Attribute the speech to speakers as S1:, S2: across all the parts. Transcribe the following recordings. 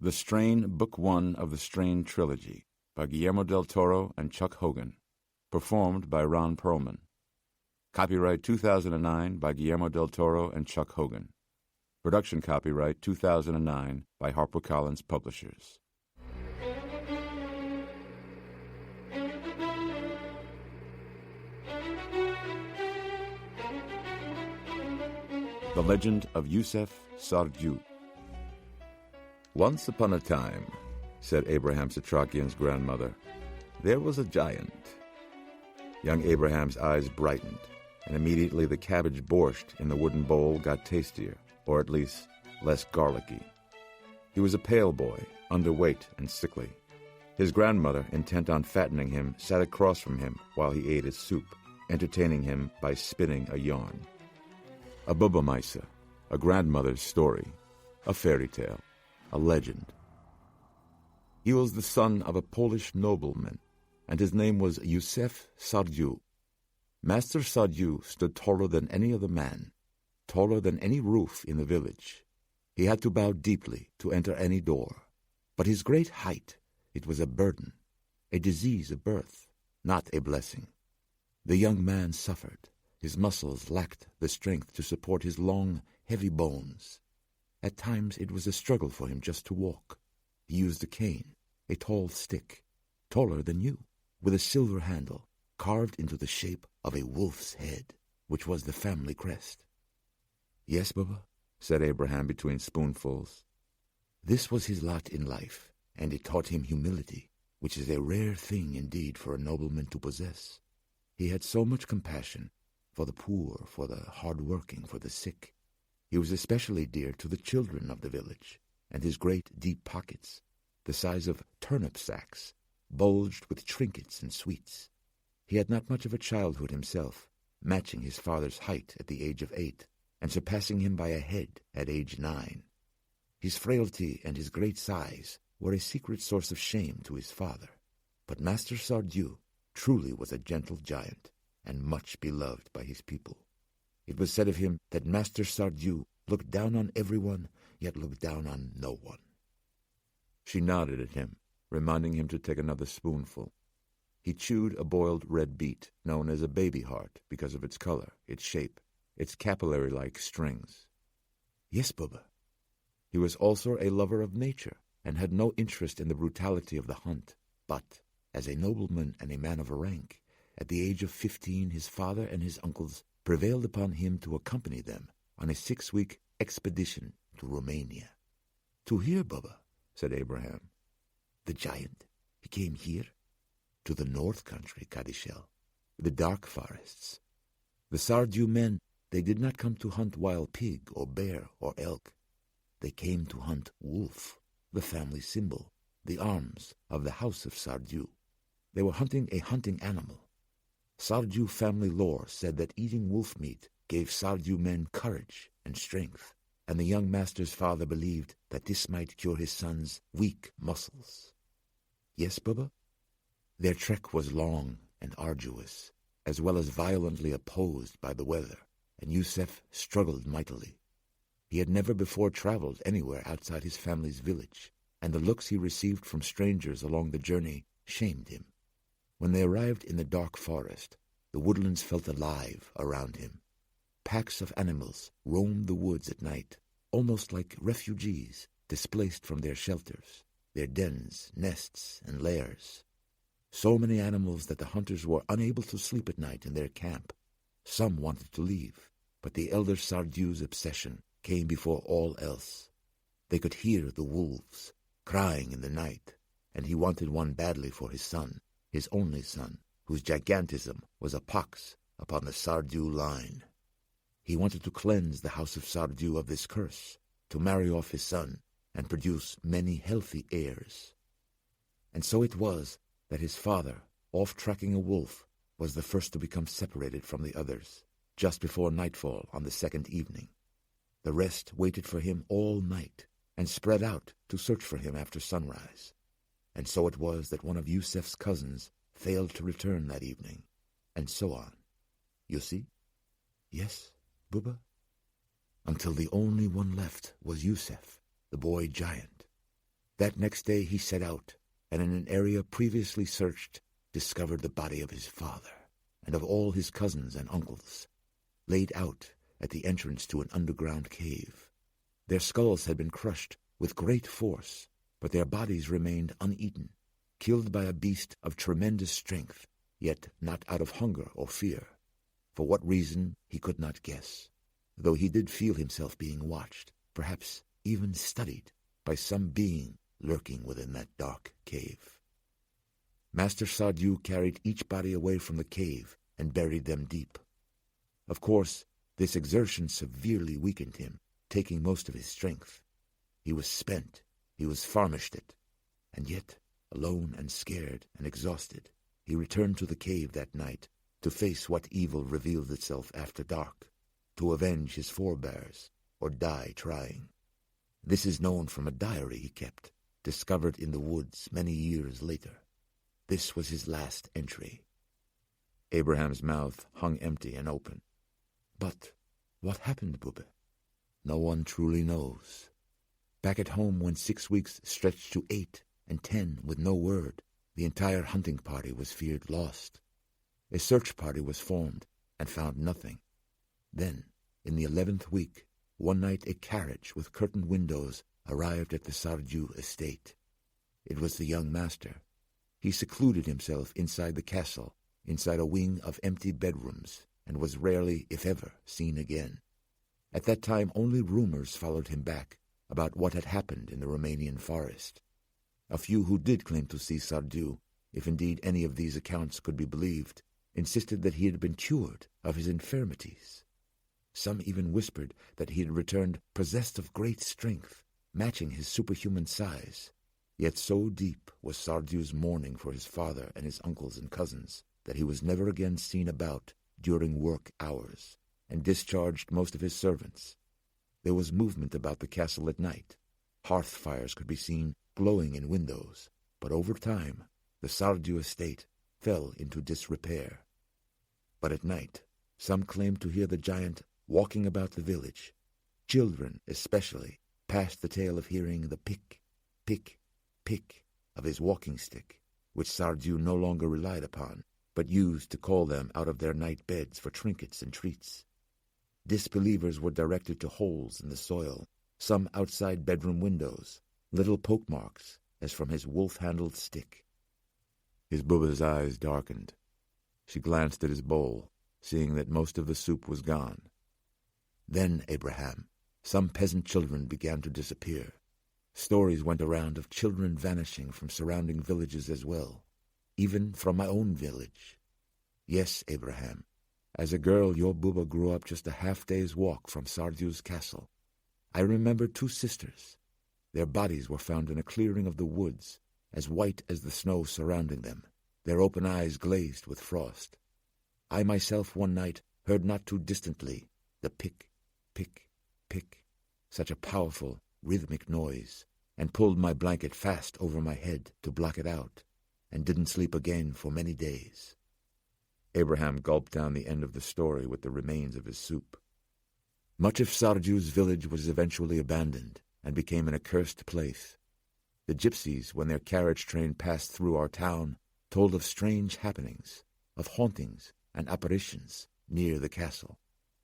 S1: The Strain, Book 1 of the Strain Trilogy, by Guillermo del Toro and Chuck Hogan. Performed by Ron Perlman. Copyright 2009 by Guillermo del Toro and Chuck Hogan. Production copyright 2009 by HarperCollins Publishers. The Legend of Yusef Sarju. Once upon a time, said Abraham Setrakian's grandmother, there was a giant. Young Abraham's eyes brightened, and immediately the cabbage borscht in the wooden bowl got tastier, or at least less garlicky. He was a pale boy, underweight and sickly. His grandmother, intent on fattening him, sat across from him while he ate his soup, entertaining him by spinning a yarn. A Bubamaisa, a grandmother's story, a fairy tale, a legend. He was the son of a Polish nobleman, and his name was Yusef Sarju. Master Sarju stood taller than any other man, taller than any roof in the village. He had to bow deeply to enter any door. But his great height, it was a burden, a disease of birth, not a blessing. The young man suffered. His muscles lacked the strength to support his long, heavy bones. At times it was a struggle for him just to walk. He used a cane, a tall stick, taller than you, with a silver handle, carved into the shape of a wolf's head, which was the family crest. Yes, Baba, said Abraham between spoonfuls. This was his lot in life, and it taught him humility, which is a rare thing indeed for a nobleman to possess. He had so much compassion for the poor, for the hard-working, for the sick. He was especially dear to the children of the village, and his great deep pockets, the size of turnip sacks, bulged with trinkets and sweets. He had not much of a childhood himself, matching his father's height at the age of 8, and surpassing him by a head at age 9. His frailty and his great size were a secret source of shame to his father. But Master Sarju truly was a gentle giant, and much beloved by his people. It was said of him that Master Sarju looked down on everyone, yet looked down on no one. She nodded at him, reminding him to take another spoonful. He chewed a boiled red beet, known as a baby heart because of its color, its shape, its capillary-like strings. Yes, Baba. He was also a lover of nature, and had no interest in the brutality of the hunt. But, as a nobleman and a man of rank, at the age of 15 his father and his uncles prevailed upon him to accompany them on a 6-week expedition to Romania. To here, Baba, said Abraham. The giant, he came here? To the north country, Kadishel, the dark forests. The Sarju men, they did not come to hunt wild pig or bear or elk. They came to hunt wolf, the family symbol, the arms of the house of Sarju. They were hunting a hunting animal. Sarju family lore said that eating wolf meat gave Sarju men courage and strength, and the young master's father believed that this might cure his son's weak muscles. Yes, Baba? Their trek was long and arduous, as well as violently opposed by the weather, and Yusef struggled mightily. He had never before traveled anywhere outside his family's village, and the looks he received from strangers along the journey shamed him. When they arrived in the dark forest, the woodlands felt alive around him. Packs of animals roamed the woods at night, almost like refugees displaced from their shelters, their dens, nests, and lairs. So many animals that the hunters were unable to sleep at night in their camp. Some wanted to leave, but the elder Sarju's obsession came before all else. They could hear the wolves crying in the night, and he wanted one badly for his son, his only son, whose gigantism was a pox upon the Sarju line. He wanted to cleanse the house of Sarju of this curse, to marry off his son, and produce many healthy heirs. And so it was that his father, off tracking a wolf, was the first to become separated from the others, just before nightfall on the second evening. The rest waited for him all night, and spread out to search for him after sunrise. And so it was that one of Yusef's cousins failed to return that evening, and so on. You see? Yes, Baba? Until the only one left was Yusef, the boy giant.
S2: That next day he set out, and in an area previously searched, discovered the body of his father, and of all his cousins and uncles, laid out at the entrance to an underground cave. Their skulls had been crushed with great force, but their bodies remained uneaten, killed by a beast of tremendous strength, yet not out of hunger or fear. For what reason he could not guess, though he did feel himself being watched, perhaps even studied, by some being lurking within that dark cave. Master Sardieu carried each body away from the cave and buried them deep. Of course, this exertion severely weakened him, taking most of his strength. He was spent, he was famished, and yet, alone and scared and exhausted, he returned to the cave that night to face what evil revealed itself after dark, to avenge his forebears, or die trying. This is known from a diary he kept, discovered in the woods many years later. This was his last entry.
S1: Abraham's mouth hung empty and open.
S2: But what happened, Bube? No one truly knows. Back at home, when 6 weeks stretched to 8 and 10 with no word, the entire hunting party was feared lost. A search party was formed and found nothing. Then, in the 11th week, one night a carriage with curtained windows arrived at the Sardieu estate. It was the young master. He secluded himself inside the castle, inside a wing of empty bedrooms, and was rarely, if ever, seen again. At that time only rumors followed him back about what had happened in the Romanian forest. A few who did claim to see Sardieu, if indeed any of these accounts could be believed, insisted that he had been cured of his infirmities. Some even whispered that he had returned possessed of great strength, matching his superhuman size. Yet so deep was Sardieu's mourning for his father and his uncles and cousins that he was never again seen about during work hours, and discharged most of his servants. There was movement about the castle at night. Hearth fires could be seen glowing in windows, but over time the Sardieu estate fell into disrepair. But at night some claimed to hear the giant walking about the village. Children especially passed the tale of hearing the pick, pick, pick of his walking stick, which Sardieu no longer relied upon, but used to call them out of their night beds for trinkets and treats. Disbelievers were directed to holes in the soil, some outside bedroom windows, little poke marks as from his wolf-handled stick.
S1: His Buba's eyes darkened. She glanced at his bowl, seeing that most of the soup was gone.
S2: Then, Abraham, some peasant children began to disappear. Stories went around of children vanishing from surrounding villages as well, even from my own village. Yes, Abraham, as a girl your Buba grew up just a half-day's walk from Sardieu's castle. I remember 2 sisters. Their bodies were found in a clearing of the woods, as white as the snow surrounding them, their open eyes glazed with frost. I myself one night heard not too distantly the pick, pick, pick, such a powerful, rhythmic noise, and pulled my blanket fast over my head to block it out, and didn't sleep again for many days.
S1: Abraham gulped down the end of the story with the remains of his soup.
S2: Much of Sardieu's village was eventually abandoned and became an accursed place. The gypsies, when their carriage train passed through our town, told of strange happenings, of hauntings and apparitions near the castle,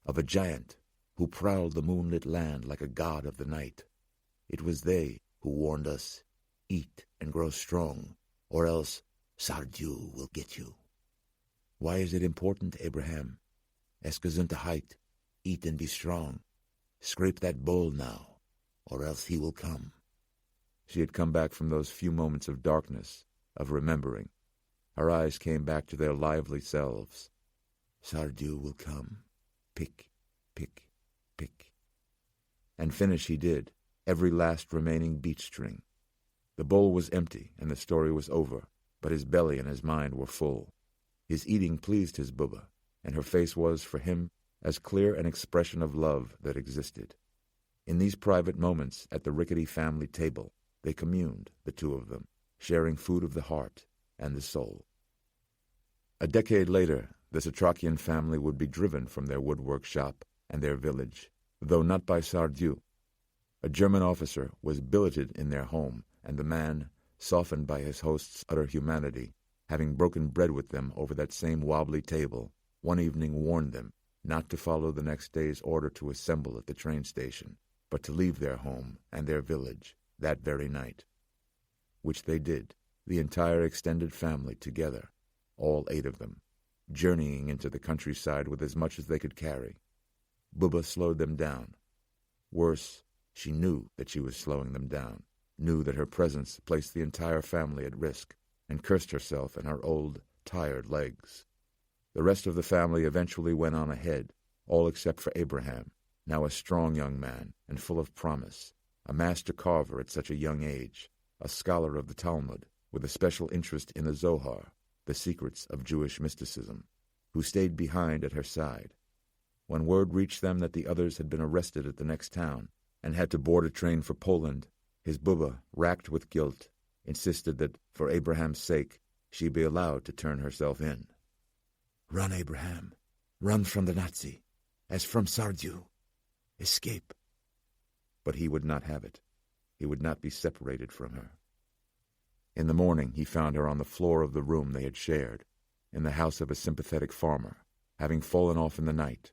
S2: of a giant who prowled the moonlit land like a god of the night. It was they who warned us, eat and grow strong, or else Sardieu will get you. Why is it important, Abraham? Es Gesundheit, eat and be strong. Scrape that bowl now, or else he will come.
S1: She had come back from those few moments of darkness, of remembering. Her eyes came back to their lively selves.
S2: Sardieu will come. Pick, pick, pick.
S1: And finish he did, every last remaining beech string. The bowl was empty, and the story was over, but his belly and his mind were full. His eating pleased his Buba, and her face was, for him, as clear an expression of love that existed. In these private moments at the rickety family table, they communed, the two of them, sharing food of the heart and the soul. A decade later, the Setrakian family would be driven from their woodwork shop and their village, though not by Sardieu. A German officer was billeted in their home and the man, softened by his host's utter humanity, having broken bread with them over that same wobbly table, one evening warned them not to follow the next day's order to assemble at the train station, but to leave their home and their village that very night. Which they did, the entire extended family together, all 8 of them, journeying into the countryside with as much as they could carry. Bubba slowed them down. Worse, she knew that she was slowing them down, knew that her presence placed the entire family at risk, and cursed herself and her old, tired legs. The rest of the family eventually went on ahead, all except for Abraham, now a strong young man and full of promise, a master carver at such a young age, a scholar of the Talmud, with a special interest in the Zohar, the secrets of Jewish mysticism, who stayed behind at her side. When word reached them that the others had been arrested at the next town and had to board a train for Poland, his Bubba, racked with guilt, insisted that, for Abraham's sake, she be allowed to turn herself in.
S2: "Run, Abraham. Run from the Nazi, as from Sardiu. Escape."
S1: But he would not have it. He would not be separated from her. In the morning he found her on the floor of the room they had shared, in the house of a sympathetic farmer, having fallen off in the night,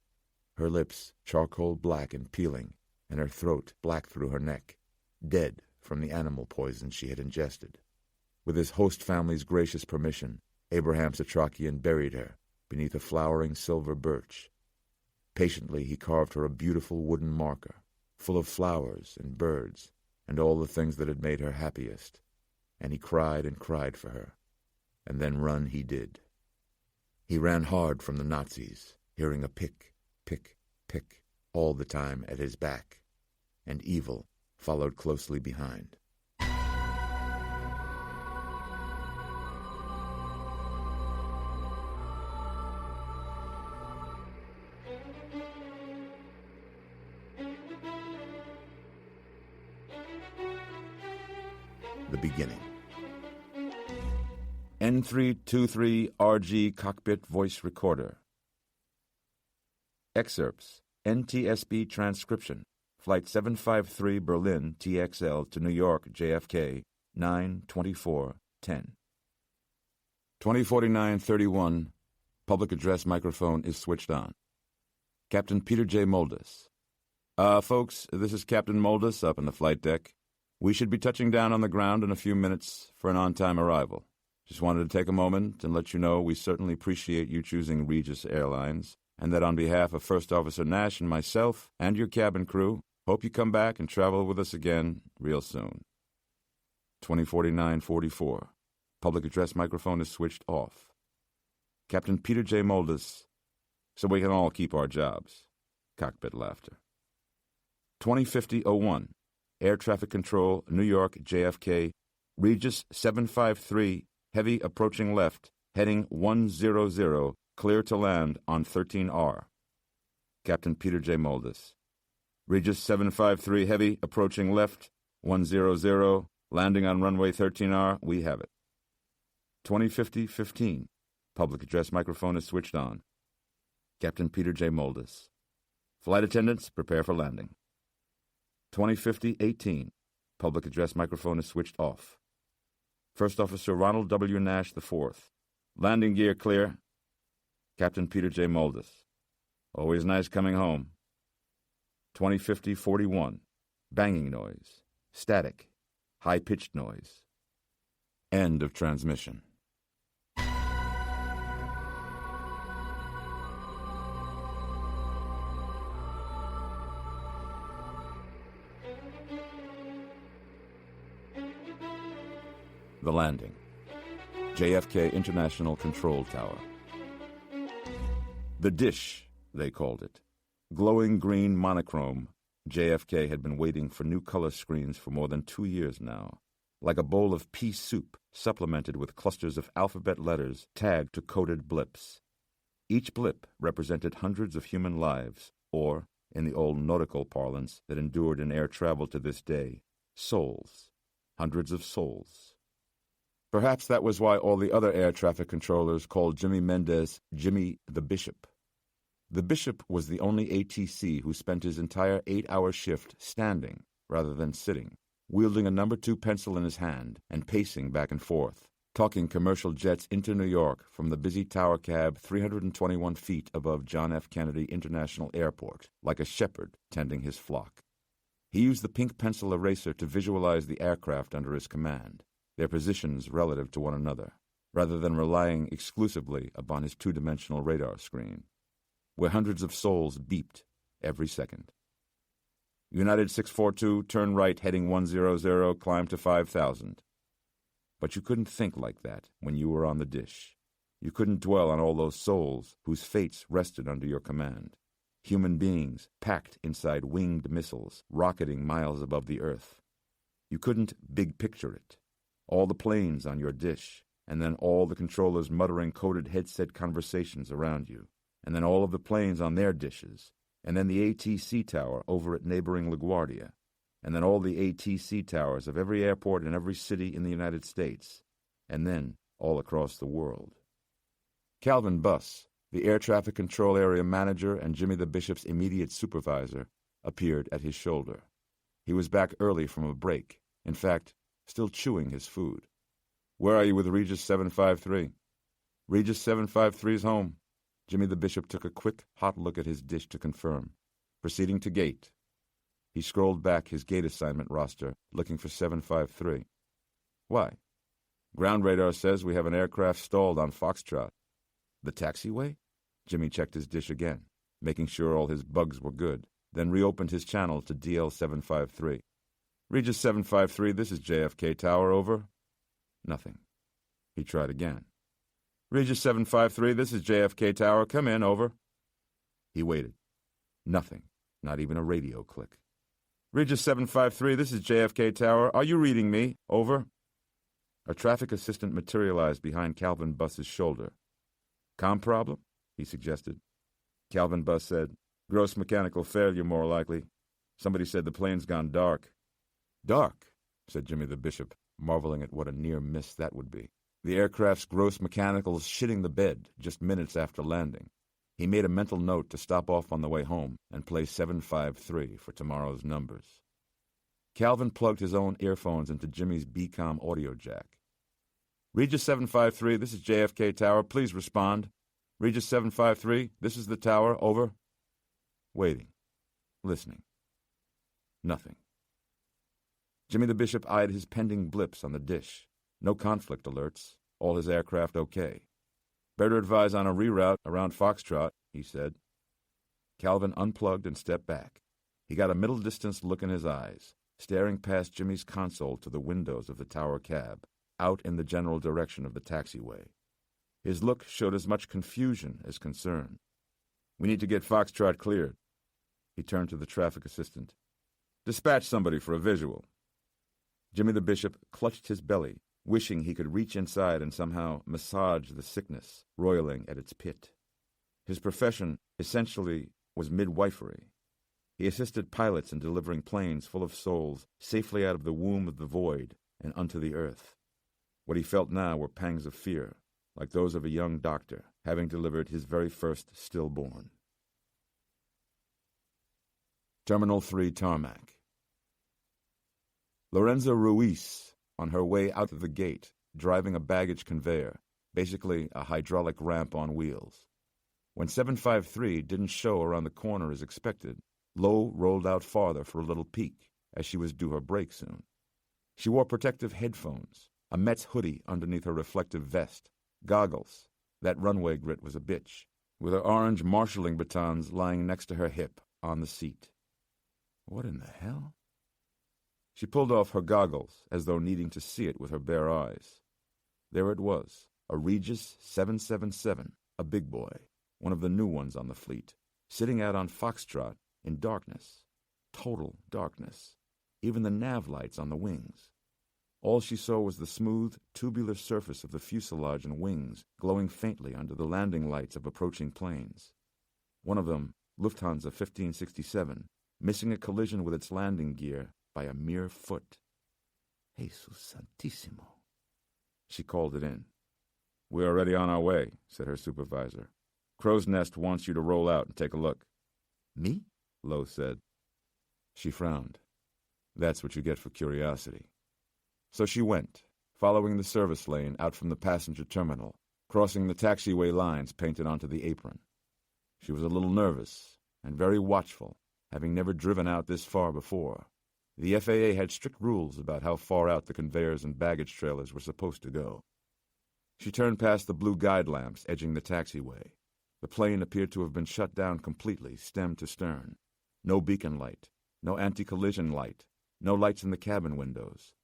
S1: her lips charcoal black and peeling, and her throat black through her neck, dead from the animal poison she had ingested. With his host family's gracious permission, Abraham Setrakian buried her beneath a flowering silver birch. Patiently he carved her a beautiful wooden marker, full of flowers and birds and all the things that had made her happiest, and he cried and cried for her, and then run he did. He ran hard from the Nazis, hearing a pick, pick, pick all the time at his back, and evil followed closely behind. The beginning. N323RG Cockpit Voice Recorder. Excerpts. NTSB transcription. Flight 753 Berlin TXL to New York JFK 9/24/10. 2049-31. Public address microphone is switched on. Captain Peter J. Moldus. Folks, this is Captain Moldus up on the flight deck. We should be touching down on the ground in a few minutes for an on-time arrival. Just wanted to take a moment and let you know we certainly appreciate you choosing Regis Airlines, and that on behalf of First Officer Nash and myself and your cabin crew, hope you come back and travel with us again real soon. 2049-44. Public address microphone is switched off. Captain Peter J. Moldus, so we can all keep our jobs. Cockpit laughter. 2050-01. Air Traffic Control, New York, JFK, Regis 753, heavy approaching left, heading 100, clear to land on 13R. Captain Peter J. Moldus. Regis 753, heavy approaching left, 100, landing on runway 13R, we have it. 2050-15, public address microphone is switched on. Captain Peter J. Moldus. Flight attendants, prepare for landing. 2050-18. Public address microphone is switched off. First Officer Ronald W. Nash IV. Landing gear clear. Captain Peter J. Moldus. Always nice coming home. 2050-41. Banging noise. Static. High-pitched noise. End of transmission. The landing. JFK International Control Tower. The dish, they called it. Glowing green monochrome. JFK had been waiting for new color screens for more than 2 years now. Like a bowl of pea soup, supplemented with clusters of alphabet letters tagged to coded blips. Each blip represented hundreds of human lives, or, in the old nautical parlance that endured in air travel to this day, souls. Hundreds of souls. Perhaps that was why all the other air traffic controllers called Jimmy Mendez Jimmy the Bishop. The Bishop was the only ATC who spent his entire 8-hour shift standing rather than sitting, wielding a number 2 pencil in his hand and pacing back and forth, talking commercial jets into New York from the busy tower cab 321 feet above John F. Kennedy International Airport, like a shepherd tending his flock. He used the pink pencil eraser to visualize the aircraft under his command, their positions relative to one another, rather than relying exclusively upon his 2-dimensional radar screen, where hundreds of souls beeped every second. United 642, turn right, heading 100, climb to 5,000. But you couldn't think like that when you were on the dish. You couldn't dwell on all those souls whose fates rested under your command. Human beings packed inside winged missiles, rocketing miles above the earth. You couldn't big picture it. All the planes on your dish, and then all the controllers muttering coded headset conversations around you, and then all of the planes on their dishes, and then the ATC tower over at neighboring LaGuardia, and then all the ATC towers of every airport in every city in the United States, and then all across the world. Calvin Buss, the air traffic control area manager and Jimmy the Bishop's immediate supervisor, appeared at his shoulder. He was back early from a break, in fact, still chewing his food. "Where are you with Regis 753? "Regis 753's home." Jimmy the Bishop took a quick, hot look at his dish to confirm. "Proceeding to gate." He scrolled back his gate assignment roster, looking for 753. "Why?" "Ground radar says we have an aircraft stalled on Foxtrot." "The taxiway?" Jimmy checked his dish again, making sure all his bugs were good, then reopened his channel to DL 753. "Regis 753, this is JFK Tower, over." Nothing. He tried again. "Regis 753, this is JFK Tower, come in, over." He waited. Nothing, not even a radio click. "Regis 753, this is JFK Tower, are you reading me, over?" A traffic assistant materialized behind Calvin Buss's shoulder. "Com problem?" he suggested. Calvin Buss said, "Gross mechanical failure, more likely. Somebody said the plane's gone dark." "Dark?" said Jimmy the Bishop, marveling at what a near miss that would be. The aircraft's gross mechanicals shitting the bed just minutes after landing. He made a mental note to stop off on the way home and play 753 for tomorrow's numbers. Calvin plugged his own earphones into Jimmy's BCom audio jack. "Regis 753, this is JFK Tower, please respond." "Regis 753, this is the tower, over." Waiting. Listening. Nothing. Jimmy the Bishop eyed his pending blips on the dish. No conflict alerts. All his aircraft okay. "Better advise on a reroute around Foxtrot," he said. Calvin unplugged and stepped back. He got a middle-distance look in his eyes, staring past Jimmy's console to the windows of the tower cab, out in the general direction of the taxiway. His look showed as much confusion as concern. "We need to get Foxtrot cleared." He turned to the traffic assistant. "Dispatch somebody for a visual." Jimmy the Bishop clutched his belly, wishing he could reach inside and somehow massage the sickness roiling at its pit. His profession, essentially, was midwifery. He assisted pilots in delivering planes full of souls safely out of the womb of the void and unto the earth. What he felt now were pangs of fear, like those of a young doctor having delivered his very first stillborn. Terminal 3 Tarmac. Lorenza Ruiz, on her way out of the gate, driving a baggage conveyor, basically a hydraulic ramp on wheels. When 753 didn't show around the corner as expected, Lo rolled out farther for a little peek, as she was due her break soon. She wore protective headphones, a Mets hoodie underneath her reflective vest, goggles. That runway grit was a bitch, with her orange marshalling batons lying next to her hip on the seat. What in the hell? She pulled off her goggles, as though needing to see it with her bare eyes. There it was, a Regis 777, a big boy, one of the new ones on the fleet, sitting out on Foxtrot in darkness. Total darkness. Even the nav lights on the wings. All she saw was the smooth, tubular surface of the fuselage and wings glowing faintly under the landing lights of approaching planes. One of them, Lufthansa 1567, missing a collision with its landing gear by a mere foot. Jesus Santissimo. She called it in. "We're already on our way," said her supervisor. "Crow's Nest wants you to roll out and take a look." "Me?" Lo said. She frowned. That's what you get for curiosity. So she went, following the service lane out from the passenger terminal, crossing the taxiway lines painted onto the apron. She was a little nervous and very watchful, having never driven out this far before. The FAA had strict rules about how far out the conveyors and baggage trailers were supposed to go. She turned past the blue guide lamps edging the taxiway. The plane appeared to have been shut down completely, stem to stern. No beacon light, no anti-collision light, no lights in the cabin windows.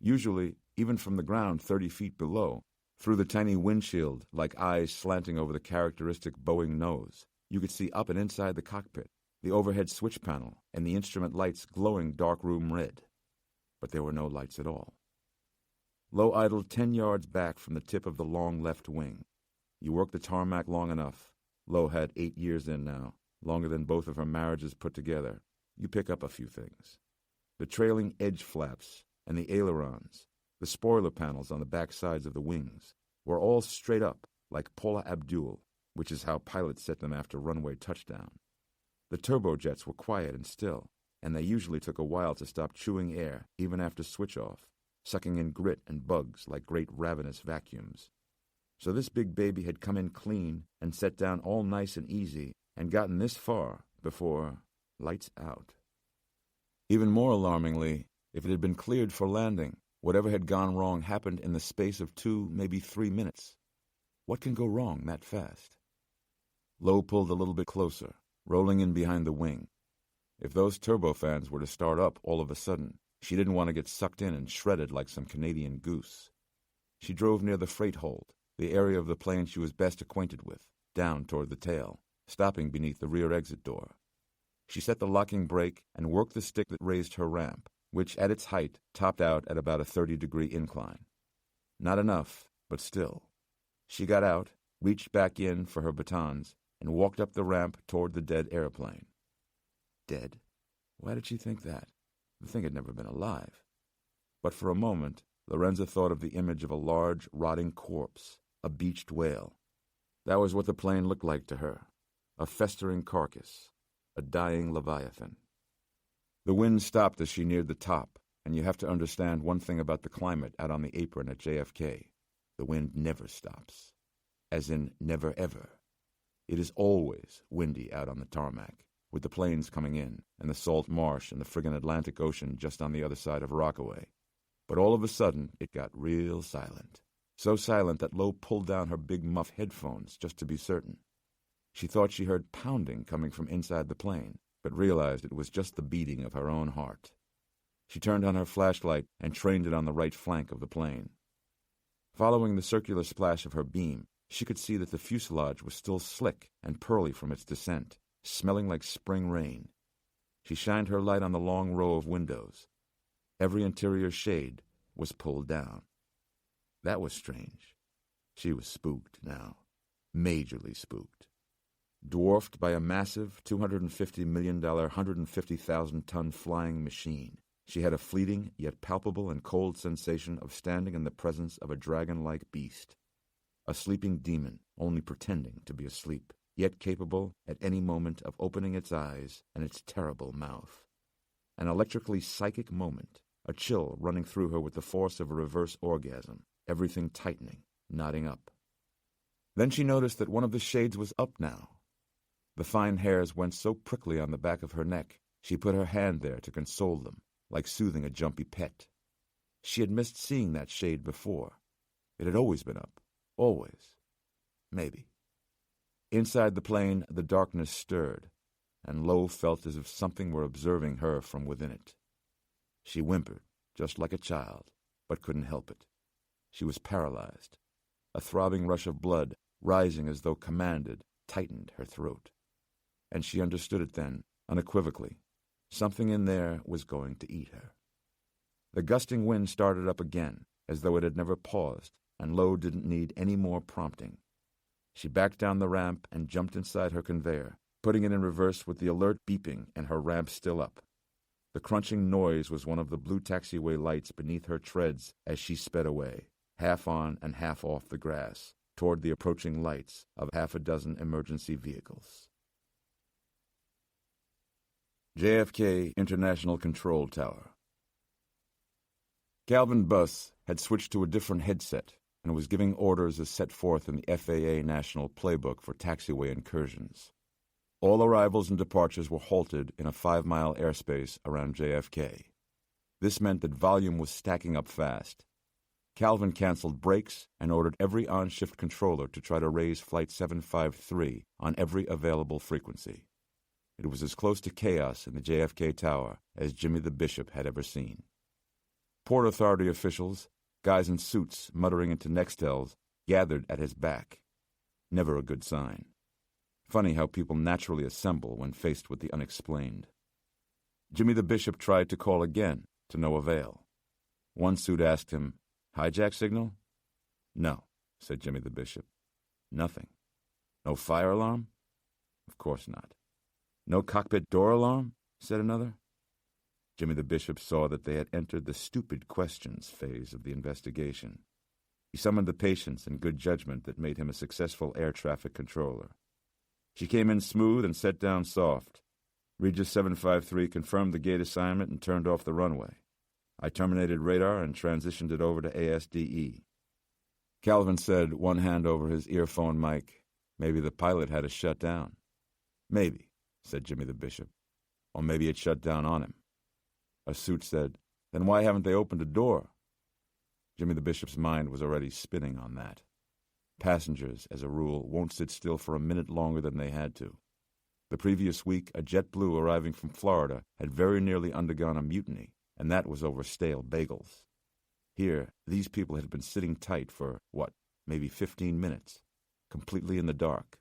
S1: Usually, even from the ground 30 feet below, through the tiny windshield, like eyes slanting over the characteristic Boeing nose, you could see up and inside the cockpit, the overhead switch panel, and the instrument lights glowing darkroom red. But there were no lights at all. Lowe idled 10 yards back from the tip of the long left wing. You work the tarmac long enough. Lowe had 8 years in now, longer than both of her marriages put together. You pick up a few things. The trailing edge flaps and the ailerons, the spoiler panels on the back sides of the wings, were all straight up, like Paula Abdul, which is how pilots set them after runway touchdown. The turbojets were quiet and still, and they usually took a while to stop chewing air, even after switch-off, sucking in grit and bugs like great ravenous vacuums. So this big baby had come in clean and set down all nice and easy and gotten this far before lights out. Even more alarmingly, if it had been cleared for landing, whatever had gone wrong happened in the space of 2, maybe 3 minutes. What can go wrong that fast? Lowe pulled a little bit closer, rolling in behind the wing. If those turbofans were to start up all of a sudden, she didn't want to get sucked in and shredded like some Canadian goose. She drove near the freight hold, the area of the plane she was best acquainted with, down toward the tail, stopping beneath the rear exit door. She set the locking brake and worked the stick that raised her ramp, which at its height topped out at about a 30-degree incline. Not enough, but still. She got out, reached back in for her batons, and walked up the ramp toward the dead airplane. Dead? Why did she think that? The thing had never been alive. But for a moment, Lorenza thought of the image of a large, rotting corpse, a beached whale. That was what the plane looked like to her, a festering carcass, a dying leviathan. The wind stopped as she neared the top, and you have to understand one thing about the climate out on the apron at JFK. The wind never stops. As in, never ever. It is always windy out on the tarmac, with the planes coming in, and the salt marsh and the friggin' Atlantic Ocean just on the other side of Rockaway. But all of a sudden, it got real silent. So silent that Lowe pulled down her big muff headphones just to be certain. She thought she heard pounding coming from inside the plane, but realized it was just the beating of her own heart. She turned on her flashlight and trained it on the right flank of the plane. Following the circular splash of her beam, she could see that the fuselage was still slick and pearly from its descent, smelling like spring rain. She shined her light on the long row of windows. Every interior shade was pulled down. That was strange. She was spooked now, majorly spooked. Dwarfed by a massive $250 million, 150,000-ton flying machine, she had a fleeting yet palpable and cold sensation of standing in the presence of a dragon-like beast. A sleeping demon, only pretending to be asleep, yet capable at any moment of opening its eyes and its terrible mouth. An electrically psychic moment, a chill running through her with the force of a reverse orgasm, everything tightening, knotting up. Then she noticed that one of the shades was up now. The fine hairs went so prickly on the back of her neck, she put her hand there to console them, like soothing a jumpy pet. She had missed seeing that shade before. It had always been up. Always. Maybe. Inside the plane, the darkness stirred, and Lowe felt as if something were observing her from within it. She whimpered, just like a child, but couldn't help it. She was paralyzed. A throbbing rush of blood, rising as though commanded, tightened her throat. And she understood it then, unequivocally. Something in there was going to eat her. The gusting wind started up again, as though it had never paused, and Lowe didn't need any more prompting. She backed down the ramp and jumped inside her conveyor, putting it in reverse with the alert beeping and her ramp still up. The crunching noise was one of the blue taxiway lights beneath her treads as she sped away, half on and half off the grass, toward the approaching lights of half a dozen emergency vehicles. JFK International Control Tower, Calvin Buss had switched to a different headset and was giving orders as set forth in the FAA National Playbook for taxiway incursions. All arrivals and departures were halted in a 5-mile airspace around JFK. This meant that volume was stacking up fast. Calvin canceled brakes and ordered every on-shift controller to try to raise Flight 753 on every available frequency. It was as close to chaos in the JFK Tower as Jimmy the Bishop had ever seen. Port Authority officials, guys in suits muttering into Nextels, gathered at his back. Never a good sign. Funny how people naturally assemble when faced with the unexplained. Jimmy the Bishop tried to call again, to no avail. One suit asked him, "Hijack signal?" "No," said Jimmy the Bishop. "Nothing." "No fire alarm?" "Of course not." "No cockpit door alarm?" said another. Jimmy the Bishop saw that they had entered the stupid questions phase of the investigation. He summoned the patience and good judgment that made him a successful air traffic controller. She came in smooth and set down soft. Regis 753 confirmed the gate assignment and turned off the runway. I terminated radar and transitioned it over to ASDE. Calvin said, one hand over his earphone mic, "Maybe the pilot had us shut down." "Maybe," said Jimmy the Bishop. "Or maybe it shut down on him." A suit said, "Then why haven't they opened a door?" Jimmy the Bishop's mind was already spinning on that. Passengers, as a rule, won't sit still for a minute longer than they had to. The previous week, a JetBlue arriving from Florida had very nearly undergone a mutiny, and that was over stale bagels. Here, these people had been sitting tight for, maybe 15 minutes, completely in the dark.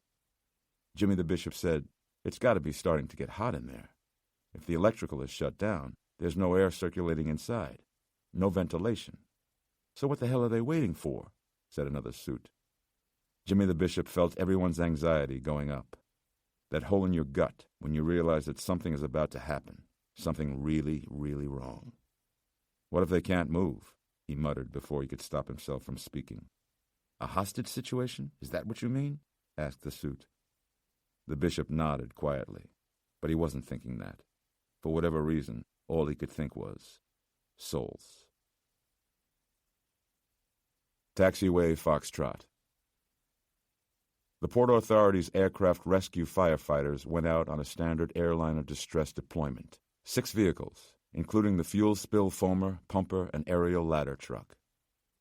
S1: Jimmy the Bishop said, "It's got to be starting to get hot in there. If the electrical is shut down, there's no air circulating inside, no ventilation. So what the hell are they waiting for?" said another suit. Jimmy the Bishop felt everyone's anxiety going up. That hole in your gut when you realize that something is about to happen, something really, really wrong. "What if they can't move?" he muttered before he could stop himself from speaking. "A hostage situation? Is that what you mean?" asked the suit. The bishop nodded quietly, but he wasn't thinking that. For whatever reason, all he could think was souls. Taxiway Foxtrot. The Port Authority's aircraft rescue firefighters went out on a standard airline of distress deployment. 6 vehicles, including the fuel spill foamer, pumper, and aerial ladder truck.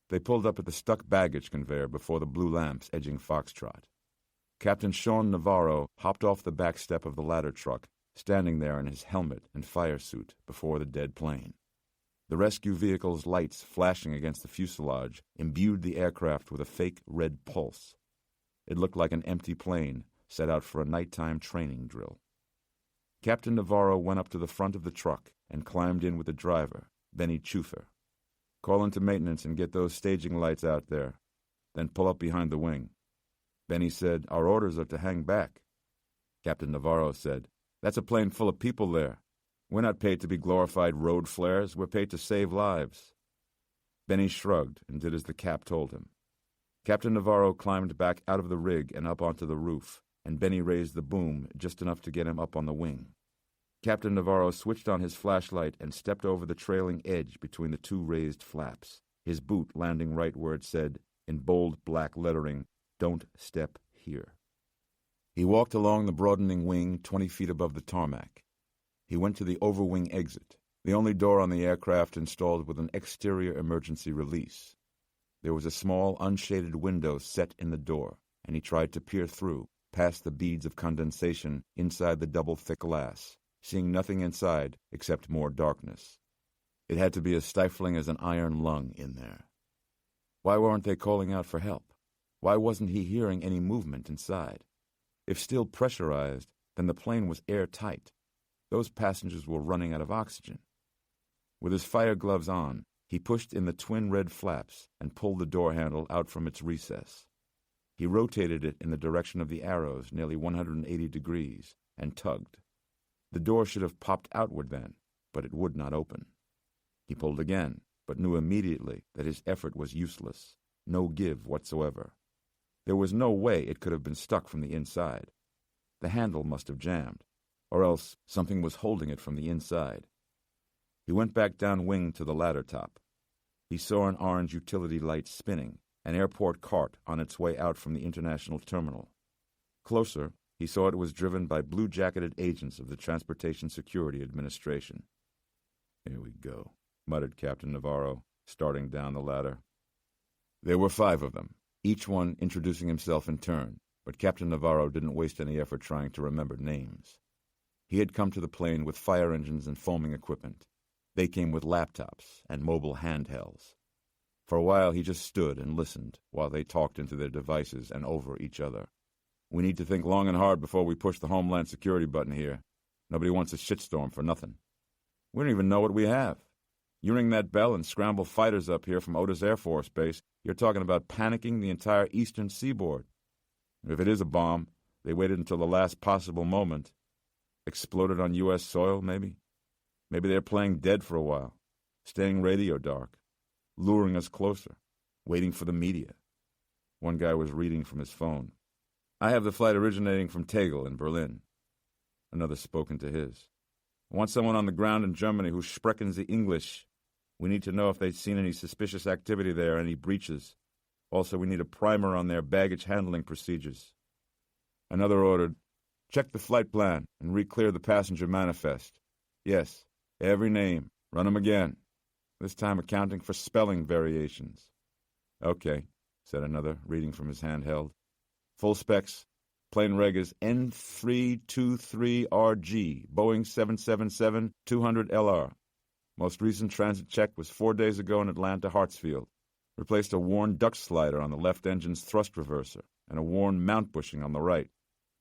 S1: They pulled up at the stuck baggage conveyor before the blue lamps edging Foxtrot. Captain Sean Navarro hopped off the back step of the ladder truck, standing there in his helmet and fire suit before the dead plane. The rescue vehicle's lights flashing against the fuselage imbued the aircraft with a fake red pulse. It looked like an empty plane set out for a nighttime training drill. Captain Navarro went up to the front of the truck and climbed in with the driver, Benny Chufer. "Call into maintenance and get those staging lights out there. Then pull up behind the wing." Benny said, "Our orders are to hang back." Captain Navarro said, "That's a plane full of people there. We're not paid to be glorified road flares. We're paid to save lives." Benny shrugged and did as the cap told him. Captain Navarro climbed back out of the rig and up onto the roof, and Benny raised the boom just enough to get him up on the wing. Captain Navarro switched on his flashlight and stepped over the trailing edge between the 2 raised flaps, his boot landing right where it said, in bold black lettering, "Don't step here." He walked along the broadening wing 20 feet above the tarmac. He went to the overwing exit, the only door on the aircraft installed with an exterior emergency release. There was a small, unshaded window set in the door, and he tried to peer through, past the beads of condensation inside the double-thick glass, seeing nothing inside except more darkness. It had to be as stifling as an iron lung in there. Why weren't they calling out for help? Why wasn't he hearing any movement inside? If still pressurized, then the plane was airtight. Those passengers were running out of oxygen. With his fire gloves on, he pushed in the twin red flaps and pulled the door handle out from its recess. He rotated it in the direction of the arrows, nearly 180 degrees, and tugged. The door should have popped outward then, but it would not open. He pulled again, but knew immediately that his effort was useless, no give whatsoever. There was no way it could have been stuck from the inside. The handle must have jammed, or else something was holding it from the inside. He went back downwind to the ladder top. he saw an orange utility light spinning, an airport cart on its way out from the international terminal. Closer, he saw it was driven by blue-jacketed agents of the Transportation Security Administration. "Here we go," muttered Captain Navarro, starting down the ladder. There were 5 of them, each one introducing himself in turn, but Captain Navarro didn't waste any effort trying to remember names. He had come to the plane with fire engines and foaming equipment. They came with laptops and mobile handhelds. For a while he just stood and listened while they talked into their devices and over each other. "We need to think long and hard before we push the Homeland Security button here. Nobody wants a shitstorm for nothing. We don't even know what we have. You ring that bell and scramble fighters up here from Otis Air Force Base, you're talking about panicking the entire eastern seaboard. If it is a bomb, they waited until the last possible moment. Exploded on U.S. soil, maybe? Maybe they're playing dead for a while, staying radio dark, luring us closer, waiting for the media." One guy was reading from his phone. "I have the flight originating from Tegel in Berlin." Another spoke into his. "I want someone on the ground in Germany who sprechen the English. We need to know if they've seen any suspicious activity there, any breaches. Also, we need a primer on their baggage handling procedures." Another ordered, "Check the flight plan and re-clear the passenger manifest. Yes, every name. Run them again. This time accounting for spelling variations." "Okay," said another, reading from his handheld. "Full specs. Plane reg is N323RG, Boeing 777-200LR. Most recent transit check was 4 days ago in Atlanta Hartsfield. Replaced a worn duct slider on the left engine's thrust reverser and a worn mount bushing on the right.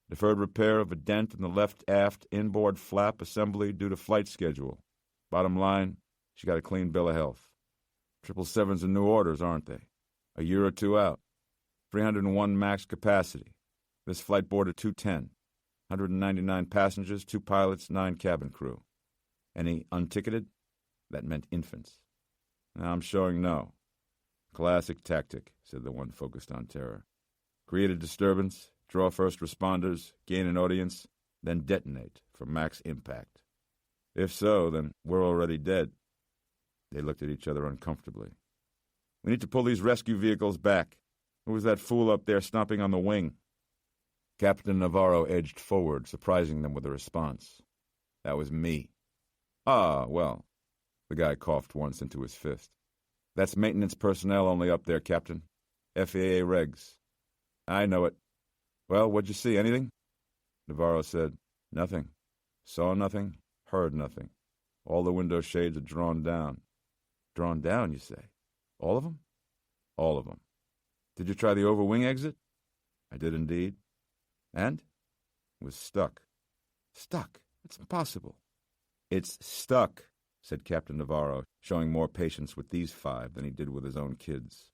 S1: Deferred repair of a dent in the left aft inboard flap assembly due to flight schedule. Bottom line, she got a clean bill of health. 777s are new orders, aren't they? A year or two out. 301 max capacity. This flight boarded 210. 199 passengers, 2 pilots, 9 cabin crew. Any unticketed? That meant infants. I'm showing no. Classic tactic, said the one focused on terror. Create a disturbance, draw first responders, gain an audience, then detonate for max impact. If so, then we're already dead. They looked at each other uncomfortably. We need to pull these rescue vehicles back. Who was that fool up there stomping on the wing? Captain Navarro edged forward, surprising them with a response. That was me. Ah, well. The guy coughed once into his fist. That's maintenance personnel only up there, Captain. FAA regs. I know it. Well, what'd you see, anything? Navarro said, Nothing. Saw nothing, heard nothing. All the window shades are drawn down. Drawn down, you say? All of them? All of them. Did you try the overwing exit? I did indeed. And? It was stuck. Stuck? It's impossible. It's stuck, said Captain Navarro, showing more patience with these 5 than he did with his own kids.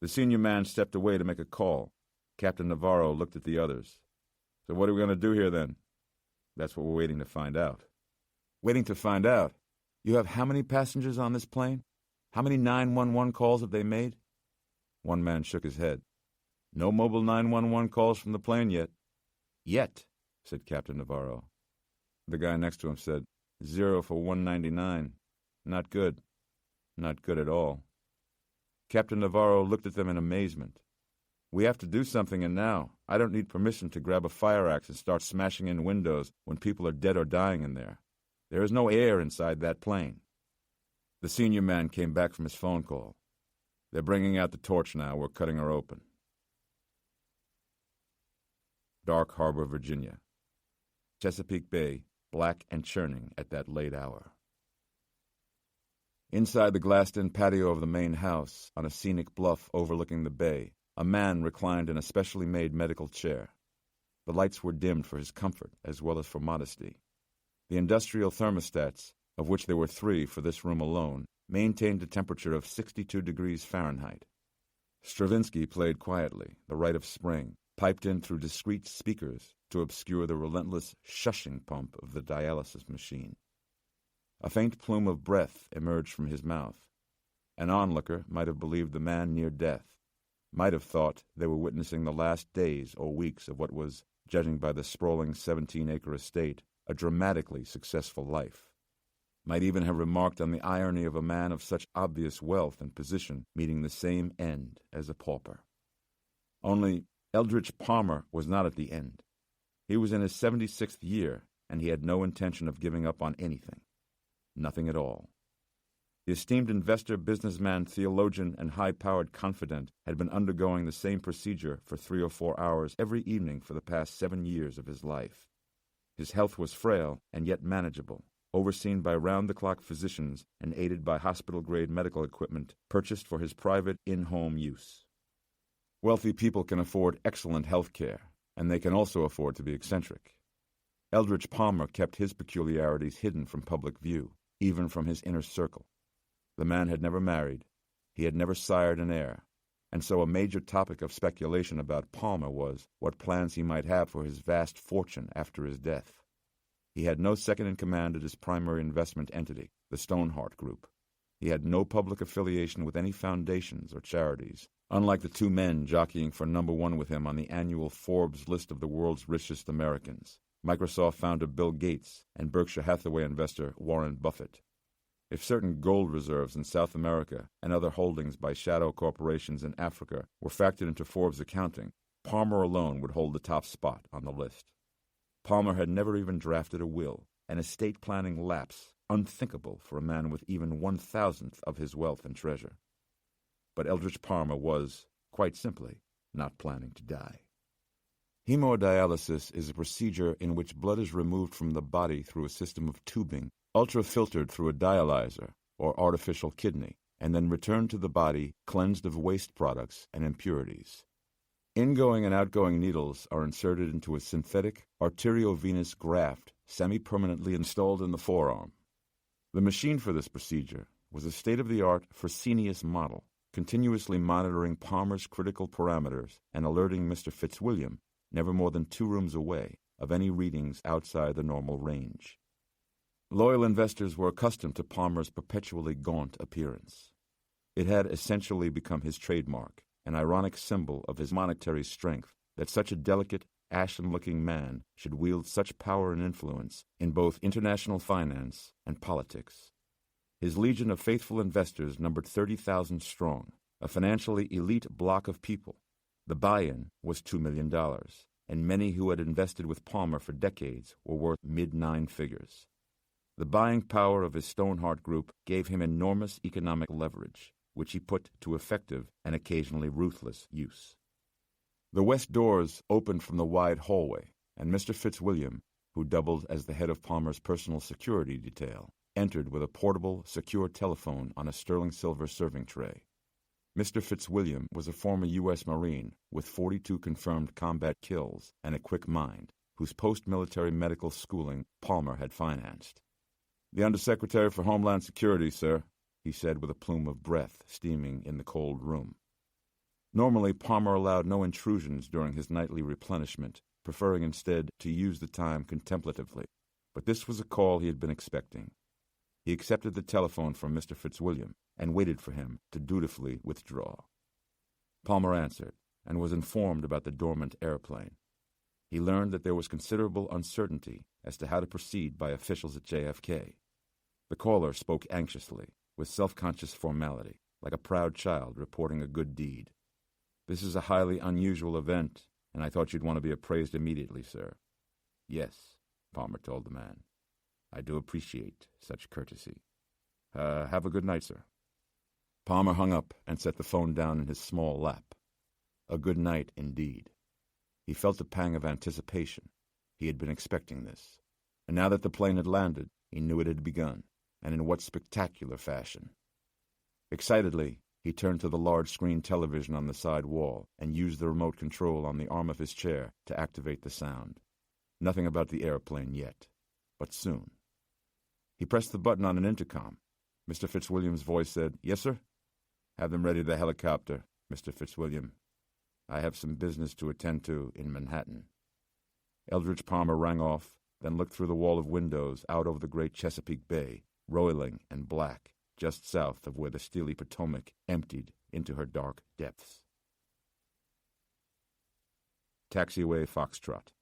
S1: The senior man stepped away to make a call. Captain Navarro looked at the others. So what are we going to do here, then? That's what we're waiting to find out. Waiting to find out? You have how many passengers on this plane? How many 911 calls have they made? One man shook his head. No mobile 911 calls from the plane yet. Yet, said Captain Navarro. The guy next to him said, 0 for 199. Not good. Not good at all. Captain Navarro looked at them in amazement. We have to do something, and now. I don't need permission to grab a fire axe and start smashing in windows when people are dead or dying in there. There is no air inside that plane. The senior man came back from his phone call. They're bringing out the torch now. We're cutting her open. Dark Harbor, Virginia. Chesapeake Bay, black and churning at that late hour. Inside the glassed-in patio of the main house, on a scenic bluff overlooking the bay, a man reclined in a specially made medical chair. The lights were dimmed for his comfort as well as for modesty. The industrial thermostats, of which there were 3 for this room alone, maintained a temperature of 62 degrees Fahrenheit. Stravinsky played quietly, The Rite of Spring, piped in through discreet speakers to obscure the relentless shushing pump of the dialysis machine. A faint plume of breath emerged from his mouth. An onlooker might have believed the man near death, might have thought they were witnessing the last days or weeks of what was, judging by the sprawling 17-acre estate, a dramatically successful life. might even have remarked on the irony of a man of such obvious wealth and position meeting the same end as a pauper. Only Eldridge Palmer was not at the end. He was in his 76th year, and he had no intention of giving up on anything. Nothing at all. The esteemed investor, businessman, theologian, and high-powered confidant had been undergoing the same procedure for 3 or 4 hours every evening for the past 7 years of his life. His health was frail and yet manageable, overseen by round-the-clock physicians and aided by hospital-grade medical equipment purchased for his private in-home use. Wealthy people can afford excellent health care, and they can also afford to be eccentric. Eldridge Palmer kept his peculiarities hidden from public view, even from his inner circle. The man had never married, he had never sired an heir, and so a major topic of speculation about Palmer was what plans he might have for his vast fortune after his death. He had no second-in-command at his primary investment entity, the Stoneheart Group. He had no public affiliation with any foundations or charities, unlike the 2 men jockeying for number 1 with him on the annual Forbes list of the world's richest Americans, Microsoft founder Bill Gates and Berkshire Hathaway investor Warren Buffett. If certain gold reserves in South America and other holdings by shadow corporations in Africa were factored into Forbes' accounting, Palmer alone would hold the top spot on the list. Palmer had never even drafted a will, an estate planning lapse, unthinkable for a man with even 1,000th of his wealth and treasure. But Eldridge Palmer was, quite simply, not planning to die. Hemodialysis is a procedure in which blood is removed from the body through a system of tubing, ultrafiltered through a dialyzer, or artificial kidney, and then returned to the body cleansed of waste products and impurities. Ingoing and outgoing needles are inserted into a synthetic arteriovenous graft semi-permanently installed in the forearm. The machine for this procedure was a state-of-the-art Fresenius model, continuously monitoring Palmer's critical parameters and alerting Mr. Fitzwilliam, never more than 2 rooms away, of any readings outside the normal range. Loyal investors were accustomed to Palmer's perpetually gaunt appearance. It had essentially become his trademark, an ironic symbol of his monetary strength, that such a delicate, ashen-looking man should wield such power and influence in both international finance and politics. His legion of faithful investors numbered 30,000 strong, a financially elite block of people. The buy-in was $2 million, and many who had invested with Palmer for decades were worth mid-9 figures. The buying power of his Stoneheart Group gave him enormous economic leverage, which he put to effective and occasionally ruthless use. The west doors opened from the wide hallway, and Mr. Fitzwilliam, who doubled as the head of Palmer's personal security detail, entered with a portable, secure telephone on a sterling silver serving tray. Mr. Fitzwilliam was a former U.S. Marine with 42 confirmed combat kills and a quick mind, whose post-military medical schooling Palmer had financed. "The Undersecretary for Homeland Security, sir," he said with a plume of breath steaming in the cold room. Normally, Palmer allowed no intrusions during his nightly replenishment, preferring instead to use the time contemplatively, but this was a call he had been expecting. He accepted the telephone from Mr. Fitzwilliam and waited for him to dutifully withdraw. Palmer answered and was informed about the dormant airplane. He learned that there was considerable uncertainty as to how to proceed by officials at JFK. The caller spoke anxiously, with self-conscious formality, like a proud child reporting a good deed. "This is a highly unusual event, and I thought you'd want to be appraised immediately, sir." "Yes," Palmer told the man. "I do appreciate such courtesy. Have a good night, sir." Palmer hung up and set the phone down in his small lap. A good night, indeed. He felt a pang of anticipation. He had been expecting this. And now that the plane had landed, he knew it had begun, and in what spectacular fashion. Excitedly, he turned to the large-screen television on the side wall and used the remote control on the arm of his chair to activate the sound. Nothing about the airplane yet, but soon. He pressed the button on an intercom. Mr. Fitzwilliam's voice said, "Yes, sir?" "Have them ready the helicopter, Mr. Fitzwilliam. I have some business to attend to in Manhattan." Eldridge Palmer rang off, then looked through the wall of windows out over the great Chesapeake Bay, roiling and black, just south of where the steely Potomac emptied into her dark depths. Taxiway Foxtrot.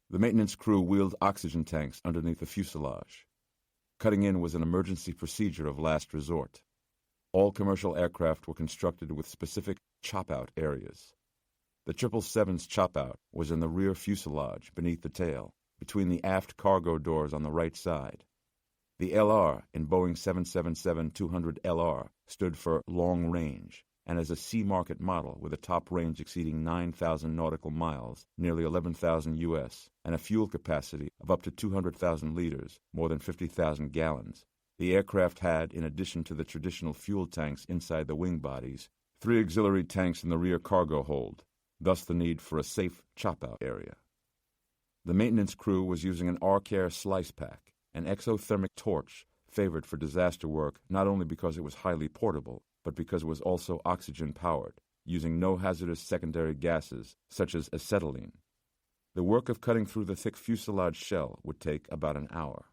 S1: The maintenance crew wheeled oxygen tanks underneath the fuselage. Cutting in was an emergency procedure of last resort. All commercial aircraft were constructed with specific chop-out areas. The 777's chop-out was in the rear fuselage beneath the tail, between the aft cargo doors on the right side. The LR in Boeing 777-200LR stood for long range, and as a C-market model with a top range exceeding 9,000 nautical miles, nearly 11,000 U.S., and a fuel capacity of up to 200,000 liters, more than 50,000 gallons, the aircraft had, in addition to the traditional fuel tanks inside the wing bodies, 3 auxiliary tanks in the rear cargo hold, thus the need for a safe chop-out area. The maintenance crew was using an R-Care slice pack, an exothermic torch favored for disaster work not only because it was highly portable, but because it was also oxygen-powered, using no hazardous secondary gases such as acetylene. The work of cutting through the thick fuselage shell would take about an hour.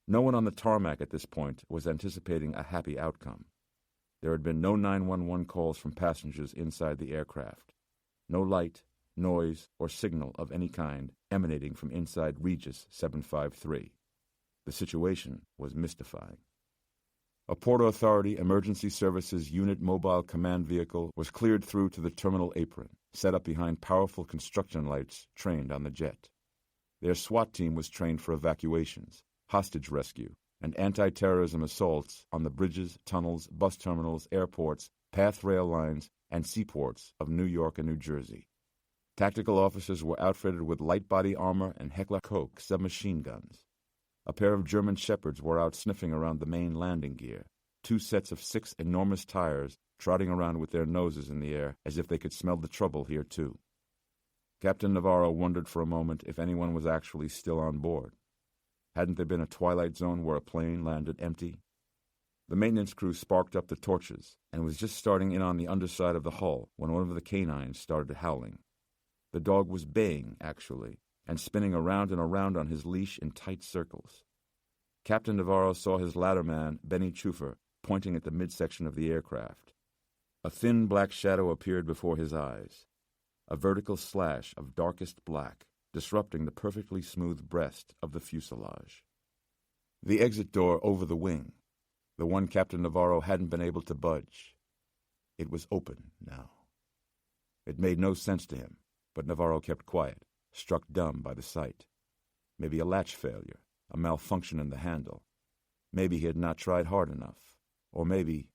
S1: No one on the tarmac at this point was anticipating a happy outcome. There had been no 911 calls from passengers inside the aircraft. No light, noise, or signal of any kind emanating from inside Regis 753. The situation was mystifying. A Port Authority Emergency Services Unit Mobile Command Vehicle was cleared through to the terminal apron, set up behind powerful construction lights trained on the jet. Their SWAT team was trained for evacuations, hostage rescue, and anti-terrorism assaults on the bridges, tunnels, bus terminals, airports, path rail lines, and seaports of New York and New Jersey. Tactical officers were outfitted with light body armor and Heckler Koch submachine guns. A pair of German shepherds were out sniffing around the main landing gear, 2 sets of 6 enormous tires trotting around with their noses in the air as if they could smell the trouble here too. Captain Navarro wondered for a moment if anyone was actually still on board. Hadn't there been a twilight zone where a plane landed empty? The maintenance crew sparked up the torches and was just starting in on the underside of the hull when one of the canines started howling. The dog was baying, actually, and spinning around and around on his leash in tight circles. Captain Navarro saw his ladderman, Benny Chufer, pointing at the midsection of the aircraft. A thin black shadow appeared before his eyes, a vertical slash of darkest black, disrupting the perfectly smooth breast of the fuselage. The exit door over the wing, the one Captain Navarro hadn't been able to budge. It was open now. It made no sense to him, but Navarro kept quiet, struck dumb by the sight. Maybe a latch failure, a malfunction in the handle. Maybe he had not tried hard enough. Or maybe,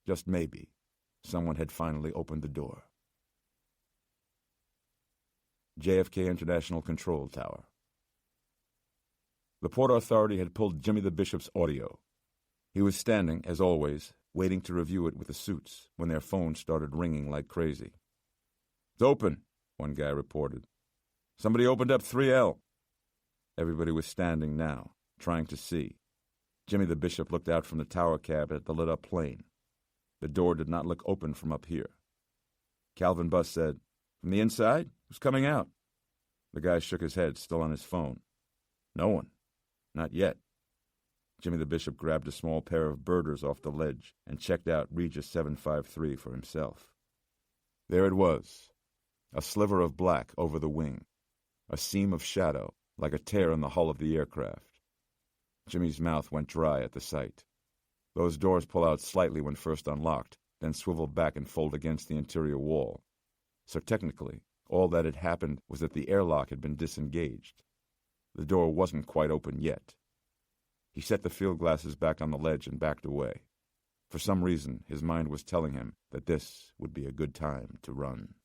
S1: just maybe, someone had finally opened the door. JFK International Control Tower. The Port Authority had pulled Jimmy the Bishop's audio. He was standing, as always, waiting to review it with the suits when their phones started ringing like crazy. "It's open," one guy reported. "Somebody opened up 3L. Everybody was standing now, trying to see. Jimmy the Bishop looked out from the tower cab at the lit-up plane. The door did not look open from up here. Calvin Buss said, "From the inside? Who's coming out?" The guy shook his head, still on his phone. "No one. Not yet." Jimmy the Bishop grabbed a small pair of birders off the ledge and checked out Regis 753 for himself. There it was, a sliver of black over the wing, a seam of shadow like a tear in the hull of the aircraft. Jimmy's mouth went dry at the sight. Those doors pull out slightly when first unlocked, then swivel back and fold against the interior wall. So technically, all that had happened was that the airlock had been disengaged. The door wasn't quite open yet. He set the field glasses back on the ledge and backed away. For some reason, his mind was telling him that this would be a good time to run.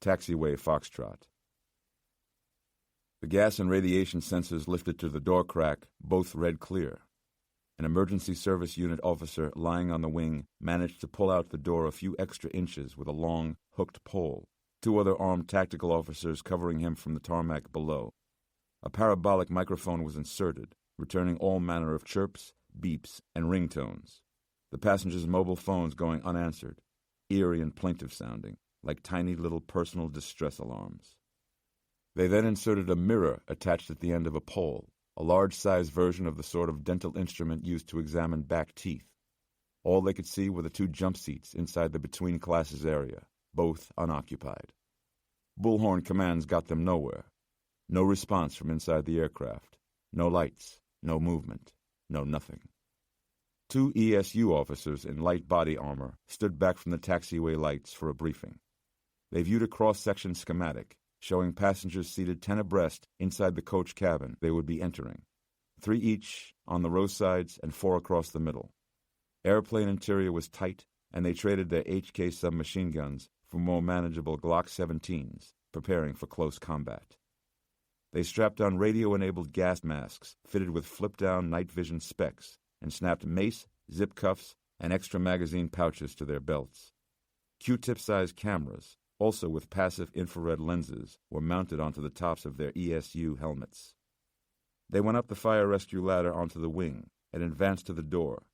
S1: Taxiway Foxtrot. The gas and radiation sensors lifted to the door crack, both read clear. An emergency service unit officer lying on the wing managed to pull out the door a few extra inches with a long, hooked pole, 2 other armed tactical officers covering him from the tarmac below. A parabolic microphone was inserted, returning all manner of chirps, beeps, and ringtones. The passengers' mobile phones going unanswered, eerie and plaintive-sounding, like tiny little personal distress alarms. They then inserted a mirror attached at the end of a pole, a large-sized version of the sort of dental instrument used to examine back teeth. All they could see were the 2 jump seats inside the between classes area, both unoccupied. Bullhorn commands got them nowhere. No response from inside the aircraft. No lights, No movement. No nothing. 2 ESU officers in light body armor stood back from the taxiway lights for a briefing. They viewed a cross-section schematic showing passengers seated 10 abreast inside the coach cabin they would be entering, 3 each on the row sides and 4 across the middle. Airplane interior was tight, and they traded their HK submachine guns for more manageable Glock 17s, preparing for close combat. They strapped on radio-enabled gas masks fitted with flip-down night vision specs and snapped mace, zip cuffs, and extra magazine pouches to their belts. Q-tip-sized cameras, also with passive infrared lenses, were mounted onto the tops of their ESU helmets. They went up the fire rescue ladder onto the wing and advanced to the door.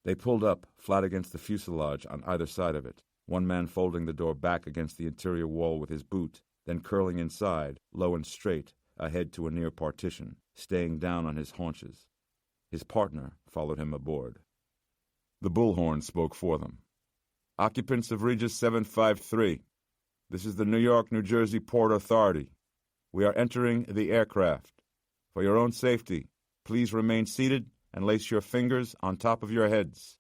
S1: They pulled up, flat against the fuselage on either side of it, one man folding the door back against the interior wall with his boot, then curling inside, low and straight, ahead to a near partition, staying down on his haunches. His partner followed him aboard. The bullhorn spoke for them. "Occupants of Regis 753. This is the New York, New Jersey Port Authority. We are entering the aircraft. For your own safety, please remain seated and lace your fingers on top of your heads."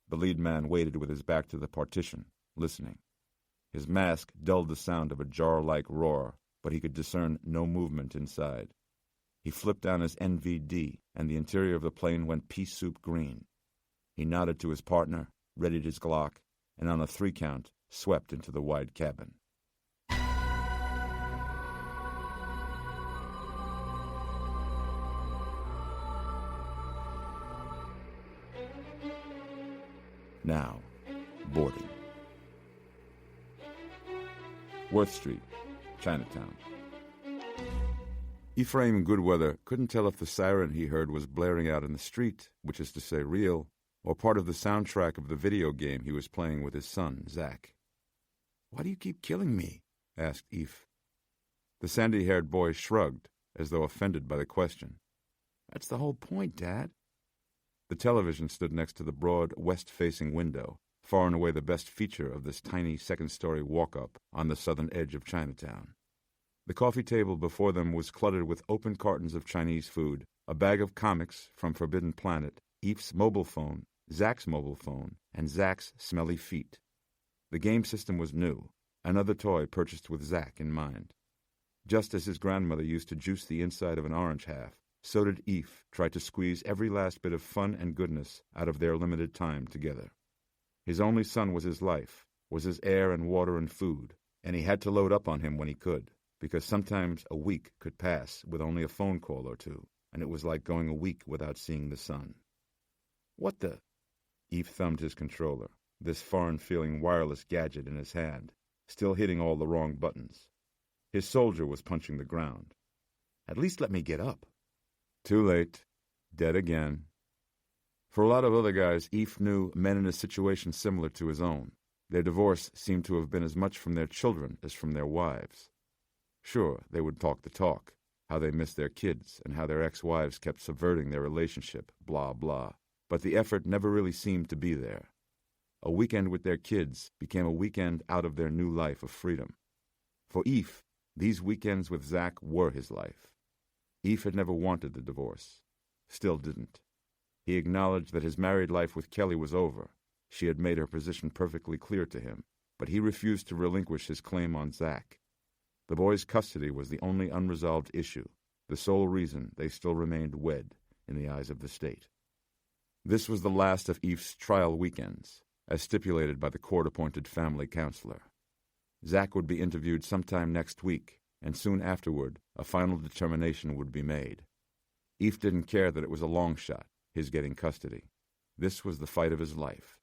S1: The lead man waited with his back to the partition, listening. His mask dulled the sound of a jar-like roar, but he could discern no movement inside. He flipped down his NVD, and the interior of the plane went pea soup green. He nodded to his partner, readied his Glock, and on a 3-count, swept into the wide cabin. Now, boarding. Worth Street, Chinatown. Ephraim Goodweather couldn't tell if the siren he heard was blaring out in the street, which is to say real, or part of the soundtrack of the video game he was playing with his son, Zach. "Why do you keep killing me?" asked Eph. The sandy-haired boy shrugged, as though offended by the question. "That's the whole point, Dad." The television stood next to the broad, west-facing window, far and away the best feature of this tiny second-story walk-up on the southern edge of Chinatown. The coffee table before them was cluttered with open cartons of Chinese food, a bag of comics from Forbidden Planet, Eph's mobile phone, Zach's mobile phone, and Zach's smelly feet. The game system was new, another toy purchased with Zach in mind. Just as his grandmother used to juice the inside of an orange half, so did Eph try to squeeze every last bit of fun and goodness out of their limited time together. His only son was his life, was his air and water and food, and he had to load up on him when he could, because sometimes a week could pass with only a phone call or two, and it was like going a week without seeing the sun. "What the—" Eph thumbed his controller, this foreign-feeling wireless gadget in his hand, still hitting all the wrong buttons. His soldier was punching the ground. "At least let me get up." Too late. Dead again. For a lot of other guys, Eph knew men in a situation similar to his own. Their divorce seemed to have been as much from their children as from their wives. Sure, they would talk the talk, how they missed their kids and how their ex-wives kept subverting their relationship, blah, blah. But the effort never really seemed to be there. A weekend with their kids became a weekend out of their new life of freedom. For Eph, these weekends with Zach were his life. Eph had never wanted the divorce. Still didn't. He acknowledged that his married life with Kelly was over. She had made her position perfectly clear to him, but he refused to relinquish his claim on Zach. The boy's custody was the only unresolved issue, the sole reason they still remained wed in the eyes of the state. This was the last of Eph's trial weekends, as stipulated by the court-appointed family counselor. Zach would be interviewed sometime next week, and soon afterward a final determination would be made. Eph didn't care that it was a long shot, his getting custody. This was the fight of his life.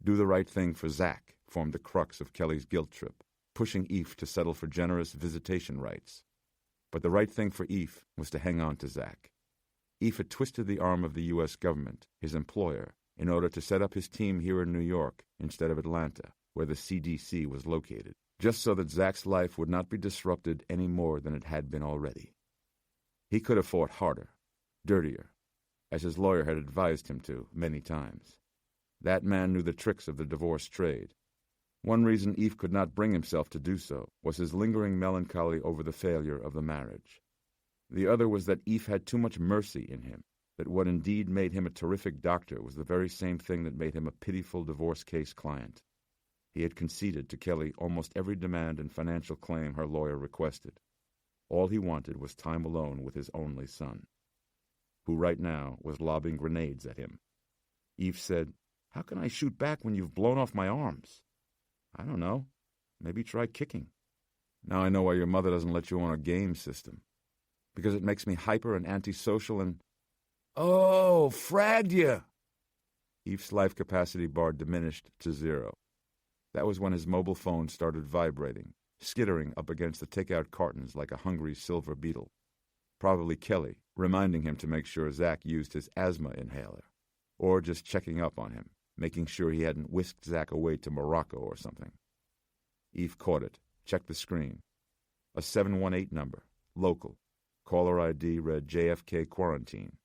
S1: Do the right thing for Zach formed the crux of Kelly's guilt trip, pushing Eph to settle for generous visitation rights. But the right thing for Eph was to hang on to Zach. Eph had twisted the arm of the U.S. government, his employer, in order to set up his team here in New York instead of Atlanta, where the CDC was located, just so that Zach's life would not be disrupted any more than it had been already. He could have fought harder, dirtier, as his lawyer had advised him to many times. That man knew the tricks of the divorce trade. One reason Eph could not bring himself to do so was his lingering melancholy over the failure of the marriage. The other was that Eph had too much mercy in him, that what indeed made him a terrific doctor was the very same thing that made him a pitiful divorce case client. He had conceded to Kelly almost every demand and financial claim her lawyer requested. All he wanted was time alone with his only son, who right now was lobbing grenades at him. Eve said, "How can I shoot back when you've blown off my arms?" "I don't know. Maybe try kicking." "Now I know why your mother doesn't let you on a game system. Because it makes me hyper and antisocial and—" "Oh, fragged ya!" Eve's life capacity bar diminished to 0. That was when his mobile phone started vibrating, skittering up against the takeout cartons like a hungry silver beetle. Probably Kelly, reminding him to make sure Zach used his asthma inhaler. Or just checking up on him, making sure he hadn't whisked Zach away to Morocco or something. Eve caught it, checked the screen. A 718 number, local. Caller ID read JFK Quarantine.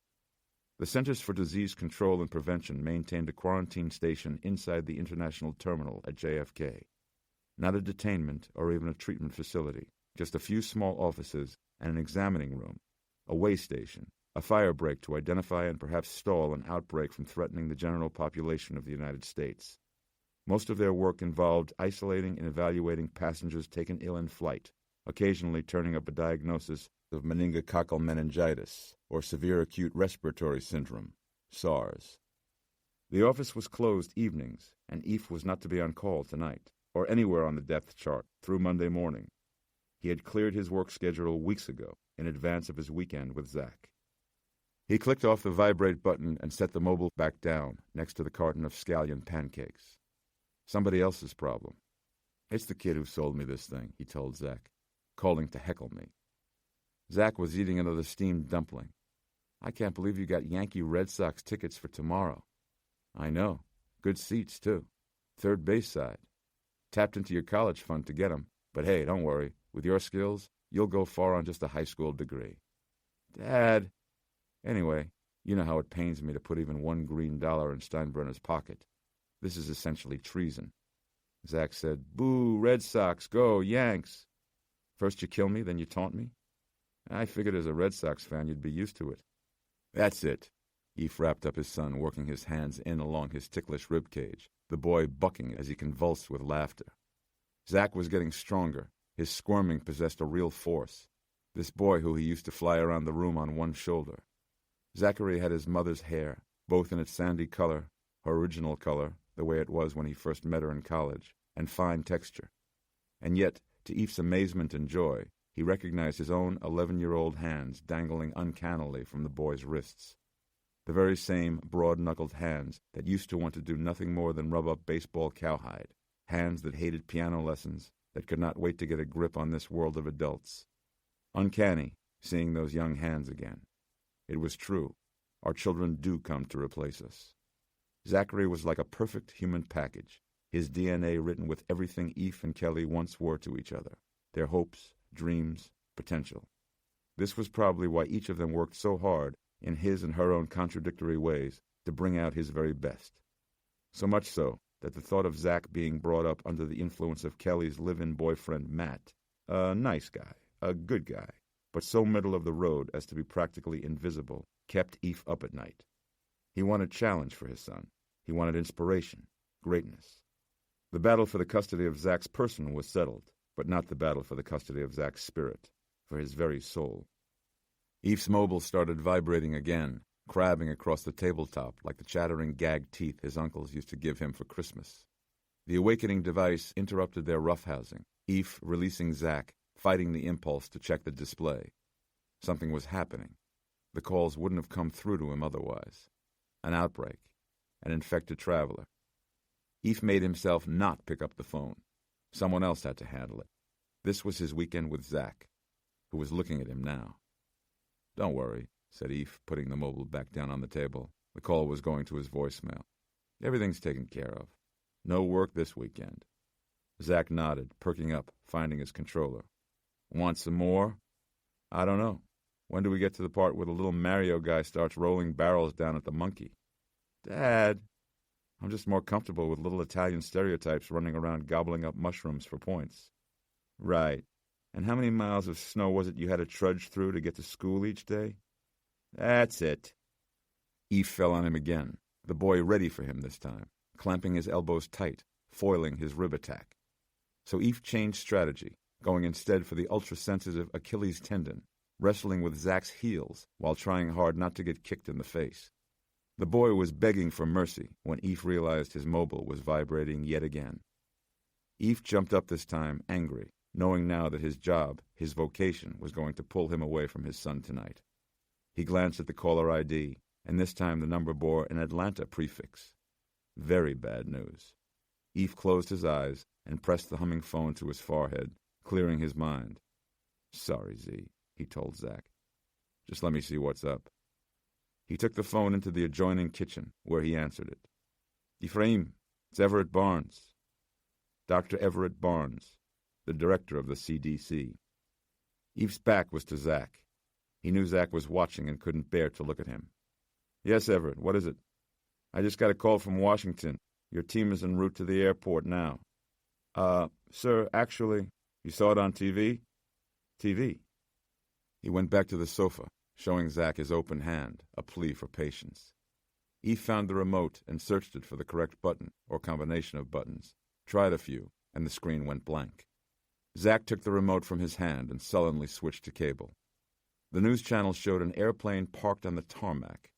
S1: The Centers for Disease Control and Prevention maintained a quarantine station inside the international terminal at JFK. Not a detainment or even a treatment facility, just a few small offices and an examining room, a way station, a fire break to identify and perhaps stall an outbreak from threatening the general population of the United States. Most of their work involved isolating and evaluating passengers taken ill in flight, occasionally turning up a diagnosis of meningococcal meningitis or severe acute respiratory syndrome, SARS. The office was closed evenings, and Eve was not to be on call tonight, or anywhere on the depth chart, through Monday morning. He had cleared his work schedule weeks ago, in advance of his weekend with Zach. He clicked off the vibrate button and set the mobile back down, next to the carton of scallion pancakes. Somebody else's problem. "It's the kid who sold me this thing," he told Zach, calling to heckle me. Zach was eating another steamed dumpling. "I can't believe you got Yankee Red Sox tickets for tomorrow." "I know. Good seats, too. Third base side. Tapped into your college fund to get 'em. But hey, don't worry. With your skills, you'll go far on just a high school degree." "Dad." "Anyway, you know how it pains me to put even $1 green in Steinbrenner's pocket. This is essentially treason." Zach said, "Boo, Red Sox, go, Yanks." "First you kill me, then you taunt me?" "I figured as a Red Sox fan you'd be used to it." "That's it." Eve wrapped up his son, working his hands in along his ticklish ribcage, the boy bucking as he convulsed with laughter. Zach was getting stronger. His squirming possessed a real force. This boy who he used to fly around the room on one shoulder. Zachary had his mother's hair, both in its sandy color, her original color, the way it was when he first met her in college, and fine texture. And yet, to Eve's amazement and joy, he recognized his own 11-year-old hands dangling uncannily from the boy's wrists. The very same broad-knuckled hands that used to want to do nothing more than rub up baseball cowhide, hands that hated piano lessons, that could not wait to get a grip on this world of adults. Uncanny, seeing those young hands again. It was true. Our children do come to replace us. Zachary was like a perfect human package, his DNA written with everything Eve and Kelly once were to each other, their hopes, dreams, potential. This was probably why each of them worked so hard, in his and her own contradictory ways, to bring out his very best. So much so that the thought of Zach being brought up under the influence of Kelly's live-in boyfriend Matt, a nice guy, a good guy, but so middle of the road as to be practically invisible, kept Eve up at night. He wanted challenge for his son. He wanted inspiration, greatness. The battle for the custody of Zach's person was settled, but not the battle for the custody of Zach's spirit, for his very soul. Eve's mobile started vibrating again, crabbing across the tabletop like the chattering gag teeth his uncles used to give him for Christmas. The awakening device interrupted their roughhousing, Eve releasing Zach, fighting the impulse to check the display. Something was happening. The calls wouldn't have come through to him otherwise. An outbreak. An infected traveler. Eve made himself not pick up the phone. Someone else had to handle it. This was his weekend with Zach, who was looking at him now. "Don't worry," said Eve, putting the mobile back down on the table. The call was going to his voicemail. "Everything's taken care of. No work this weekend." Zach nodded, perking up, finding his controller. "Want some more?" "I don't know. When do we get to the part where the little Mario guy starts rolling barrels down at the monkey?" "Dad, I'm just more comfortable with little Italian stereotypes running around gobbling up mushrooms for points." "Right. And how many miles of snow was it you had to trudge through to get to school each day? That's it. Eve fell on him again, the boy ready for him this time, clamping his elbows tight, foiling his rib attack. So Eve changed strategy, going instead for the ultra-sensitive Achilles tendon, wrestling with Zach's heels while trying hard not to get kicked in the face. The boy was begging for mercy when Eve realized his mobile was vibrating yet again. Eve jumped up this time, angry, knowing now that his job, his vocation, was going to pull him away from his son tonight. He glanced at the caller ID, and this time the number bore an Atlanta prefix. Very bad news. Eve closed his eyes and pressed the humming phone to his forehead, clearing his mind. "Sorry, Z," he told Zach. "Just let me see what's up." He took the phone into the adjoining kitchen, where he answered it. "Ephraim, it's Everett Barnes." Dr. Everett Barnes, the director of the CDC. Eve's back was to Zach. He knew Zach was watching and couldn't bear to look at him. "Yes, Everett, what is it?" "I just got a call from Washington. Your team is en route to the airport now." Sir, actually, you saw it on TV?" "TV?" He went back to the sofa, showing Zach his open hand, a plea for patience. Eve found the remote and searched it for the correct button, or combination of buttons, tried a few, and the screen went blank. Zach took the remote from his hand and sullenly switched to cable. The news channel showed an airplane parked on the tarmac.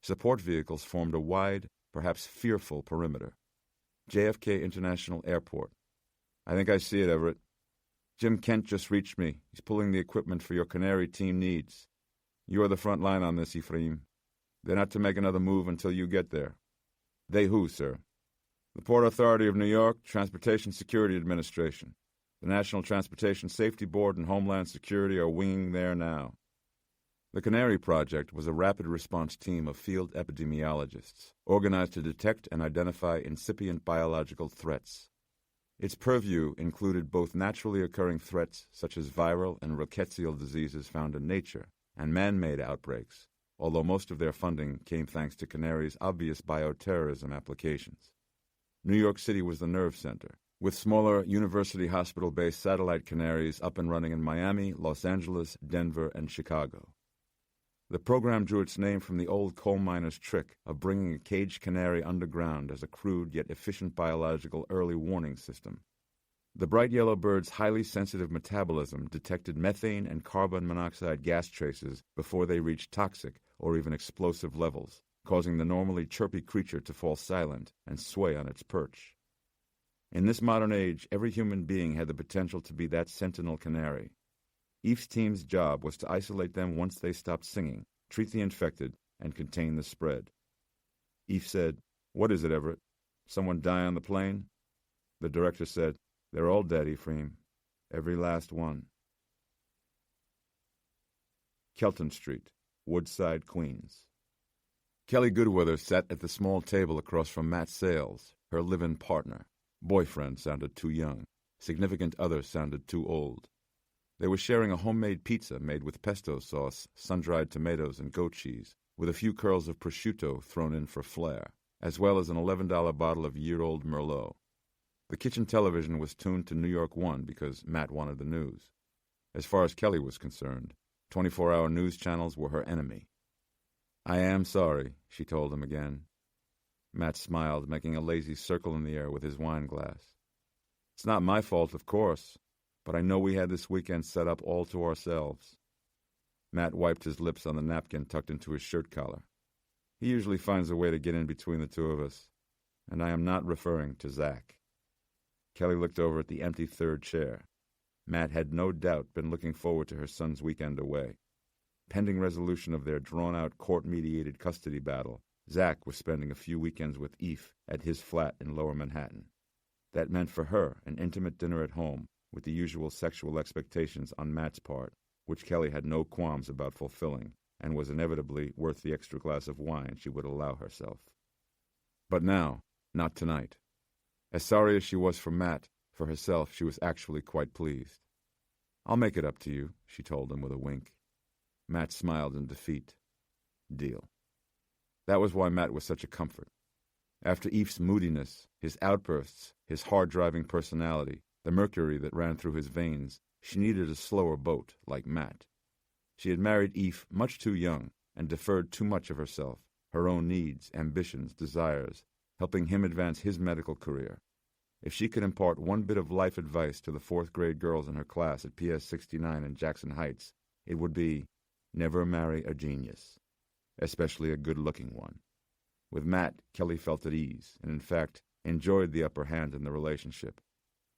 S1: Support vehicles formed a wide, perhaps fearful perimeter. JFK International Airport. "I think I see it, Everett. Jim Kent just reached me. He's pulling the equipment for your Canary team needs. You are the front line on this, Ephraim. They're not to make another move until you get there." "They who, sir?" "The Port Authority of New York, Transportation Security Administration. The National Transportation Safety Board and Homeland Security are winging there now." The Canary Project was a rapid response team of field epidemiologists, organized to detect and identify incipient biological threats. Its purview included both naturally occurring threats such as viral and rickettsial diseases found in nature, and man-made outbreaks, although most of their funding came thanks to Canary's obvious bioterrorism applications. New York City was the nerve center, with smaller university hospital-based satellite Canaries up and running in Miami, Los Angeles, Denver, and Chicago. The program drew its name from the old coal miner's trick of bringing a caged canary underground as a crude yet efficient biological early warning system. The bright yellow bird's highly sensitive metabolism detected methane and carbon monoxide gas traces before they reached toxic or even explosive levels, causing the normally chirpy creature to fall silent and sway on its perch. In this modern age, every human being had the potential to be that sentinel canary. Eve's team's job was to isolate them once they stopped singing, treat the infected, and contain the spread. Eve said, "What is it, Everett? Someone die on the plane?" The director said, "They're all dead, Ephraim. Every last one." Kelton Street, Woodside, Queens. Kelly Goodweather sat at the small table across from Matt Sales, her live-in partner. Boyfriend sounded too young. Significant other sounded too old. They were sharing a homemade pizza made with pesto sauce, sun-dried tomatoes, and goat cheese, with a few curls of prosciutto thrown in for flair, as well as an $11 bottle of year-old Merlot. The kitchen television was tuned to New York 1 because Matt wanted the news. As far as Kelly was concerned, 24-hour news channels were her enemy. "I am sorry," she told him again. Matt smiled, making a lazy circle in the air with his wine glass. "It's not my fault, of course, but I know we had this weekend set up all to ourselves." Matt wiped his lips on the napkin tucked into his shirt collar. "He usually finds a way to get in between the two of us, and I am not referring to Zach." Kelly looked over at the empty third chair. Matt had no doubt been looking forward to her son's weekend away. Pending resolution of their drawn-out court-mediated custody battle, Zach was spending a few weekends with Eve at his flat in Lower Manhattan. That meant for her an intimate dinner at home, with the usual sexual expectations on Matt's part, which Kelly had no qualms about fulfilling, and was inevitably worth the extra glass of wine she would allow herself. But now, not tonight. As sorry as she was for Matt, for herself she was actually quite pleased. "I'll make it up to you," she told him with a wink. Matt smiled in defeat. Deal. That was why Matt was such a comfort. After Eve's moodiness, his outbursts, his hard-driving personality, the mercury that ran through his veins, She needed a slower boat, like Matt. She had married Eve much too young and deferred too much of herself, her own needs, ambitions, desires, helping him advance his medical career. If she could impart one bit of life advice to the fourth-grade girls in her class at PS 69 in Jackson Heights, it would be, never marry a genius, especially a good-looking one. With Matt, Kelly felt at ease, and in fact, enjoyed the upper hand in the relationship.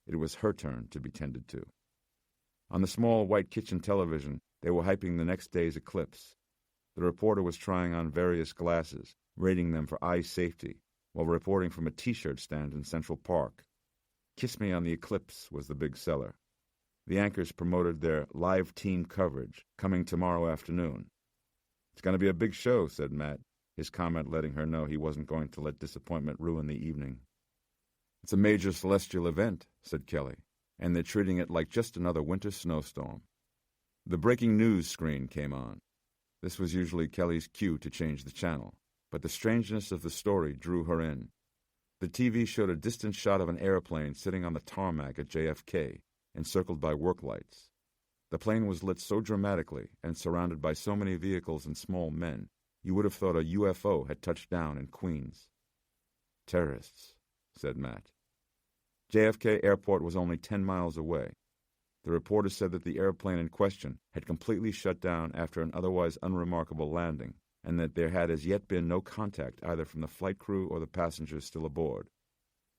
S1: It was her turn to be tended to. On the small white kitchen television, they were hyping the next day's eclipse. The reporter was trying on various glasses, rating them for eye safety, while reporting from a T-shirt stand in Central Park. Kiss Me on the Eclipse was the big seller. The anchors promoted their live team coverage, coming tomorrow afternoon. It's going to be a big show, said Matt, his comment letting her know he wasn't going to let disappointment ruin the evening. It's a major celestial event, said Kelly, and they're treating it like just another winter snowstorm. The breaking news screen came on. This was usually Kelly's cue to change the channel, but the strangeness of the story drew her in. The TV showed a distant shot of an airplane sitting on the tarmac at JFK, encircled by work lights. The plane was lit so dramatically and surrounded by so many vehicles and small men, you would have thought a UFO had touched down in Queens. Terrorists, said Matt. JFK Airport was only 10 miles away. The reporter said that the airplane in question had completely shut down after an otherwise unremarkable landing, and that there had as yet been no contact either from the flight crew or the passengers still aboard.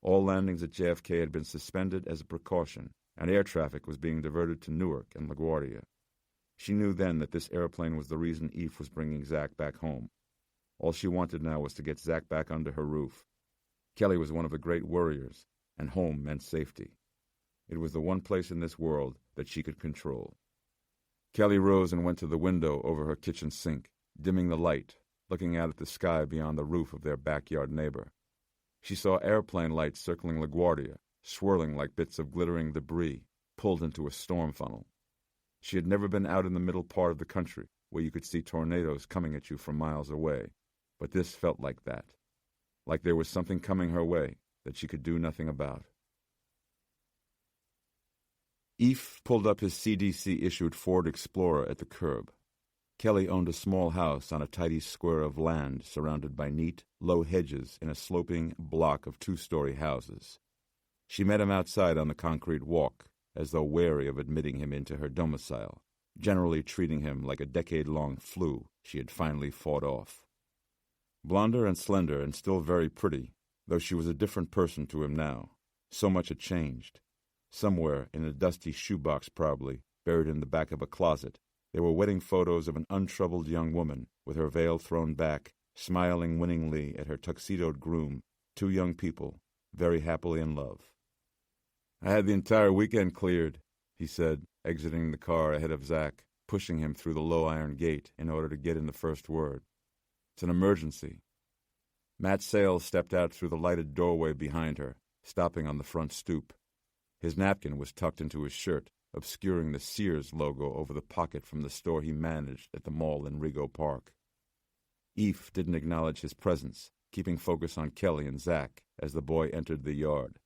S1: All landings at JFK had been suspended as a precaution, and air traffic was being diverted to Newark and LaGuardia. She knew then that this airplane was the reason Eve was bringing Zach back home. All she wanted now was to get Zach back under her roof. Kelly was one of the great worriers, and home meant safety. It was the one place in this world that she could control. Kelly rose and went to the window over her kitchen sink, dimming the light, looking out at the sky beyond the roof of their backyard neighbor. She saw airplane lights circling LaGuardia, swirling like bits of glittering debris, pulled into a storm funnel. She had never been out in the middle part of the country, where you could see tornadoes coming at you from miles away, but this felt like that, like there was something coming her way that she could do nothing about. Eve pulled up his CDC-issued Ford Explorer at the curb. Kelly owned a small house on a tidy square of land surrounded by neat, low hedges in a sloping block of two-story houses. She met him outside on the concrete walk, as though wary of admitting him into her domicile, generally treating him like a decade-long flu she had finally fought off. Blonder and slender and still very pretty, though she was a different person to him now. So much had changed. Somewhere, in a dusty shoebox probably, buried in the back of a closet, there were wedding photos of an untroubled young woman, with her veil thrown back, smiling winningly at her tuxedoed groom, two young people, very happily in love. I had the entire weekend cleared, he said, exiting the car ahead of Zach, pushing him through the low iron gate in order to get in the first word. It's an emergency. Matt Sales stepped out through the lighted doorway behind her, stopping on the front stoop. His napkin was tucked into his shirt, obscuring the Sears logo over the pocket from the store he managed at the mall in Rego Park. Eve didn't acknowledge his presence, keeping focus on Kelly and Zach as the boy entered the yard.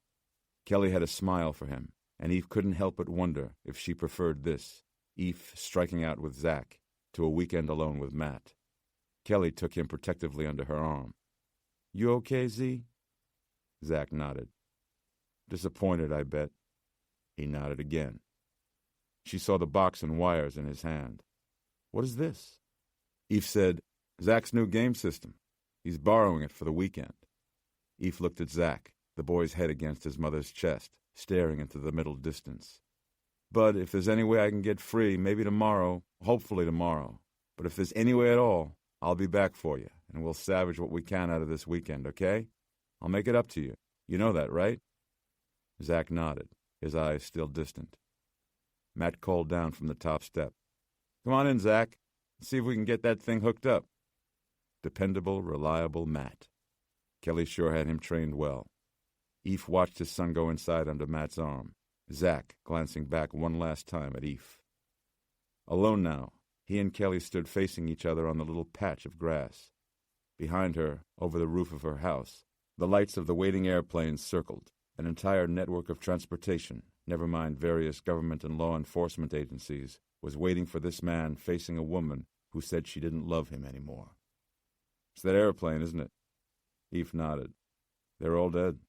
S1: Kelly had a smile for him, and Eve couldn't help but wonder if she preferred this, Eve striking out with Zach, to a weekend alone with Matt. Kelly took him protectively under her arm. You okay, Z? Zach nodded. Disappointed, I bet. He nodded again. She saw the box and wires in his hand. What is this? Eve said, Zach's new game system. He's borrowing it for the weekend. Eve looked at Zach, the boy's head against his mother's chest, staring into the middle distance. But if there's any way I can get free, maybe tomorrow, hopefully tomorrow. But if there's any way at all, I'll be back for you, and we'll salvage what we can out of this weekend, okay? I'll make it up to you. You know that, right? Zach nodded, his eyes still distant. Matt called down from the top step. Come on in, Zach. Let's see if we can get that thing hooked up. Dependable, reliable Matt. Kelly sure had him trained well. Eve watched his son go inside under Matt's arm, Zach glancing back one last time at Eve. Alone now, he and Kelly stood facing each other on the little patch of grass. Behind her, over the roof of her house, the lights of the waiting airplanes circled, an entire network of transportation, never mind various government and law enforcement agencies, was waiting for this man facing a woman who said she didn't love him anymore. It's that airplane, isn't it? Eve nodded. They're all dead.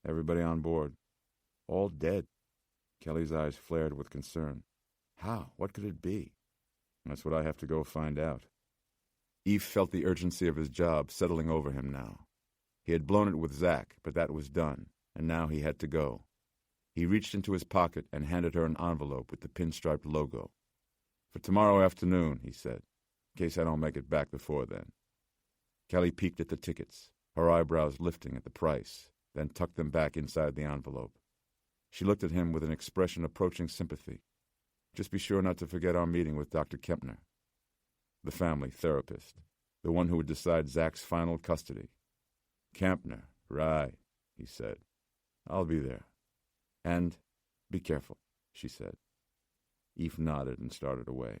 S1: Everybody on board. All dead? Kelly's eyes flared with concern. How? What could it be? That's what I have to go find out. Eve felt the urgency of his job settling over him now. He had blown it with Zach, but that was done, and now he had to go. He reached into his pocket and handed her an envelope with the pinstriped logo. For tomorrow afternoon, he said, in case I don't make it back before then. Kelly peeked at the tickets, her eyebrows lifting at the price, then tucked them back inside the envelope. She looked at him with an expression approaching sympathy. Just be sure not to forget our meeting with Dr. Kempner, the family therapist, the one who would decide Zach's final custody. Kempner, right, he said. I'll be there. And be careful, she said. Eve nodded and started away.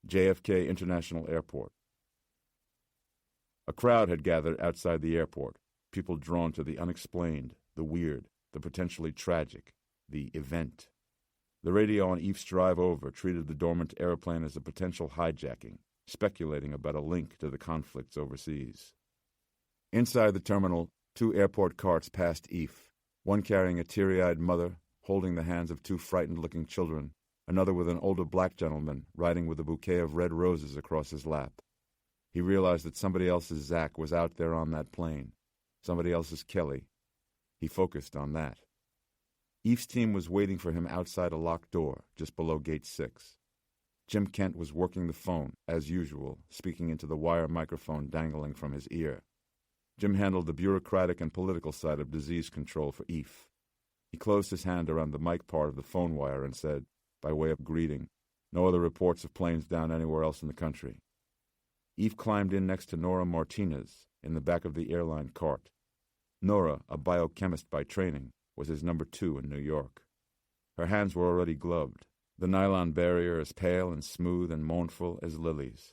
S1: JFK International Airport. A crowd had gathered outside the airport, people drawn to the unexplained, the weird, the potentially tragic, the event. The radio on Eve's drive over treated the dormant airplane as a potential hijacking, speculating about a link to the conflicts overseas. Inside the terminal, 2 airport carts passed Eve, one carrying a teary-eyed mother, holding the hands of 2 frightened-looking children, another with an older black gentleman riding with a bouquet of red roses across his lap. He realized that somebody else's Zach was out there on that plane, somebody else's Kelly. He focused on that. Eve's team was waiting for him outside a locked door, just below Gate 6. Jim Kent was working the phone, as usual, speaking into the wire microphone dangling from his ear. Jim handled the bureaucratic and political side of disease control for Eve. He closed his hand around the mic part of the phone wire and said, by way of greeting, no other reports of planes down anywhere else in the country. Eve climbed in next to Nora Martinez in the back of the airline cart. Nora, a biochemist by training, was his number 2 in New York. Her hands were already gloved, the nylon barrier as pale and smooth and mournful as lilies.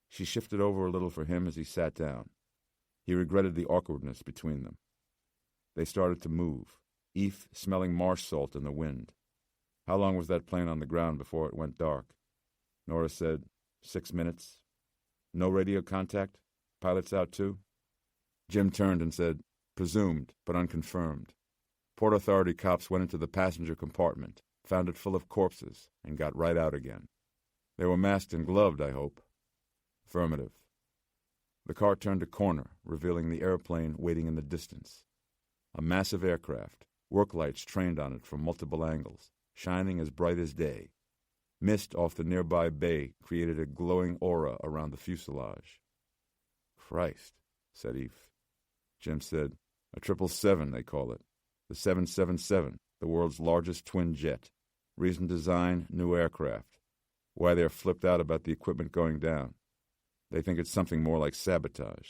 S1: She shifted over a little for him as he sat down. He regretted the awkwardness between them. They started to move, Eve smelling marsh salt in the wind. How long was that plane on the ground before it went dark? Nora said, 6 minutes. No radio contact? Pilots out too? Jim turned and said, presumed, but unconfirmed. Port Authority cops went into the passenger compartment, found it full of corpses, and got right out again. They were masked and gloved, I hope. Affirmative. The car turned a corner, revealing the airplane waiting in the distance. A massive aircraft, work lights trained on it from multiple angles, shining as bright as day. Mist off the nearby bay created a glowing aura around the fuselage. Christ, said Eve. Jim said, a 777, they call it. The 777, the world's largest twin jet. Reason design, new aircraft. Why they're flipped out about the equipment going down. They think it's something more like sabotage.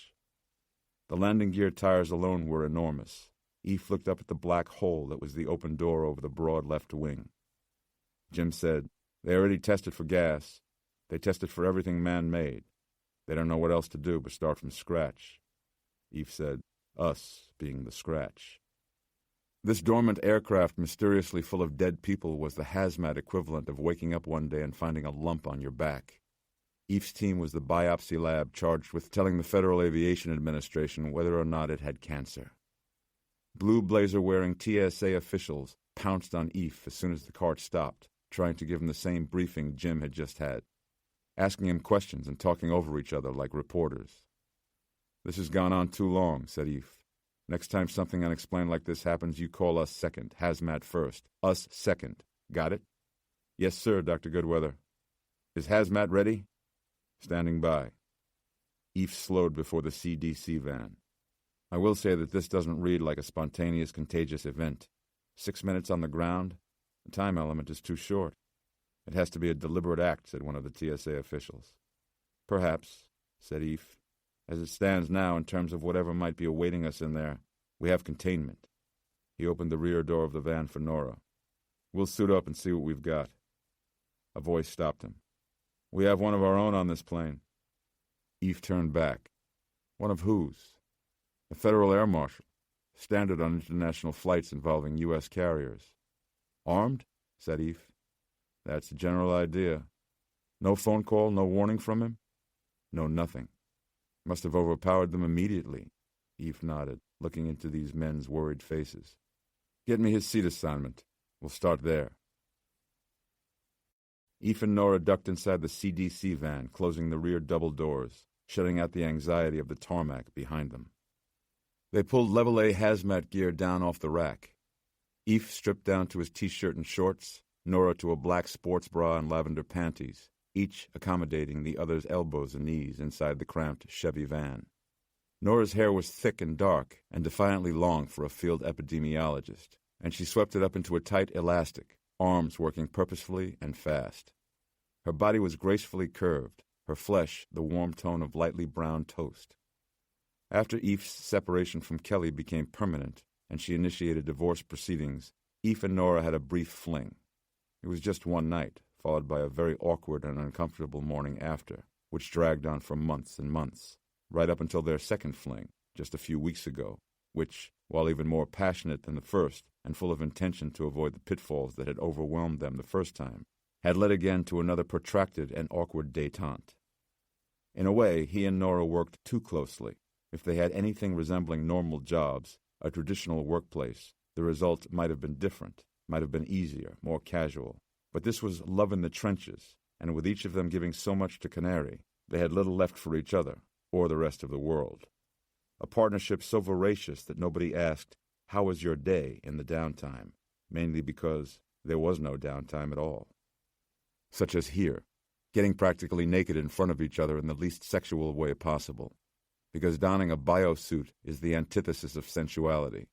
S1: The landing gear tires alone were enormous. Eve looked up at the black hole that was the open door over the broad left wing. Jim said, they already tested for gas. They tested for everything man-made. They don't know what else to do but start from scratch. Eve said, us being the scratch. This dormant aircraft mysteriously full of dead people was the hazmat equivalent of waking up one day and finding a lump on your back. Eve's team was the biopsy lab charged with telling the Federal Aviation Administration whether or not it had cancer. Blue blazer-wearing TSA officials pounced on Eve as soon as the cart stopped, trying to give him the same briefing Jim had just had, asking him questions and talking over each other like reporters. This has gone on too long, said Eve. Next time something unexplained like this happens, you call us second, hazmat first, us second. Got it? Yes, sir, Dr. Goodweather. Is hazmat ready? Standing by. Eve slowed before the CDC van. I will say that this doesn't read like a spontaneous, contagious event. 6 minutes on the ground? The time element is too short. It has to be a deliberate act, said one of the TSA officials. Perhaps, said Eve. As it stands now, in terms of whatever might be awaiting us in there, we have containment. He opened the rear door of the van for Nora. We'll suit up and see what we've got. A voice stopped him. We have one of our own on this plane. Eve turned back. One of whose? The Federal Air Marshal. standard on international flights involving U.S. carriers. Armed? Said Eve. That's the general idea. No phone call, no warning from him? No, nothing. Must have overpowered them immediately. Eve nodded, looking into these men's worried faces. Get me his seat assignment. We'll start there. Eve and Nora ducked inside the CDC van, closing the rear double doors, shutting out the anxiety of the tarmac behind them. They pulled level A hazmat gear down off the rack. Eve stripped down to his T-shirt and shorts, Nora to a black sports bra and lavender panties, each accommodating the other's elbows and knees inside the cramped Chevy van. Nora's hair was thick and dark and defiantly long for a field epidemiologist, and she swept it up into a tight elastic, arms working purposefully and fast. Her body was gracefully curved, her flesh the warm tone of lightly browned toast. After Eve's separation from Kelly became permanent and she initiated divorce proceedings, Eve and Nora had a brief fling. It was just one night, followed by a very awkward and uncomfortable morning after, which dragged on for months and months, right up until their second fling, just a few weeks ago, which, while even more passionate than the first and full of intention to avoid the pitfalls that had overwhelmed them the first time, had led again to another protracted and awkward détente. In a way, he and Nora worked too closely. If they had anything resembling normal jobs, a traditional workplace, the result might have been different, might have been easier, more casual. But this was love in the trenches, and with each of them giving so much to Canary, they had little left for each other, or the rest of the world. A partnership so voracious that nobody asked, "How was your day?" in the downtime, mainly because there was no downtime at all. Such as here, getting practically naked in front of each other in the least sexual way possible, because donning a biosuit is the antithesis of sensuality.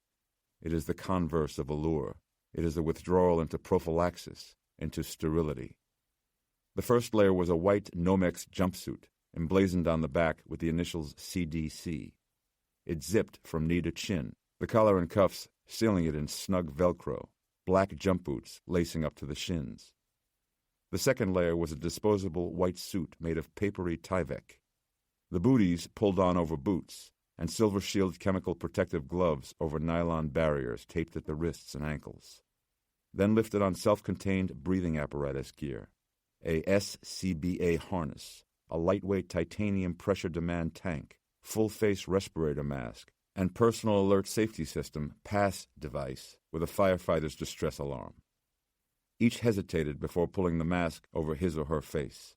S1: It is the converse of allure. It is a withdrawal into prophylaxis, into sterility. The first layer was a white Nomex jumpsuit, emblazoned on the back with the initials CDC. It zipped from knee to chin, the collar and cuffs sealing it in snug Velcro, black jump boots lacing up to the shins. The second layer was a disposable white suit made of papery Tyvek. The booties pulled on over boots, and Silver Shield chemical protective gloves over nylon barriers taped at the wrists and ankles. Then lifted on self-contained breathing apparatus gear, a SCBA harness, a lightweight titanium pressure demand tank, full-face respirator mask, and personal alert safety system PASS device with a firefighter's distress alarm. Each hesitated before pulling the mask over his or her face.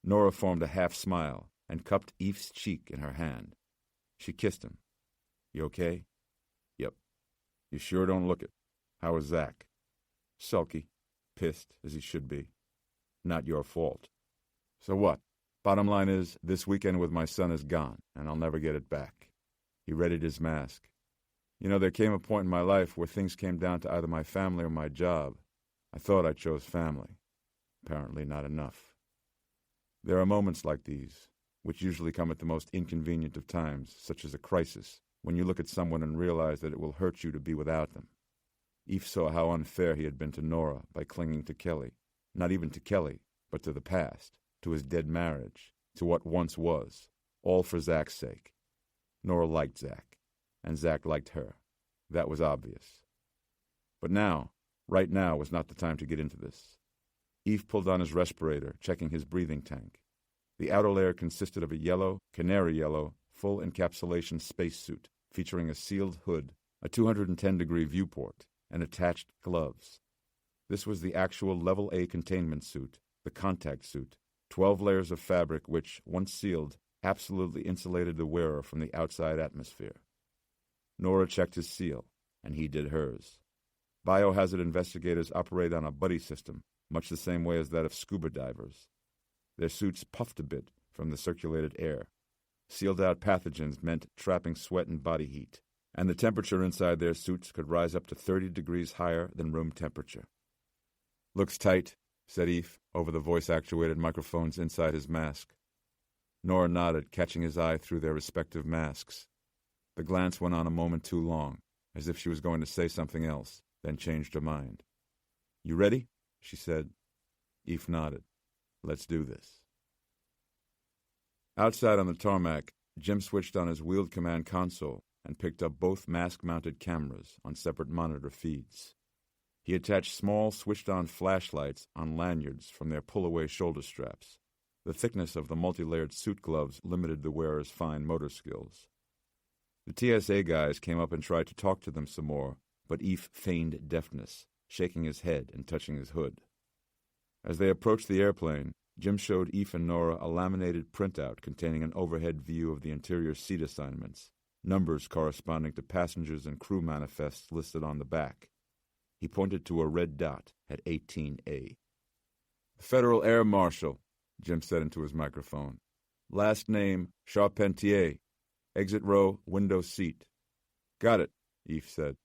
S1: Nora formed a half smile and cupped Eve's cheek in her hand. She kissed him. "You okay?" "Yep." "You sure don't look it. How is Zach?" "Sulky. Pissed, as he should be." "Not your fault." "So what? Bottom line is, this weekend with my son is gone, and I'll never get it back." He readied his mask. "You know, there came a point in my life where things came down to either my family or my job. I thought I chose family. Apparently not enough. There are moments like these, which usually come at the most inconvenient of times, such as a crisis, when you look at someone and realize that it will hurt you to be without them. Eve saw how unfair he had been to Nora by clinging to Kelly, not even to Kelly, but to the past, to his dead marriage, to what once was, all for Zach's sake. Nora liked Zach, and Zach liked her. That was obvious. But now, right now, was not the time to get into this. Eve pulled on his respirator, checking his breathing tank. The outer layer consisted of a yellow, canary yellow, full encapsulation spacesuit, featuring a sealed hood, a 210-degree viewport, and attached gloves. This was the actual Level A containment suit, the contact suit, 12 layers of fabric which, once sealed, absolutely insulated the wearer from the outside atmosphere. Nora checked his seal, and he did hers. Biohazard investigators operate on a buddy system, much the same way as that of scuba divers. Their suits puffed a bit from the circulated air. Sealed-out pathogens meant trapping sweat and body heat, and the temperature inside their suits could rise up to 30 degrees higher than room temperature. "Looks tight," said Eve, over the voice-actuated microphones inside his mask. Nora nodded, catching his eye through their respective masks. The glance went on a moment too long, as if she was going to say something else, then changed her mind. "You ready?" she said. Eve nodded. "Let's do this." Outside on the tarmac, Jim switched on his wheeled command console and picked up both mask-mounted cameras on separate monitor feeds. He attached small switched-on flashlights on lanyards from their pull-away shoulder straps. The thickness of the multi-layered suit gloves limited the wearer's fine motor skills. The TSA guys came up and tried to talk to them some more, but Eph feigned deafness, shaking his head and touching his hood. As they approached the airplane, Jim showed Eph and Nora a laminated printout containing an overhead view of the interior seat assignments, numbers corresponding to passengers and crew manifests listed on the back. He pointed to a red dot at 18A. "Federal Air Marshal," Jim said into his microphone. "Last name, Charpentier. Exit row, window seat." "Got it," Eph said.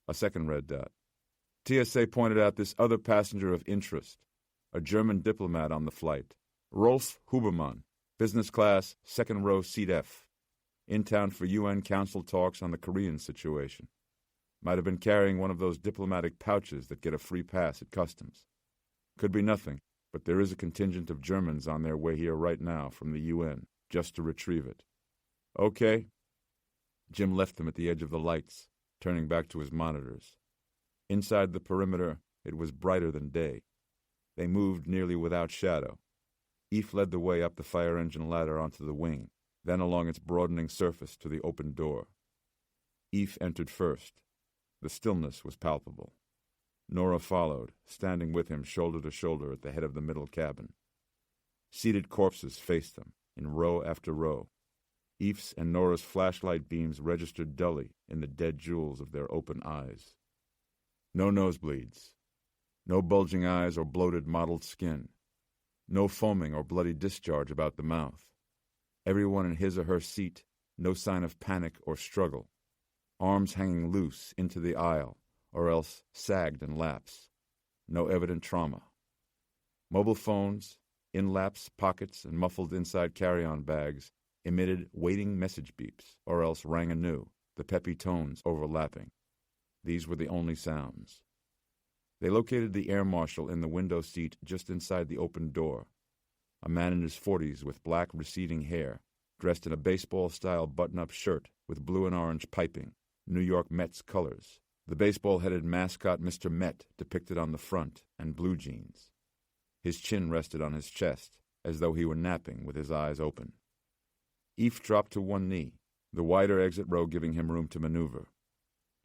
S1: A second red dot. TSA pointed out this other passenger of interest, a German diplomat on the flight, Rolf Hubermann, business class, second row, seat F. In town for UN Council talks on the Korean situation. Might have been carrying one of those diplomatic pouches that get a free pass at customs. Could be nothing, but there is a contingent of Germans on their way here right now from the UN, just to retrieve it. "Okay." Jim left them at the edge of the lights, turning back to his monitors. Inside the perimeter, it was brighter than day. They moved nearly without shadow. Eph led the way up the fire engine ladder onto the wing, then along its broadening surface to the open door. Eph entered first. The stillness was palpable. Nora followed, standing with him shoulder to shoulder at the head of the middle cabin. Seated corpses faced them, in row after row. Eph's and Nora's flashlight beams registered dully in the dead jewels of their open eyes. No nosebleeds. No bulging eyes or bloated mottled skin. No foaming or bloody discharge about the mouth. Everyone in his or her seat, no sign of panic or struggle. Arms hanging loose into the aisle, or else sagged in laps. No evident trauma. Mobile phones, in laps, pockets, and muffled inside carry-on bags emitted waiting message beeps, or else rang anew, the peppy tones overlapping. These were the only sounds. They located the air marshal in the window seat just inside the open door. A man in his 40s with black receding hair, dressed in a baseball-style button-up shirt with blue and orange piping, New York Mets colors, the baseball-headed mascot Mr. Met depicted on the front, and blue jeans. His chin rested on his chest, as though he were napping with his eyes open. Eph dropped to one knee, the wider exit row giving him room to maneuver.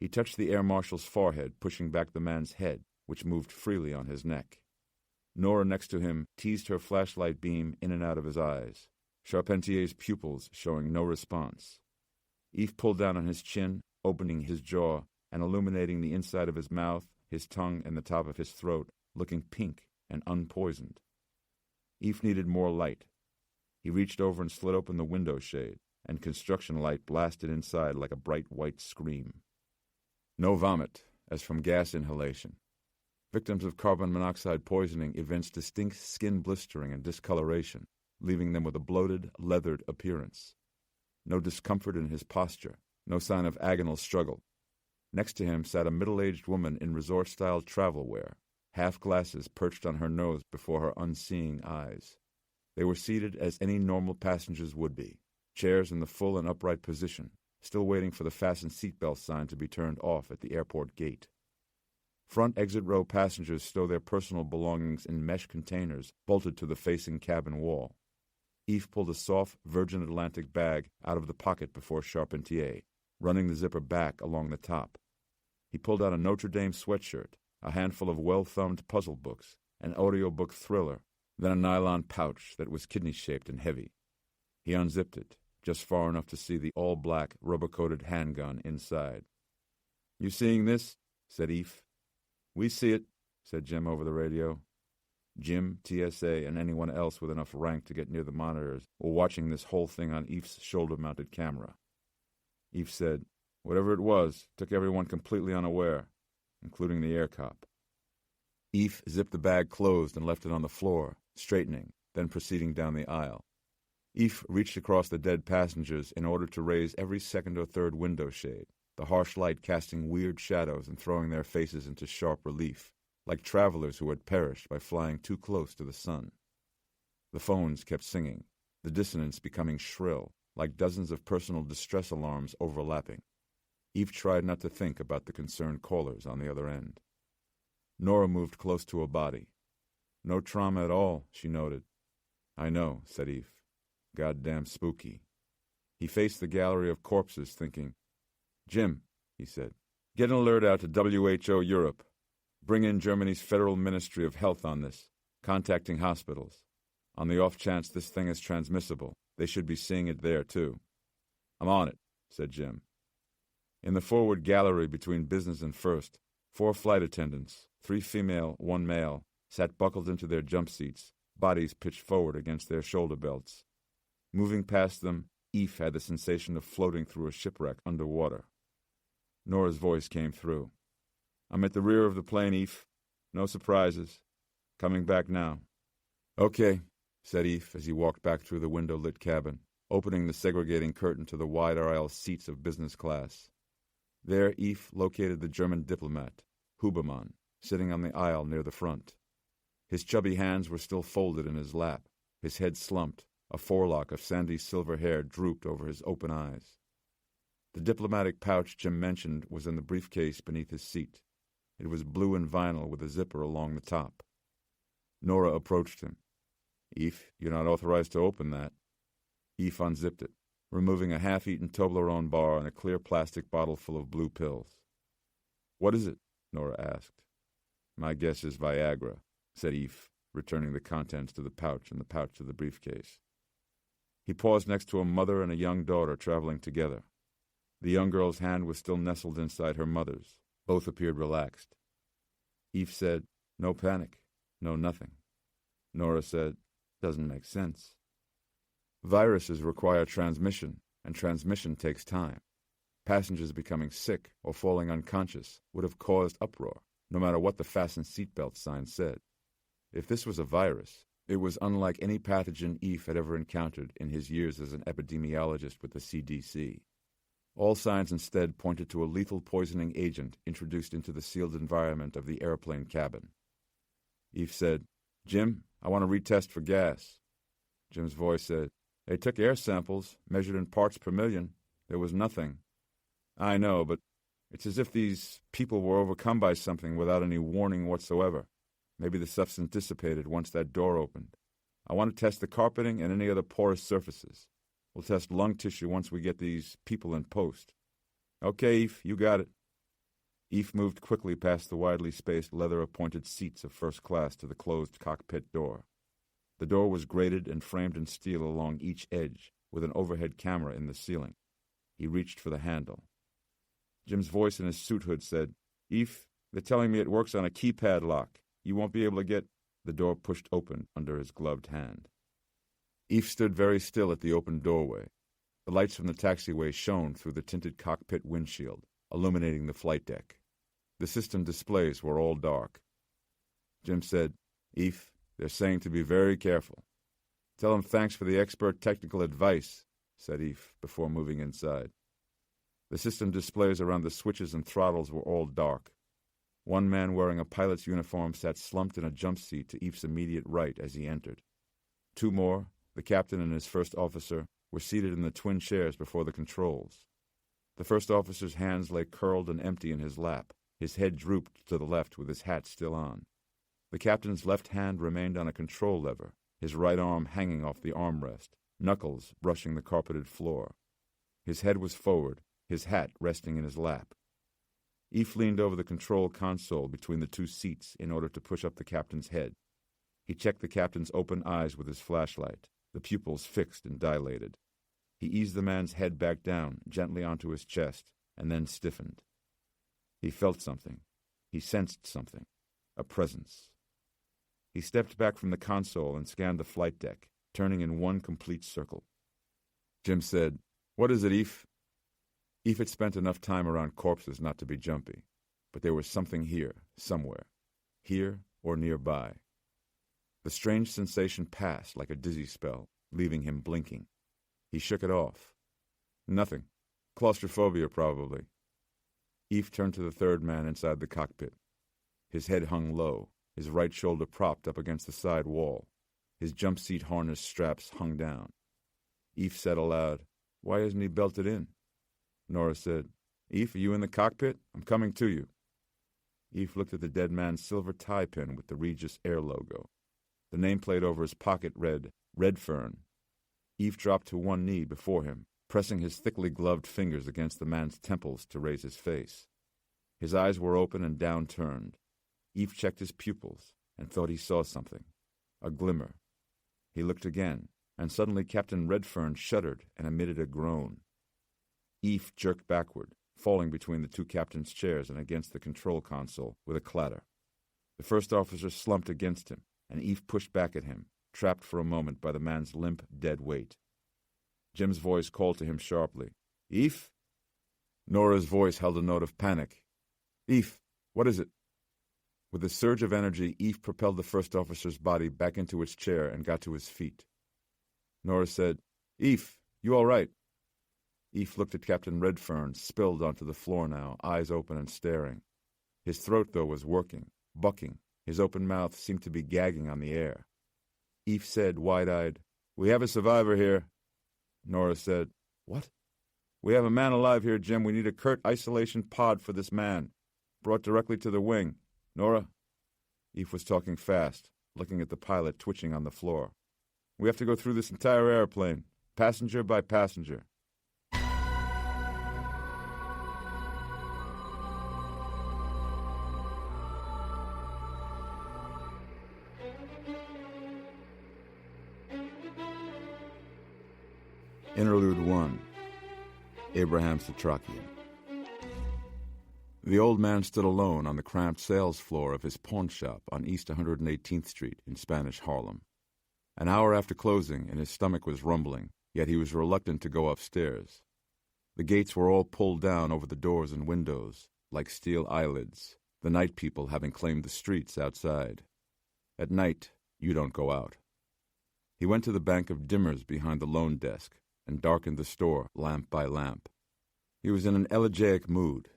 S1: He touched the air marshal's forehead, pushing back the man's head, which moved freely on his neck. Nora next to him teased her flashlight beam in and out of his eyes, Charpentier's pupils showing no response. Eph pulled down on his chin, opening his jaw and illuminating the inside of his mouth, his tongue, and the top of his throat, looking pink and unpoisoned. Eph needed more light. He reached over and slid open the window shade, and construction light blasted inside like a bright white scream. No vomit, as from gas inhalation. Victims of carbon monoxide poisoning evince distinct skin blistering and discoloration, leaving them with a bloated, leathered appearance. No discomfort in his posture, no sign of agonal struggle. Next to him sat a middle-aged woman in resort-style travel wear, half glasses perched on her nose before her unseeing eyes. They were seated as any normal passengers would be, chairs in the full and upright position, still waiting for the fasten seatbelt sign to be turned off at the airport gate. Front exit row passengers stow their personal belongings in mesh containers bolted to the facing cabin wall. Eph pulled a soft Virgin Atlantic bag out of the pocket before Charpentier, running the zipper back along the top. He pulled out a Notre Dame sweatshirt, a handful of well-thumbed puzzle books, an audiobook thriller, then a nylon pouch that was kidney-shaped and heavy. He unzipped it, just far enough to see the all-black, rubber-coated handgun inside. "You seeing this?" said Eph. "We see it," said Jim over the radio. Jim, TSA, and anyone else with enough rank to get near the monitors were watching this whole thing on Eph's shoulder-mounted camera. Eph said, "Whatever it was, took everyone completely unaware, including the air cop." Eph zipped the bag closed and left it on the floor, straightening, then proceeding down the aisle. Eph reached across the dead passengers in order to raise every second or third window shade, the harsh light casting weird shadows and throwing their faces into sharp relief, like travelers who had perished by flying too close to the sun. The phones kept singing, the dissonance becoming shrill, like dozens of personal distress alarms overlapping. Eve tried not to think about the concerned callers on the other end. Nora moved close to a body. "No trauma at all," she noted. "I know," said Eve. "Goddamn spooky." He faced the gallery of corpses, thinking. "Jim," he said, "get an alert out to WHO Europe. Bring in Germany's Federal Ministry of Health on this, contacting hospitals. On the off chance this thing is transmissible, they should be seeing it there, too." "I'm on it," said Jim. In the forward gallery between business and first, 4 flight attendants, 3 female, 1 male, sat buckled into their jump seats, bodies pitched forward against their shoulder belts. Moving past them, Eve had the sensation of floating through a shipwreck underwater. Nora's voice came through. "I'm at the rear of the plane, Eve. No surprises. Coming back now." "Okay," said Eve as he walked back through the window-lit cabin, opening the segregating curtain to the wide aisle seats of business class. There Eve located the German diplomat, Hubermann, sitting on the aisle near the front. His chubby hands were still folded in his lap, his head slumped, a forelock of sandy silver hair drooped over his open eyes. The diplomatic pouch Jim mentioned was in the briefcase beneath his seat. It was blue and vinyl with a zipper along the top. Nora approached him. "Eve, you're not authorized to open that." Eve unzipped it, removing a half-eaten Toblerone bar and a clear plastic bottle full of blue pills. "What is it?" Nora asked. "My guess is Viagra," said Eve, returning the contents to the pouch and the pouch to the briefcase. He paused next to a mother and a young daughter traveling together. The young girl's hand was still nestled inside her mother's. Both appeared relaxed. Eve said, "No panic. No nothing." Nora said, "Doesn't make sense." Viruses require transmission, and transmission takes time. Passengers becoming sick or falling unconscious would have caused uproar, no matter what the fasten seatbelt sign said. If this was a virus, it was unlike any pathogen Eve had ever encountered in his years as an epidemiologist with the CDC. All signs instead pointed to a lethal poisoning agent introduced into the sealed environment of the airplane cabin. Eve said, "Jim, I want to retest for gas." Jim's voice said, "They took air samples, measured in parts per million. There was nothing." "I know, but it's as if these people were overcome by something without any warning whatsoever. Maybe the substance dissipated once that door opened. I want to test the carpeting and any other porous surfaces. We'll test lung tissue once we get these people in post." "Okay, Eve, you got it." Eve moved quickly past the widely spaced leather-appointed seats of first class to the closed cockpit door. The door was grated and framed in steel along each edge, with an overhead camera in the ceiling. He reached for the handle. Jim's voice in his suit hood said, "Eve, they're telling me it works on a keypad lock. You won't be able to get—" The door pushed open under his gloved hand. Eve stood very still at the open doorway. The lights from the taxiway shone through the tinted cockpit windshield, illuminating the flight deck. The system displays were all dark. Jim said, "Eve, they're saying to be very careful." "Tell them thanks for the expert technical advice," said Eve, before moving inside. The system displays around the switches and throttles were all dark. One man wearing a pilot's uniform sat slumped in a jump seat to Eve's immediate right as he entered. 2 more, the captain and his first officer, were seated in the twin chairs before the controls. The first officer's hands lay curled and empty in his lap, his head drooped to the left with his hat still on. The captain's left hand remained on a control lever, his right arm hanging off the armrest, knuckles brushing the carpeted floor. His head was forward, his hat resting in his lap. Eve leaned over the control console between the 2 seats in order to push up the captain's head. He checked the captain's open eyes with his flashlight, the pupils fixed and dilated. He eased the man's head back down, gently onto his chest, and then stiffened. He felt something. He sensed something. A presence. He stepped back from the console and scanned the flight deck, turning in one complete circle. Jim said, "What is it, Eve?" Eve had spent enough time around corpses not to be jumpy, but there was something here, somewhere. Here or nearby. The strange sensation passed like a dizzy spell, leaving him blinking. He shook it off. "Nothing. Claustrophobia, probably." Eve turned to the third man inside the cockpit. His head hung low, his right shoulder propped up against the side wall. His jump seat harness straps hung down. Eve said aloud, Why isn't he belted in? Nora said, Eph, are you in the cockpit? I'm coming to you. Eph looked at the dead man's silver tie pin with the Regis Air logo. The nameplate over his pocket read, Redfern. Eph dropped to one knee before him, pressing his thickly gloved fingers against the man's temples to raise his face. His eyes were open and downturned. Eph checked his pupils and thought he saw something, a glimmer. He looked again, and suddenly Captain Redfern shuddered and emitted a groan. Eph jerked backward, falling between the two captains' chairs and against the control console with a clatter. The first officer slumped against him, and Eph pushed back at him, trapped for a moment by the man's limp, dead weight. Jim's voice called to him sharply, Eph? Nora's voice held a note of panic. Eph, what is it? With a surge of energy, Eph propelled the first officer's body back into its chair and got to his feet. Nora said, Eph, you all right? Eph looked at Captain Redfern, spilled onto the floor now, eyes open and staring. His throat, though, was working, bucking. His open mouth seemed to be gagging on the air. Eph said, wide-eyed, We have a survivor here. Nora said, What? We have a man alive here, Jim. We need a curt isolation pod for this man. Brought directly to the wing. Nora? Eph was talking fast, looking at the pilot twitching on the floor. We have to go through this entire airplane, passenger by passenger. Interlude 1. Abraham Setrakian. The old man stood alone on the cramped sales floor of his pawnshop on East 118th Street in Spanish Harlem. An hour after closing, and his stomach was rumbling, yet he was reluctant to go upstairs. The gates were all pulled down over the doors and windows, like steel eyelids, the night people having claimed the streets outside. At night, you don't go out. He went to the bank of dimmers behind the loan desk and darkened the store lamp by lamp. He was in an elegiac mood.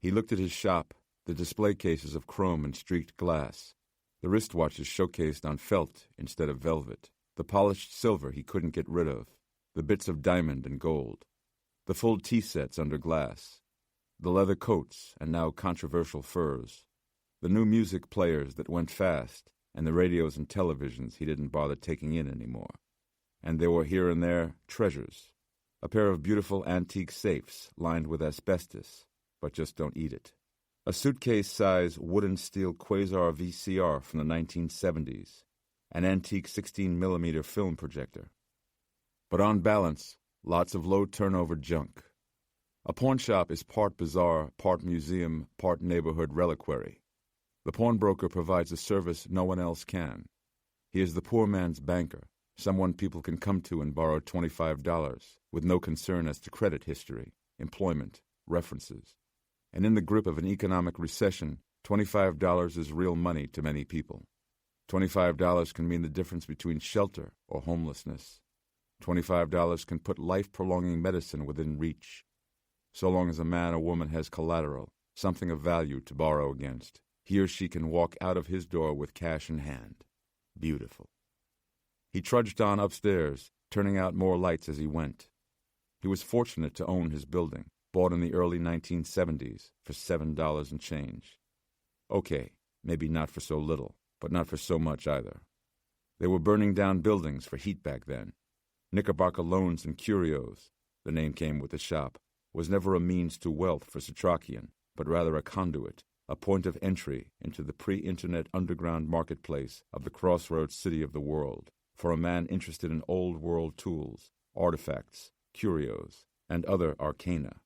S1: He looked at his shop, the display cases of chrome and streaked glass, the wristwatches showcased on felt instead of velvet, the polished silver he couldn't get rid of, the bits of diamond and gold, the full tea sets under glass, the leather coats and now controversial furs, the new music players that went fast, and the radios and televisions he didn't bother taking in anymore. And there were here and there treasures, a pair of beautiful antique safes lined with asbestos, but just don't eat it. A suitcase-size wood-and-steel Quasar VCR from the 1970s, an antique 16mm film projector. But on balance, lots of low-turnover junk. A pawnshop is part bazaar, part museum, part neighborhood reliquary. The pawnbroker provides a service no one else can. He is the poor man's banker, someone people can come to and borrow $25 with no concern as to credit history, employment, references. And in the grip of an economic recession, $25 is real money to many people. $25 can mean the difference between shelter or homelessness. $25 can put life-prolonging medicine within reach. So long as a man or woman has collateral, something of value to borrow against, he or she can walk out of his door with cash in hand. Beautiful. He trudged on upstairs, turning out more lights as he went. He was fortunate to own his building, bought in the early 1970s for $7 and change. Okay, maybe not for so little, but not for so much either. They were burning down buildings for heat back then. Knickerbocker Loans and Curios, the name came with the shop, was never a means to wealth for Setrakian, but rather a conduit, a point of entry into the pre-internet underground marketplace of the crossroads city of the world, for a man interested in old-world tools, artifacts, curios, and other arcana.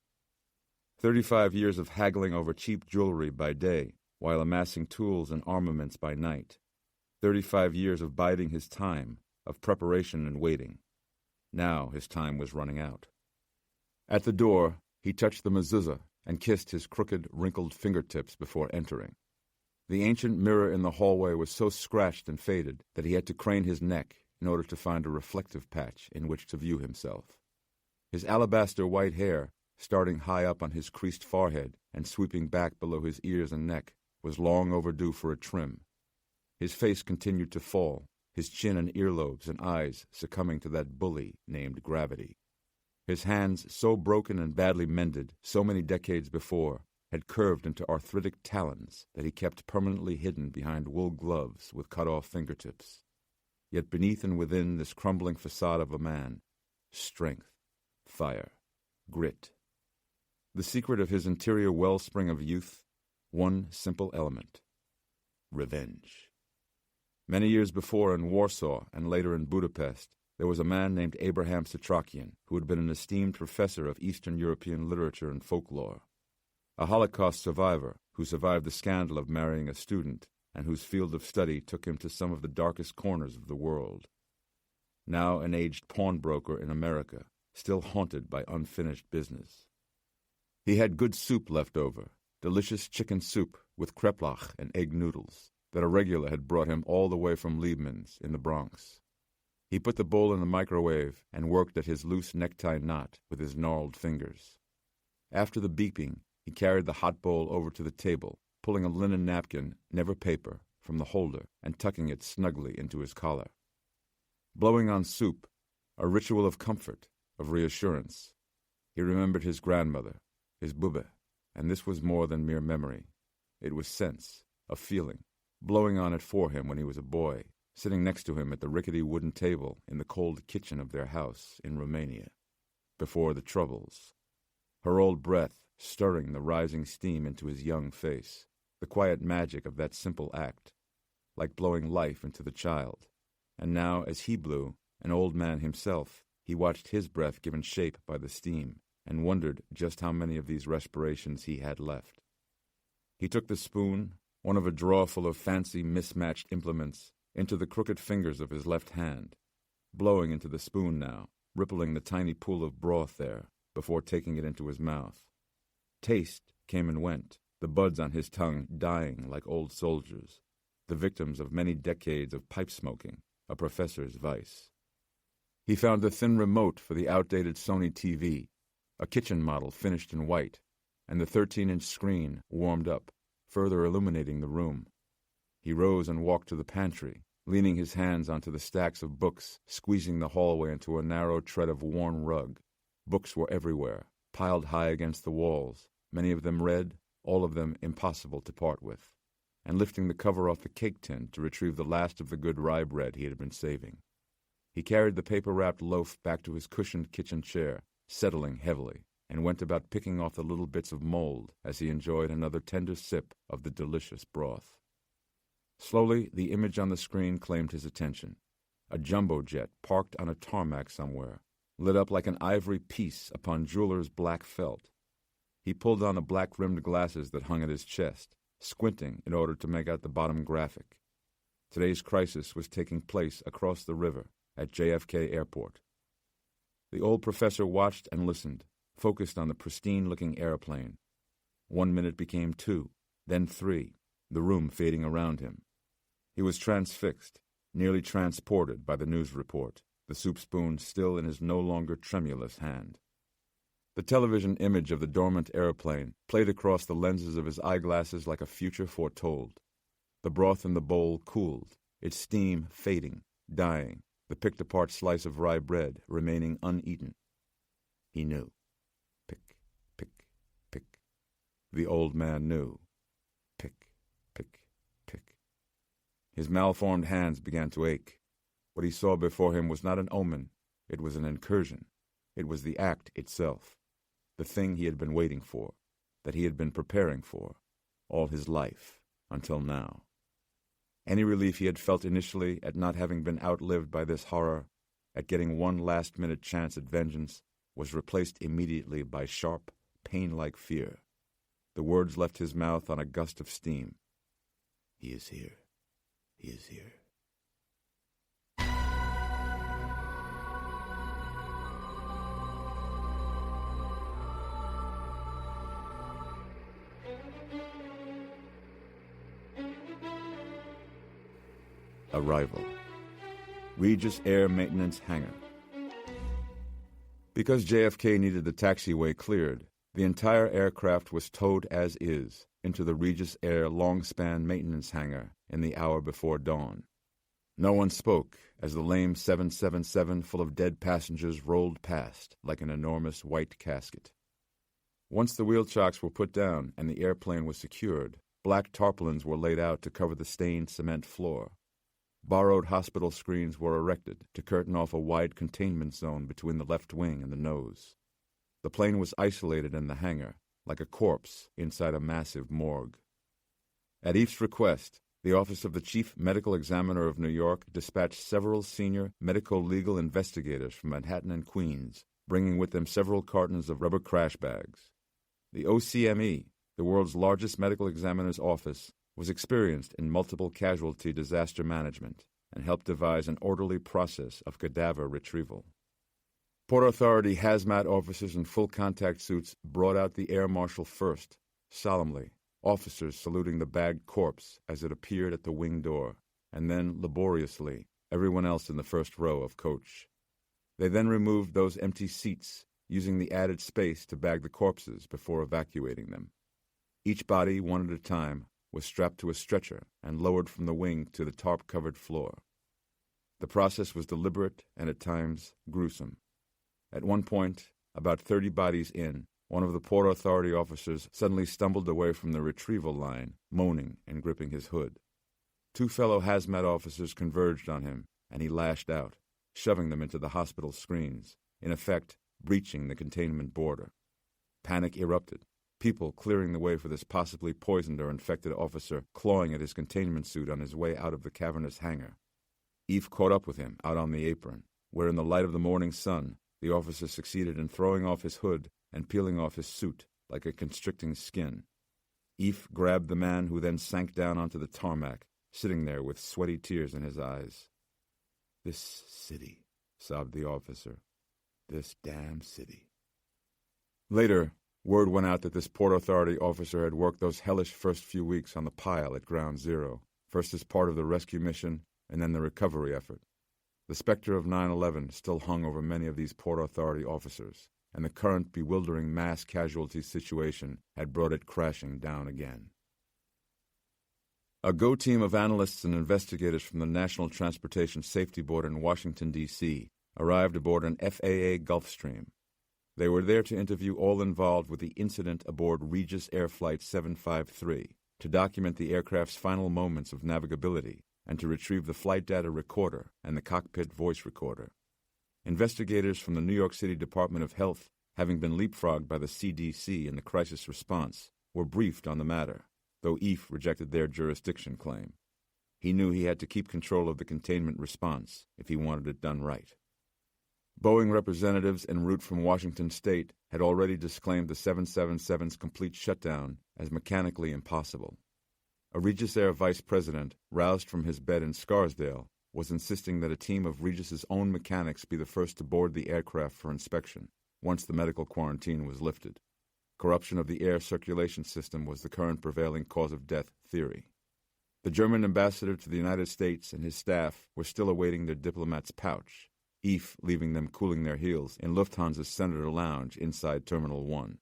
S1: 35 years of haggling over cheap jewelry by day, while amassing tools and armaments by night. 35 years of biding his time, of preparation and waiting. Now his time was running out. At the door, he touched the mezuzah and kissed his crooked, wrinkled fingertips before entering. The ancient mirror in the hallway was so scratched and faded that he had to crane his neck in order to find a reflective patch in which to view himself. His alabaster white hair, starting high up on his creased forehead and sweeping back below his ears and neck, was long overdue for a trim. His face continued to fall, his chin and earlobes and eyes succumbing to that bully named gravity. His hands, so broken and badly mended so many decades before, had curved into arthritic talons that he kept permanently hidden behind wool gloves with cut-off fingertips. Yet beneath and within this crumbling facade of a man, strength, fire, grit. The secret of his interior wellspring of youth, one simple element: revenge. Many years before in Warsaw and later in Budapest, there was a man named Abraham Setrakian who had been an esteemed professor of Eastern European literature and folklore. A Holocaust survivor who survived the scandal of marrying a student and whose field of study took him to some of the darkest corners of the world. Now an aged pawnbroker in America, still haunted by unfinished business. He had good soup left over, delicious chicken soup with kreplach and egg noodles that a regular had brought him all the way from Liebman's in the Bronx. He put the bowl in the microwave and worked at his loose necktie knot with his gnarled fingers. After the beeping, he carried the hot bowl over to the table, pulling a linen napkin, never paper, from the holder and tucking it snugly into his collar. Blowing on soup, a ritual of comfort, of reassurance. He remembered his grandmother, his bube, and this was more than mere memory. It was sense, a feeling, blowing on it for him when he was a boy, sitting next to him at the rickety wooden table in the cold kitchen of their house in Romania, before the Troubles. Her old breath stirring the rising steam into his young face, the quiet magic of that simple act, like blowing life into the child. And now, as he blew, an old man himself, he watched his breath given shape by the steam, and wondered just how many of these respirations he had left. He took the spoon, one of a drawer full of fancy mismatched implements, into the crooked fingers of his left hand, blowing into the spoon now, rippling the tiny pool of broth there, before taking it into his mouth. Taste came and went, the buds on his tongue dying like old soldiers, the victims of many decades of pipe smoking, a professor's vice. He found the thin remote for the outdated Sony TV, a kitchen model finished in white, and the 13-inch screen warmed up, further illuminating the room. He rose and walked to the pantry, leaning his hands onto the stacks of books, squeezing the hallway into a narrow tread of worn rug. Books were everywhere, piled high against the walls, many of them red, all of them impossible to part with, and lifting the cover off the cake tin to retrieve the last of the good rye bread he had been saving. He carried the paper-wrapped loaf back to his cushioned kitchen chair, settling heavily, and went about picking off the little bits of mold as he enjoyed another tender sip of the delicious broth. Slowly, the image on the screen claimed his attention. A jumbo jet parked on a tarmac somewhere, lit up like an ivory piece upon jeweler's black felt. He pulled on the black-rimmed glasses that hung at his chest, squinting in order to make out the bottom graphic. Today's crisis was taking place across the river at JFK Airport. The old professor watched and listened, focused on the pristine-looking airplane. 1 minute became 2, then 3, the room fading around him. He was transfixed, nearly transported by the news report, the soup spoon still in his no longer tremulous hand. The television image of the dormant airplane played across the lenses of his eyeglasses like a future foretold. The broth in the bowl cooled, its steam fading, dying, the picked-apart slice of rye bread remaining uneaten. He knew. Pick, pick, pick. The old man knew. Pick, pick, pick. His malformed hands began to ache. What he saw before him was not an omen. It was an incursion. It was the act itself. The thing he had been waiting for, that he had been preparing for, all his life, until now. Any relief he had felt initially at not having been outlived by this horror, at getting one last-minute chance at vengeance, was replaced immediately by sharp, pain-like fear. The words left his mouth on a gust of steam. He is here. He is here. Arrival. Regis Air Maintenance Hangar. Because JFK needed the taxiway cleared, the entire aircraft was towed as is into the Regis Air long-span maintenance hangar in the hour before dawn. No one spoke as the lame 777 full of dead passengers rolled past like an enormous white casket. Once the wheel chocks were put down and the airplane was secured, black tarpaulins were laid out to cover the stained cement floor. Borrowed hospital screens were erected to curtain off a wide containment zone between the left wing and the nose. The plane was isolated in the hangar, like a corpse inside a massive morgue. At Eph's request, the Office of the Chief Medical Examiner of New York dispatched several senior medico-legal investigators from Manhattan and Queens, bringing with them several cartons of rubber crash bags. The OCME, the world's largest medical examiner's office, was experienced in multiple casualty disaster management and helped devise an orderly process of cadaver retrieval. Port Authority hazmat officers in full contact suits brought out the air marshal first, solemnly, officers saluting the bagged corpse as it appeared at the wing door, and then, laboriously, everyone else in the first row of coach. They then removed those empty seats, using the added space to bag the corpses before evacuating them. Each body, one at a time, was strapped to a stretcher and lowered from the wing to the tarp-covered floor. The process was deliberate and at times gruesome. At one point, about 30 bodies in, one of the Port Authority officers suddenly stumbled away from the retrieval line, moaning and gripping his hood. Two fellow hazmat officers converged on him, and he lashed out, shoving them into the hospital screens, in effect breaching the containment border. Panic erupted, people clearing the way for this possibly poisoned or infected officer clawing at his containment suit on his way out of the cavernous hangar. Eve caught up with him out on the apron, where in the light of the morning sun, the officer succeeded in throwing off his hood and peeling off his suit like a constricting skin. Eve grabbed the man, who then sank down onto the tarmac, sitting there with sweaty tears in his eyes.
S2: "This city," sobbed the officer. "This damn city."
S1: Later, word went out that this Port Authority officer had worked those hellish first few weeks on the pile at Ground Zero, first as part of the rescue mission and then the recovery effort. The specter of 9/11 still hung over many of these Port Authority officers, and the current bewildering mass casualty situation had brought it crashing down again. A GO team of analysts and investigators from the National Transportation Safety Board in Washington, D.C., arrived aboard an FAA Gulfstream. They were there to interview all involved with the incident aboard Regis Air Flight 753, to document the aircraft's final moments of navigability, and to retrieve the flight data recorder and the cockpit voice recorder. Investigators from the New York City Department of Health, having been leapfrogged by the CDC in the crisis response, were briefed on the matter, though Eve rejected their jurisdiction claim. He knew he had to keep control of the containment response if he wanted it done right. Boeing representatives en route from Washington State had already disclaimed the 777's complete shutdown as mechanically impossible. A Regis Air vice president, roused from his bed in Scarsdale, was insisting that a team of Regis's own mechanics be the first to board the aircraft for inspection, once the medical quarantine was lifted. Corruption of the air circulation system was the current prevailing cause of death theory. The German ambassador to the United States and his staff were still awaiting their diplomat's pouch, Eve leaving them cooling their heels in Lufthansa's Senator Lounge inside Terminal 1.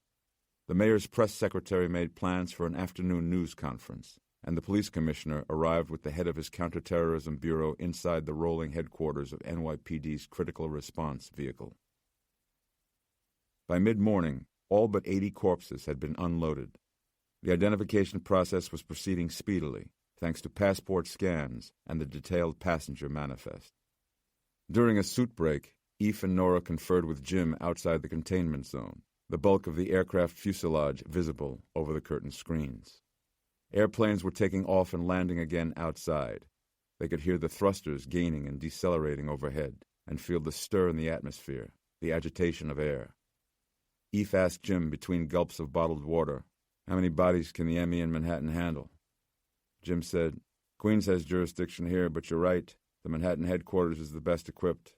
S1: The mayor's press secretary made plans for an afternoon news conference, and the police commissioner arrived with the head of his counterterrorism bureau inside the rolling headquarters of NYPD's critical response vehicle. By mid-morning, all but 80 corpses had been unloaded. The identification process was proceeding speedily, thanks to passport scans and the detailed passenger manifest. During a suit break, Eve and Nora conferred with Jim outside the containment zone, the bulk of the aircraft fuselage visible over the curtain screens. Airplanes were taking off and landing again outside. They could hear the thrusters gaining and decelerating overhead, and feel the stir in the atmosphere, the agitation of air. Eve asked Jim between gulps of bottled water, "How many bodies can the ME in Manhattan handle?" Jim said, "Queens has jurisdiction here, but you're right. The Manhattan headquarters is the best equipped.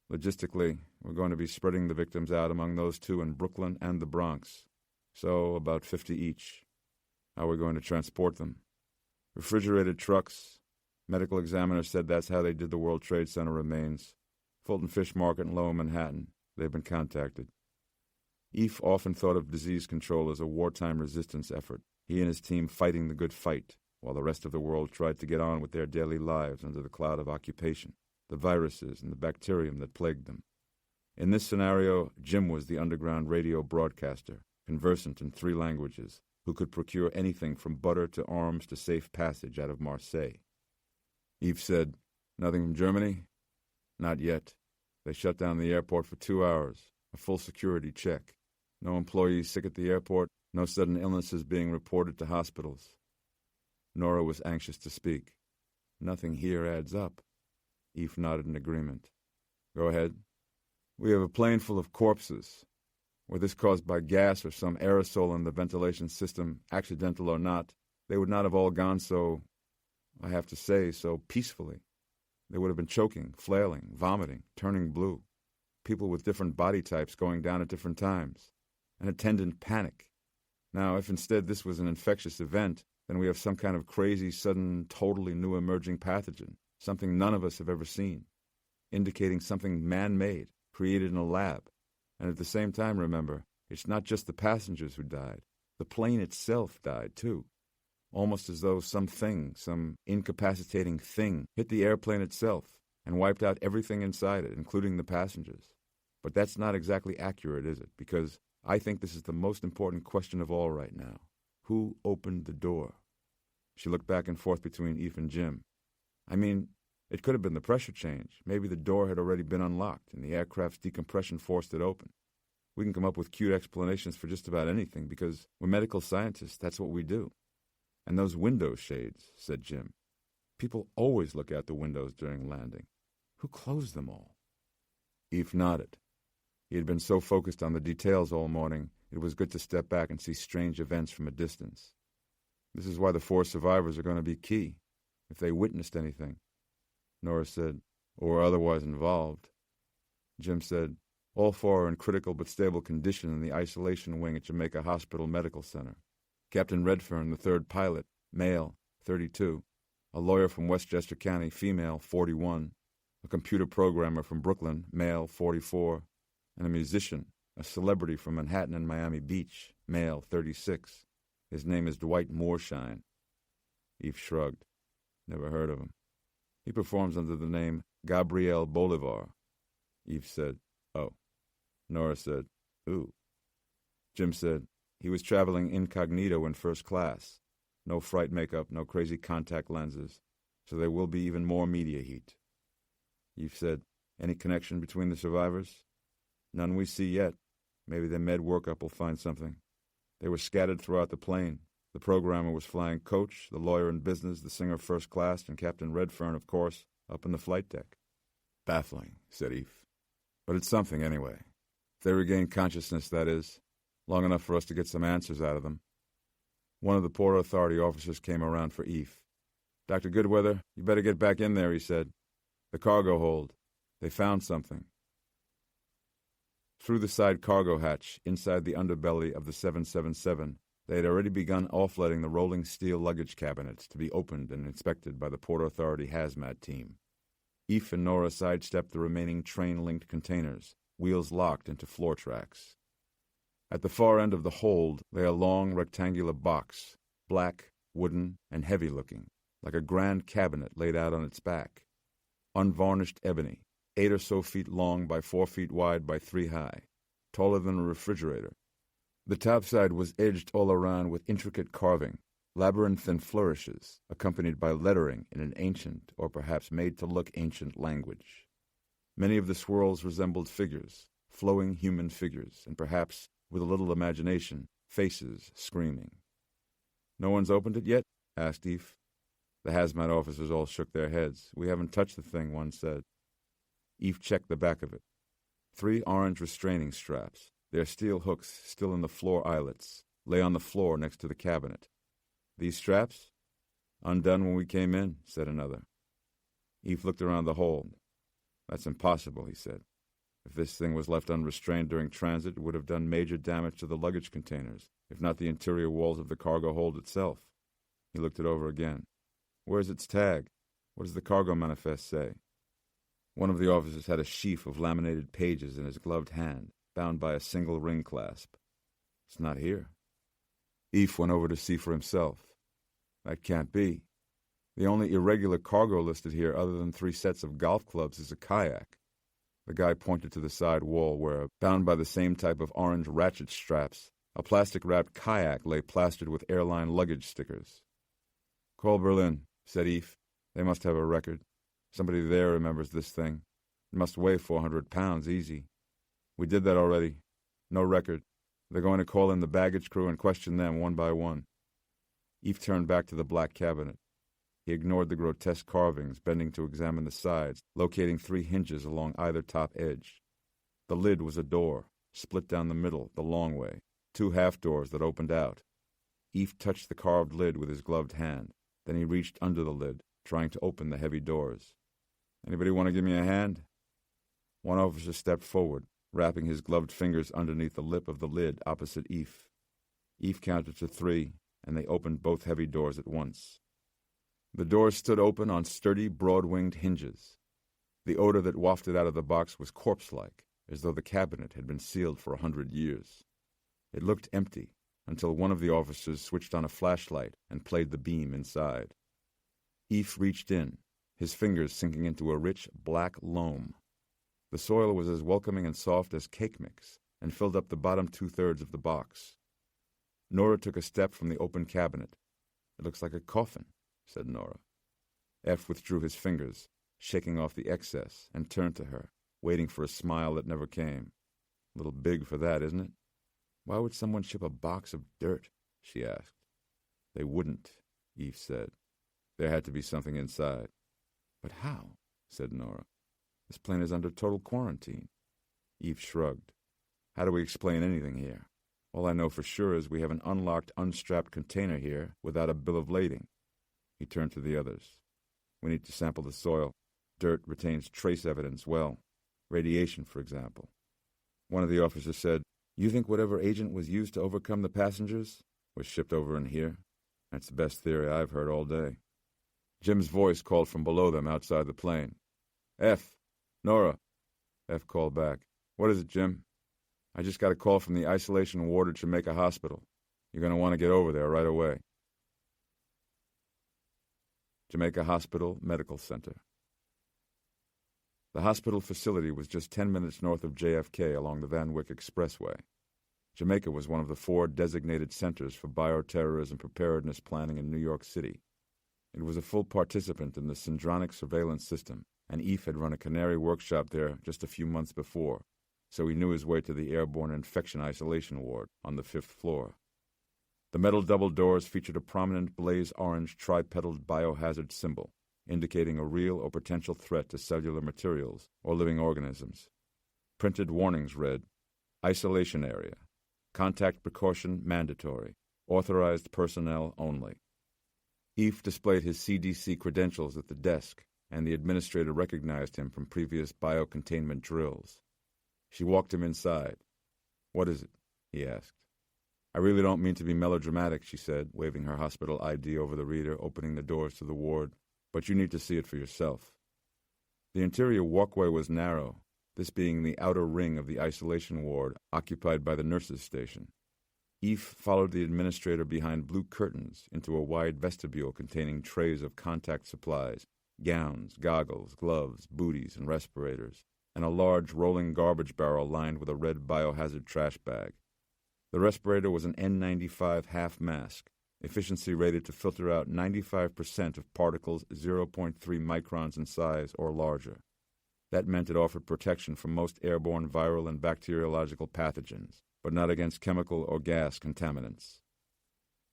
S1: Logistically, we're going to be spreading the victims out among those two in Brooklyn and the Bronx. So about 50 each. How are we going to transport them? Refrigerated trucks. Medical examiner said that's how they did the World Trade Center remains. Fulton Fish Market in Lower Manhattan. They've been contacted." Eve often thought of disease control as a wartime resistance effort, he and his team fighting the good fight, while the rest of the world tried to get on with their daily lives under the cloud of occupation, the viruses and the bacterium that plagued them. In this scenario, Jim was the underground radio broadcaster, conversant in 3 languages, who could procure anything from butter to arms to safe passage out of Marseille. Eve said, "Nothing from Germany?" "Not yet. They shut down the airport for 2 hours, a full security check. No employees sick at the airport, no sudden illnesses being reported to hospitals." Nora was anxious to speak. "Nothing here adds up." Eve nodded in agreement. "Go ahead." "We have a plane full of corpses. Were this caused by gas or some aerosol in the ventilation system, accidental or not, they would not have all gone so, I have to say, so peacefully. They would have been choking, flailing, vomiting, turning blue. People with different body types going down at different times. An attendant panic. Now, if instead this was an infectious event, then we have some kind of crazy, sudden, totally new emerging pathogen, something none of us have ever seen, indicating something man-made, created in a lab. And at the same time, remember, it's not just the passengers who died. The plane itself died, too. Almost as though something, some incapacitating thing, hit the airplane itself and wiped out everything inside it, including the passengers. But that's not exactly accurate, is it? Because I think this is the most important question of all right now. Who opened the door? She looked back and forth between Eve and Jim. I mean, it could have been the pressure change. Maybe the door had already been unlocked and the aircraft's decompression forced it open. We can come up with cute explanations for just about anything because we're medical scientists. That's what we do. "And those window shades," said Jim. "People always look out the windows during landing. Who closed them all?" Eve nodded. He had been so focused on the details all morning, it was good to step back and see strange events from a distance. This is why the 4 survivors are going to be key, if they witnessed anything. Nora said, "Or were otherwise involved." Jim said, "All 4 are in critical but stable condition in the isolation wing at Jamaica Hospital Medical Center. Captain Redfern, the 3rd pilot, male, 32, a lawyer from Westchester County, female, 41, a computer programmer from Brooklyn, male, 44, and a musician, a celebrity from Manhattan and Miami Beach, male, 36. His name is Dwight Moorshine." Eve shrugged. "Never heard of him. He performs under the name Gabriel Bolivar." Eve said, "Oh." Nora said, "Ooh." Jim said, "He was traveling incognito in first class. No fright makeup, no crazy contact lenses, so there will be even more media heat." Eve said, "Any connection between the survivors?" "None we see yet. Maybe the med workup will find something. They were scattered throughout the plane. The programmer was flying coach, the lawyer in business, the singer first class, and Captain Redfern, of course, up in the flight deck." "Baffling," said Eve. "But it's something anyway. If they regain consciousness, that is, long enough for us to get some answers out of them." One of the Port Authority officers came around for Eve. "Dr. Goodweather, you better get back in there," he said. "The cargo hold. They found something." Through the side cargo hatch, inside the underbelly of the 777, they had already begun offloading the rolling steel luggage cabinets to be opened and inspected by the Port Authority hazmat team. Eve and Nora sidestepped the remaining train-linked containers, wheels locked into floor tracks. At the far end of the hold lay a long rectangular box, black, wooden, and heavy-looking, like a grand cabinet laid out on its back. Unvarnished ebony, 8 or so feet long by 4 feet wide by 3 high, taller than a refrigerator. The topside was edged all around with intricate carving, labyrinthine flourishes, accompanied by lettering in an ancient, or perhaps made-to-look ancient language. Many of the swirls resembled figures, flowing human figures, and perhaps, with a little imagination, faces screaming. "No one's opened it yet?" asked Eve. The hazmat officers all shook their heads. "We haven't touched the thing," one said. Eve checked the back of it. 3 orange restraining straps, their steel hooks still in the floor eyelets, lay on the floor next to the cabinet. "These straps?" "Undone when we came in," said another. Eve looked around the hold. "That's impossible," he said. "If this thing was left unrestrained during transit, it would have done major damage to the luggage containers, if not the interior walls of the cargo hold itself." He looked it over again. "Where's its tag? What does the cargo manifest say?" One of the officers had a sheaf of laminated pages in his gloved hand, bound by a single ring clasp. "It's not here." Eve went over to see for himself. That can't be. The only irregular cargo listed here other than 3 sets of golf clubs is a kayak. The guy pointed to the side wall where, bound by the same type of orange ratchet straps, a plastic-wrapped kayak lay plastered with airline luggage stickers. "Call Berlin," said Eve. "They must have a record. Somebody there remembers this thing. It must weigh 400 pounds easy. We did that already. No record. They're going to call in the baggage crew and question them one by one." Eve turned back to the black cabinet. He ignored the grotesque carvings, bending to examine the sides, locating 3 hinges along either top edge. The lid was a door, split down the middle, the long way, 2 half-doors that opened out. Eve touched the carved lid with his gloved hand. Then he reached under the lid, trying to open the heavy doors. "Anybody want to give me a hand?" One officer stepped forward, wrapping his gloved fingers underneath the lip of the lid opposite Eve. Eve counted to 3, and they opened both heavy doors at once. The doors stood open on sturdy, broad-winged hinges. The odor that wafted out of the box was corpse-like, as though the cabinet had been sealed for 100 years. It looked empty, until one of the officers switched on a flashlight and played the beam inside. Eve reached in, his fingers sinking into a rich, black loam. The soil was as welcoming and soft as cake mix, and filled up the bottom 2/3 of the box. Nora took a step from the open cabinet. "It looks like a coffin," said Nora. F withdrew his fingers, shaking off the excess, and turned to her, waiting for a smile that never came. "A little big for that, isn't it?" "Why would someone ship a box of dirt?" she asked. "They wouldn't," Eve said. "There had to be something inside." "But how?" said Nora. "This plane is under total quarantine." Eve shrugged. "How do we explain anything here? All I know for sure is we have an unlocked, unstrapped container here without a bill of lading." He turned to the others. "We need to sample the soil. Dirt retains trace evidence well. Radiation, for example." One of the officers said, "You think whatever agent was used to overcome the passengers was shipped over in here? That's the best theory I've heard all day." Jim's voice called from below them outside the plane. "F, Nora." F called back. "What is it, Jim?" "I just got a call from the isolation ward at Jamaica Hospital. You're going to want to get over there right away." Jamaica Hospital Medical Center. The hospital facility was just 10 minutes north of JFK along the Van Wyck Expressway. Jamaica was one of the 4 designated centers for bioterrorism preparedness planning in New York City. It was a full participant in the syndronic surveillance system, and Eve had run a canary workshop there just a few months before, so he knew his way to the airborne infection isolation ward on the 5th floor. The metal double doors featured a prominent blaze-orange tri-petaled biohazard symbol, indicating a real or potential threat to cellular materials or living organisms. Printed warnings read, "Isolation area. Contact precaution mandatory. Authorized personnel only." Eve displayed his CDC credentials at the desk, and the administrator recognized him from previous biocontainment drills. She walked him inside. "What is it?" he asked. "I really don't mean to be melodramatic," she said, waving her hospital ID over the reader, opening the doors to the ward. "But you need to see it for yourself." The interior walkway was narrow, this being the outer ring of the isolation ward occupied by the nurses' station. Eve followed the administrator behind blue curtains into a wide vestibule containing trays of contact supplies, gowns, goggles, gloves, booties, and respirators, and a large rolling garbage barrel lined with a red biohazard trash bag. The respirator was an N95 half mask, efficiency rated to filter out 95% of particles 0.3 microns in size or larger. That meant it offered protection from most airborne viral and bacteriological pathogens, but not against chemical or gas contaminants.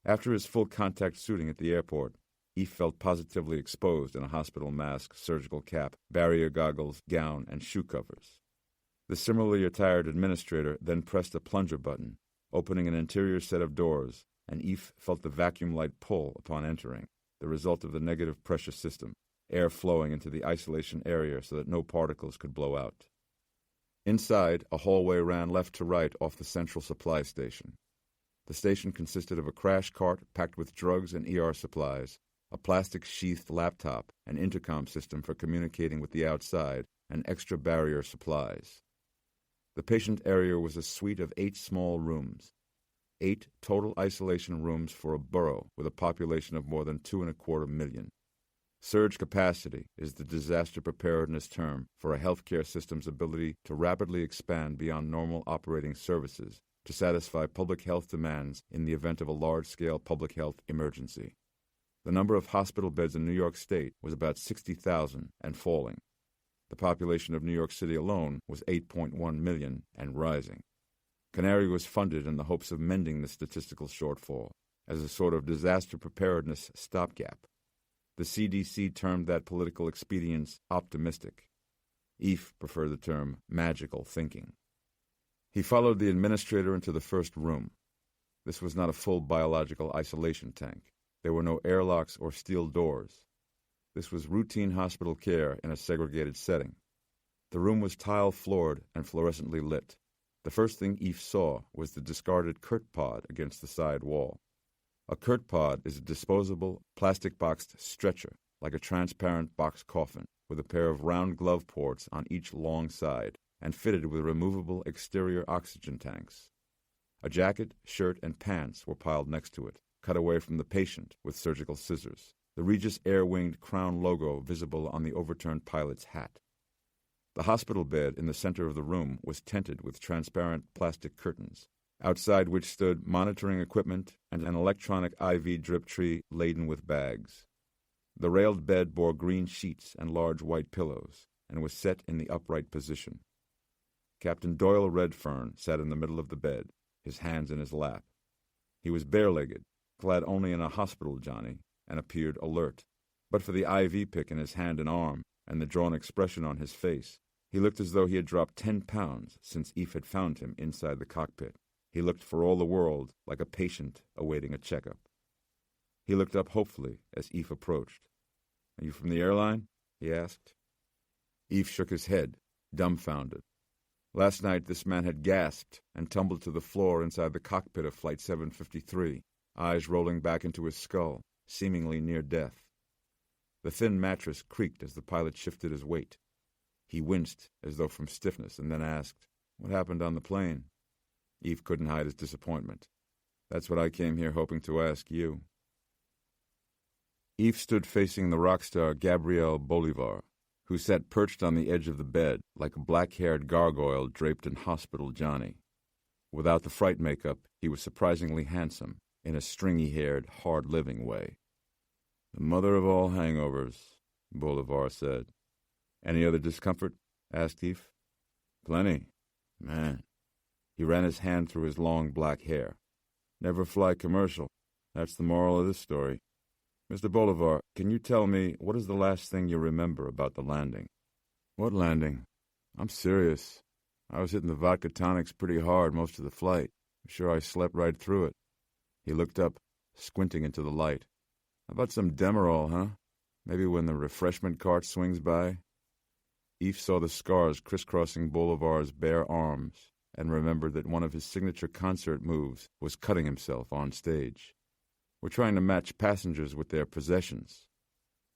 S1: After his full contact suiting at the airport, Eve felt positively exposed in a hospital mask, surgical cap, barrier goggles, gown, and shoe covers. The similarly attired administrator then pressed a plunger button, opening an interior set of doors, and Eve felt the vacuum light pull upon entering, the result of the negative pressure system, air flowing into the isolation area so that no particles could blow out. Inside, a hallway ran left to right off the central supply station. The station consisted of a crash cart packed with drugs and ER supplies, a plastic-sheathed laptop, an intercom system for communicating with the outside, and extra barrier supplies. The patient area was a suite of 8 small rooms. 8 total isolation rooms for a borough with a population of more than 2.25 million. Surge capacity is the disaster preparedness term for a healthcare system's ability to rapidly expand beyond normal operating services to satisfy public health demands in the event of a large-scale public health emergency. The number of hospital beds in New York State was about 60,000 and falling. The population of New York City alone was 8.1 million and rising. Canary was funded in the hopes of mending the statistical shortfall as a sort of disaster preparedness stopgap. The CDC termed that political expedience optimistic. Eph preferred the term magical thinking. He followed the administrator into the first room. This was not a full biological isolation tank. There were no airlocks or steel doors. This was routine hospital care in a segregated setting. The room was tile-floored and fluorescently lit. The first thing Eph saw was the discarded Kurt pod against the side wall. A Kurt pod is a disposable, plastic-boxed stretcher, like a transparent box coffin, with a pair of round glove ports on each long side, and fitted with removable exterior oxygen tanks. A jacket, shirt, and pants were piled next to it, cut away from the patient with surgical scissors, the Regis Air-winged crown logo visible on the overturned pilot's hat. The hospital bed in the center of the room was tented with transparent plastic curtains, outside which stood monitoring equipment and an electronic IV drip tree laden with bags. The railed bed bore green sheets and large white pillows, and was set in the upright position. Captain Doyle Redfern sat in the middle of the bed, his hands in his lap. He was bare-legged, clad only in a hospital johnny, and appeared alert. But for the IV pick in his hand and arm, and the drawn expression on his face, he looked as though he had dropped 10 pounds since Eph had found him inside the cockpit. He looked for all the world like a patient awaiting a checkup. He looked up hopefully as Eph approached. "Are you from the airline?" he asked. Eph shook his head, dumbfounded. Last night this man had gasped and tumbled to the floor inside the cockpit of Flight 753, eyes rolling back into his skull, seemingly near death. The thin mattress creaked as the pilot shifted his weight. He winced as though from stiffness and then asked, "What happened on the plane?" Eph couldn't hide his disappointment. "That's what I came here hoping to ask you." Eph stood facing the rock star Gabriel Bolivar, who sat perched on the edge of the bed like a black-haired gargoyle draped in hospital johnny. Without the fright makeup, he was surprisingly handsome, in a stringy-haired, hard-living way. "The mother of all hangovers," Bolivar said. "Any other discomfort?" asked Eph. "Plenty. Man." He ran his hand through his long black hair. "Never fly commercial. That's the moral of this story. Mr. Bolivar, can you tell me what is the last thing you remember about the landing?" "What landing? I'm serious. I was hitting the vodka tonics pretty hard most of the flight. I'm sure I slept right through it." He looked up, squinting into the light. "How about some Demerol, huh? Maybe when the refreshment cart swings by?" Eph saw the scars crisscrossing Bolivar's bare arms and remembered that one of his signature concert moves was cutting himself on stage. "We're trying to match passengers with their possessions."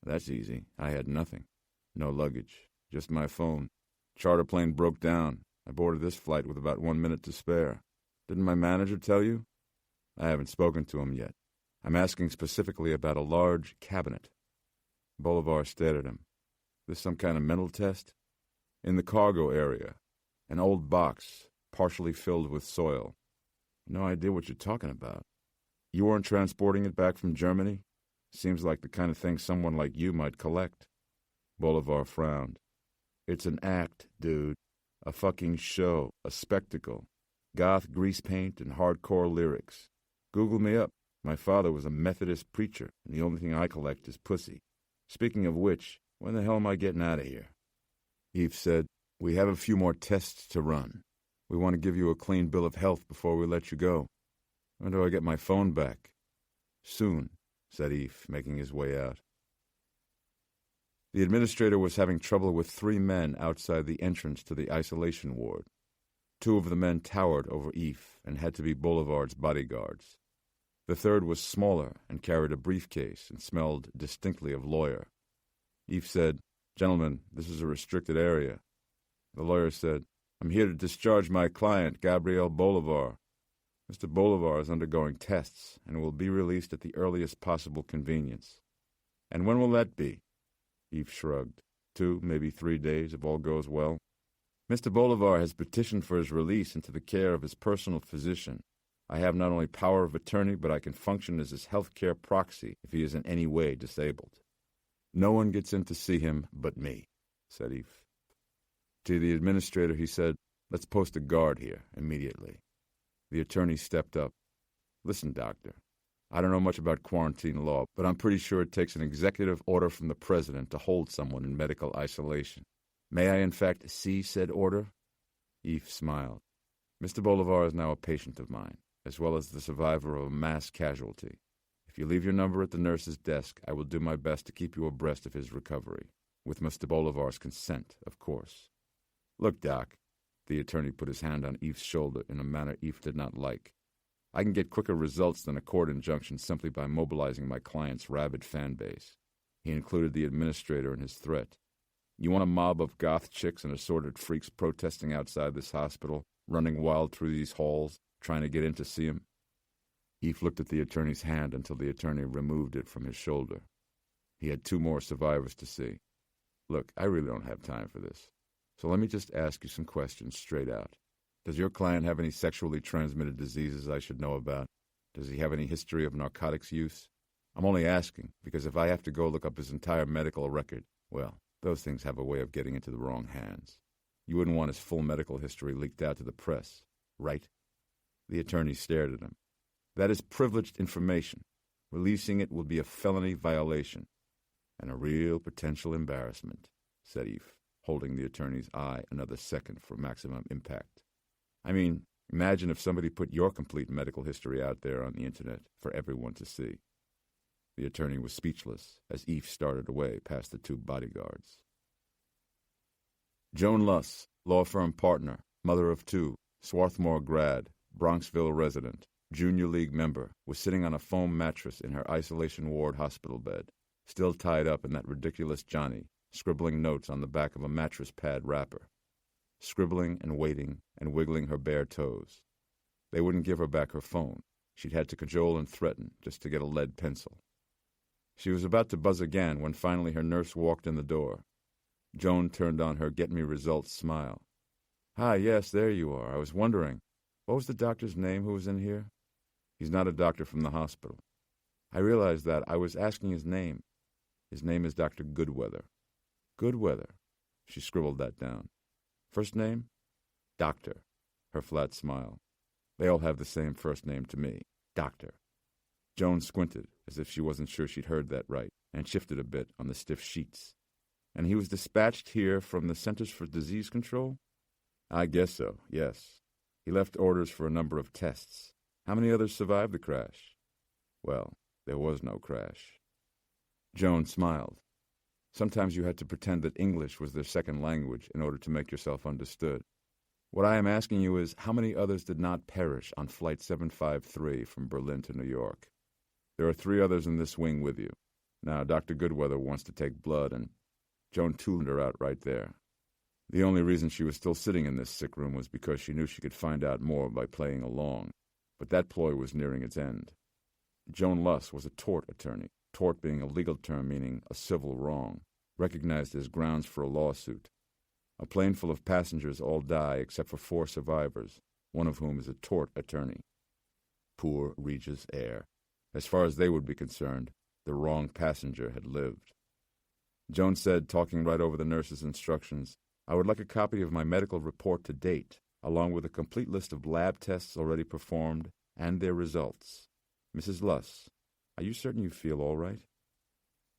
S1: "That's easy. I had nothing. No luggage. Just my phone. Charter plane broke down. I boarded this flight with about 1 minute to spare. Didn't my manager tell you?" "I haven't spoken to him yet. I'm asking specifically about a large cabinet." Bolivar stared at him. "This some kind of mental test?" "In the cargo area. An old box, partially filled with soil." "No idea what you're talking about." "You weren't transporting it back from Germany? Seems like the kind of thing someone like you might collect." Bolivar frowned. "It's an act, dude. A fucking show. A spectacle. Goth grease paint and hardcore lyrics. Google me up. My father was a Methodist preacher, and the only thing I collect is pussy. Speaking of which, when the hell am I getting out of here?" Eph said, "We have a few more tests to run. We want to give you a clean bill of health before we let you go. When do I get my phone back?" "Soon," said Eph, making his way out. The administrator was having trouble with 3 men outside the entrance to the isolation ward. 2 of the men towered over Eph and had to be Bolivar's bodyguards. The third was smaller and carried a briefcase and smelled distinctly of lawyer. Eph said, "Gentlemen, this is a restricted area." The lawyer said, "I'm here to discharge my client, Gabriel Bolivar." Mr. Bolivar is undergoing tests and will be released at the earliest possible convenience. And when will that be? Eve shrugged. 2, maybe 3 days, if all goes well. Mr. Bolivar has petitioned for his release into the care of his personal physician. I have not only power of attorney, but I can function as his health care proxy if he is in any way disabled. No one gets in to see him but me, said Eve. To the administrator, he said, let's post a guard here immediately. The attorney stepped up. Listen, doctor, I don't know much about quarantine law, but I'm pretty sure it takes an executive order from the president to hold someone in medical isolation. May I, in fact, see said order? Eve smiled. Mr. Bolivar is now a patient of mine, as well as the survivor of a mass casualty. If you leave your number at the nurse's desk, I will do my best to keep you abreast of his recovery, with Mr. Bolivar's consent, of course. Look, Doc, the attorney put his hand on Eve's shoulder in a manner Eve did not like. I can get quicker results than a court injunction simply by mobilizing my client's rabid fan base. He included the administrator in his threat. You want a mob of goth chicks and assorted freaks protesting outside this hospital, running wild through these halls, trying to get in to see him? Eve looked at the attorney's hand until the attorney removed it from his shoulder. He had 2 more survivors to see. Look, I really don't have time for this. So let me just ask you some questions straight out. Does your client have any sexually transmitted diseases I should know about? Does he have any history of narcotics use? I'm only asking, because if I have to go look up his entire medical record, well, those things have a way of getting into the wrong hands. You wouldn't want his full medical history leaked out to the press, right? The attorney stared at him. That is privileged information. Releasing it will be a felony violation. And a real potential embarrassment, said Eve, holding the attorney's eye another second for maximum impact. I mean, imagine if somebody put your complete medical history out there on the internet for everyone to see. The attorney was speechless as Eve started away past the 2 bodyguards. Joan Luss, law firm partner, mother of 2, Swarthmore grad, Bronxville resident, junior league member, was sitting on a foam mattress in her isolation ward hospital bed, still tied up in that ridiculous Johnny, scribbling notes on the back of a mattress pad wrapper. Scribbling and waiting and wiggling her bare toes. They wouldn't give her back her phone. She'd had to cajole and threaten just to get a lead pencil. She was about to buzz again when finally her nurse walked in the door. Joan turned on her get-me-results smile. Hi, yes, there you are. I was wondering, what was the doctor's name who was in here? He's not a doctor from the hospital. I realized that. I was asking his name. His name is Dr. Goodweather. Goodweather. She scribbled that down. First name? Doctor. Her flat smile. They all have the same first name to me. Doctor. Joan squinted, as if she wasn't sure she'd heard that right, and shifted a bit on the stiff sheets. And he was dispatched here from the Centers for Disease Control? I guess so, yes. He left orders for a number of tests. How many others survived the crash? Well, there was no crash. Joan smiled. Sometimes you had to pretend that English was their second language in order to make yourself understood. What I am asking you is, how many others did not perish on Flight 753 from Berlin to New York? There are 3 others in this wing with you. Now, Dr. Goodweather wants to take blood, and Joan tuned her out right there. The only reason she was still sitting in this sick room was because she knew she could find out more by playing along. But that ploy was nearing its end. Joan Luss was a tort attorney, tort being a legal term meaning a civil wrong, recognized as grounds for a lawsuit. A plane full of passengers all die except for 4 survivors, one of whom is a tort attorney. Poor Regis Air. As far as they would be concerned, the wrong passenger had lived. Joan said, talking right over the nurse's instructions, I would like a copy of my medical report to date, along with a complete list of lab tests already performed and their results. Mrs. Luss, are you certain you feel all right?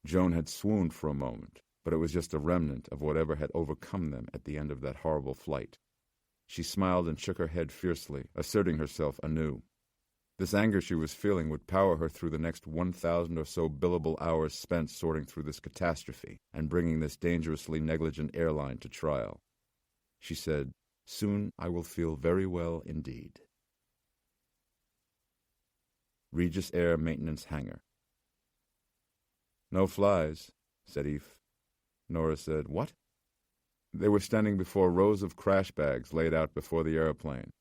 S1: Joan had swooned for a moment, but it was just a remnant of whatever had overcome them at the end of that horrible flight. She smiled and shook her head fiercely, asserting herself anew. This anger she was feeling would power her through the next 1,000 or so billable hours spent sorting through this catastrophe and bringing this dangerously negligent airline to trial. She said, Soon I will feel very well indeed. Regis Air Maintenance Hangar. No flies, said Eve. Nora said, What? They were standing before rows of crash bags laid out before the airplane.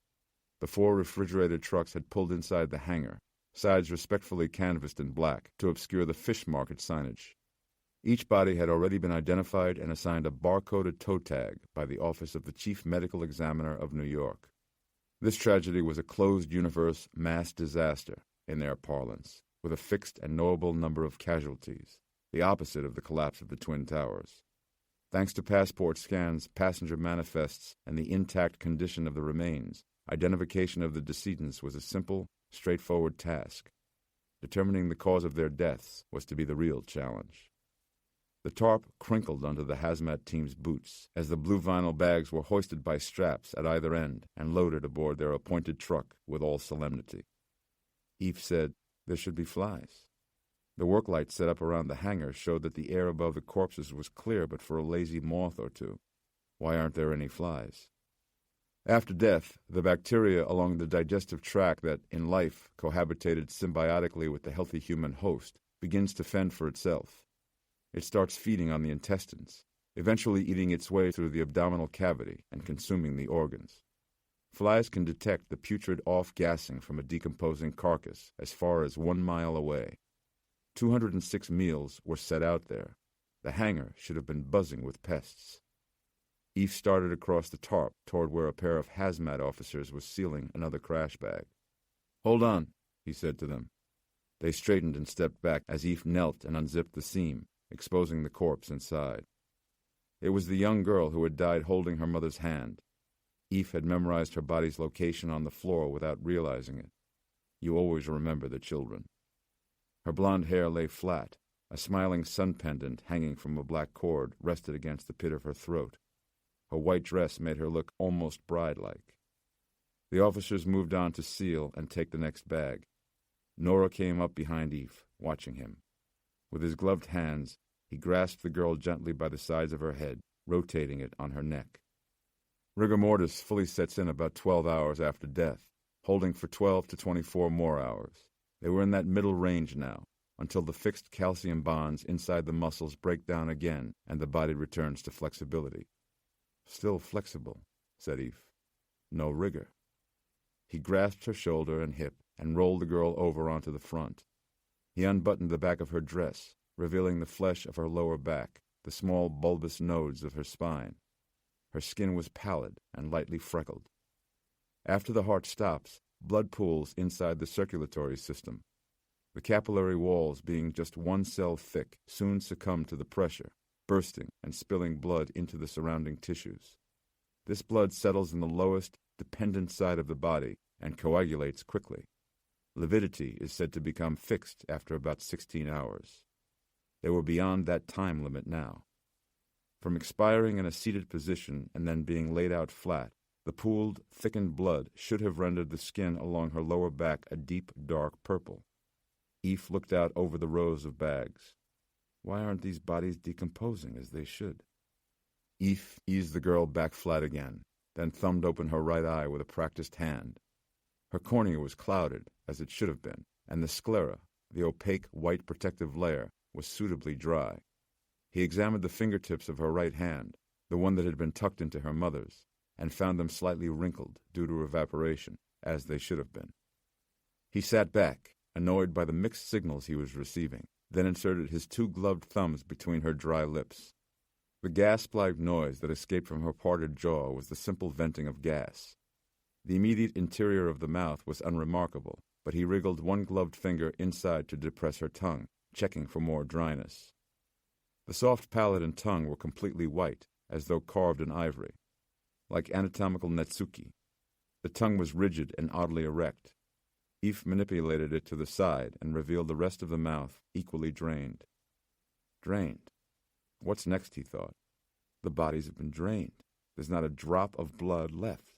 S1: The 4 refrigerated trucks had pulled inside the hangar, sides respectfully canvassed in black to obscure the fish market signage. Each body had already been identified and assigned a barcoded toe tag by the Office of the Chief Medical Examiner of New York. This tragedy was a closed-universe mass disaster, in their parlance, with a fixed and knowable number of casualties, the opposite of the collapse of the Twin Towers. Thanks to passport scans, passenger manifests, and the intact condition of the remains, identification of the decedents was a simple, straightforward task. Determining the cause of their deaths was to be the real challenge. The tarp crinkled under the hazmat team's boots as the blue vinyl bags were hoisted by straps at either end and loaded aboard their appointed truck with all solemnity. Eve said, "There should be flies." The work light set up around the hangar showed that the air above the corpses was clear but for a lazy moth or two. Why aren't there any flies? After death, the bacteria along the digestive tract that, in life, cohabitated symbiotically with the healthy human host begins to fend for itself. It starts feeding on the intestines, eventually eating its way through the abdominal cavity and consuming the organs. Flies can detect the putrid off-gassing from a decomposing carcass as far as 1 mile away. 206 meals were set out there. The hangar should have been buzzing with pests. Eve started across the tarp toward where a pair of hazmat officers was sealing another crash bag. "Hold on," he said to them. They straightened and stepped back as Eve knelt and unzipped the seam, exposing the corpse inside. It was the young girl who had died holding her mother's hand. Eve had memorized her body's location on the floor without realizing it. You always remember the children. Her blonde hair lay flat. A smiling sun pendant hanging from a black cord rested against the pit of her throat. Her white dress made her look almost bride-like. The officers moved on to seal and take the next bag. Nora came up behind Eve, watching him. With his gloved hands, he grasped the girl gently by the sides of her head, rotating it on her neck. Rigor mortis fully sets in about 12 hours after death, holding for 12 to 24 more hours. They were in that middle range now, until the fixed calcium bonds inside the muscles break down again and the body returns to flexibility. "Still flexible," said Eve. "No rigor." He grasped her shoulder and hip and rolled the girl over onto the front. He unbuttoned the back of her dress, revealing the flesh of her lower back, the small bulbous nodes of her spine. Her skin was pallid and lightly freckled. After the heart stops, blood pools inside the circulatory system. The capillary walls, being just 1 cell thick, soon succumb to the pressure, bursting and spilling blood into the surrounding tissues. This blood settles in the lowest, dependent side of the body and coagulates quickly. Lividity is said to become fixed after about 16 hours. They were beyond that time limit now. From expiring in a seated position and then being laid out flat, the pooled, thickened blood should have rendered the skin along her lower back a deep, dark purple. Eve looked out over the rows of bags. Why aren't these bodies decomposing as they should? Eve eased the girl back flat again, then thumbed open her right eye with a practiced hand. Her cornea was clouded, as it should have been, and the sclera, the opaque white protective layer, was suitably dry. He examined the fingertips of her right hand, the one that had been tucked into her mother's, and found them slightly wrinkled due to evaporation, as they should have been. He sat back, annoyed by the mixed signals he was receiving, then inserted his 2 gloved thumbs between her dry lips. The gasp-like noise that escaped from her parted jaw was the simple venting of gas. The immediate interior of the mouth was unremarkable, but he wriggled 1 gloved finger inside to depress her tongue, checking for more dryness. The soft palate and tongue were completely white, as though carved in ivory, like anatomical netsuki. The tongue was rigid and oddly erect. Eve manipulated it to the side and revealed the rest of the mouth equally drained. Drained? What's next, he thought. The bodies have been drained. There's not a drop of blood left.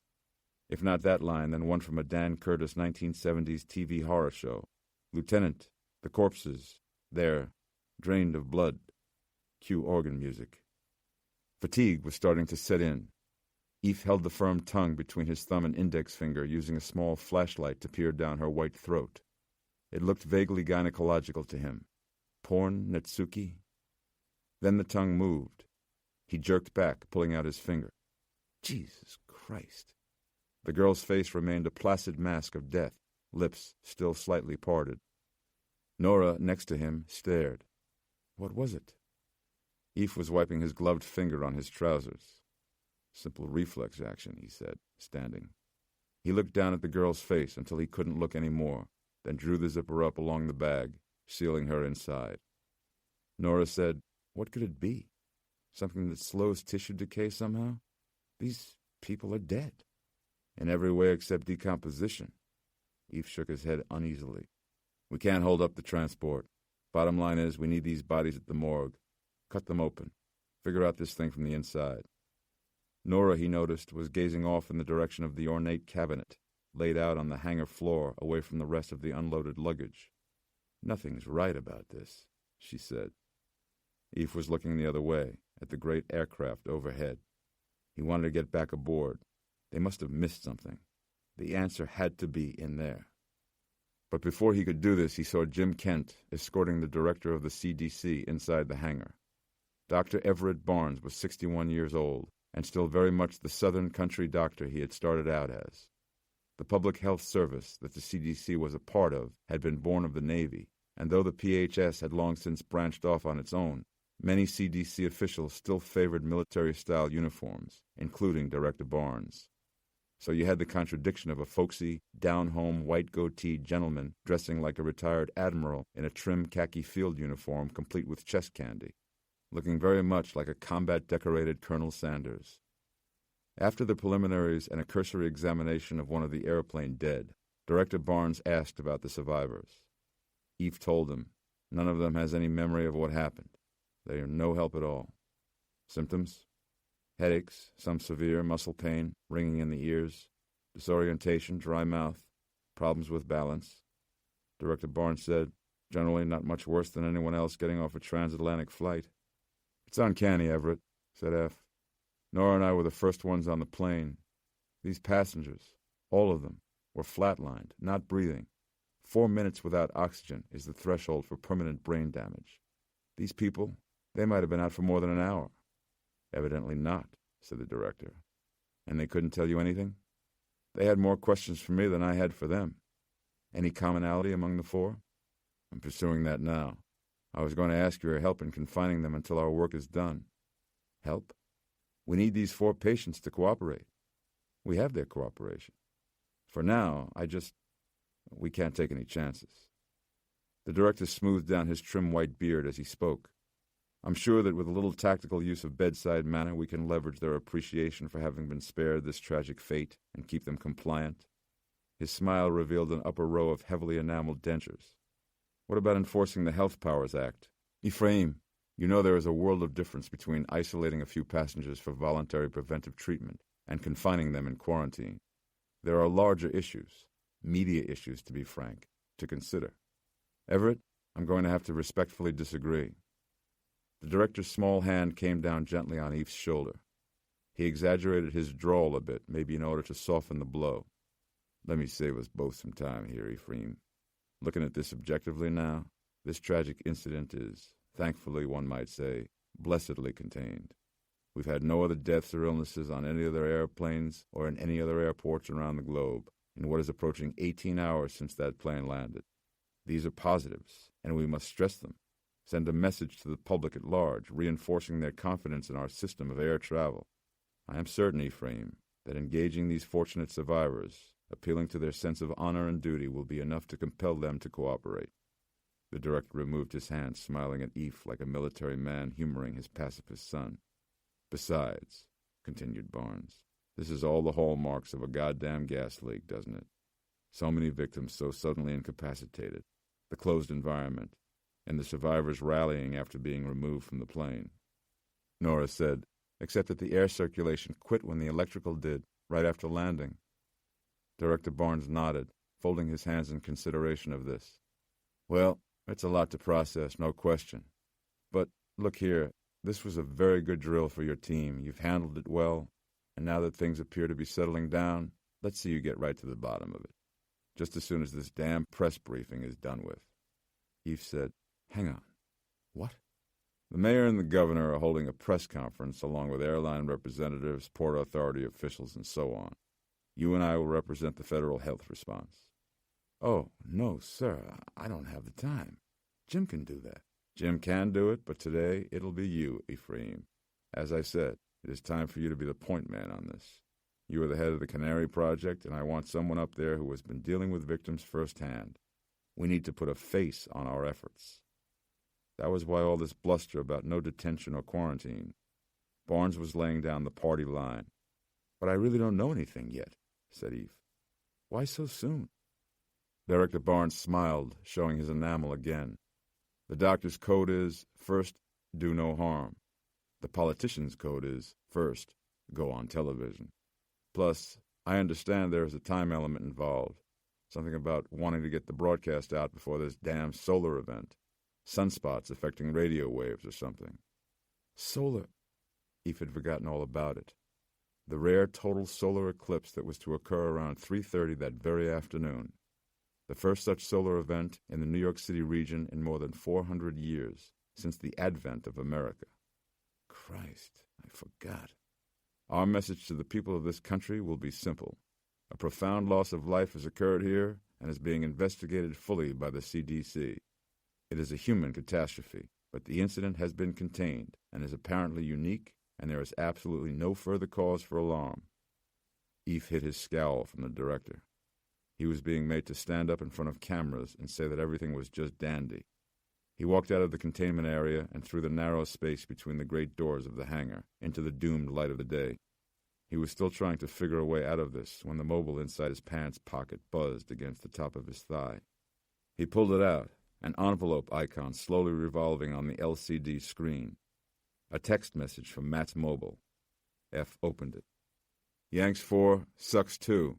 S1: If not that line, then one from a Dan Curtis 1970s TV horror show. "Lieutenant, the corpses, there, drained of blood." Cue organ music. Fatigue was starting to set in. Eve held the firm tongue between his thumb and index finger, using a small flashlight to peer down her white throat. It looked vaguely gynecological to him. Porn, netsuki? Then the tongue moved. He jerked back, pulling out his finger. Jesus Christ. The girl's face remained a placid mask of death, lips still slightly parted. Nora, next to him, stared. What was it? Eve was wiping his gloved finger on his trousers. Simple reflex action, he said, standing. He looked down at the girl's face until he couldn't look any more, then drew the zipper up along the bag, sealing her inside. Nora said, "What could it be? Something that slows tissue decay somehow? These people are dead. In every way except decomposition." Eve shook his head uneasily. "We can't hold up the transport. Bottom line is, we need these bodies at the morgue. Cut them open. Figure out this thing from the inside." Nora, he noticed, was gazing off in the direction of the ornate cabinet, laid out on the hangar floor away from the rest of the unloaded luggage. "Nothing's right about this," she said. Eve was looking the other way, at the great aircraft overhead. He wanted to get back aboard. They must have missed something. The answer had to be in there. But before he could do this, he saw Jim Kent escorting the director of the CDC inside the hangar. Dr. Everett Barnes was 61 years old, and still very much the southern country doctor he had started out as. The public health service that the CDC was a part of had been born of the Navy, and though the PHS had long since branched off on its own, many CDC officials still favored military-style uniforms, including Director Barnes. So you had the contradiction of a folksy, down-home, white-goateed gentleman dressing like a retired admiral in a trim khaki field uniform complete with chest candy, looking very much like a combat-decorated Colonel Sanders. After the preliminaries and a cursory examination of one of the airplane dead, Director Barnes asked about the survivors. Eve told him, "None of them has any memory of what happened. They are no help at all. Symptoms? Headaches, some severe, muscle pain, ringing in the ears, disorientation, dry mouth, problems with balance." Director Barnes said, "Generally not much worse than anyone else getting off a transatlantic flight." "It's uncanny, Everett," said F. "Nora and I were the first ones on the plane. These passengers, all of them, were flatlined, not breathing. 4 minutes without oxygen is the threshold for permanent brain damage. These people, they might have been out for more than an hour." "Evidently not," said the director. "And they couldn't tell you anything?" "They had more questions for me than I had for them." "Any commonality among the four?" "I'm pursuing that now. I was going to ask your help in confining them until our work is done." "Help?" "We need these 4 patients to cooperate." "We have their cooperation. For now, we can't take any chances." The director smoothed down his trim white beard as he spoke. "I'm sure that with a little tactical use of bedside manner we can leverage their appreciation for having been spared this tragic fate and keep them compliant." His smile revealed an upper row of heavily enameled dentures. "What about enforcing the Health Powers Act? Ephraim, you know there is a world of difference between isolating a few passengers for voluntary preventive treatment and confining them in quarantine. There are larger issues, media issues to be frank, to consider. Everett, I'm going to have to respectfully disagree." The director's small hand came down gently on Eve's shoulder. He exaggerated his drawl a bit, maybe in order to soften the blow. "Let me save us both some time here, Ephraim. Looking at this objectively now, this tragic incident is, thankfully one might say, blessedly contained. We've had no other deaths or illnesses on any other airplanes or in any other airports around the globe in what is approaching 18 hours since that plane landed. These are positives, and we must stress them. Send a message to the public at large, reinforcing their confidence in our system of air travel. I am certain, Ephraim, that engaging these fortunate survivors, appealing to their sense of honor and duty, will be enough to compel them to cooperate." The director removed his hand, smiling at Eve like a military man humoring his pacifist son. "Besides," continued Barnes, "this is all the hallmarks of a goddamn gas leak, doesn't it? So many victims so suddenly incapacitated, the closed environment, and the survivors rallying after being removed from the plane." Nora said, "Except that the air circulation quit when the electrical did, right after landing." Director Barnes nodded, folding his hands in consideration of this. "Well, it's a lot to process, no question. But, look here, this was a very good drill for your team. You've handled it well, and now that things appear to be settling down, let's see you get right to the bottom of it. Just as soon as this damn press briefing is done with." Eve said, "Hang on. What?" "The mayor and the governor are holding a press conference along with airline representatives, port authority officials, and so on. You and I will represent the federal health response."
S2: "Oh, no, sir, I don't have the time. Jim can do that."
S1: "Jim can do it, but today it'll be you, Ephraim. As I said, it is time for you to be the point man on this. You are the head of the Canary Project, and I want someone up there who has been dealing with victims firsthand. We need to put a face on our efforts." That was why all this bluster about no detention or quarantine. Barnes was laying down the party line.
S2: "But I really don't know anything yet," said Eve. "Why so soon?"
S1: Director Barnes smiled, showing his enamel again. "The doctor's code is, first, do no harm. The politician's code is, first, go on television. Plus, I understand there is a time element involved. Something about wanting to get the broadcast out before this damn solar event. Sunspots affecting radio waves or something."
S2: "Solar—"
S1: Eve had forgotten all about it. The rare total solar eclipse that was to occur around 3:30 that very afternoon. The first such solar event in the New York City region in more than 400 years, since the advent of America.
S2: Christ, I forgot.
S1: Our message to the people of this country will be simple. A profound loss of life has occurred here and is being investigated fully by the CDC. It is a human catastrophe, but the incident has been contained and is apparently unique, and there is absolutely no further cause for alarm. Eve hid his scowl from the director. He was being made to stand up in front of cameras and say that everything was just dandy. He walked out of the containment area and through the narrow space between the great doors of the hangar into the doomed light of the day. He was still trying to figure a way out of this when the mobile inside his pants pocket buzzed against the top of his thigh. He pulled it out, an envelope icon slowly revolving on the LCD screen. A text message from Matt's mobile. F opened it. "Yanks 4, sucks 2.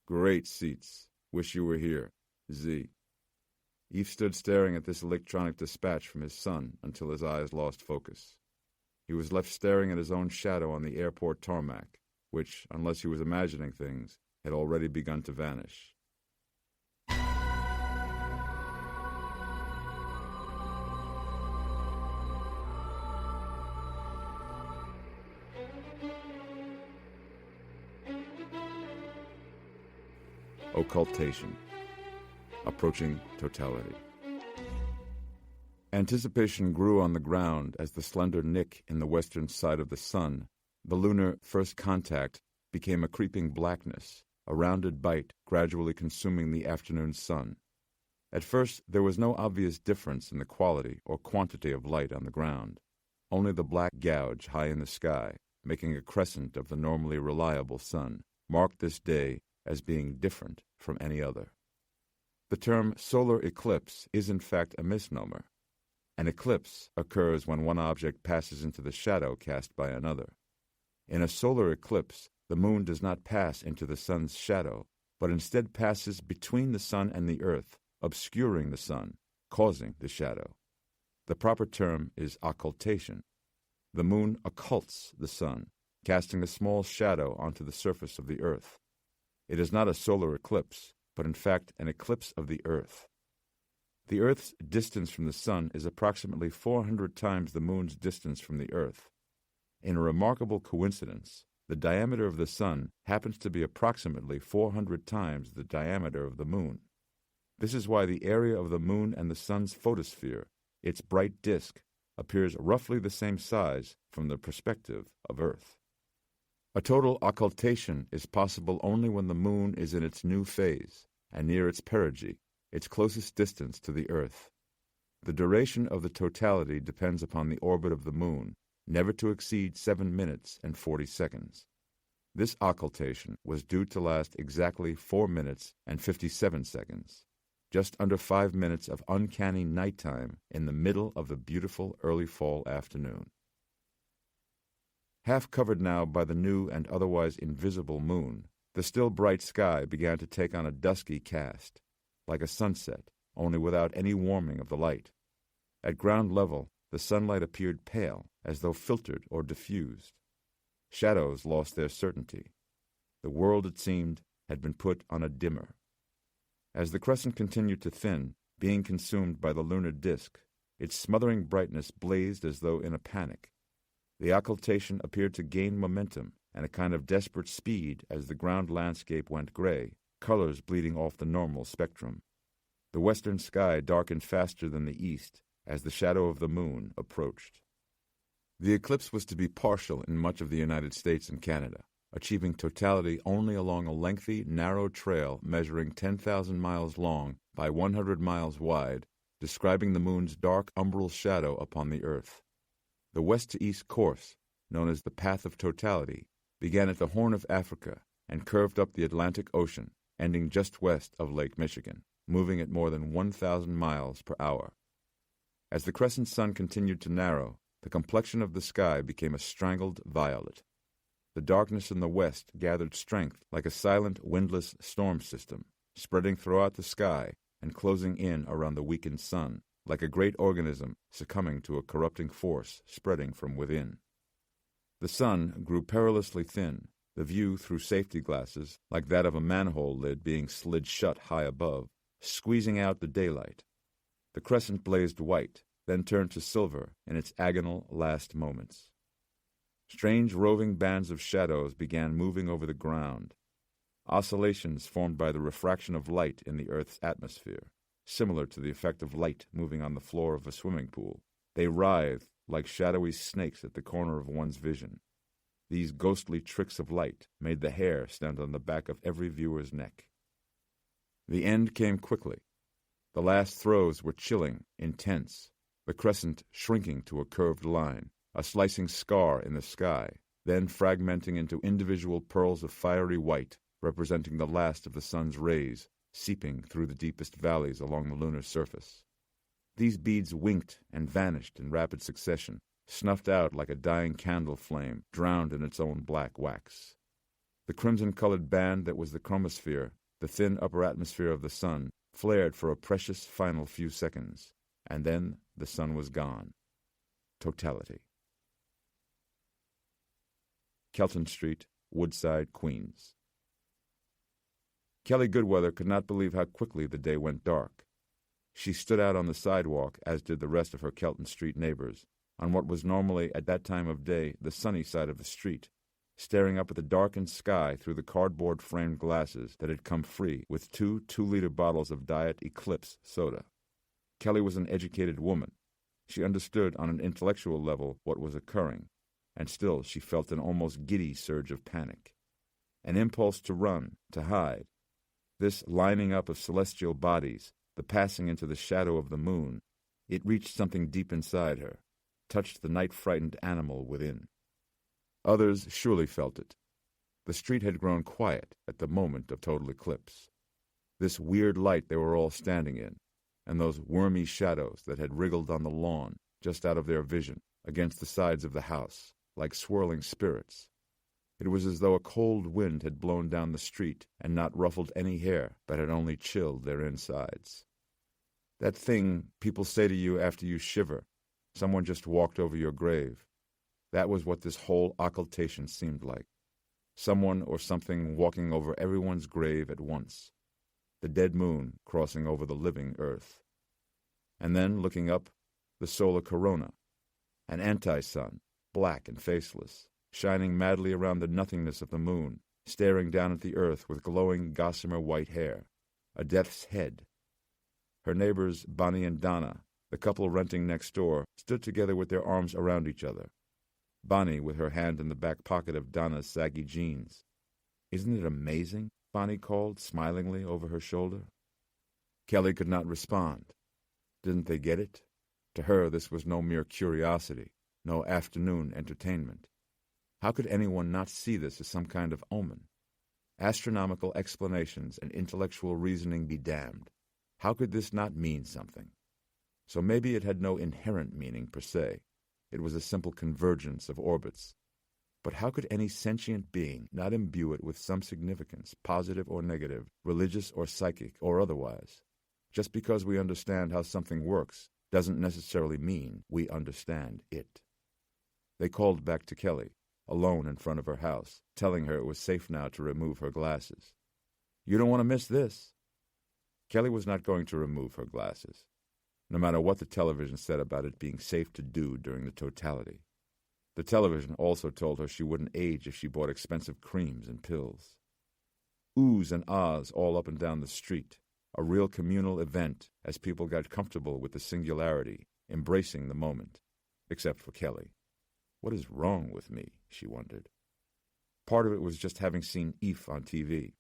S1: Great seats. Wish you were here. Z." Eve stood staring at this electronic dispatch from his son until his eyes lost focus. He was left staring at his own shadow on the airport tarmac, which, unless he was imagining things, had already begun to vanish. Occultation. Approaching totality. Anticipation grew on the ground as the slender nick in the western side of the sun, the lunar first contact, became a creeping blackness, a rounded bite gradually consuming the afternoon sun. At first, there was no obvious difference in the quality or quantity of light on the ground, only the black gouge high in the sky, making a crescent of the normally reliable sun, marked this day as being different from any other. The term solar eclipse is in fact a misnomer. An eclipse occurs when one object passes into the shadow cast by another. In a solar eclipse, the moon does not pass into the sun's shadow, but instead passes between the sun and the earth, obscuring the sun, causing the shadow. The proper term is occultation. The moon occults the sun, casting a small shadow onto the surface of the earth. It is not a solar eclipse, but in fact an eclipse of the earth. The earth's distance from the sun is approximately 400 times the moon's distance from the earth. In a remarkable coincidence, the diameter of the sun happens to be approximately 400 times the diameter of the moon. This is why the area of the moon and the sun's photosphere, its bright disk, appears roughly the same size from the perspective of Earth. A total occultation is possible only when the moon is in its new phase and near its perigee, its closest distance to the Earth. The duration of the totality depends upon the orbit of the moon, never to exceed 7 minutes and 40 seconds. This occultation was due to last exactly 4 minutes and 57 seconds, just under 5 minutes of uncanny nighttime in the middle of the beautiful early fall afternoon. Half covered now by the new and otherwise invisible moon, the still bright sky began to take on a dusky cast, like a sunset, only without any warming of the light. At ground level, the sunlight appeared pale, as though filtered or diffused. Shadows lost their certainty. The world, it seemed, had been put on a dimmer. As the crescent continued to thin, being consumed by the lunar disk, its smothering brightness blazed as though in a panic. The occultation appeared to gain momentum and a kind of desperate speed as the ground landscape went gray, colors bleeding off the normal spectrum. The western sky darkened faster than the east as the shadow of the moon approached. The eclipse was to be partial in much of the United States and Canada, achieving totality only along a lengthy, narrow trail measuring 10,000 miles long by 100 miles wide, describing the moon's dark umbral shadow upon the earth. The west-to-east course, known as the Path of Totality, began at the Horn of Africa and curved up the Atlantic Ocean, ending just west of Lake Michigan, moving at more than 1,000 miles per hour. As the crescent sun continued to narrow, the complexion of the sky became a strangled violet. The darkness in the west gathered strength like a silent, windless storm system, spreading throughout the sky and closing in around the weakened sun, like a great organism succumbing to a corrupting force spreading from within. The sun grew perilously thin, the view through safety glasses like that of a manhole lid being slid shut high above, squeezing out the daylight. The crescent blazed white, then turned to silver in its agonal last moments. Strange roving bands of shadows began moving over the ground, oscillations formed by the refraction of light in the Earth's atmosphere, similar to the effect of light moving on the floor of a swimming pool. They writhed like shadowy snakes at the corner of one's vision. These ghostly tricks of light made the hair stand on the back of every viewer's neck. The end came quickly. The last throes were chilling, intense, the crescent shrinking to a curved line, a slicing scar in the sky, then fragmenting into individual pearls of fiery white, representing the last of the sun's rays, seeping through the deepest valleys along the lunar surface. These beads winked and vanished in rapid succession, snuffed out like a dying candle flame, drowned in its own black wax. The crimson-colored band that was the chromosphere, the thin upper atmosphere of the sun, flared for a precious final few seconds, and then the sun was gone. Totality. Kelton Street, Woodside, Queens. Kelly Goodweather could not believe how quickly the day went dark. She stood out on the sidewalk, as did the rest of her Kelton Street neighbors, on what was normally, at that time of day, the sunny side of the street, staring up at the darkened sky through the cardboard-framed glasses that had come free with 2 2-liter bottles of Diet Eclipse soda. Kelly was an educated woman. She understood on an intellectual level what was occurring, and still she felt an almost giddy surge of panic. An impulse to run, to hide. This lining up of celestial bodies, the passing into the shadow of the moon, it reached something deep inside her, touched the night-frightened animal within. Others surely felt it. The street had grown quiet at the moment of total eclipse. This weird light they were all standing in, and those wormy shadows that had wriggled on the lawn just out of their vision, against the sides of the house, like swirling spirits. It was as though a cold wind had blown down the street and not ruffled any hair, but had only chilled their insides. That thing people say to you after you shiver, someone just walked over your grave. That was what this whole occultation seemed like. Someone or something walking over everyone's grave at once. The dead moon crossing over the living earth. And then, looking up, the solar corona, an anti-sun, black and faceless, shining madly around the nothingness of the moon, staring down at the earth with glowing gossamer white hair, a death's head. Her neighbors, Bonnie and Donna, the couple renting next door, stood together with their arms around each other. Bonnie with her hand in the back pocket of Donna's saggy jeans. "Isn't it amazing?" Bonnie called smilingly over her shoulder. Kelly could not respond. Didn't they get it? To her this was no mere curiosity, no afternoon entertainment. How could anyone not see this as some kind of omen? Astronomical explanations and intellectual reasoning be damned. How could this not mean something? So maybe it had no inherent meaning per se. It was a simple convergence of orbits. But how could any sentient being not imbue it with some significance, positive or negative, religious or psychic or otherwise? Just because we understand how something works doesn't necessarily mean we understand it. They called back to Kelly, alone in front of her house, telling her it was safe now to remove her glasses. "You don't want to miss this." Kelly was not going to remove her glasses, no matter what the television said about it being safe to do during the totality. The television also told her she wouldn't age if she bought expensive creams and pills. Oohs and ahs all up and down the street, a real communal event as people got comfortable with the singularity, embracing the moment. Except for Kelly. What is wrong with me, she wondered. Part of it was just having seen Eph on TV.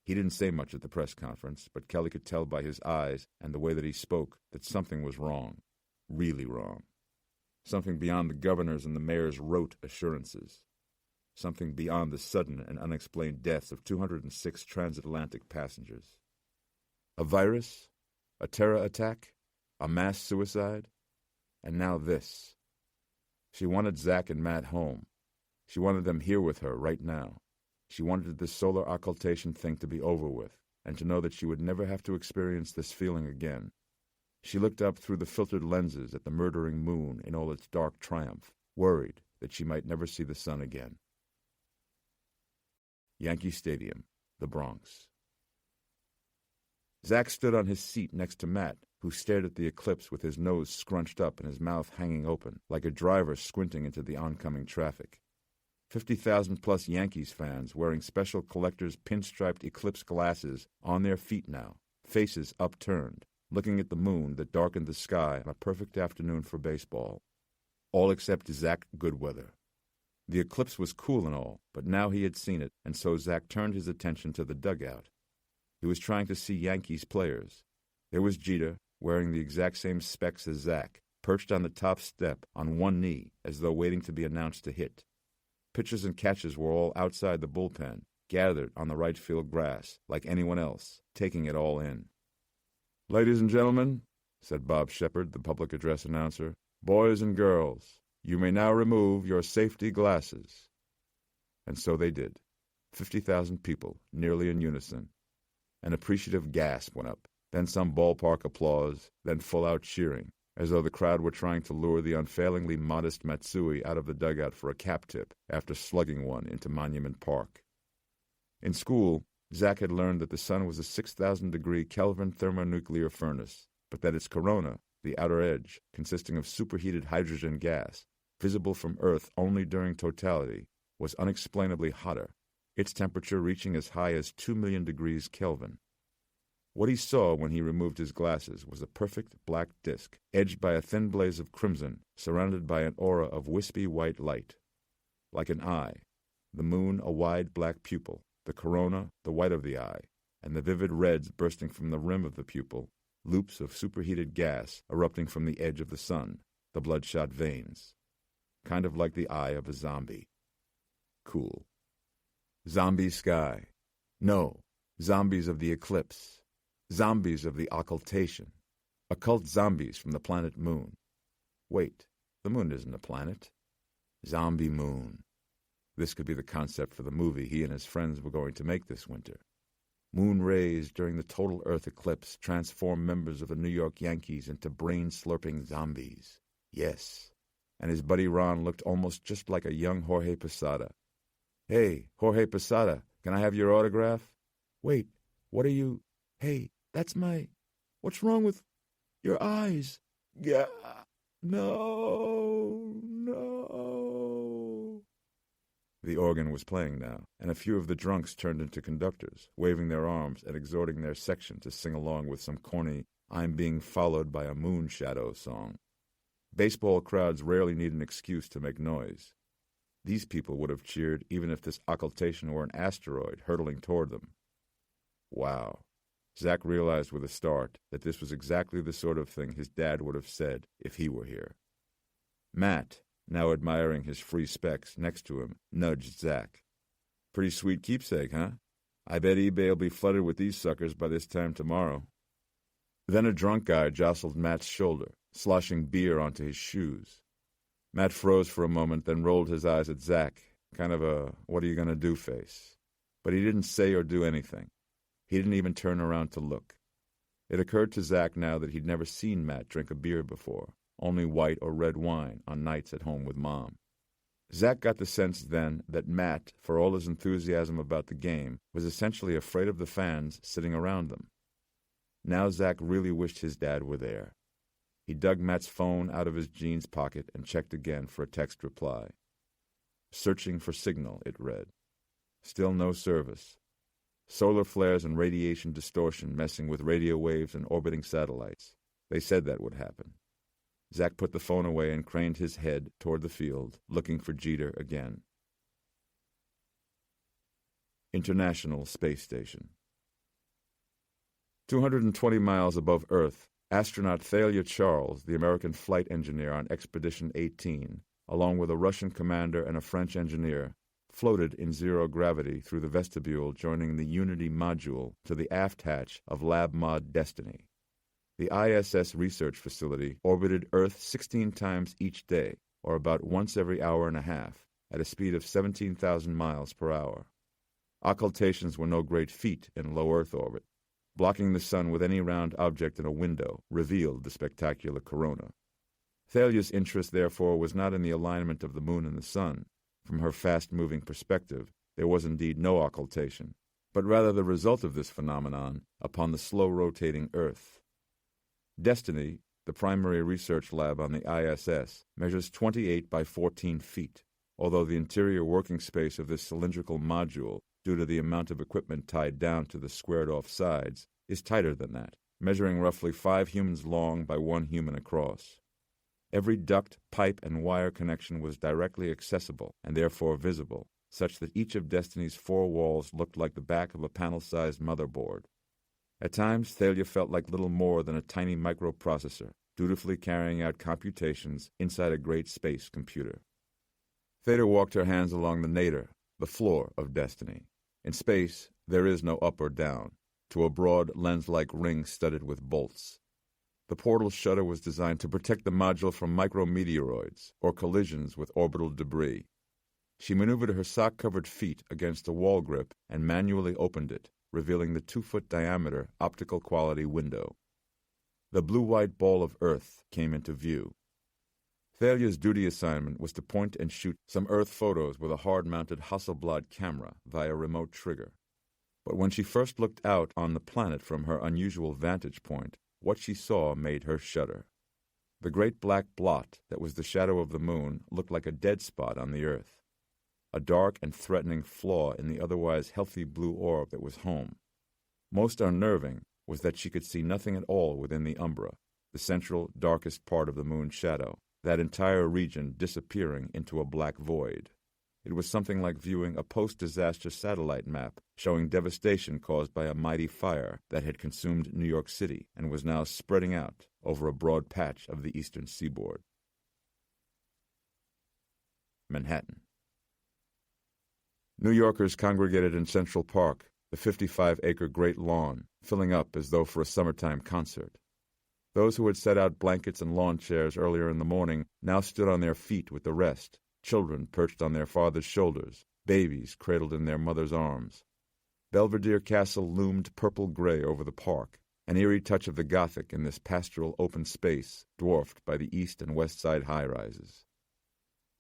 S1: He didn't say much at the press conference, but Kelly could tell by his eyes and the way that he spoke that something was wrong, really wrong. Something beyond the governor's and the mayor's rote assurances. Something beyond the sudden and unexplained deaths of 206 transatlantic passengers. A virus? A terror attack? A mass suicide? And now this. She wanted Zach and Matt home. She wanted them here with her right now. She wanted this solar occultation thing to be over with, and to know that she would never have to experience this feeling again. She looked up through the filtered lenses at the murdering moon in all its dark triumph, worried that she might never see the sun again. Yankee Stadium, the Bronx. Zach stood on his seat next to Matt, who stared at the eclipse with his nose scrunched up and his mouth hanging open, like a driver squinting into the oncoming traffic. 50,000-plus Yankees fans wearing special collector's pinstriped eclipse glasses on their feet now, faces upturned, looking at the moon that darkened the sky on a perfect afternoon for baseball. All except Zach Goodweather. The eclipse was cool and all, but now he had seen it, and so Zach turned his attention to the dugout. He was trying to see Yankees players. There was Jeter, wearing the exact same specs as Zach, perched on the top step on one knee as though waiting to be announced to hit. Pitchers and catchers were all outside the bullpen, gathered on the right field grass, like anyone else, taking it all in. "Ladies and gentlemen," said Bob Shepard, the public address announcer, "boys and girls, you may now remove your safety glasses." And so they did. 50,000 people, nearly in unison. An appreciative gasp went up, then some ballpark applause, then full-out cheering, as though the crowd were trying to lure the unfailingly modest Matsui out of the dugout for a cap tip after slugging one into Monument Park. In school, Zach had learned that the sun was a 6,000-degree Kelvin thermonuclear furnace, but that its corona, the outer edge, consisting of superheated hydrogen gas, visible from Earth only during totality, was unexplainably hotter, its temperature reaching as high as 2 million degrees Kelvin. What he saw when he removed his glasses was a perfect black disk, edged by a thin blaze of crimson, surrounded by an aura of wispy white light. Like an eye, the moon a wide black pupil, the corona the white of the eye, and the vivid reds bursting from the rim of the pupil, loops of superheated gas erupting from the edge of the sun, the bloodshot veins. Kind of like the eye of a zombie. Cool. Zombie sky. No, zombies of the eclipse. Zombies of the occultation. Occult zombies from the planet Moon. Wait, the moon isn't a planet. Zombie moon. This could be the concept for the movie he and his friends were going to make this winter. Moon rays during the total Earth eclipse transform members of the New York Yankees into brain-slurping zombies. Yes. And his buddy Ron looked almost just like a young Jorge Posada. "Hey, Jorge Posada, can I have your autograph?" "Wait, what are you... Hey, that's my... What's wrong with your eyes?" "Yeah, no." The organ was playing now, and a few of the drunks turned into conductors, waving their arms and exhorting their section to sing along with some corny "I'm being followed by a moon shadow" song. Baseball crowds rarely need an excuse to make noise. These people would have cheered even if this occultation were an asteroid hurtling toward them. Wow. Zach realized with a start that this was exactly the sort of thing his dad would have said if he were here. Matt, now admiring his free specs next to him, nudged Zach. "Pretty sweet keepsake, huh? I bet eBay will be flooded with these suckers by this time tomorrow." Then a drunk guy jostled Matt's shoulder, sloshing beer onto his shoes. Matt froze for a moment, then rolled his eyes at Zach, kind of a what-are-you-gonna-do face. But he didn't say or do anything. He didn't even turn around to look. It occurred to Zach now that he'd never seen Matt drink a beer before, only white or red wine on nights at home with Mom. Zach got the sense then that Matt, for all his enthusiasm about the game, was essentially afraid of the fans sitting around them. Now Zach really wished his dad were there. He dug Matt's phone out of his jeans pocket and checked again for a text reply. Searching for signal, it read. Still no service. Solar flares and radiation distortion messing with radio waves and orbiting satellites. They said that would happen. Zack put the phone away and craned his head toward the field, looking for Jeter again. International Space Station. 220 miles above Earth, astronaut Thalia Charles, the American flight engineer on Expedition 18, along with a Russian commander and a French engineer, floated in zero gravity through the vestibule joining the Unity module to the aft hatch of Lab Mod Destiny. The ISS research facility orbited Earth 16 times each day, or about once every hour and a half, at a speed of 17,000 miles per hour. Occultations were no great feat in low Earth orbit. Blocking the sun with any round object in a window revealed the spectacular corona. Thalia's interest, therefore, was not in the alignment of the moon and the sun. From her fast-moving perspective, there was indeed no occultation, but rather the result of this phenomenon upon the slow-rotating Earth. Destiny, the primary research lab on the ISS, measures 28 by 14 feet, although the interior working space of this cylindrical module, due to the amount of equipment tied down to the squared-off sides, is tighter than that, measuring roughly 5 humans long by 1 human across. Every duct, pipe, and wire connection was directly accessible and therefore visible, such that each of Destiny's 4 walls looked like the back of a panel-sized motherboard. At times, Thalia felt like little more than a tiny microprocessor, dutifully carrying out computations inside a great space computer. Theta walked her hands along the nadir, the floor of Destiny. In space, there is no up or down, to a broad, lens-like ring studded with bolts. The portal shutter was designed to protect the module from micrometeoroids or collisions with orbital debris. She maneuvered her sock-covered feet against a wall grip and manually opened it, revealing the 2-foot diameter optical quality window. The blue-white ball of Earth came into view. Thalia's duty assignment was to point and shoot some Earth photos with a hard-mounted Hasselblad camera via remote trigger. But when she first looked out on the planet from her unusual vantage point, what she saw made her shudder. The great black blot that was the shadow of the moon looked like a dead spot on the Earth, a dark and threatening flaw in the otherwise healthy blue orb that was home. Most unnerving was that she could see nothing at all within the umbra, the central, darkest part of the moon's shadow, that entire region disappearing into a black void. It was something like viewing a post-disaster satellite map showing devastation caused by a mighty fire that had consumed New York City and was now spreading out over a broad patch of the eastern seaboard. Manhattan. New Yorkers congregated in Central Park, the 55-acre Great Lawn, filling up as though for a summertime concert. Those who had set out blankets and lawn chairs earlier in the morning now stood on their feet with the rest, children perched on their father's shoulders, babies cradled in their mother's arms. Belvedere Castle loomed purple-gray over the park, an eerie touch of the Gothic in this pastoral open space, dwarfed by the east and west side high-rises.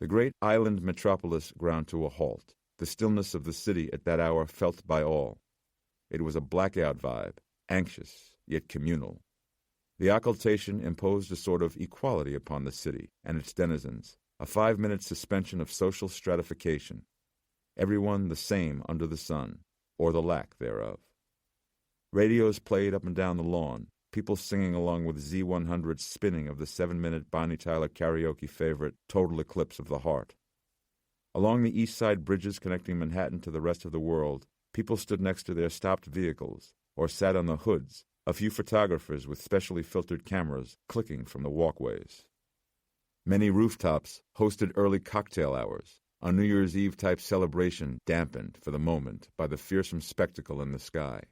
S1: The great island metropolis ground to a halt, the stillness of the city at that hour felt by all. It was a blackout vibe, anxious, yet communal. The occultation imposed a sort of equality upon the city and its denizens, a 5-minute suspension of social stratification. Everyone the same under the sun, or the lack thereof. Radios played up and down the lawn, people singing along with Z100's spinning of the 7-minute Bonnie Tyler karaoke favorite, Total Eclipse of the Heart. Along the east side bridges connecting Manhattan to the rest of the world, people stood next to their stopped vehicles, or sat on the hoods, a few photographers with specially filtered cameras clicking from the walkways. Many rooftops hosted early cocktail hours, a New Year's Eve-type celebration dampened, for the moment, by the fearsome spectacle in the sky.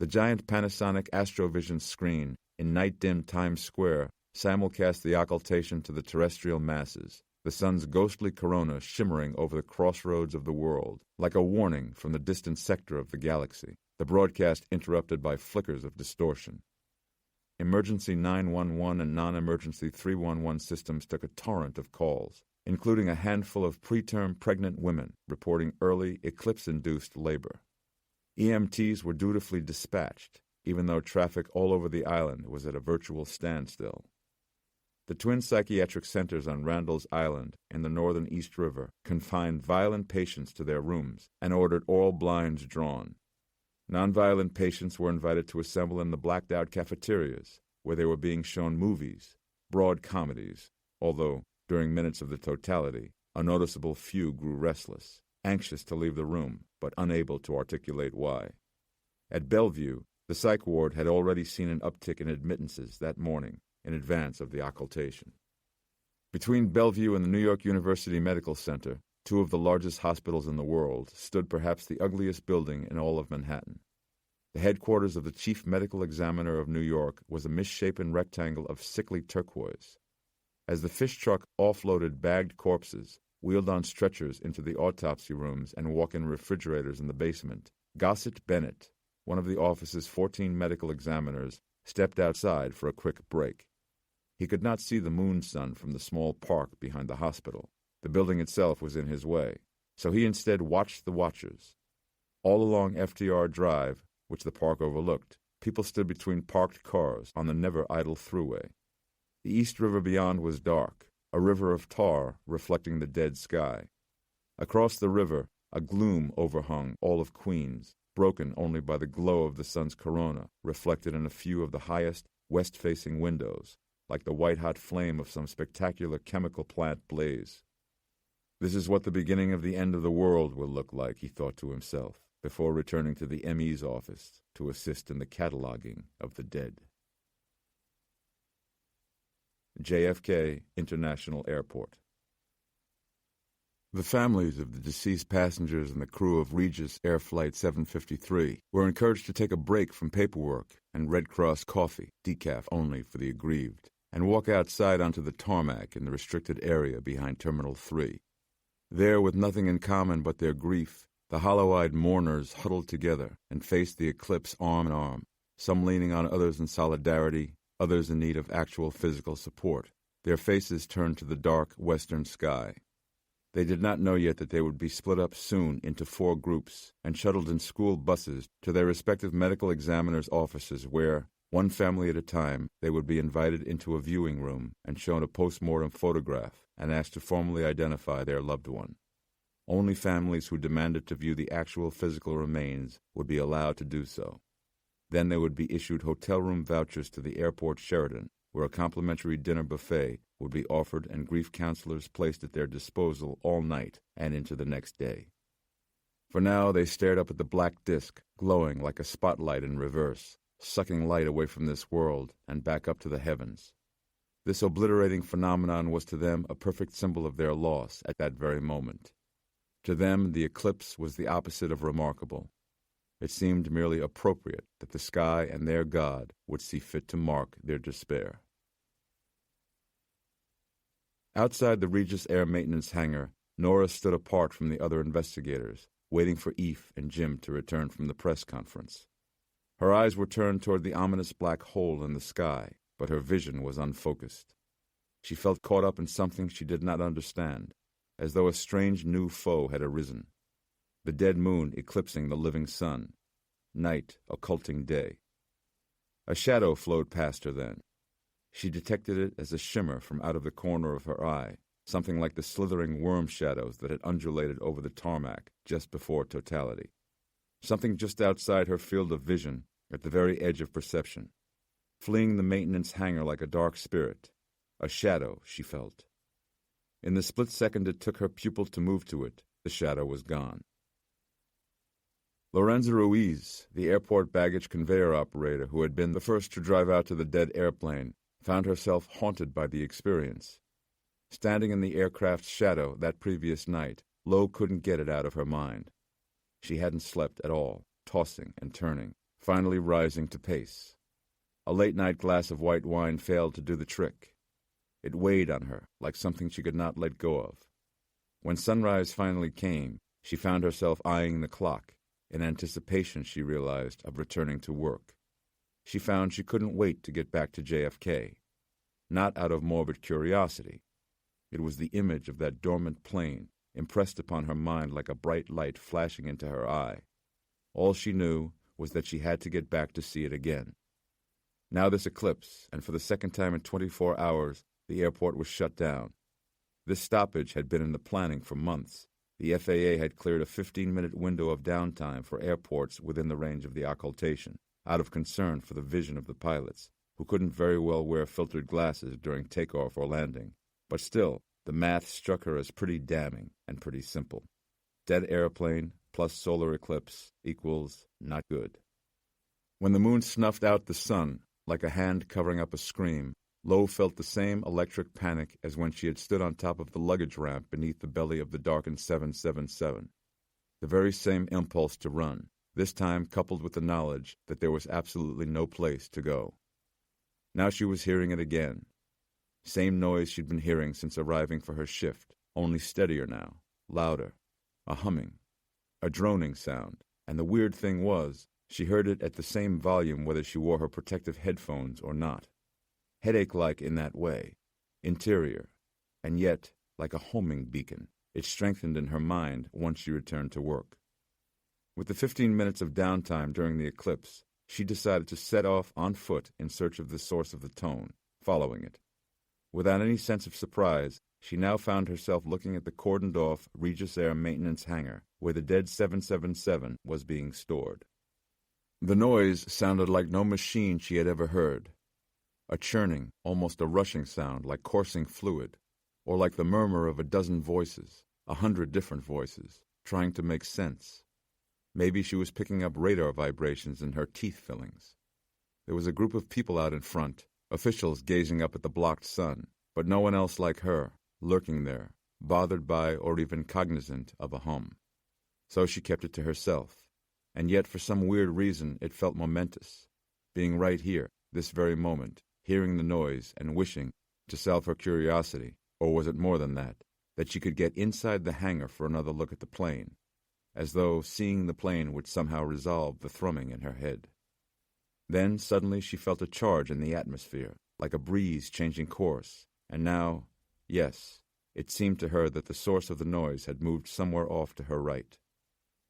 S1: The giant Panasonic Astrovision screen in night-dimmed Times Square simulcast the occultation to the terrestrial masses, the sun's ghostly corona shimmering over the crossroads of the world, like a warning from the distant sector of the galaxy, the broadcast interrupted by flickers of distortion. Emergency 911 and non-emergency 311 systems took a torrent of calls, including a handful of preterm pregnant women reporting early eclipse-induced labor. EMTs were dutifully dispatched, even though traffic all over the island was at a virtual standstill. The twin psychiatric centers on Randall's Island in the northern East River confined violent patients to their rooms and ordered all blinds drawn. Nonviolent patients were invited to assemble in the blacked-out cafeterias, where they were being shown movies, broad comedies, although, during minutes of the totality, a noticeable few grew restless, anxious to leave the room, but unable to articulate why. At Bellevue, the psych ward had already seen an uptick in admittances that morning, in advance of the occultation. Between Bellevue and the New York University Medical Center, two of the largest hospitals in the world, stood perhaps the ugliest building in all of Manhattan. The headquarters of the chief medical examiner of New York was a misshapen rectangle of sickly turquoise. As the fish truck offloaded bagged corpses, wheeled on stretchers into the autopsy rooms and walk-in refrigerators in the basement, Gossett Bennett, one of the office's 14 medical examiners, stepped outside for a quick break. He could not see the moon sun from the small park behind the hospital. The building itself was in his way, so he instead watched the watchers. All along FDR Drive, which the park overlooked, people stood between parked cars on the never-idle thruway. The East River beyond was dark, a river of tar reflecting the dead sky. Across the river, a gloom overhung all of Queens, broken only by the glow of the sun's corona, reflected in a few of the highest, west-facing windows, like the white-hot flame of some spectacular chemical plant blaze. This is what the beginning of the end of the world will look like, he thought to himself, before returning to the ME's office to assist in the cataloging of the dead. JFK International Airport. The families of the deceased passengers and the crew of Regis Air Flight 753 were encouraged to take a break from paperwork and Red Cross coffee, decaf only for the aggrieved, and walk outside onto the tarmac in the restricted area behind Terminal 3. There, with nothing in common but their grief, the hollow-eyed mourners huddled together and faced the eclipse arm in arm, some leaning on others in solidarity, others in need of actual physical support, their faces turned to the dark western sky. They did not know yet that they would be split up soon into 4 groups and shuttled in school buses to their respective medical examiners' offices where, one family at a time, they would be invited into a viewing room and shown a post-mortem photograph and asked to formally identify their loved one. Only families who demanded to view the actual physical remains would be allowed to do so. Then they would be issued hotel room vouchers to the airport Sheraton, where a complimentary dinner buffet would be offered and grief counselors placed at their disposal all night and into the next day. For now they stared up at the black disk, glowing like a spotlight in reverse, sucking light away from this world and back up to the heavens. This obliterating phenomenon was to them a perfect symbol of their loss at that very moment. To them, the eclipse was the opposite of remarkable. It seemed merely appropriate that the sky and their God would see fit to mark their despair. Outside the Regis Air Maintenance hangar, Nora stood apart from the other investigators, waiting for Eve and Jim to return from the press conference. Her eyes were turned toward the ominous black hole in the sky, but her vision was unfocused. She felt caught up in something she did not understand, as though a strange new foe had arisen. The dead moon eclipsing the living sun, night occulting day. A shadow flowed past her then. She detected it as a shimmer from out of the corner of her eye, something like the slithering worm shadows that had undulated over the tarmac just before totality. Something just outside her field of vision, at the very edge of perception. Fleeing the maintenance hangar like a dark spirit. A shadow, she felt. In the split second it took her pupil to move to it, the shadow was gone. Lorenza Ruiz, the airport baggage conveyor operator who had been the first to drive out to the dead airplane, found herself haunted by the experience. Standing in the aircraft's shadow that previous night, Lo couldn't get it out of her mind. She hadn't slept at all, tossing and turning, finally rising to pace. A late-night glass of white wine failed to do the trick. It weighed on her like something she could not let go of. When sunrise finally came, she found herself eyeing the clock, in anticipation, she realized, of returning to work. She found she couldn't wait to get back to JFK. Not out of morbid curiosity. It was the image of that dormant plane, impressed upon her mind like a bright light flashing into her eye. All she knew was that she had to get back to see it again. Now this eclipse, and for the second time in 24 hours, The airport was shut down. This stoppage had been in the planning for months. The FAA had cleared a 15-minute window of downtime for airports within the range of the occultation, out of concern for the vision of the pilots, who couldn't very well wear filtered glasses during takeoff or landing. But still, the math struck her as pretty damning and pretty simple. Dead airplane plus solar eclipse equals not good. When the moon snuffed out the sun, like a hand covering up a scream, Lo felt the same electric panic as when she had stood on top of the luggage ramp beneath the belly of the darkened 777. The very same impulse to run, this time coupled with the knowledge that there was absolutely no place to go. Now she was hearing it again. Same noise she'd been hearing since arriving for her shift, only steadier now, louder. A humming, a droning sound, and the weird thing was, she heard it at the same volume whether she wore her protective headphones or not. Headache-like in that way, interior, and yet, like a homing beacon, it strengthened in her mind once she returned to work. With the 15 minutes of downtime during the eclipse, she decided to set off on foot in search of the source of the tone, following it. Without any sense of surprise, she now found herself looking at the cordoned-off Regis Air maintenance hangar where the dead 777 was being stored. The noise sounded like no machine she had ever heard. A churning, almost a rushing sound like coursing fluid, or like the murmur of a dozen voices, 100 different voices, trying to make sense. Maybe she was picking up radar vibrations in her teeth fillings. There was a group of people out in front, officials gazing up at the blocked sun, but no one else like her, lurking there, bothered by or even cognizant of a hum. So she kept it to herself, and yet for some weird reason it felt momentous, being right here, this very moment, hearing the noise and wishing to salve her curiosity, or was it more than that she could get inside the hangar for another look at the plane, as though seeing the plane would somehow resolve the thrumming in her head. Then suddenly she felt a charge in the atmosphere, like a breeze changing course, and now, yes, it seemed to her that the source of the noise had moved somewhere off to her right.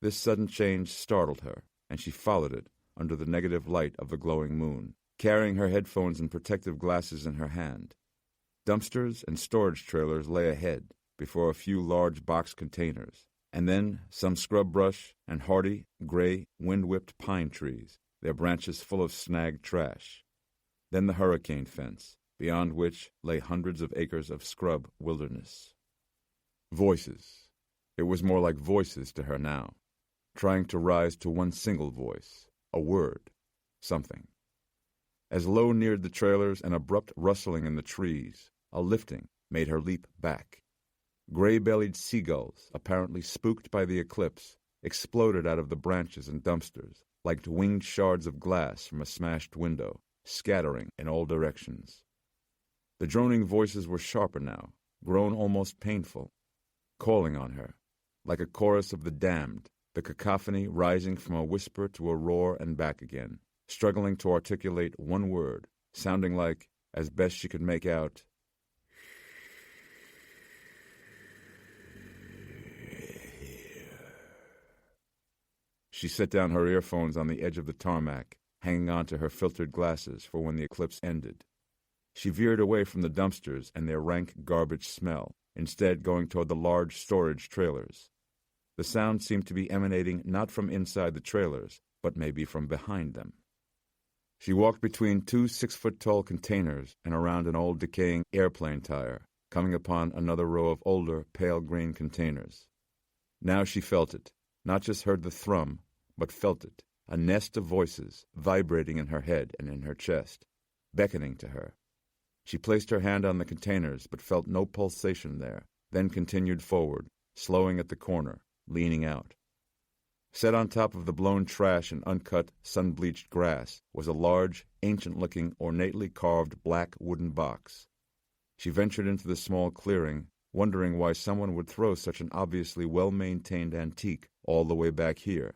S1: This sudden change startled her, and she followed it under the negative light of the glowing moon, carrying her headphones and protective glasses in her hand. Dumpsters and storage trailers lay ahead, before a few large box containers, and then some scrub brush and hardy, gray, wind-whipped pine trees, their branches full of snagged trash. Then the hurricane fence, beyond which lay hundreds of acres of scrub wilderness. Voices. It was more like voices to her now, trying to rise to one single voice, a word, something. As Lo neared the trailers, an abrupt rustling in the trees, a lifting, made her leap back. Gray-bellied seagulls, apparently spooked by the eclipse, exploded out of the branches and dumpsters, like winged shards of glass from a smashed window, scattering in all directions. The droning voices were sharper now, grown almost painful, calling on her, like a chorus of the damned, the cacophony rising from a whisper to a roar and back again, struggling to articulate one word, sounding like, as best she could make out, She set down her earphones on the edge of the tarmac, hanging on to her filtered glasses for when the eclipse ended. She veered away from the dumpsters and their rank garbage smell, instead going toward the large storage trailers. The sound seemed to be emanating not from inside the trailers, but maybe from behind them. She walked between two 6-foot-tall containers and around an old decaying airplane tire, coming upon another row of older, pale green containers. Now she felt it, not just heard the thrum, but felt it, a nest of voices vibrating in her head and in her chest, beckoning to her. She placed her hand on the containers but felt no pulsation there, then continued forward, slowing at the corner, leaning out. Set on top of the blown trash and uncut, sun-bleached grass was a large, ancient-looking, ornately carved black wooden box. She ventured into the small clearing, wondering why someone would throw such an obviously well-maintained antique all the way back here.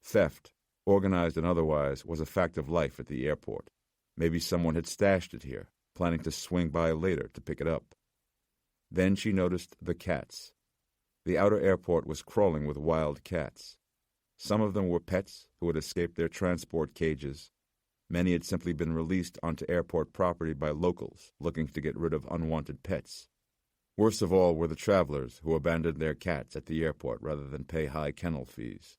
S1: Theft, organized and otherwise, was a fact of life at the airport. Maybe someone had stashed it here, planning to swing by later to pick it up. Then she noticed the cats. The outer airport was crawling with wild cats. Some of them were pets who had escaped their transport cages. Many had simply been released onto airport property by locals looking to get rid of unwanted pets. Worst of all were the travelers who abandoned their cats at the airport rather than pay high kennel fees.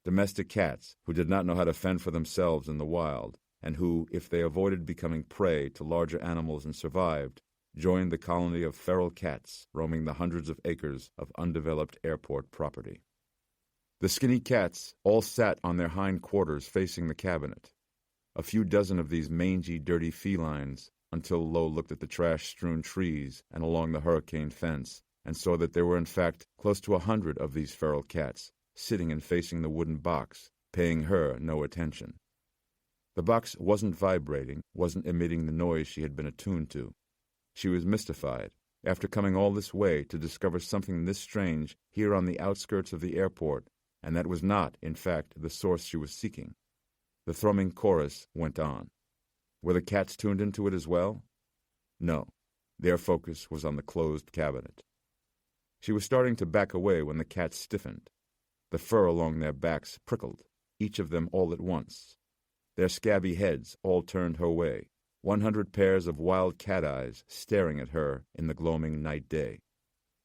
S1: Domestic cats who did not know how to fend for themselves in the wild, and who, if they avoided becoming prey to larger animals and survived, joined the colony of feral cats roaming the hundreds of acres of undeveloped airport property. The skinny cats all sat on their hind quarters facing the cabinet. A few dozen of these mangy, dirty felines, until Lowe looked at the trash-strewn trees and along the hurricane fence, and saw that there were in fact close to 100 of these feral cats, sitting and facing the wooden box, paying her no attention. The box wasn't vibrating, wasn't emitting the noise she had been attuned to. She was mystified, after coming all this way to discover something this strange here on the outskirts of the airport, and that was not, in fact, the source she was seeking. The thrumming chorus went on. Were the cats tuned into it as well? No. Their focus was on the closed cabinet. She was starting to back away when the cats stiffened. The fur along their backs prickled, each of them all at once. Their scabby heads all turned her way, 100 pairs of wild cat eyes staring at her in the gloaming night day.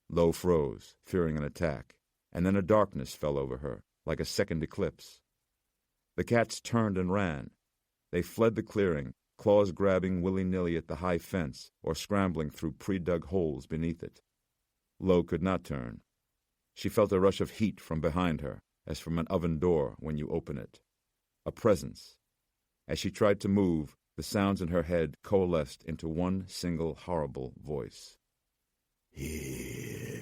S1: Lowe froze, fearing an attack, and then a darkness fell over her, like a second eclipse. The cats turned and ran. They fled the clearing, claws grabbing willy-nilly at the high fence or scrambling through pre-dug holes beneath it. Lowe could not turn. She felt a rush of heat from behind her, as from an oven door when you open it. A presence. As she tried to move, the sounds in her head coalesced into one single horrible voice. Here.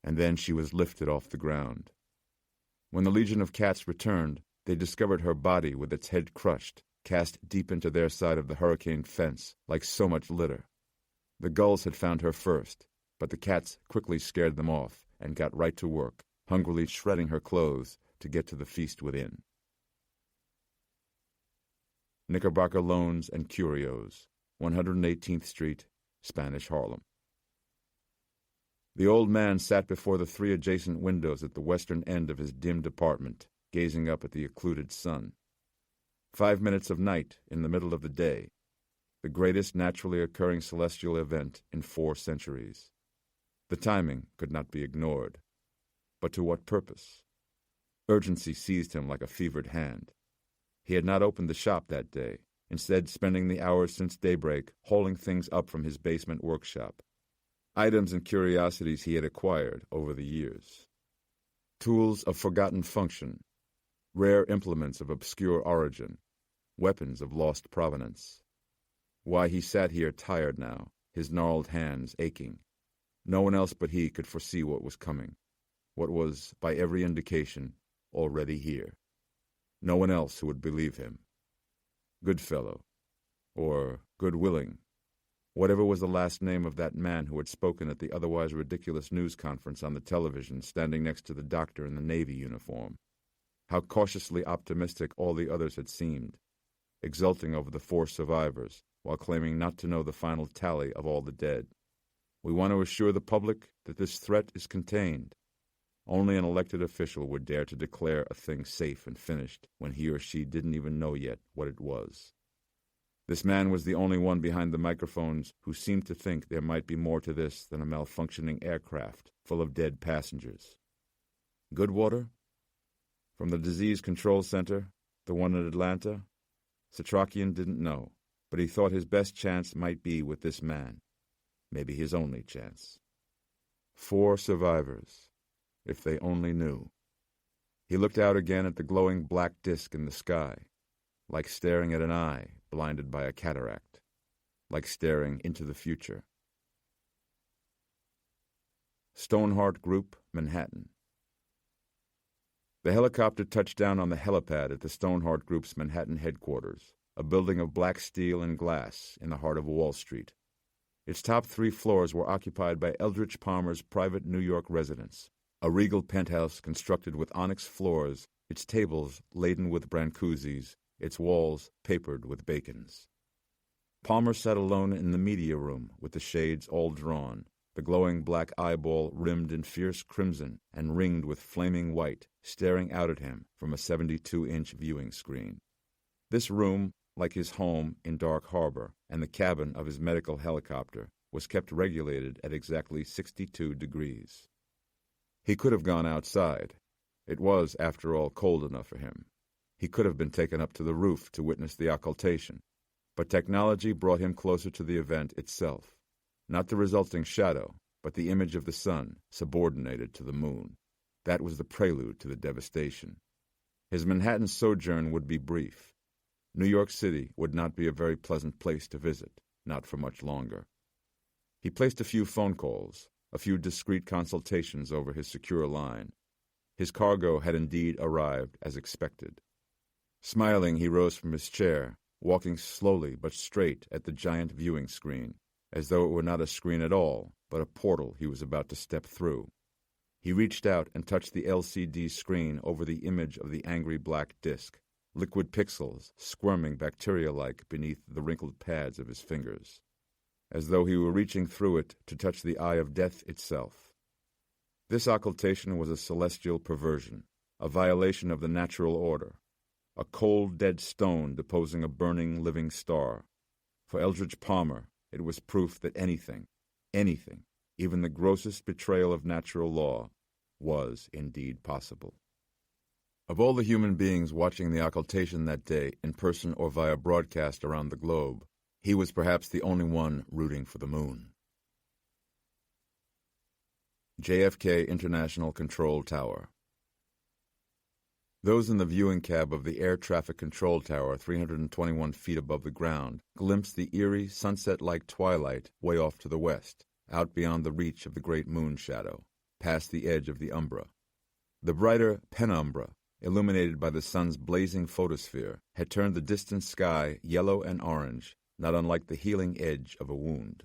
S1: And then she was lifted off the ground. When the legion of cats returned, they discovered her body with its head crushed, cast deep into their side of the hurricane fence, like so much litter. The gulls had found her first, but the cats quickly scared them off and got right to work, hungrily shredding her clothes to get to the feast within. Knickerbocker Loans and Curios, 118th Street, Spanish Harlem. The old man sat before the 3 adjacent windows at the western end of his dimmed apartment, gazing up at the occluded sun. 5 minutes of night in the middle of the day, the greatest naturally occurring celestial event in 4 centuries. The timing could not be ignored. But to what purpose? Urgency seized him like a fevered hand. He had not opened the shop that day, instead spending the hours since daybreak hauling things up from his basement workshop. Items and curiosities he had acquired over the years. Tools of forgotten function, rare implements of obscure origin, weapons of lost provenance. Why he sat here tired now, his gnarled hands aching. No one else but he could foresee what was coming, what was, by every indication, already here. No one else who would believe him. Goodfellow, or Goodwilling, whatever was the last name of that man who had spoken at the otherwise ridiculous news conference on the television, standing next to the doctor in the Navy uniform. How cautiously optimistic all the others had seemed, exulting over the 4 survivors, while claiming not to know the final tally of all the dead. We want to assure the public that this threat is contained. Only an elected official would dare to declare a thing safe and finished when he or she didn't even know yet what it was. This man was the only one behind the microphones who seemed to think there might be more to this than a malfunctioning aircraft full of dead passengers. Goodwater? From the Disease Control Center, the one in Atlanta? Setrakian didn't know, but he thought his best chance might be with this man. Maybe his only chance. 4 survivors, if they only knew. He looked out again at the glowing black disk in the sky, like staring at an eye blinded by a cataract, like staring into the future. Stoneheart Group, Manhattan. The helicopter touched down on the helipad at the Stoneheart Group's Manhattan headquarters, a building of black steel and glass in the heart of Wall Street. Its top 3 floors were occupied by Eldridge Palmer's private New York residence, a regal penthouse constructed with onyx floors, its tables laden with Brancusis, its walls papered with bacons. Palmer sat alone in the media room with the shades all drawn, the glowing black eyeball rimmed in fierce crimson and ringed with flaming white, staring out at him from a 72-inch viewing screen. This room, like his home in Dark Harbor and the cabin of his medical helicopter, was kept regulated at exactly 62 degrees. He could have gone outside. It was, after all, cold enough for him. He could have been taken up to the roof to witness the occultation, but technology brought him closer to the event itself. Not the resulting shadow, but the image of the sun subordinated to the moon. That was the prelude to the devastation. His Manhattan sojourn would be brief. New York City would not be a very pleasant place to visit, not for much longer. He placed a few phone calls, a few discreet consultations over his secure line. His cargo had indeed arrived as expected. Smiling, he rose from his chair, walking slowly but straight at the giant viewing screen, as though it were not a screen at all, but a portal he was about to step through. He reached out and touched the LCD screen over the image of the angry black disk, liquid pixels squirming bacteria-like beneath the wrinkled pads of his fingers, as though he were reaching through it to touch the eye of death itself. This occultation was a celestial perversion, a violation of the natural order, a cold, dead stone deposing a burning, living star. For Eldridge Palmer, it was proof that anything, even the grossest betrayal of natural law, was indeed possible. Of all the human beings watching the occultation that day, in person or via broadcast around the globe, he was perhaps the only one rooting for the moon. JFK International Control Tower. Those in the viewing cab of the Air Traffic Control Tower 321 feet above the ground glimpsed the eerie, sunset-like twilight way off to the west, out beyond the reach of the great moon shadow, past the edge of the umbra. The brighter penumbra, illuminated by the sun's blazing photosphere, had turned the distant sky yellow and orange, not unlike the healing edge of a wound.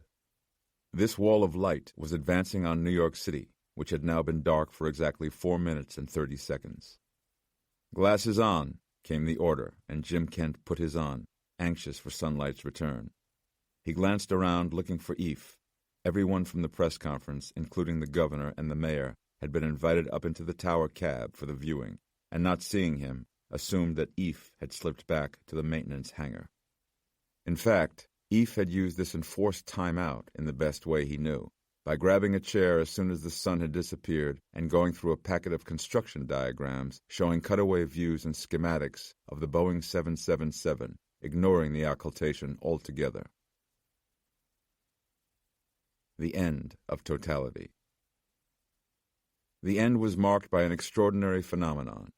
S1: This wall of light was advancing on New York City, which had now been dark for exactly 4 minutes and 30 seconds. "Glasses on," came the order, and Jim Kent put his on, anxious for sunlight's return. He glanced around looking for Eph. Everyone from the press conference, including the governor and the mayor, had been invited up into the tower cab for the viewing, and not seeing him, assumed that Eph had slipped back to the maintenance hangar. In fact, Eph had used this enforced time out in the best way he knew, by grabbing a chair as soon as the sun had disappeared and going through a packet of construction diagrams showing cutaway views and schematics of the Boeing 777, ignoring the occultation altogether. The end of totality. The end was marked by an extraordinary phenomenon.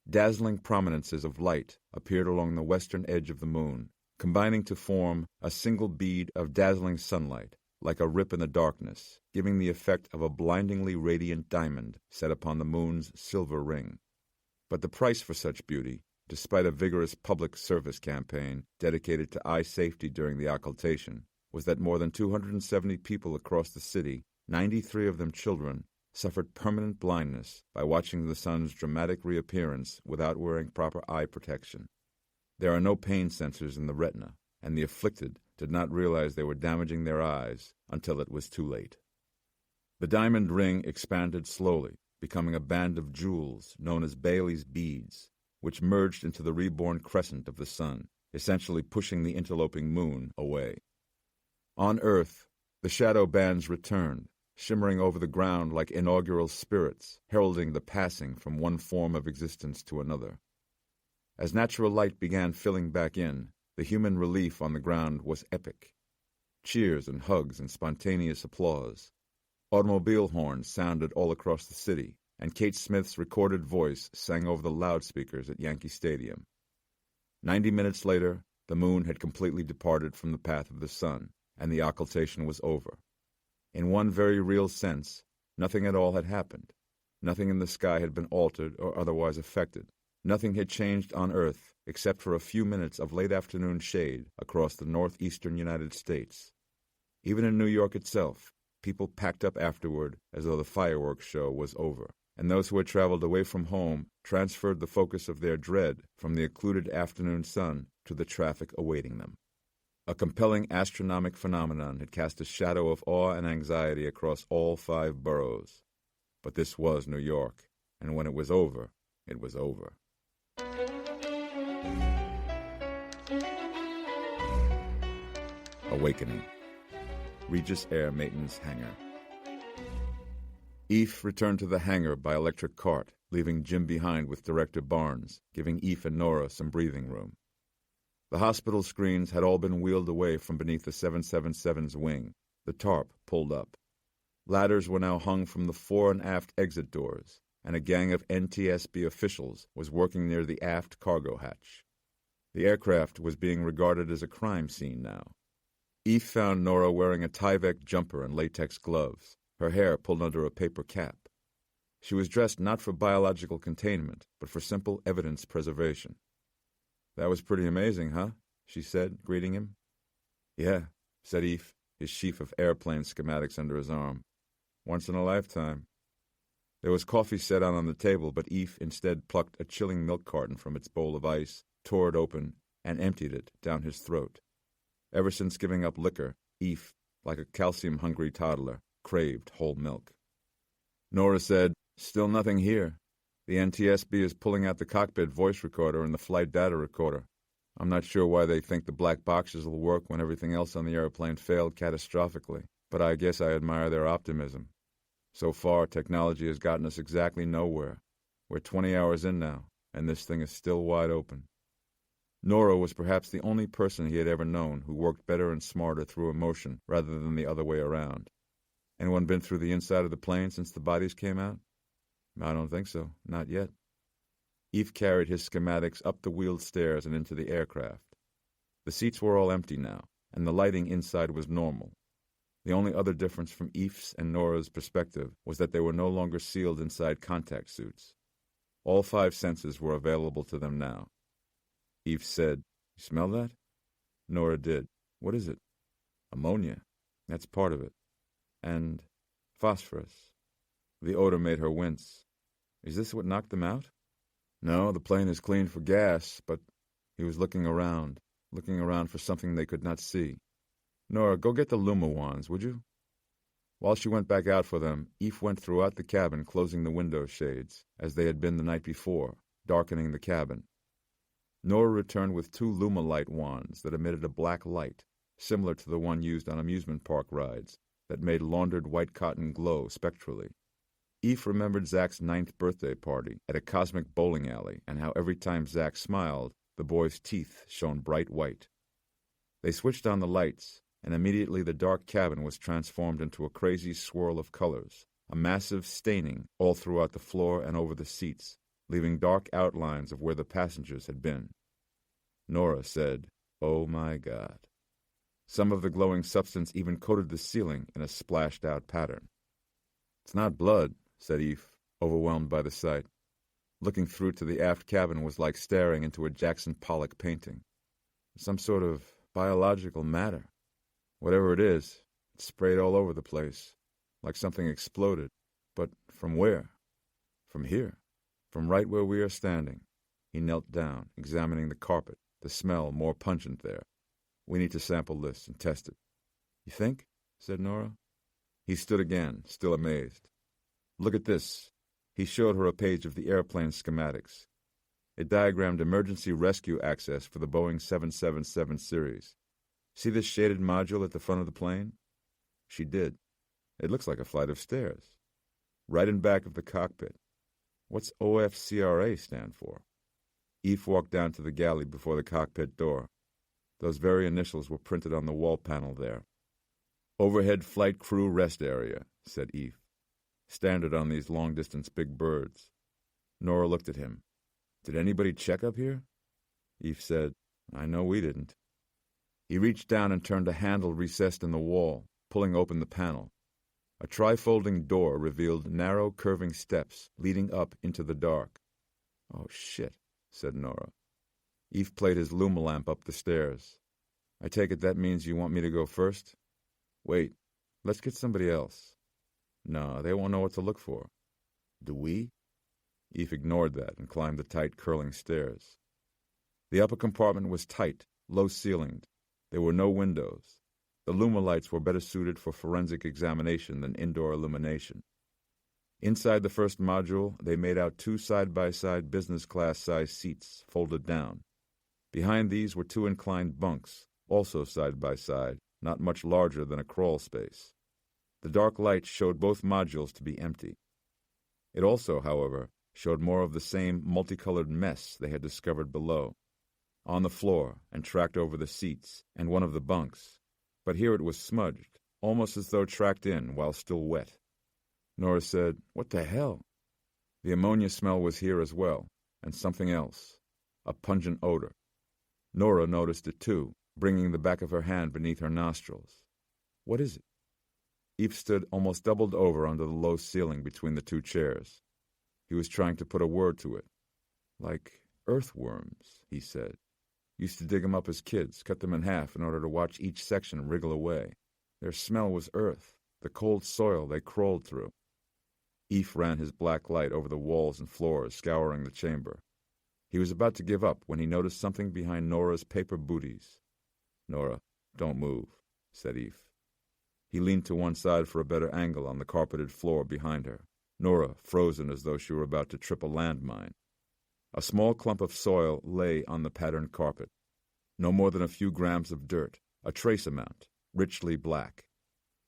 S1: Dazzling prominences of light appeared along the western edge of the moon, combining to form a single bead of dazzling sunlight, like a rip in the darkness, giving the effect of a blindingly radiant diamond set upon the moon's silver ring. But the price for such beauty, despite a vigorous public service campaign dedicated to eye safety during the occultation, was that more than 270 people across the city, 93 of them children, suffered permanent blindness by watching the sun's dramatic reappearance without wearing proper eye protection. There are no pain sensors in the retina, and the afflicted did not realize they were damaging their eyes until it was too late. The diamond ring expanded slowly, becoming a band of jewels known as Bailey's beads, which merged into the reborn crescent of the sun, essentially pushing the interloping moon away. On Earth, the shadow bands returned, shimmering over the ground like inaugural spirits, heralding the passing from one form of existence to another. As natural light began filling back in, the human relief on the ground was epic. Cheers and hugs and spontaneous applause. Automobile horns sounded all across the city, and Kate Smith's recorded voice sang over the loudspeakers at Yankee Stadium. 90 minutes later, the moon had completely departed from the path of the sun, and the occultation was over. In one very real sense, nothing at all had happened. Nothing in the sky had been altered or otherwise affected. Nothing had changed on Earth except for a few minutes of late-afternoon shade across the northeastern United States. Even in New York itself, people packed up afterward as though the fireworks show was over, and those who had traveled away from home transferred the focus of their dread from the occluded afternoon sun to the traffic awaiting them. A compelling astronomic phenomenon had cast a shadow of awe and anxiety across all 5 boroughs. But this was New York, and when it was over, it was over. Awakening. Regis Air Maintenance Hangar. Eve returned to the hangar by electric cart, leaving Jim behind with Director Barnes, giving Eve and Nora some breathing room. The hospital screens had all been wheeled away from beneath the 777's wing, the tarp pulled up. Ladders were now hung from the fore and aft exit doors, and a gang of NTSB officials was working near the aft cargo hatch. The aircraft was being regarded as a crime scene now. Eve found Nora wearing a Tyvek jumper and latex gloves, her hair pulled under a paper cap. She was dressed not for biological containment, but for simple evidence preservation. "That was pretty amazing, huh?" she said, greeting him. "Yeah," said Eve, his sheaf of airplane schematics under his arm. "Once in a lifetime." There was coffee set out on the table, but Eve instead plucked a chilling milk carton from its bowl of ice, tore it open, and emptied it down his throat. Ever since giving up liquor, Eve, like a calcium-hungry toddler, craved whole milk. Nora said, "Still nothing here. The NTSB is pulling out the cockpit voice recorder and the flight data recorder. I'm not sure why they think the black boxes will work when everything else on the airplane failed catastrophically, but I guess I admire their optimism. So far, technology has gotten us exactly nowhere. We're 20 hours in now, and this thing is still wide open." Nora was perhaps the only person he had ever known who worked better and smarter through emotion rather than the other way around. Anyone been through the inside of the plane since the bodies came out? I don't think so. Not yet. Eve carried his schematics up the wheeled stairs and into the aircraft. The seats were all empty now, and the lighting inside was normal. The only other difference from Eve's and Nora's perspective was that they were no longer sealed inside contact suits. All 5 senses were available to them now. Eve said, "You smell that?" Nora did. "What is it?" "Ammonia. That's part of it. And phosphorus." The odor made her wince. "Is this what knocked them out?" "No, the plane is cleaned for gas, but..." He was looking around for something they could not see. "Nora, go get the Luma wands, would you?" While she went back out for them, Eve went throughout the cabin closing the window shades, as they had been the night before, darkening the cabin. Nora returned with 2 Luma light wands that emitted a black light, similar to the one used on amusement park rides, that made laundered white cotton glow spectrally. Eve remembered Zach's 9th birthday party at a cosmic bowling alley and how every time Zach smiled, the boy's teeth shone bright white. They switched on the lights, and immediately the dark cabin was transformed into a crazy swirl of colors, a massive staining all throughout the floor and over the seats, leaving dark outlines of where the passengers had been. Nora said, "Oh my God." Some of the glowing substance even coated the ceiling in a splashed-out pattern. "It's not blood," said Eve, overwhelmed by the sight. Looking through to the aft cabin was like staring into a Jackson Pollock painting. Some sort of biological matter. Whatever it is, it sprayed all over the place, like something exploded. But from where? From here. From right where we are standing. He knelt down, examining the carpet, the smell more pungent there. "We need to sample this and test it." "You think?" said Nora. He stood again, still amazed. "Look at this." He showed her a page of the airplane schematics. It diagrammed emergency rescue access for the Boeing 777 series. "See this shaded module at the front of the plane?" She did. "It looks like a flight of stairs. Right in back of the cockpit. What's OFCRA stand for?" Eve walked down to the galley before the cockpit door. Those very initials were printed on the wall panel there. "Overhead Flight Crew Rest Area," said Eve. "Standard on these long-distance big birds." Nora looked at him. "Did anybody check up here?" Eve said, "I know we didn't." He reached down and turned a handle recessed in the wall, pulling open the panel. A trifolding door revealed narrow, curving steps leading up into the dark. "Oh, shit," said Nora. Eve played his Luma lamp up the stairs. "I take it that means you want me to go first?" "Wait, let's get somebody else." "No, they won't know what to look for." "Do we?" Eve ignored that and climbed the tight, curling stairs. The upper compartment was tight, low-ceilinged. There were no windows. The Luma lights were better suited for forensic examination than indoor illumination. Inside the first module, they made out 2 side-by-side business-class-sized seats, folded down. Behind these were 2 inclined bunks, also side by side, not much larger than a crawl space. The dark light showed both modules to be empty. It also, however, showed more of the same multicolored mess they had discovered below, on the floor and tracked over the seats and one of the bunks, but here it was smudged, almost as though tracked in while still wet. Nora said, "What the hell?" The ammonia smell was here as well, and something else, a pungent odor. Nora noticed it too, bringing the back of her hand beneath her nostrils. "What is it?" Eve stood almost doubled over under the low ceiling between the two chairs. He was trying to put a word to it. "Like earthworms," he said. "Used to dig them up as kids, cut them in half in order to watch each section wriggle away. Their smell was earth, the cold soil they crawled through." Eve ran his black light over the walls and floors, scouring the chamber. He was about to give up when he noticed something behind Nora's paper booties. "Nora, don't move," said Eve. He leaned to one side for a better angle on the carpeted floor behind her, Nora frozen as though she were about to trip a landmine. A small clump of soil lay on the patterned carpet. No more than a few grams of dirt, a trace amount, richly black.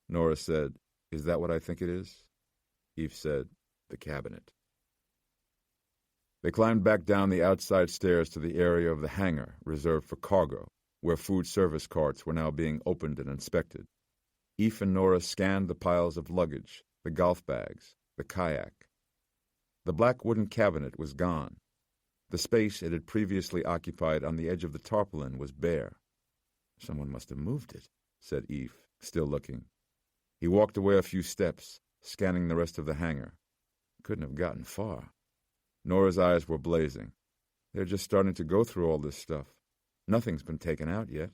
S1: Nora said, "Is that what I think it is?" Eve said, "The cabinet." They climbed back down the outside stairs to the area of the hangar reserved for cargo, where food service carts were now being opened and inspected. Eve and Nora scanned the piles of luggage, the golf bags, the kayak. The black wooden cabinet was gone. The space it had previously occupied on the edge of the tarpaulin was bare. "Someone must have moved it," said Eve, still looking. He walked away a few steps, scanning the rest of the hangar. Couldn't have gotten far. Nora's eyes were blazing. "They're just starting to go through all this stuff. Nothing's been taken out yet."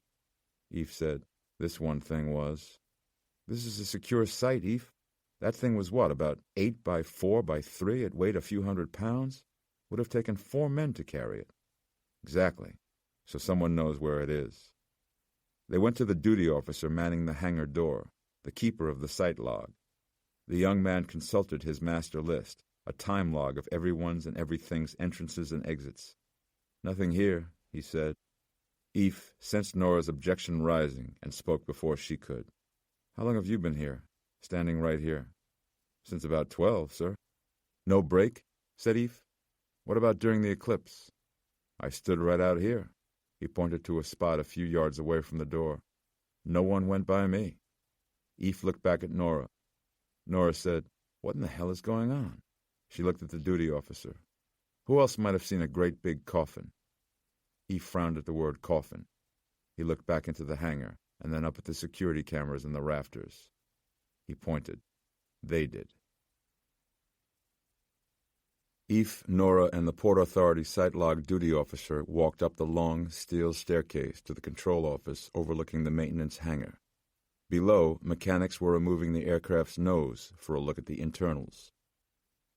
S1: Eve said, "This one thing was." "This is a secure site, Eve. That thing was what, about 8 by 4 by 3? It weighed a few hundred pounds? Would have taken 4 men to carry it." "Exactly. So someone knows where it is." They went to the duty officer manning the hangar door, the keeper of the site log. The young man consulted his master list, a time log of everyone's and everything's entrances and exits. "Nothing here," he said. Eve sensed Nora's objection rising and spoke before she could. "How long have you been here, standing right here?" "Since about 12, sir." "No break?" said Eve. "What about during the eclipse?" "I stood right out here." He pointed to a spot a few yards away from the door. "No one went by me." Eve looked back at Nora. Nora said, "What in the hell is going on?" She looked at the duty officer. "Who else might have seen a great big coffin?" Eve frowned at the word coffin. He looked back into the hangar and then up at the security cameras in the rafters. He pointed. They did. Eve, Nora, and the Port Authority site log duty officer walked up the long steel staircase to the control office overlooking the maintenance hangar. Below, mechanics were removing the aircraft's nose for a look at the internals.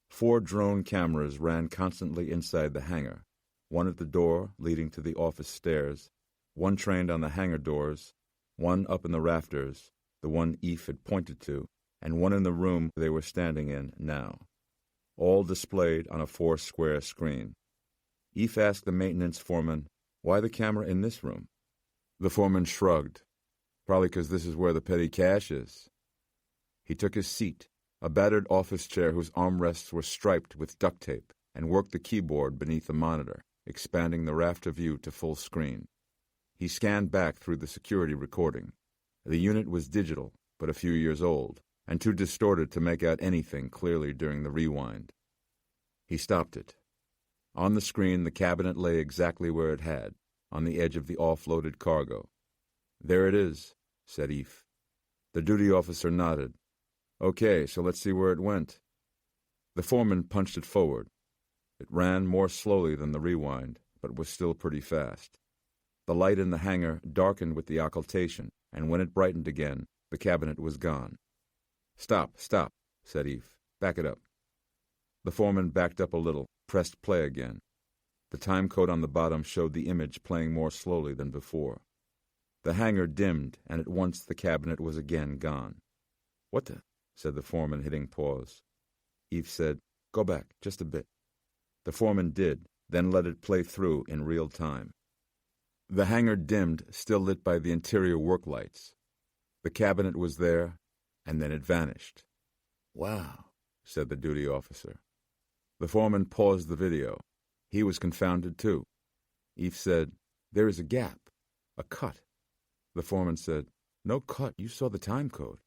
S1: 4 drone cameras ran constantly inside the hangar, one at the door leading to the office stairs, one trained on the hangar doors, one up in the rafters, the one Eve had pointed to, and one in the room they were standing in now, all displayed on a 4-square screen. Eve asked the maintenance foreman, "Why the camera in this room?" The foreman shrugged. "Probably because this is where the petty cash is." He took his seat, a battered office chair whose armrests were striped with duct tape, and worked the keyboard beneath the monitor, expanding the rafter view to full screen. He scanned back through the security recording. The unit was digital, but a few years old, and too distorted to make out anything clearly during the rewind. He stopped it. On the screen, the cabinet lay exactly where it had, on the edge of the offloaded cargo. "There it is," said Eve. The duty officer nodded. "Okay, so let's see where it went." The foreman punched it forward. It ran more slowly than the rewind, but was still pretty fast. The light in the hangar darkened with the occultation, and when it brightened again, the cabinet was gone. Stop, said Eve. "Back it up." The foreman backed up a little, pressed play again. The time code on the bottom showed the image playing more slowly than before. The hangar dimmed, and at once the cabinet was again gone. "What the?" said the foreman, hitting pause. Eve said, "Go back, just a bit." The foreman did, then let it play through in real time. The hangar dimmed, still lit by the interior work lights. The cabinet was there, and then it vanished.
S2: Wow,
S1: said the duty officer. The foreman paused the video. He was confounded too. Eve said, "There is a gap, a cut." The foreman said, "No cut, you saw the time code."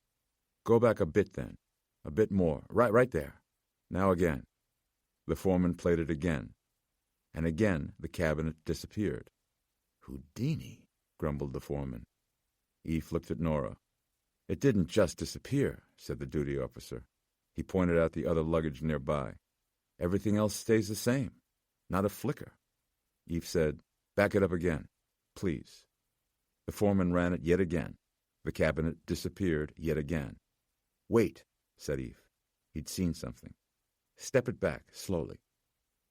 S1: "Go back a bit then, a bit more, right there. Now again." The foreman played it again, and again the cabinet disappeared.
S2: "Houdini,"
S1: grumbled the foreman. Eve looked at Nora. "It didn't just disappear," said the duty officer. He pointed out the other luggage nearby. "Everything else stays the same. Not a flicker." Eve said, "Back it up again, please." The foreman ran it yet again. The cabinet disappeared yet again. "Wait," said Eve. He'd seen something. "Step it back, slowly."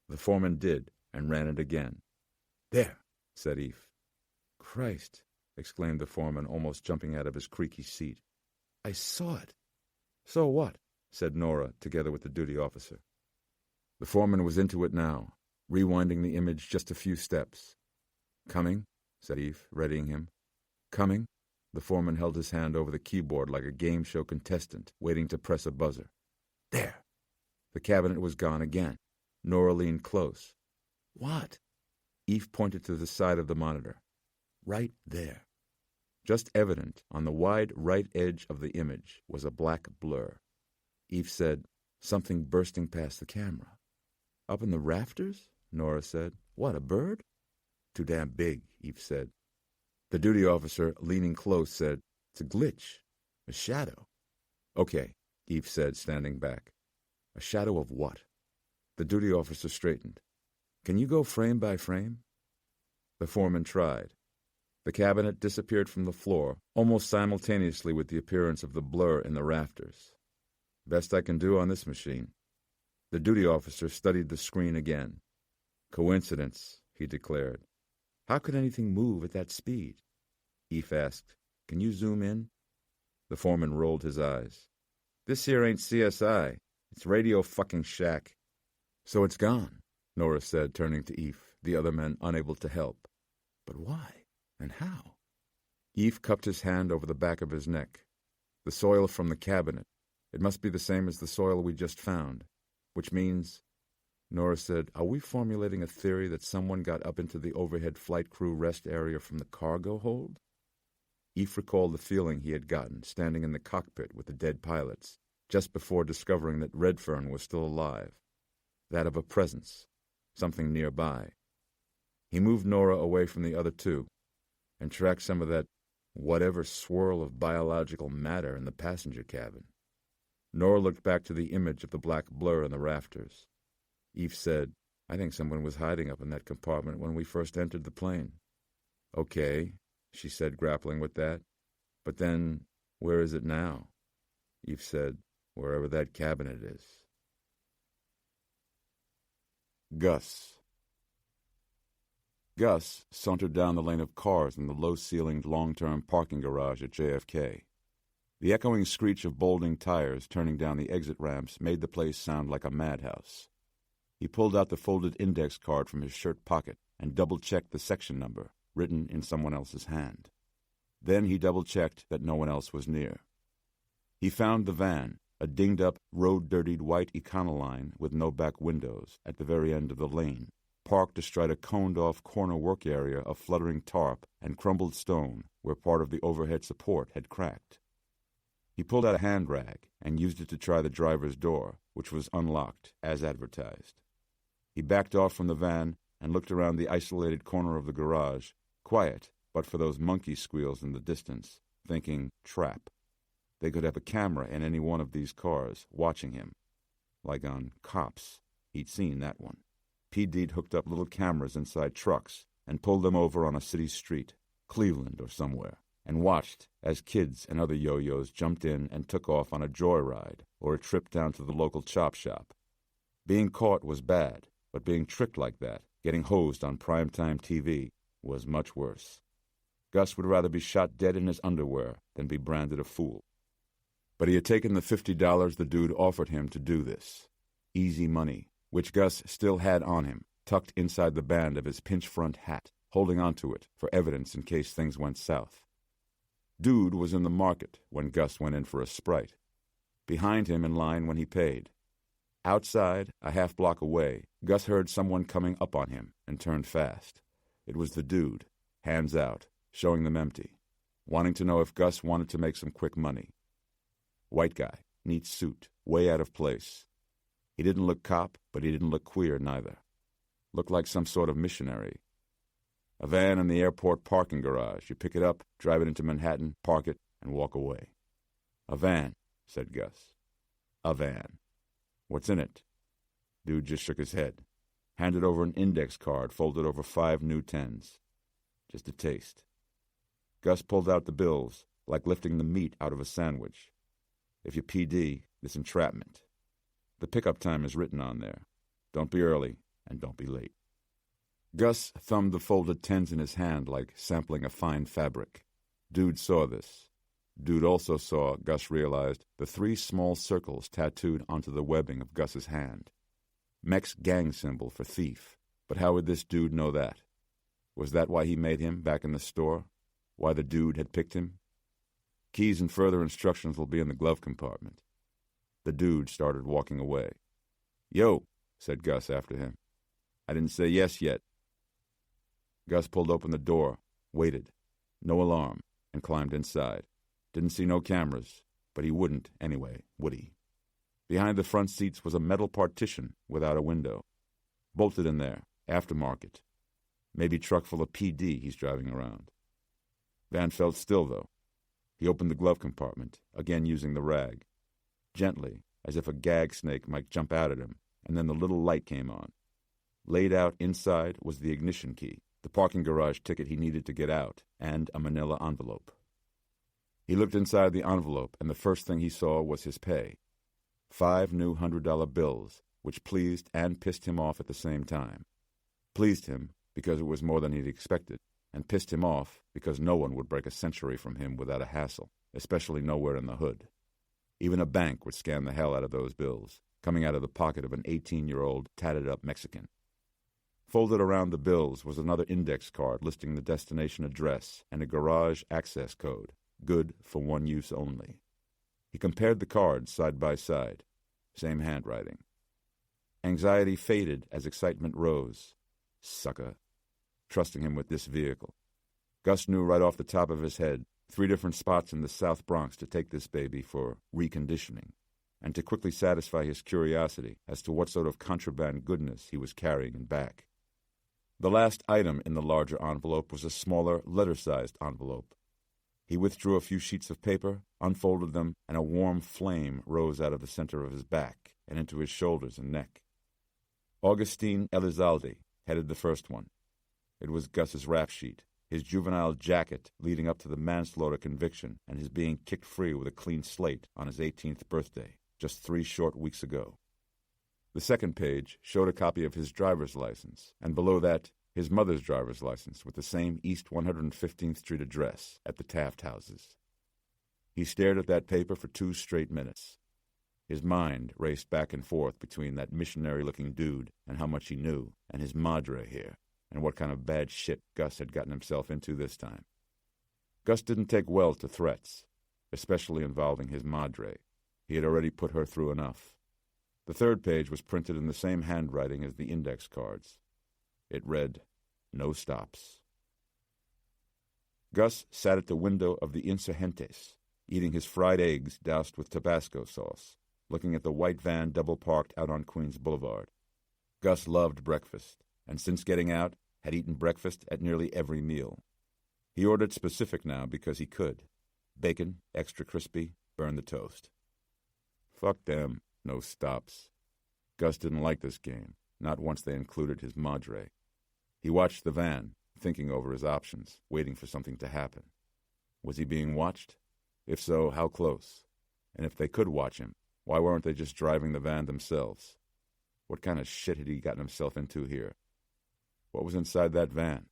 S1: The foreman did, and ran it again. "There," said Eve. "Christ," exclaimed the foreman, almost jumping out of his creaky seat. "I saw it." "So what?" said Nora, together with the duty officer. The foreman was into it now, rewinding the image just a few steps. "Coming," said Eve, readying him. "Coming." The foreman held his hand over the keyboard like a game show contestant waiting to press a buzzer. "There." The cabinet was gone again. Nora leaned close. "What?" Eve pointed to the side of the monitor. "Right there." Just evident on the wide right edge of the image was a black blur. Eve said, "Something bursting past the camera." "Up in the rafters?" Nora said. "What, a bird?" "Too damn big," Eve said. The duty officer, leaning close, said, "It's a glitch, a shadow." "Okay," Eve said, standing back. "A shadow of what?" The duty officer straightened. "Can you go frame by frame?" The foreman tried. The cabinet disappeared from the floor almost simultaneously with the appearance of the blur in the rafters. "Best I can do on this machine." The duty officer studied the screen again. "Coincidence," he declared. "How could anything move at that speed?" Eve asked, "Can you zoom in?" The foreman rolled his eyes. "This here ain't CSI. It's Radio fucking Shack." "So it's gone," Nora said, turning to Eve, the other men unable to help. "But why? And how?" Eve cupped his hand over the back of his neck. "The soil from the cabinet. It must be the same as the soil we just found. Which means," Nora said, "are we formulating a theory that someone got up into the overhead flight crew rest area from the cargo hold?" Eve recalled the feeling he had gotten standing in the cockpit with the dead pilots, just before discovering that Redfern was still alive. That of a presence, something nearby. He moved Nora away from the other two and tracked some of that whatever swirl of biological matter in the passenger cabin. Nora looked back to the image of the black blur in the rafters. Eve said, "I think someone was hiding up in that compartment when we first entered the plane." "Okay," she said, grappling with that. "But then, where is it now?" Eve said, "Wherever that cabinet is." Gus sauntered down the lane of cars in the low-ceilinged long-term parking garage at JFK. The echoing screech of bolting tires turning down the exit ramps made the place sound like a madhouse. He pulled out the folded index card from his shirt pocket and double-checked the section number, written in someone else's hand. Then he double-checked that no one else was near. He found the van, a dinged-up, road-dirtied white Econoline with no back windows, at the very end of the lane, parked astride a coned-off corner work area of fluttering tarp and crumbled stone where part of the overhead support had cracked. He pulled out a hand rag and used it to try the driver's door, which was unlocked, as advertised. He backed off from the van and looked around the isolated corner of the garage, quiet but for those monkey squeals in the distance, thinking, trap. They could have a camera in any one of these cars, watching him. Like on Cops, he'd seen that one. PD'd hooked up little cameras inside trucks and pulled them over on a city street, Cleveland or somewhere, and watched as kids and other yo-yos jumped in and took off on a joyride or a trip down to the local chop shop. Being caught was bad, but being tricked like that, getting hosed on primetime TV, was much worse. Gus would rather be shot dead in his underwear than be branded a fool. But he had taken the $50 the dude offered him to do this. Easy money, which Gus still had on him, tucked inside the band of his pinch-front hat, holding onto it for evidence in case things went south. Dude was in the market when Gus went in for a Sprite. Behind him in line when he paid. Outside, a half block away, Gus heard someone coming up on him and turned fast. It was the dude, hands out, showing them empty, wanting to know if Gus wanted to make some quick money. White guy, neat suit, way out of place. He didn't look cop, but he didn't look queer neither. Looked like some sort of missionary. A van in the airport parking garage. You pick it up, drive it into Manhattan, park it, and walk away. A van, said Gus. A van. What's in it? Dude just shook his head. Handed over an index card folded over 5 new 10s. Just a taste. Gus pulled out the bills, like lifting the meat out of a sandwich. If you PD, this entrapment. The pickup time is written on there. Don't be early, and don't be late. Gus thumbed the folded 10s in his hand like sampling a fine fabric. Dude saw this. Dude also saw, Gus realized, the 3 small circles tattooed onto the webbing of Gus's hand. Mex gang symbol for thief. But how would this dude know that? Was that why he made him back in the store? Why the dude had picked him? Keys and further instructions will be in the glove compartment. The dude started walking away. Yo, said Gus after him. I didn't say yes yet. Gus pulled open the door, waited. No alarm, and climbed inside. Didn't see no cameras, but he wouldn't anyway, would he? Behind the front seats was a metal partition without a window. Bolted in there, aftermarket. Maybe truck full of PD he's driving around. Van felt still, though. He opened the glove compartment, again using the rag. Gently, as if a gag snake might jump out at him, and then the little light came on. Laid out inside was the ignition key, the parking garage ticket he needed to get out, and a manila envelope. He looked inside the envelope, and the first thing he saw was his pay. 5 new $100 bills, which pleased and pissed him off at the same time. Pleased him because it was more than he'd expected, and pissed him off because no one would break a century from him without a hassle, especially nowhere in the hood. Even a bank would scan the hell out of those bills, coming out of the pocket of an 18-year-old tatted-up Mexican. Folded around the bills was another index card listing the destination address and a garage access code, good for one use only. He compared the cards side by side. Same handwriting. Anxiety faded as excitement rose. Sucker. Trusting him with this vehicle. Gus knew right off the top of his head 3 different spots in the South Bronx to take this baby for reconditioning, and to quickly satisfy his curiosity as to what sort of contraband goodness he was carrying in back. The last item in the larger envelope was a smaller, letter-sized envelope. He withdrew a few sheets of paper, unfolded them, and a warm flame rose out of the center of his back and into his shoulders and neck. Augustine Elizalde headed the first one. It was Gus's rap sheet, his juvenile jacket leading up to the manslaughter conviction and his being kicked free with a clean slate on his 18th birthday, just 3 short weeks ago. The second page showed a copy of his driver's license, and below that, his mother's driver's license with the same East 115th Street address at the Taft houses. He stared at that paper for 2 straight minutes. His mind raced back and forth between that missionary-looking dude and how much he knew, and his madre here, and what kind of bad shit Gus had gotten himself into this time. Gus didn't take well to threats, especially involving his madre. He had already put her through enough. The third page was printed in the same handwriting as the index cards. It read, "No stops." Gus sat at the window of the Insurgentes, eating his fried eggs doused with Tabasco sauce, looking at the white van double-parked out on Queens Boulevard. Gus loved breakfast, and since getting out, had eaten breakfast at nearly every meal. He ordered specific now because he could. Bacon, extra crispy, burn the toast. Fuck them, no stops. Gus didn't like this game, not once they included his madre. He watched the van, thinking over his options, waiting for something to happen. Was he being watched? If so, how close? And if they could watch him, why weren't they just driving the van themselves? What kind of shit had he gotten himself into here? What was inside that van?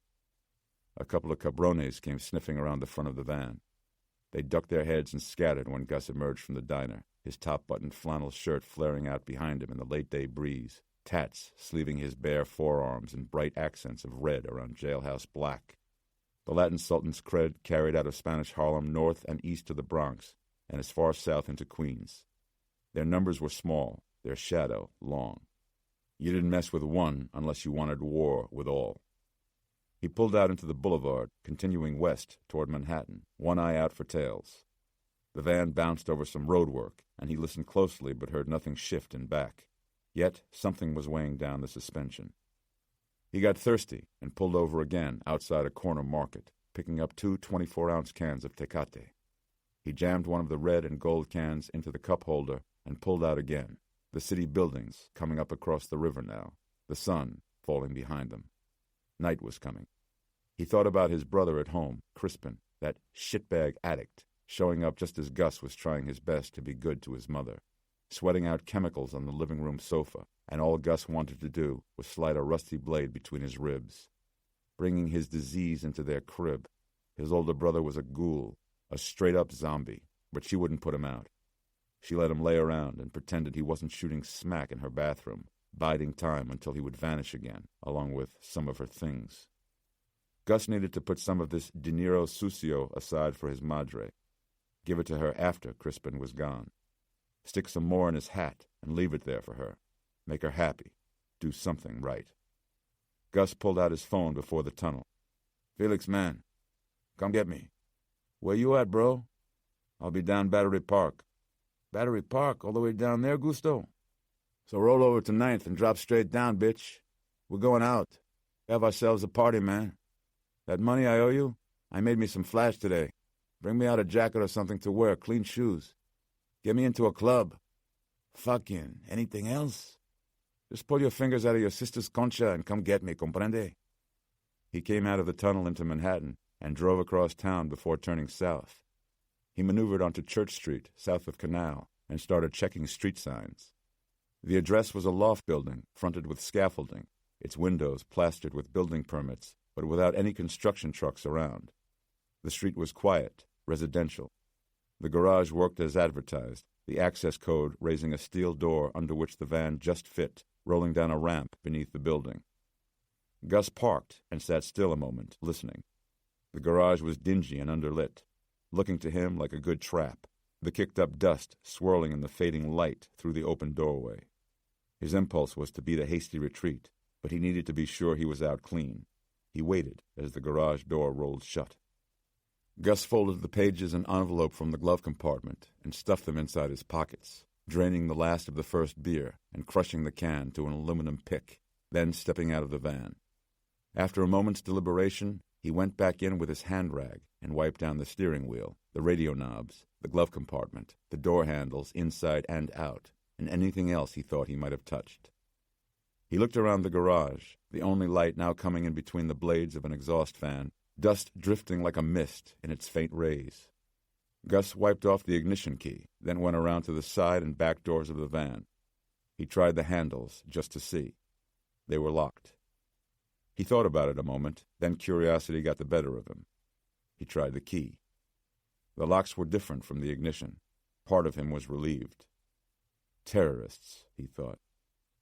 S1: A couple of cabrones came sniffing around the front of the van. They ducked their heads and scattered when Gus emerged from the diner, his top-buttoned flannel shirt flaring out behind him in the late-day breeze, tats sleeving his bare forearms and bright accents of red around jailhouse black. The Latin Sultan's cred carried out of Spanish Harlem north and east to the Bronx, and as far south into Queens. Their numbers were small, their shadow long. You didn't mess with one unless you wanted war with all. He pulled out into the boulevard, continuing west toward Manhattan, one eye out for tails. The van bounced over some roadwork, and he listened closely but heard nothing shift and back. Yet something was weighing down the suspension. He got thirsty and pulled over again outside a corner market, picking up 2 24-ounce cans of Tecate. He jammed one of the red and gold cans into the cup holder and pulled out again, the city buildings coming up across the river now, the sun falling behind them. Night was coming. He thought about his brother at home, Crispin, that shitbag addict, showing up just as Gus was trying his best to be good to his mother, sweating out chemicals on the living room sofa, and all Gus wanted to do was slide a rusty blade between his ribs. Bringing his disease into their crib. His older brother was a ghoul, a straight-up zombie, but she wouldn't put him out. She let him lay around and pretended he wasn't shooting smack in her bathroom, biding time until he would vanish again, along with some of her things. Gus needed to put some of this dinero sucio aside for his madre. Give it to her after Crispin was gone. Stick some more in his hat and leave it there for her. Make her happy. Do something right. Gus pulled out his phone before the tunnel. "Felix, man, come get me." "Where you at, bro?" "I'll be down Battery Park." "Battery Park? All the way down there, Gusto?" "So roll over to 9th and drop straight down, bitch. We're going out. Have ourselves a party, man. That money I owe you, I made me some flash today. Bring me out a jacket or something to wear, clean shoes. Get me into a club. Fucking anything else? Just pull your fingers out of your sister's concha and come get me, comprende?" He came out of the tunnel into Manhattan and drove across town before turning south. He maneuvered onto Church Street, south of Canal, and started checking street signs. The address was a loft building, fronted with scaffolding, its windows plastered with building permits, but without any construction trucks around. The street was quiet, residential. The garage worked as advertised, the access code raising a steel door under which the van just fit, rolling down a ramp beneath the building. Gus parked and sat still a moment, listening. The garage was dingy and underlit, looking to him like a good trap, the kicked-up dust swirling in the fading light through the open doorway. His impulse was to beat a hasty retreat, but he needed to be sure he was out clean. He waited as the garage door rolled shut. Gus folded the pages and envelope from the glove compartment and stuffed them inside his pockets, draining the last of the first beer and crushing the can to an aluminum pick, then stepping out of the van. After a moment's deliberation, he went back in with his hand rag and wiped down the steering wheel, the radio knobs, the glove compartment, the door handles inside and out, and anything else he thought he might have touched. He looked around the garage, the only light now coming in between the blades of an exhaust fan, dust drifting like a mist in its faint rays. Gus wiped off the ignition key, then went around to the side and back doors of the van. He tried the handles just to see. They were locked. He thought about it a moment, then curiosity got the better of him. He tried the key. The locks were different from the ignition. Part of him was relieved. Terrorists, he thought.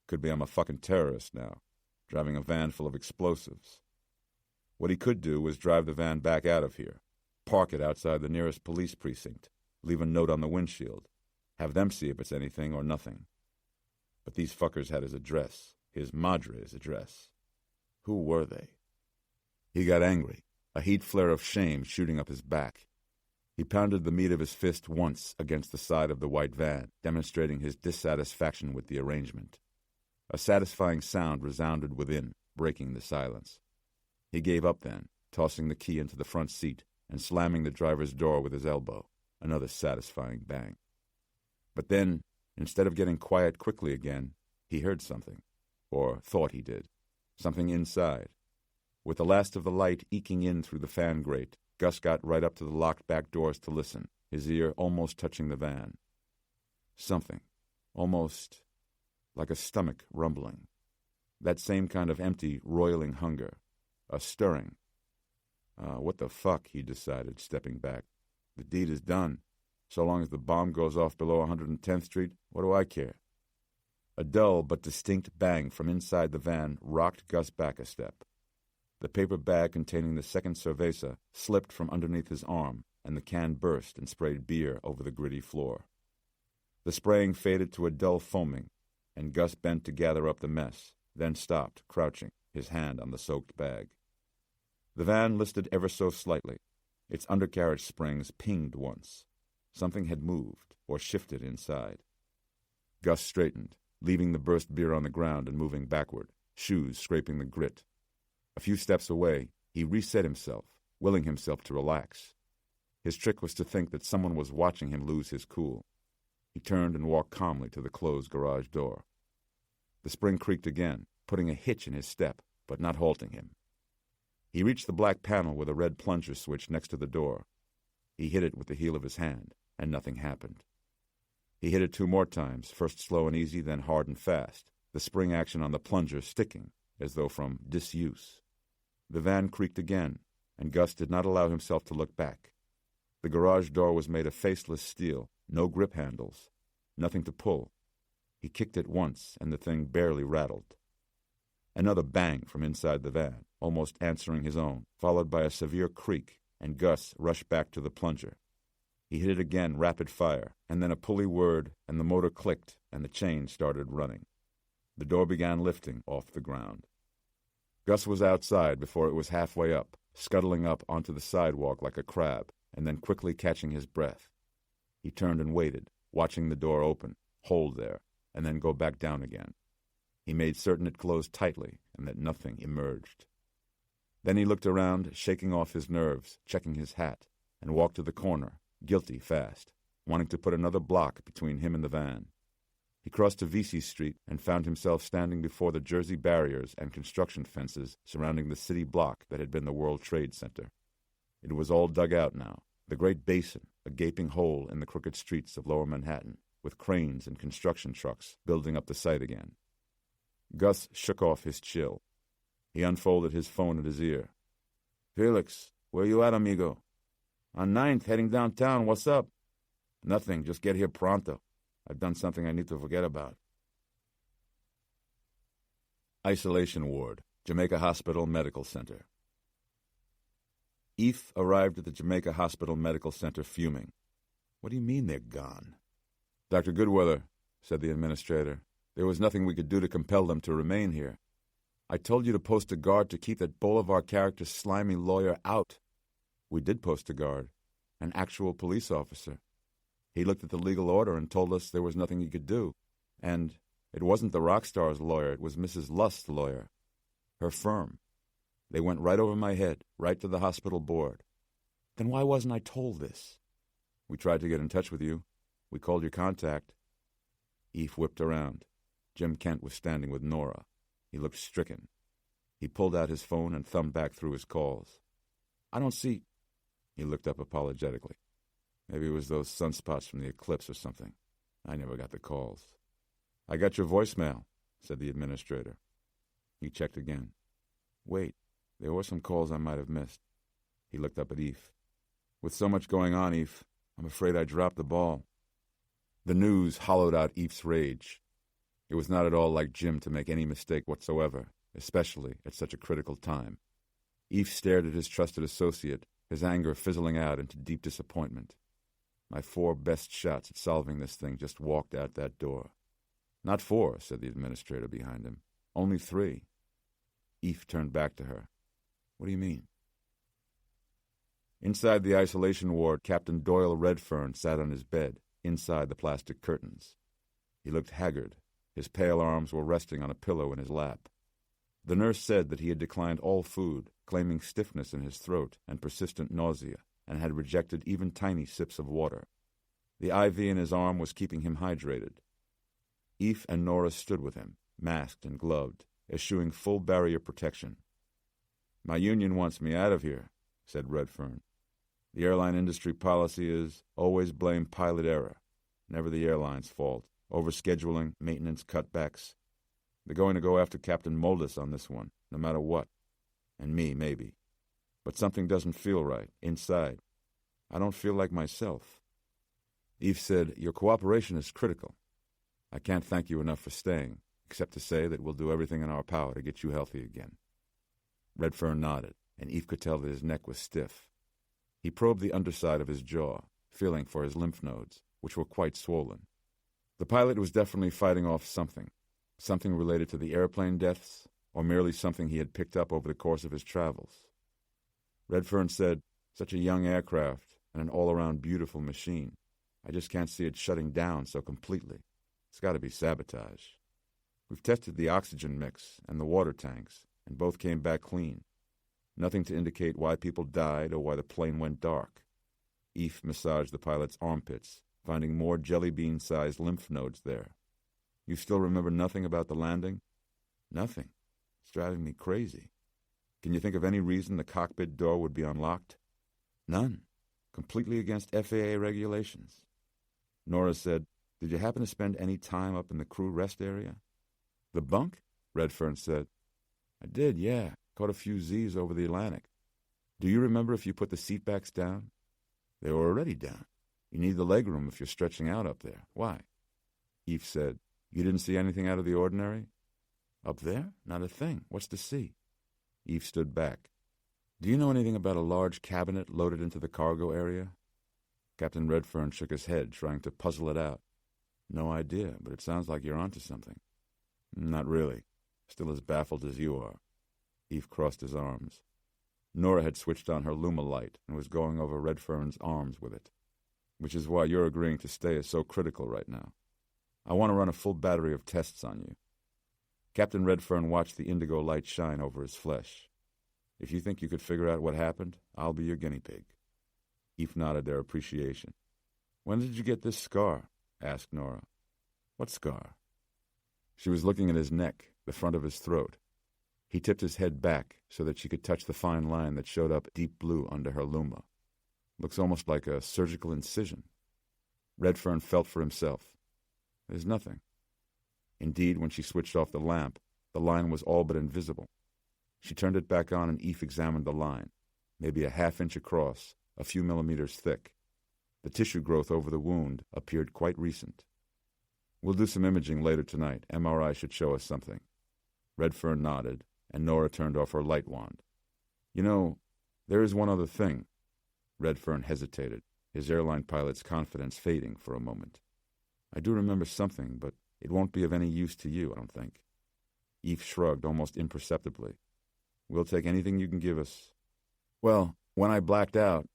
S1: Could be I'm a fucking terrorist now, driving a van full of explosives. What he could do was drive the van back out of here, park it outside the nearest police precinct, leave a note on the windshield, have them see if it's anything or nothing. But these fuckers had his address, his madre's address. Who were they? He got angry, a heat flare of shame shooting up his back. He pounded the meat of his fist once against the side of the white van, demonstrating his dissatisfaction with the arrangement. A satisfying sound resounded within, breaking the silence. He gave up then, tossing the key into the front seat and slamming the driver's door with his elbow, another satisfying bang. But then, instead of getting quiet quickly again, he heard something, or thought he did, something inside. With the last of the light eking in through the fan grate, Gus got right up to the locked back doors to listen, his ear almost touching the van. Something, almost like a stomach rumbling. That same kind of empty, roiling hunger. A stirring. What the fuck, he decided, stepping back. The deed is done. So long as the bomb goes off below 110th Street, what do I care? A dull but distinct bang from inside the van rocked Gus back a step. The paper bag containing the second cerveza slipped from underneath his arm, and the can burst and sprayed beer over the gritty floor. The spraying faded to a dull foaming, and Gus bent to gather up the mess, then stopped, crouching, his hand on the soaked bag. The van listed ever so slightly. Its undercarriage springs pinged once. Something had moved or shifted inside. Gus straightened, leaving the burst beer on the ground and moving backward, shoes scraping the grit. A few steps away, he reset himself, willing himself to relax. His trick was to think that someone was watching him lose his cool. He turned and walked calmly to the closed garage door. The spring creaked again, putting a hitch in his step, but not halting him. He reached the black panel with a red plunger switch next to the door. He hit it with the heel of his hand, and nothing happened. He hit it 2 more times, first slow and easy, then hard and fast, the spring action on the plunger sticking, as though from disuse. The van creaked again, and Gus did not allow himself to look back. The garage door was made of faceless steel, no grip handles, nothing to pull. He kicked it once, and the thing barely rattled. Another bang from inside the van, almost answering his own, followed by a severe creak, and Gus rushed back to the plunger. He hit it again, rapid fire, and then a pulley whirred, and the motor clicked, and the chain started running. The door began lifting off the ground. Gus was outside before it was halfway up, scuttling up onto the sidewalk like a crab, and then quickly catching his breath. He turned and waited, watching the door open, hold there, and then go back down again. He made certain it closed tightly and that nothing emerged. Then he looked around, shaking off his nerves, checking his hat, and walked to the corner, guilty fast, wanting to put another block between him and the van. He crossed to Vesey Street and found himself standing before the Jersey barriers and construction fences surrounding the city block that had been the World Trade Center. It was all dug out now, the Great Basin, a gaping hole in the crooked streets of Lower Manhattan, with cranes and construction trucks building up the site again. Gus shook off his chill. He unfolded his phone at his ear. "Felix, where you at, amigo?" "On 9th, heading downtown. What's up?" "Nothing. Just get here pronto. I've done something I need to forget about." Isolation Ward, Jamaica Hospital Medical Center. Eve arrived at the Jamaica Hospital Medical Center fuming. "What do you mean they're gone?" "Dr. Goodweather," said the administrator, "there was nothing we could do to compel them to remain here. I told you to post a guard to keep that Bolivar character slimy lawyer out." "We did post a guard, an actual police officer. He looked at the legal order and told us there was nothing he could do. And it wasn't the rock star's lawyer, it was Mrs. Lust's lawyer. Her firm. They went right over my head, right to the hospital board." "Then why wasn't I told this?" "We tried to get in touch with you. We called your contact." Eve whipped around. Jim Kent was standing with Nora. He looked stricken. He pulled out his phone and thumbed back through his calls. "I don't see—" He looked up apologetically. "Maybe it was those sunspots from the eclipse or something. I never got the calls." "I got your voicemail," said the administrator. He checked again. "Wait, there were some calls I might have missed." He looked up at Eve. "With so much going on, Eve, I'm afraid I dropped the ball." The news hollowed out Eve's rage. It was not at all like Jim to make any mistake whatsoever, especially at such a critical time. Eve stared at his trusted associate, his anger fizzling out into deep disappointment. "My 4 best shots at solving this thing just walked out that door." "Not 4, said the administrator behind him. "Only 3. Eve turned back to her. "What do you mean?" Inside the isolation ward, Captain Doyle Redfern sat on his bed, inside the plastic curtains. He looked haggard. His pale arms were resting on a pillow in his lap. The nurse said that he had declined all food, claiming stiffness in his throat and persistent nausea, and had rejected even tiny sips of water. The IV in his arm was keeping him hydrated. Eve and Nora stood with him, masked and gloved, eschewing full barrier protection. "My union wants me out of here," said Redfern. "The airline industry policy is always blame pilot error, never the airline's fault. Overscheduling, maintenance cutbacks. They're going to go after Captain Moldus on this one, no matter what. And me, maybe. But something doesn't feel right, inside. I don't feel like myself." Eve said, "Your cooperation is critical. I can't thank you enough for staying, except to say that we'll do everything in our power to get you healthy again." Redfern nodded, and Eve could tell that his neck was stiff. He probed the underside of his jaw, feeling for his lymph nodes, which were quite swollen. The pilot was definitely fighting off something related to the airplane deaths, or merely something he had picked up over the course of his travels. Redfern said, "Such a young aircraft and an all-around beautiful machine. I just can't see it shutting down so completely. It's got to be sabotage. We've tested the oxygen mix and the water tanks, and both came back clean. Nothing to indicate why people died or why the plane went dark." Eve massaged the pilot's armpits, finding more jelly bean-sized lymph nodes there. "You still remember nothing about the landing?" "Nothing. It's driving me crazy." "Can you think of any reason the cockpit door would be unlocked?" "None. Completely against FAA regulations." Nora said, "Did you happen to spend any time up in the crew rest area?" "The bunk?" Redfern said. "I did, yeah. Caught a few Z's over the Atlantic." "Do you remember if you put the seatbacks down?" "They were already down. You need the legroom if you're stretching out up there. Why?" Eve said, "You didn't see anything out of the ordinary?" "Up there? Not a thing. What's to see?" Eve stood back. "Do you know anything about a large cabinet loaded into the cargo area?" Captain Redfern shook his head, trying to puzzle it out. "No idea, but it sounds like you're onto something." "Not really. Still as baffled as you are." Eve crossed his arms. Nora had switched on her Luma light and was going over Redfern's arms with it. "Which is why you're agreeing to stay is so critical right now. I want to run a full battery of tests on you." Captain Redfern watched the indigo light shine over his flesh. "If you think you could figure out what happened, I'll be your guinea pig." Eve nodded their appreciation. "When did you get this scar?" asked Nora. "What scar?" She was looking at his neck, the front of his throat. He tipped his head back so that she could touch the fine line that showed up deep blue under her Luma. "Looks almost like a surgical incision." Redfern felt for himself. "There's nothing." Indeed, when she switched off the lamp, the line was all but invisible. She turned it back on and Eve examined the line, maybe a half-inch across, a few millimeters thick. The tissue growth over the wound appeared quite recent. "We'll do some imaging later tonight. MRI should show us something." Redfern nodded, and Nora turned off her light wand. "You know, there is one other thing." Redfern hesitated, his airline pilot's confidence fading for a moment. "I do remember something, but it won't be of any use to you, I don't think." Eve shrugged almost imperceptibly. "We'll take anything you can give us." "Well, when I blacked out,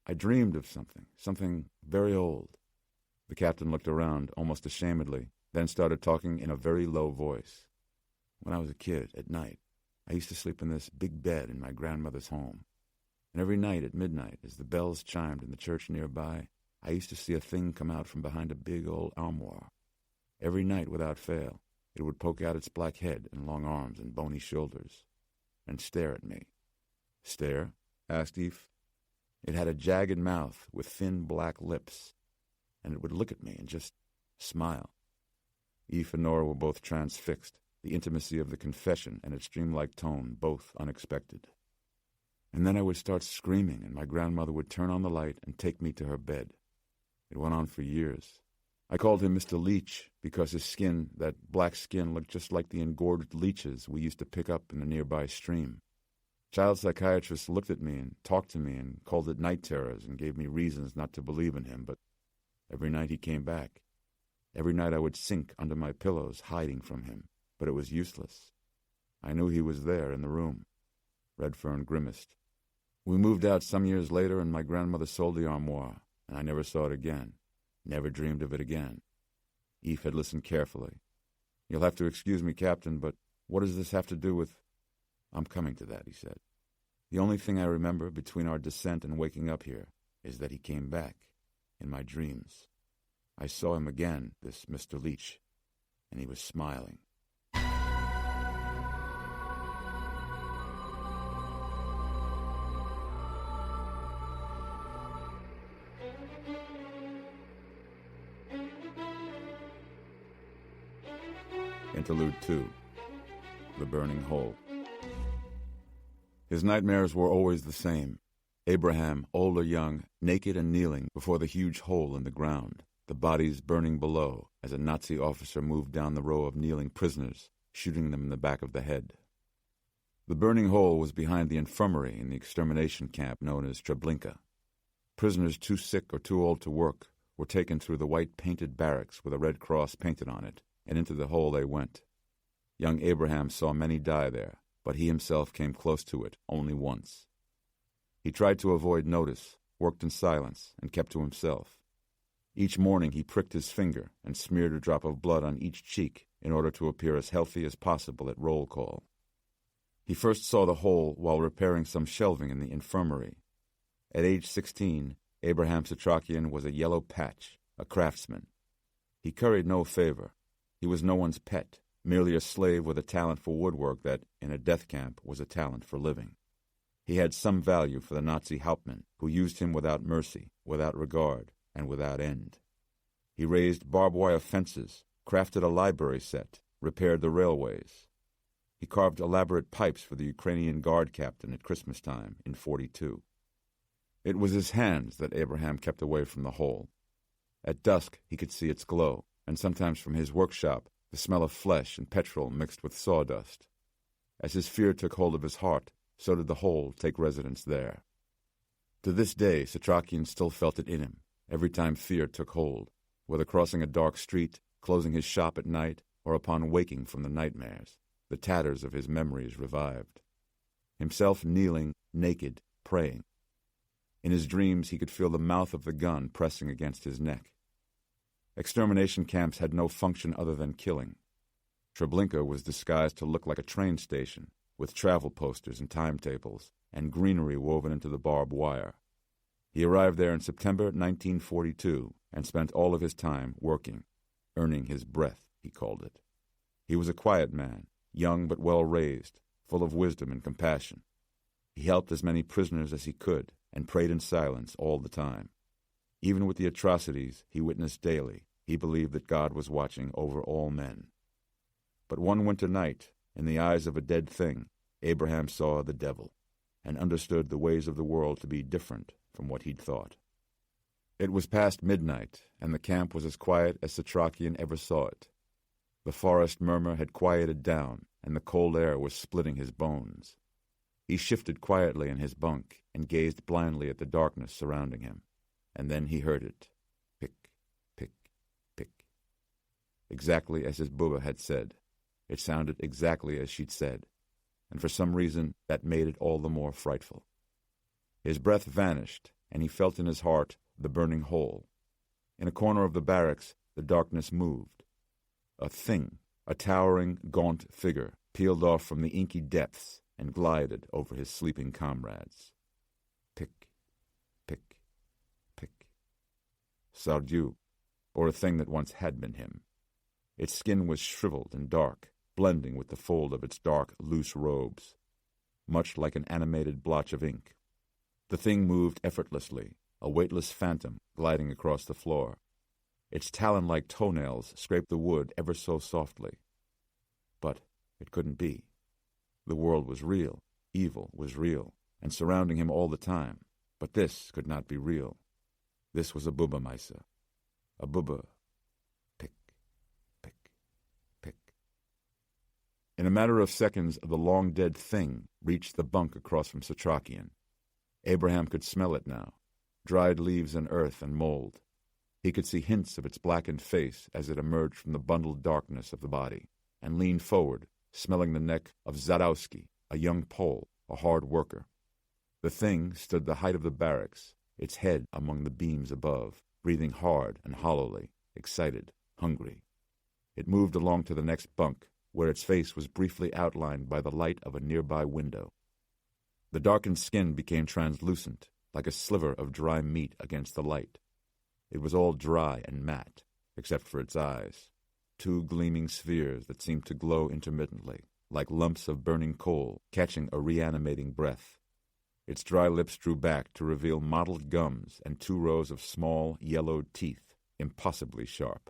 S1: I dreamed of something very old." The captain looked around almost ashamedly, then started talking in a very low voice. "When I was a kid, at night, I used to sleep in this big bed in my grandmother's home. And every night at midnight, as the bells chimed in the church nearby, I used to see a thing come out from behind a big old armoire. Every night without fail, it would poke out its black head and long arms and bony shoulders, and stare at me." "Stare?" asked Eve. "It had a jagged mouth with thin black lips, and it would look at me and just smile." Eve and Nora were both transfixed, the intimacy of the confession and its dreamlike tone both unexpected. "And then I would start screaming, and my grandmother would turn on the light and take me to her bed. It went on for years. I called him Mr. Leech because his skin, that black skin, looked just like the engorged leeches we used to pick up in a nearby stream. Child psychiatrists looked at me and talked to me and called it night terrors and gave me reasons not to believe in him, but every night he came back. Every night I would sink under my pillows, hiding from him, but it was useless. I knew he was there in the room." Redfern grimaced. "We moved out some years later, and my grandmother sold the armoire, and I never saw it again. Never dreamed of it again." Eve had listened carefully. "You'll have to excuse me, Captain, but what does this have to do with—" "I'm coming to that," he said. "The only thing I remember between our descent and waking up here is that he came back, in my dreams. I saw him again, this Mr. Leech, and he was smiling." Interlude 2. The Burning Hole. His nightmares were always the same. Abraham, old or young, naked and kneeling before the huge hole in the ground, the bodies burning below as a Nazi officer moved down the row of kneeling prisoners, shooting them in the back of the head. The burning hole was behind the infirmary in the extermination camp known as Treblinka. Prisoners too sick or too old to work were taken through the white painted barracks with a red cross painted on it, and into the hole they went. Young Abraham saw many die there, but he himself came close to it only once. He tried to avoid notice, worked in silence, and kept to himself. Each morning he pricked his finger and smeared a drop of blood on each cheek in order to appear as healthy as possible at roll call. He first saw the hole while repairing some shelving in the infirmary. At age 16, Abraham Setrakian was a yellow patch, a craftsman. He curried no favor. He was no one's pet, merely a slave with a talent for woodwork that, in a death camp, was a talent for living. He had some value for the Nazi Hauptmann, who used him without mercy, without regard, and without end. He raised barbed wire fences, crafted a library set, repaired the railways. He carved elaborate pipes for the Ukrainian guard captain at Christmas time in 1942. It was his hands that Abraham kept away from the hole. At dusk he could see its glow, and sometimes from his workshop the smell of flesh and petrol mixed with sawdust. As his fear took hold of his heart, so did the hole take residence there. To this day, Setrakian still felt it in him, every time fear took hold, whether crossing a dark street, closing his shop at night, or upon waking from the nightmares. The tatters of his memories revived. Himself kneeling, naked, praying. In his dreams he could feel the mouth of the gun pressing against his neck. Extermination camps had no function other than killing. Treblinka was disguised to look like a train station, with travel posters and timetables, and greenery woven into the barbed wire. He arrived there in September 1942 and spent all of his time working, earning his breath, he called it. He was a quiet man, young but well-raised, full of wisdom and compassion. He helped as many prisoners as he could and prayed in silence all the time. Even with the atrocities he witnessed daily, he believed that God was watching over all men. But one winter night, in the eyes of a dead thing, Abraham saw the devil and understood the ways of the world to be different from what he'd thought. It was past midnight, and the camp was as quiet as Setrakian ever saw it. The forest murmur had quieted down, and the cold air was splitting his bones. He shifted quietly in his bunk and gazed blindly at the darkness surrounding him, and then he heard it. Pick, pick, pick. Exactly as his Bubba had said. It sounded exactly as she'd said, and for some reason that made it all the more frightful. His breath vanished, and he felt in his heart the burning hole. In a corner of the barracks, the darkness moved. A thing, a towering, gaunt figure, peeled off from the inky depths and glided over his sleeping comrades. Pick, pick, pick. Sardieu, or a thing that once had been him. Its skin was shriveled and dark, blending with the fold of its dark, loose robes, much like an animated blotch of ink. The thing moved effortlessly, a weightless phantom gliding across the floor. Its talon-like toenails scraped the wood ever so softly. But it couldn't be. The world was real, evil was real, and surrounding him all the time. But this could not be real. This was a Bubba Maisa. A Bubba. Pick, pick, pick. In a matter of seconds, the long-dead thing reached the bunk across from Setrakian. Abraham could smell it now, dried leaves and earth and mold. He could see hints of its blackened face as it emerged from the bundled darkness of the body, and leaned forward, smelling the neck of Zadowski, a young Pole, a hard worker. The thing stood the height of the barracks, its head among the beams above, breathing hard and hollowly, excited, hungry. It moved along to the next bunk, where its face was briefly outlined by the light of a nearby window. The darkened skin became translucent, like a sliver of dry meat against the light. It was all dry and matte, except for its eyes, two gleaming spheres that seemed to glow intermittently, like lumps of burning coal catching a reanimating breath. Its dry lips drew back to reveal mottled gums and 2 rows of small, yellowed teeth, impossibly sharp.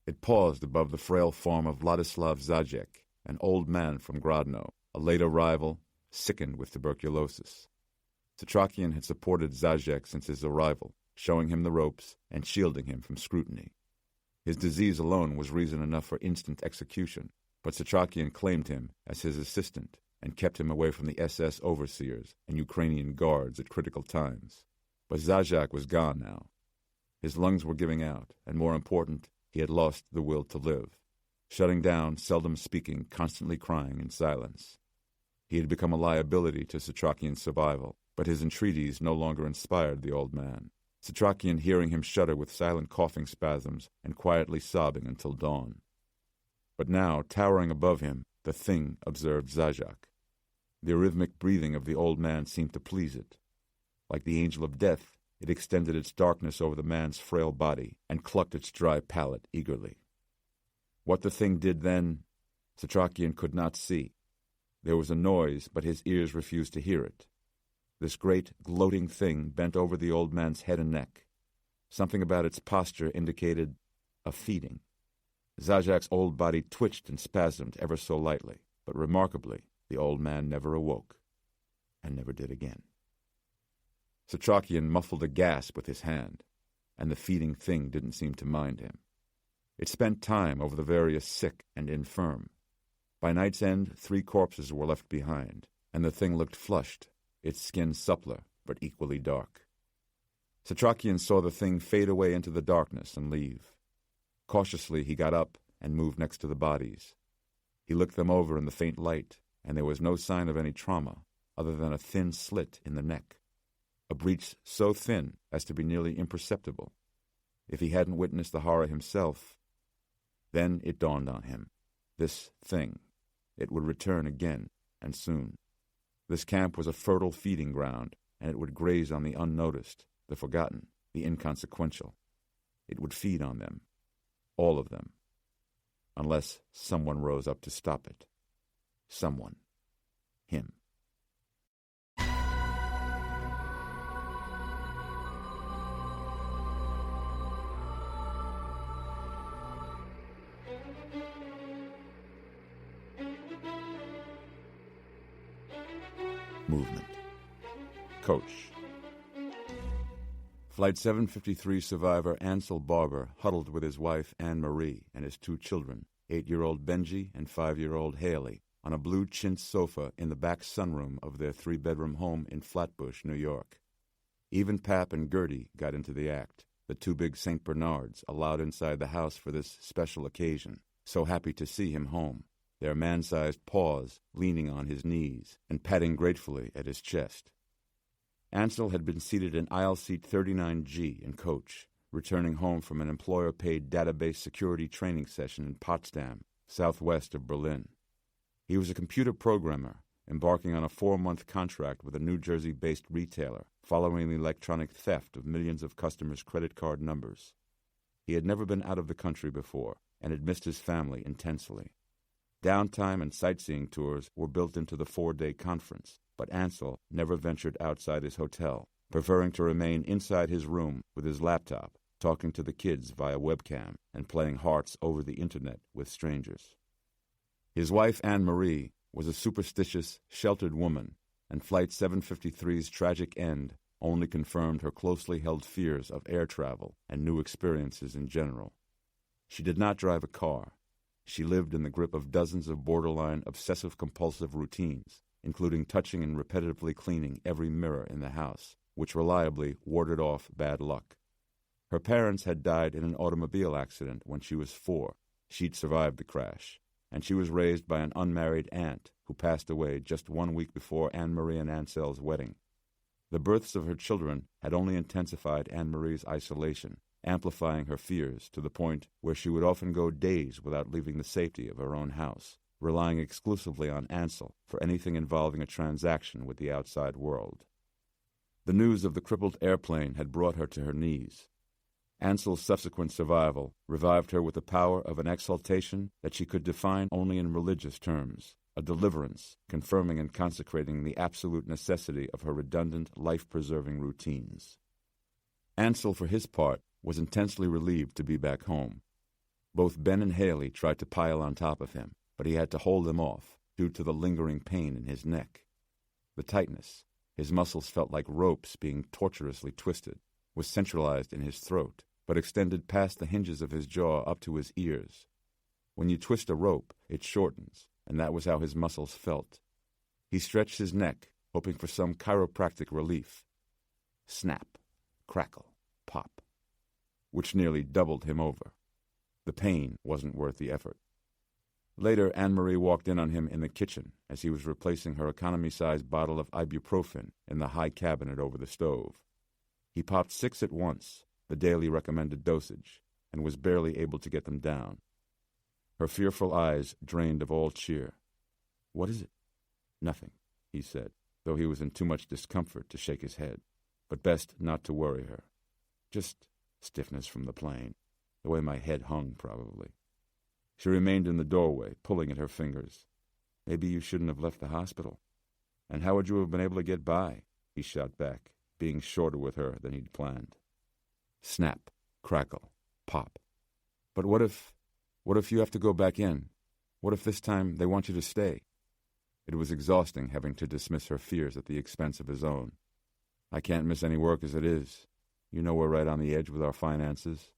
S1: It paused above the frail form of Vladislav Zajek, an old man from Grodno, a late arrival, sickened with tuberculosis. Setrakian had supported Zajek since his arrival, showing him the ropes and shielding him from scrutiny. His disease alone was reason enough for instant execution, but Setrakian claimed him as his assistant and kept him away from the SS overseers and Ukrainian guards at critical times. But Zajac was gone now. His lungs were giving out, and more important, he had lost the will to live. Shutting down, seldom speaking, constantly crying in silence. He had become a liability to Setrakian's survival, but his entreaties no longer inspired the old man. Setrakian hearing him shudder with silent coughing spasms and quietly sobbing until dawn. But now, towering above him, the thing observed Zajac. The arrhythmic breathing of the old man seemed to please it. Like the angel of death, it extended its darkness over the man's frail body and clucked its dry palate eagerly. What the thing did then, Setrakian could not see. There was a noise, but his ears refused to hear it. This great, gloating thing bent over the old man's head and neck. Something about its posture indicated a feeding. Zajac's old body twitched and spasmed ever so lightly, but remarkably, the old man never awoke, and never did again. Setrakian muffled a gasp with his hand, and the feeding thing didn't seem to mind him. It spent time over the various sick and infirm. By night's end, 3 corpses were left behind, and the thing looked flushed, its skin suppler but equally dark. Setrakian saw the thing fade away into the darkness and leave. Cautiously he got up and moved next to the bodies. He looked them over in the faint light, and there was no sign of any trauma, other than a thin slit in the neck. A breach so thin as to be nearly imperceptible. If he hadn't witnessed the horror himself, then it dawned on him. This thing. It would return again, and soon. This camp was a fertile feeding ground, and it would graze on the unnoticed, the forgotten, the inconsequential. It would feed on them. All of them. Unless someone rose up to stop it. Someone. Him.
S2: Movement.
S1: Coach. Flight 753 survivor Ansel Barber huddled with his wife Anne-Marie and his 2 children, 8-year-old Benji and 5-year-old Haley, on a blue chintz sofa in the back sunroom of their 3-bedroom home in Flatbush, New York. Even Pap and Gertie got into the act, the 2 big St. Bernards allowed inside the house for this special occasion, so happy to see him home, their man-sized paws leaning on his knees and patting gratefully at his chest. Ansel had been seated in aisle seat 39G in coach, returning home from an employer-paid database security training session in Potsdam, southwest of Berlin. He was a computer programmer, embarking on a 4-month contract with a New Jersey-based retailer, following the electronic theft of millions of customers' credit card numbers. He had never been out of the country before, and had missed his family intensely. Downtime and sightseeing tours were built into the 4-day conference, but Ansel never ventured outside his hotel, preferring to remain inside his room with his laptop, talking to the kids via webcam and playing hearts over the internet with strangers. His wife, Anne-Marie, was a superstitious, sheltered woman, and Flight 753's tragic end only confirmed her closely held fears of air travel and new experiences in general. She did not drive a car. She lived in the grip of dozens of borderline obsessive-compulsive routines, including touching and repetitively cleaning every mirror in the house, which reliably warded off bad luck. Her parents had died in an automobile accident when she was 4. She'd survived the crash, and she was raised by an unmarried aunt who passed away just 1 week before Anne-Marie and Ansel's wedding. The births of her children had only intensified Anne-Marie's isolation, amplifying her fears to the point where she would often go days without leaving the safety of her own house, relying exclusively on Ansel for anything involving a transaction with the outside world. The news of the crippled airplane had brought her to her knees. Ansel's subsequent survival revived her with the power of an exaltation that she could define only in religious terms, a deliverance, confirming and consecrating the absolute necessity of her redundant, life-preserving routines. Ansel, for his part, was intensely relieved to be back home. Both Ben and Haley tried to pile on top of him, but he had to hold them off due to the lingering pain in his neck. The tightness, his muscles felt like ropes being tortuously twisted, was centralized in his throat, but extended past the hinges of his jaw up to his ears. When you twist a rope, it shortens, and that was how his muscles felt. He stretched his neck, hoping for some chiropractic relief. Snap, crackle, pop, which nearly doubled him over. The pain wasn't worth the effort. Later, Anne-Marie walked in on him in the kitchen as he was replacing her economy-sized bottle of ibuprofen in the high cabinet over the stove. He popped 6 at once, the daily recommended dosage, and was barely able to get them down. Her fearful eyes drained of all cheer. "What is it?" "Nothing," he said, though he was in too much discomfort to shake his head. But best not to worry her. "Just stiffness from the plane. The way my head hung, probably." She remained in the doorway, pulling at her fingers. "Maybe you shouldn't have left the hospital." "And how would you have been able to get by?" he shot back, being shorter with her than he'd planned. Snap, crackle, pop. "But what if you have to go back in? What if this time they want you to stay?" It was exhausting having to dismiss her fears at the expense of his own. "I can't miss any work as it is. You know we're right on the edge with our finances."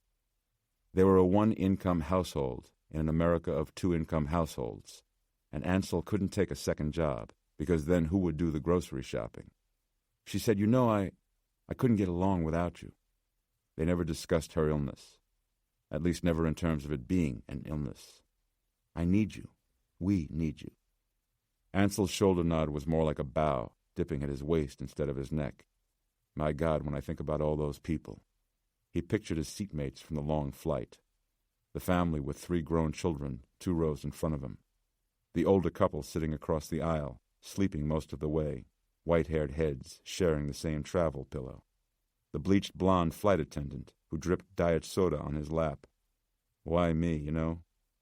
S1: They were a one-income household in an America of two-income households, and Ansel couldn't take a second job, because then who would do the grocery shopping? She said, "You know, I couldn't get along without you." They never discussed her illness, at least never in terms of it being an illness. "I need you. We need you." Ansel's shoulder nod was more like a bow, dipping at his waist instead of his neck. My God, when I think about all those people. He pictured his seatmates from the long flight. The family with 3 grown children, 2 rows in front of him. The older couple sitting across the aisle, sleeping most of the way, white-haired heads sharing the same travel pillow. The bleached blonde flight attendant who dripped diet soda on his lap. Why me, you know?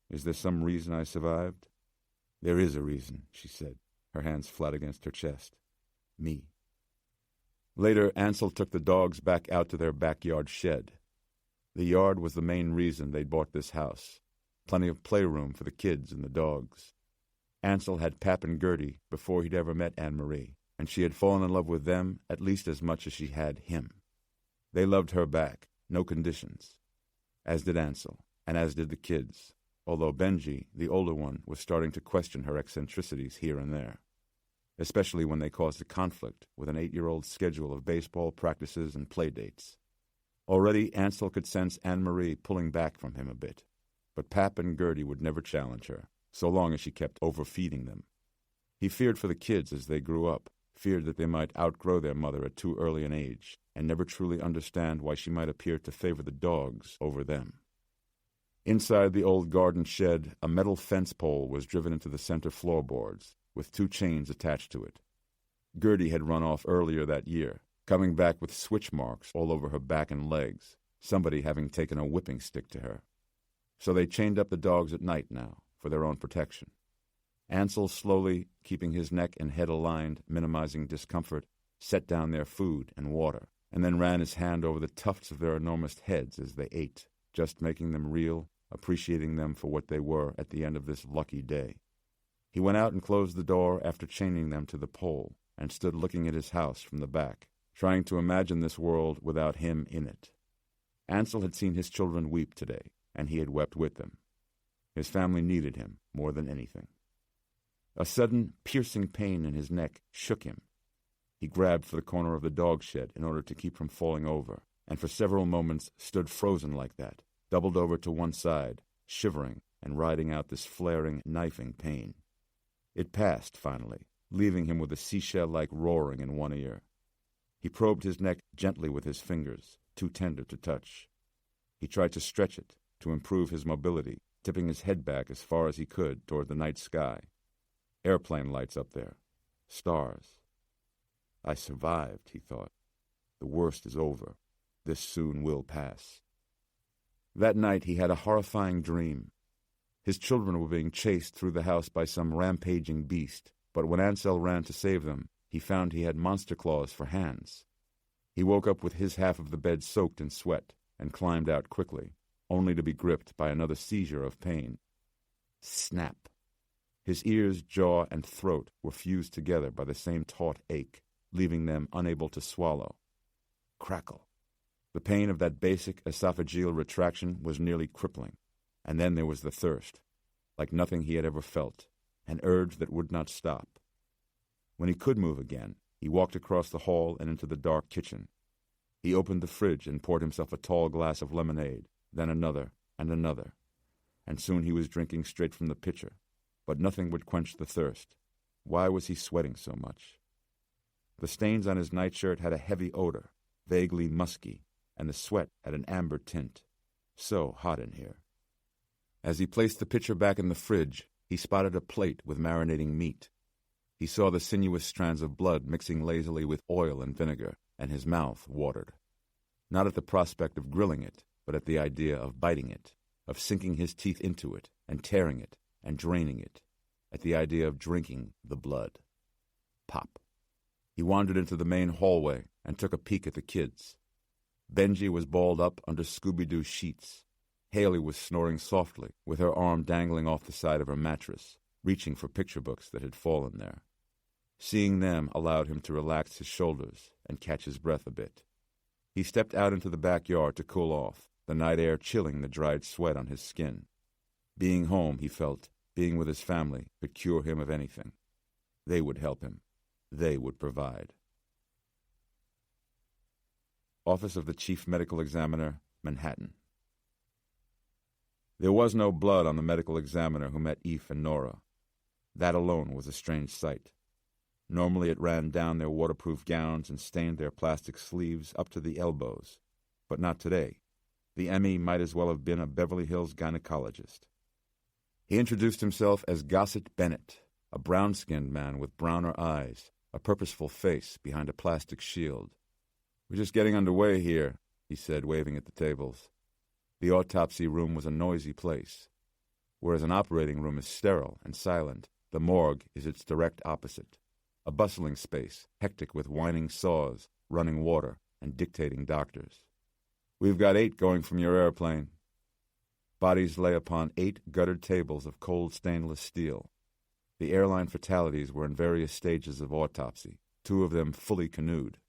S1: Is there some reason I survived? There is a reason, she said, her hands flat against her chest. Me. Later, Ansel took the dogs back out to their backyard shed. The yard was the main reason they'd bought this house. Plenty of playroom for the kids and the dogs. Ansel had Pap and Gertie before he'd ever met Anne-Marie, and she had fallen in love with them at least as much as she had him. They loved her back, no conditions. As did Ansel, and as did the kids, although Benji, the older one, was starting to question her eccentricities here and there, especially when they caused a conflict with an 8-year-old's schedule of baseball practices and play dates. Already Ansel could sense Anne-Marie pulling back from him a bit, but Pap and Gertie would never challenge her, so long as she kept overfeeding them. He feared for the kids as they grew up, feared that they might outgrow their mother at too early an age, and never truly understand why she might appear to favor the dogs over them. Inside the old garden shed, a metal fence pole was driven into the center floorboards, with 2 chains attached to it. Gertie had run off earlier that year, coming back with switch marks all over her back and legs, somebody having taken a whipping stick to her. So they chained up the dogs at night now, for their own protection. Ansel, slowly, keeping his neck and head aligned, minimizing discomfort, set down their food and water, and then ran his hand over the tufts of their enormous heads as they ate, just making them real, appreciating them for what they were at the end of this lucky day. He went out and closed the door after chaining them to the pole, and stood looking at his house from the back, trying to imagine this world without him in it. Ansel had seen his children weep today, and he had wept with them. His family needed him more than anything. A sudden, piercing pain in his neck shook him. He grabbed for the corner of the dog shed in order to keep from falling over, and for several moments stood frozen like that, doubled over to one side, shivering and riding out this flaring, knifing pain. It passed, finally, leaving him with a seashell-like roaring in one ear. He probed his neck gently with his fingers, too tender to touch. He tried to stretch it, to improve his mobility, tipping his head back as far as he could toward the night sky. Airplane lights up there. Stars. I survived, he thought. The worst is over. This soon will pass. That night he had a horrifying dream. His children were being chased through the house by some rampaging beast, but when Ansel ran to save them, he found he had monster claws for hands. He woke up with his half of the bed soaked in sweat and climbed out quickly, only to be gripped by another seizure of pain. Snap! His ears, jaw, and throat were fused together by the same taut ache, leaving them unable to swallow. Crackle! The pain of that basic esophageal retraction was nearly crippling, and then there was the thirst, like nothing he had ever felt, an urge that would not stop. When he could move again, he walked across the hall and into the dark kitchen. He opened the fridge and poured himself a tall glass of lemonade, then another and another, and soon he was drinking straight from the pitcher. But nothing would quench the thirst. Why was he sweating so much? The stains on his nightshirt had a heavy odor, vaguely musky, and the sweat had an amber tint. So hot in here. As he placed the pitcher back in the fridge, he spotted a plate with marinating meat. He saw the sinuous strands of blood mixing lazily with oil and vinegar, and his mouth watered. Not at the prospect of grilling it, but at the idea of biting it, of sinking his teeth into it, and tearing it, and draining it, at the idea of drinking the blood. Pop. He wandered into the main hallway and took a peek at the kids. Benji was balled up under Scooby-Doo sheets. Haley was snoring softly, with her arm dangling off the side of her mattress, reaching for picture books that had fallen there. Seeing them allowed him to relax his shoulders and catch his breath a bit. He stepped out into the backyard to cool off, the night air chilling the dried sweat on his skin. Being home, he felt, being with his family, could cure him of anything. They would help him. They would provide. Office of the Chief Medical Examiner, Manhattan. There was no blood on the medical examiner who met Eve and Nora. That alone was a strange sight. Normally it ran down their waterproof gowns and stained their plastic sleeves up to the elbows. But not today. The Emmy might as well have been a Beverly Hills gynecologist. He introduced himself as Gossett Bennett, a brown-skinned man with browner eyes, a purposeful face behind a plastic shield. "We're just getting underway here," he said, waving at the tables. The autopsy room was a noisy place. Whereas an operating room is sterile and silent, the morgue is its direct opposite. A bustling space, hectic with whining saws, running water, and dictating doctors. "We've got 8 going from your airplane." Bodies lay upon 8 guttered tables of cold stainless steel. The airline fatalities were in various stages of autopsy, 2 of them fully canoed.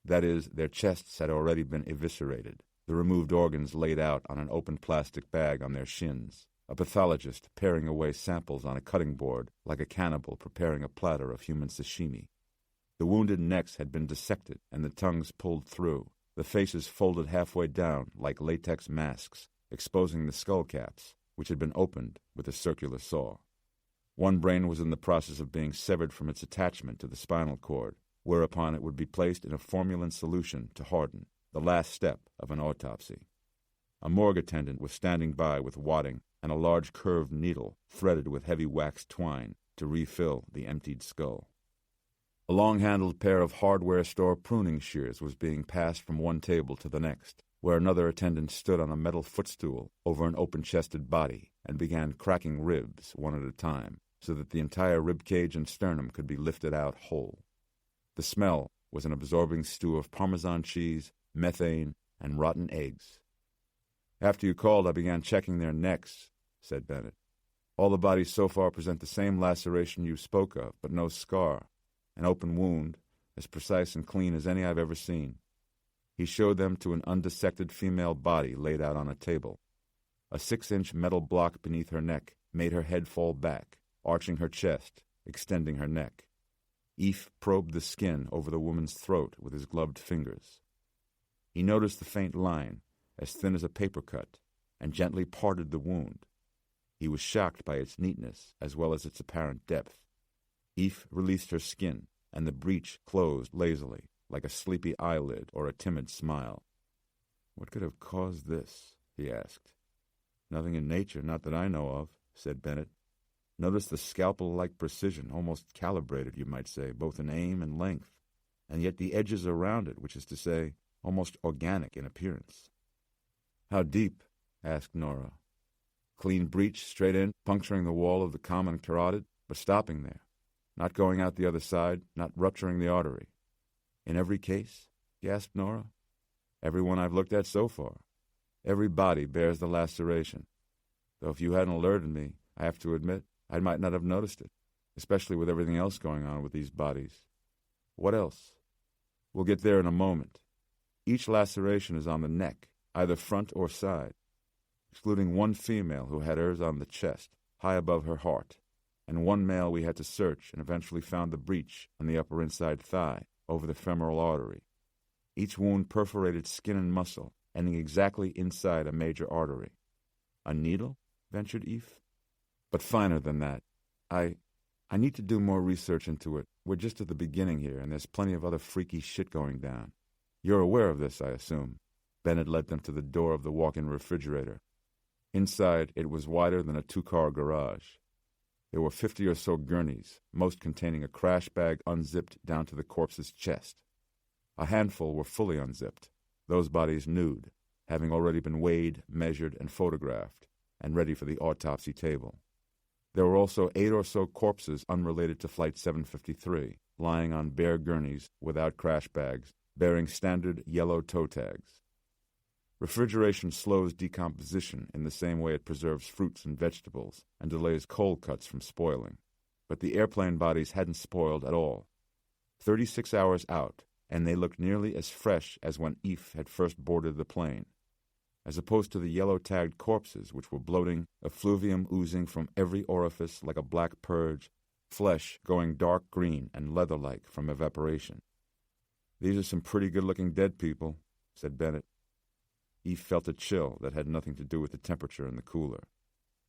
S1: That is, their chests had already been eviscerated, the removed organs laid out on an open plastic bag on their shins, a pathologist paring away samples on a cutting board like a cannibal preparing a platter of human sashimi. The wounded necks had been dissected and the tongues pulled through, the faces folded halfway down like latex masks, exposing the skull caps, which had been opened with a circular saw. One brain was in the process of being severed from its attachment to the spinal cord, whereupon it would be placed in a formalin solution to harden, the last step of an autopsy. A morgue attendant was standing by with wadding and a large curved needle threaded with heavy waxed twine to refill the emptied skull. A long-handled pair of hardware store pruning shears was being passed from one table to the next, where another attendant stood on a metal footstool over an open-chested body and began cracking ribs one at a time, so that the entire rib cage and sternum could be lifted out whole. The smell was an absorbing stew of Parmesan cheese, methane, and rotten eggs. "After you called, I began checking their necks," said Bennett. "All the bodies so far present the same laceration you spoke of, but no scar. An open wound, as precise and clean as any I've ever seen." He showed them to an undissected female body laid out on a table. A 6-inch metal block beneath her neck made her head fall back, arching her chest, extending her neck. Eve probed the skin over the woman's throat with his gloved fingers. He noticed the faint line, as thin as a paper cut, and gently parted the wound. He was shocked by its neatness as well as its apparent depth. Eve released her skin, and the breach closed lazily, like a sleepy eyelid or a timid smile. "What could have caused this?" he asked. "Nothing in nature, not that I know of," said Bennett. "Notice the scalpel-like precision, almost calibrated, you might say, both in aim and length, and yet the edges are rounded, which is to say, almost organic in appearance." "How deep?" asked Nora. "Clean breach, straight in, puncturing the wall of the common carotid, but stopping there. Not going out the other side, not rupturing the artery." "In every case?" gasped Nora. "Every one I've looked at so far. Every body bears the laceration. Though if you hadn't alerted me, I have to admit, I might not have noticed it, especially with everything else going on with these bodies." "What else?" "We'll get there in a moment. Each laceration is on the neck, either front or side, excluding one female who had hers on the chest, high above her heart. and one male we had to search and eventually found the breach on the upper inside thigh, over the femoral artery. Each wound perforated skin and muscle, ending exactly inside a major artery. A needle? Ventured Eve. But finer than that. I need to do more research into it. We're just at the beginning here, and there's plenty of other freaky shit going down. You're aware of this, I assume. Bennett led them to the door of the walk-in refrigerator. Inside, it was wider than a two-car garage. There were 50 or so gurneys, most containing a crash bag unzipped down to the corpse's chest. A handful were fully unzipped, those bodies nude, having already been weighed, measured, and photographed, and ready for the autopsy table. There were also 8 or so corpses unrelated to Flight 753, lying on bare gurneys without crash bags, bearing standard yellow toe tags. Refrigeration slows decomposition in the same way it preserves fruits and vegetables and delays cold cuts from spoiling. But the airplane bodies hadn't spoiled at all. 36 hours out, and they looked nearly as fresh as when Eve had first boarded the plane. As opposed to the yellow-tagged corpses, which were bloating, effluvium oozing from every orifice like a black purge, flesh going dark green and leather-like from evaporation. "These are some pretty good-looking dead people," said Bennett. Eve felt a chill that had nothing to do with the temperature in the cooler.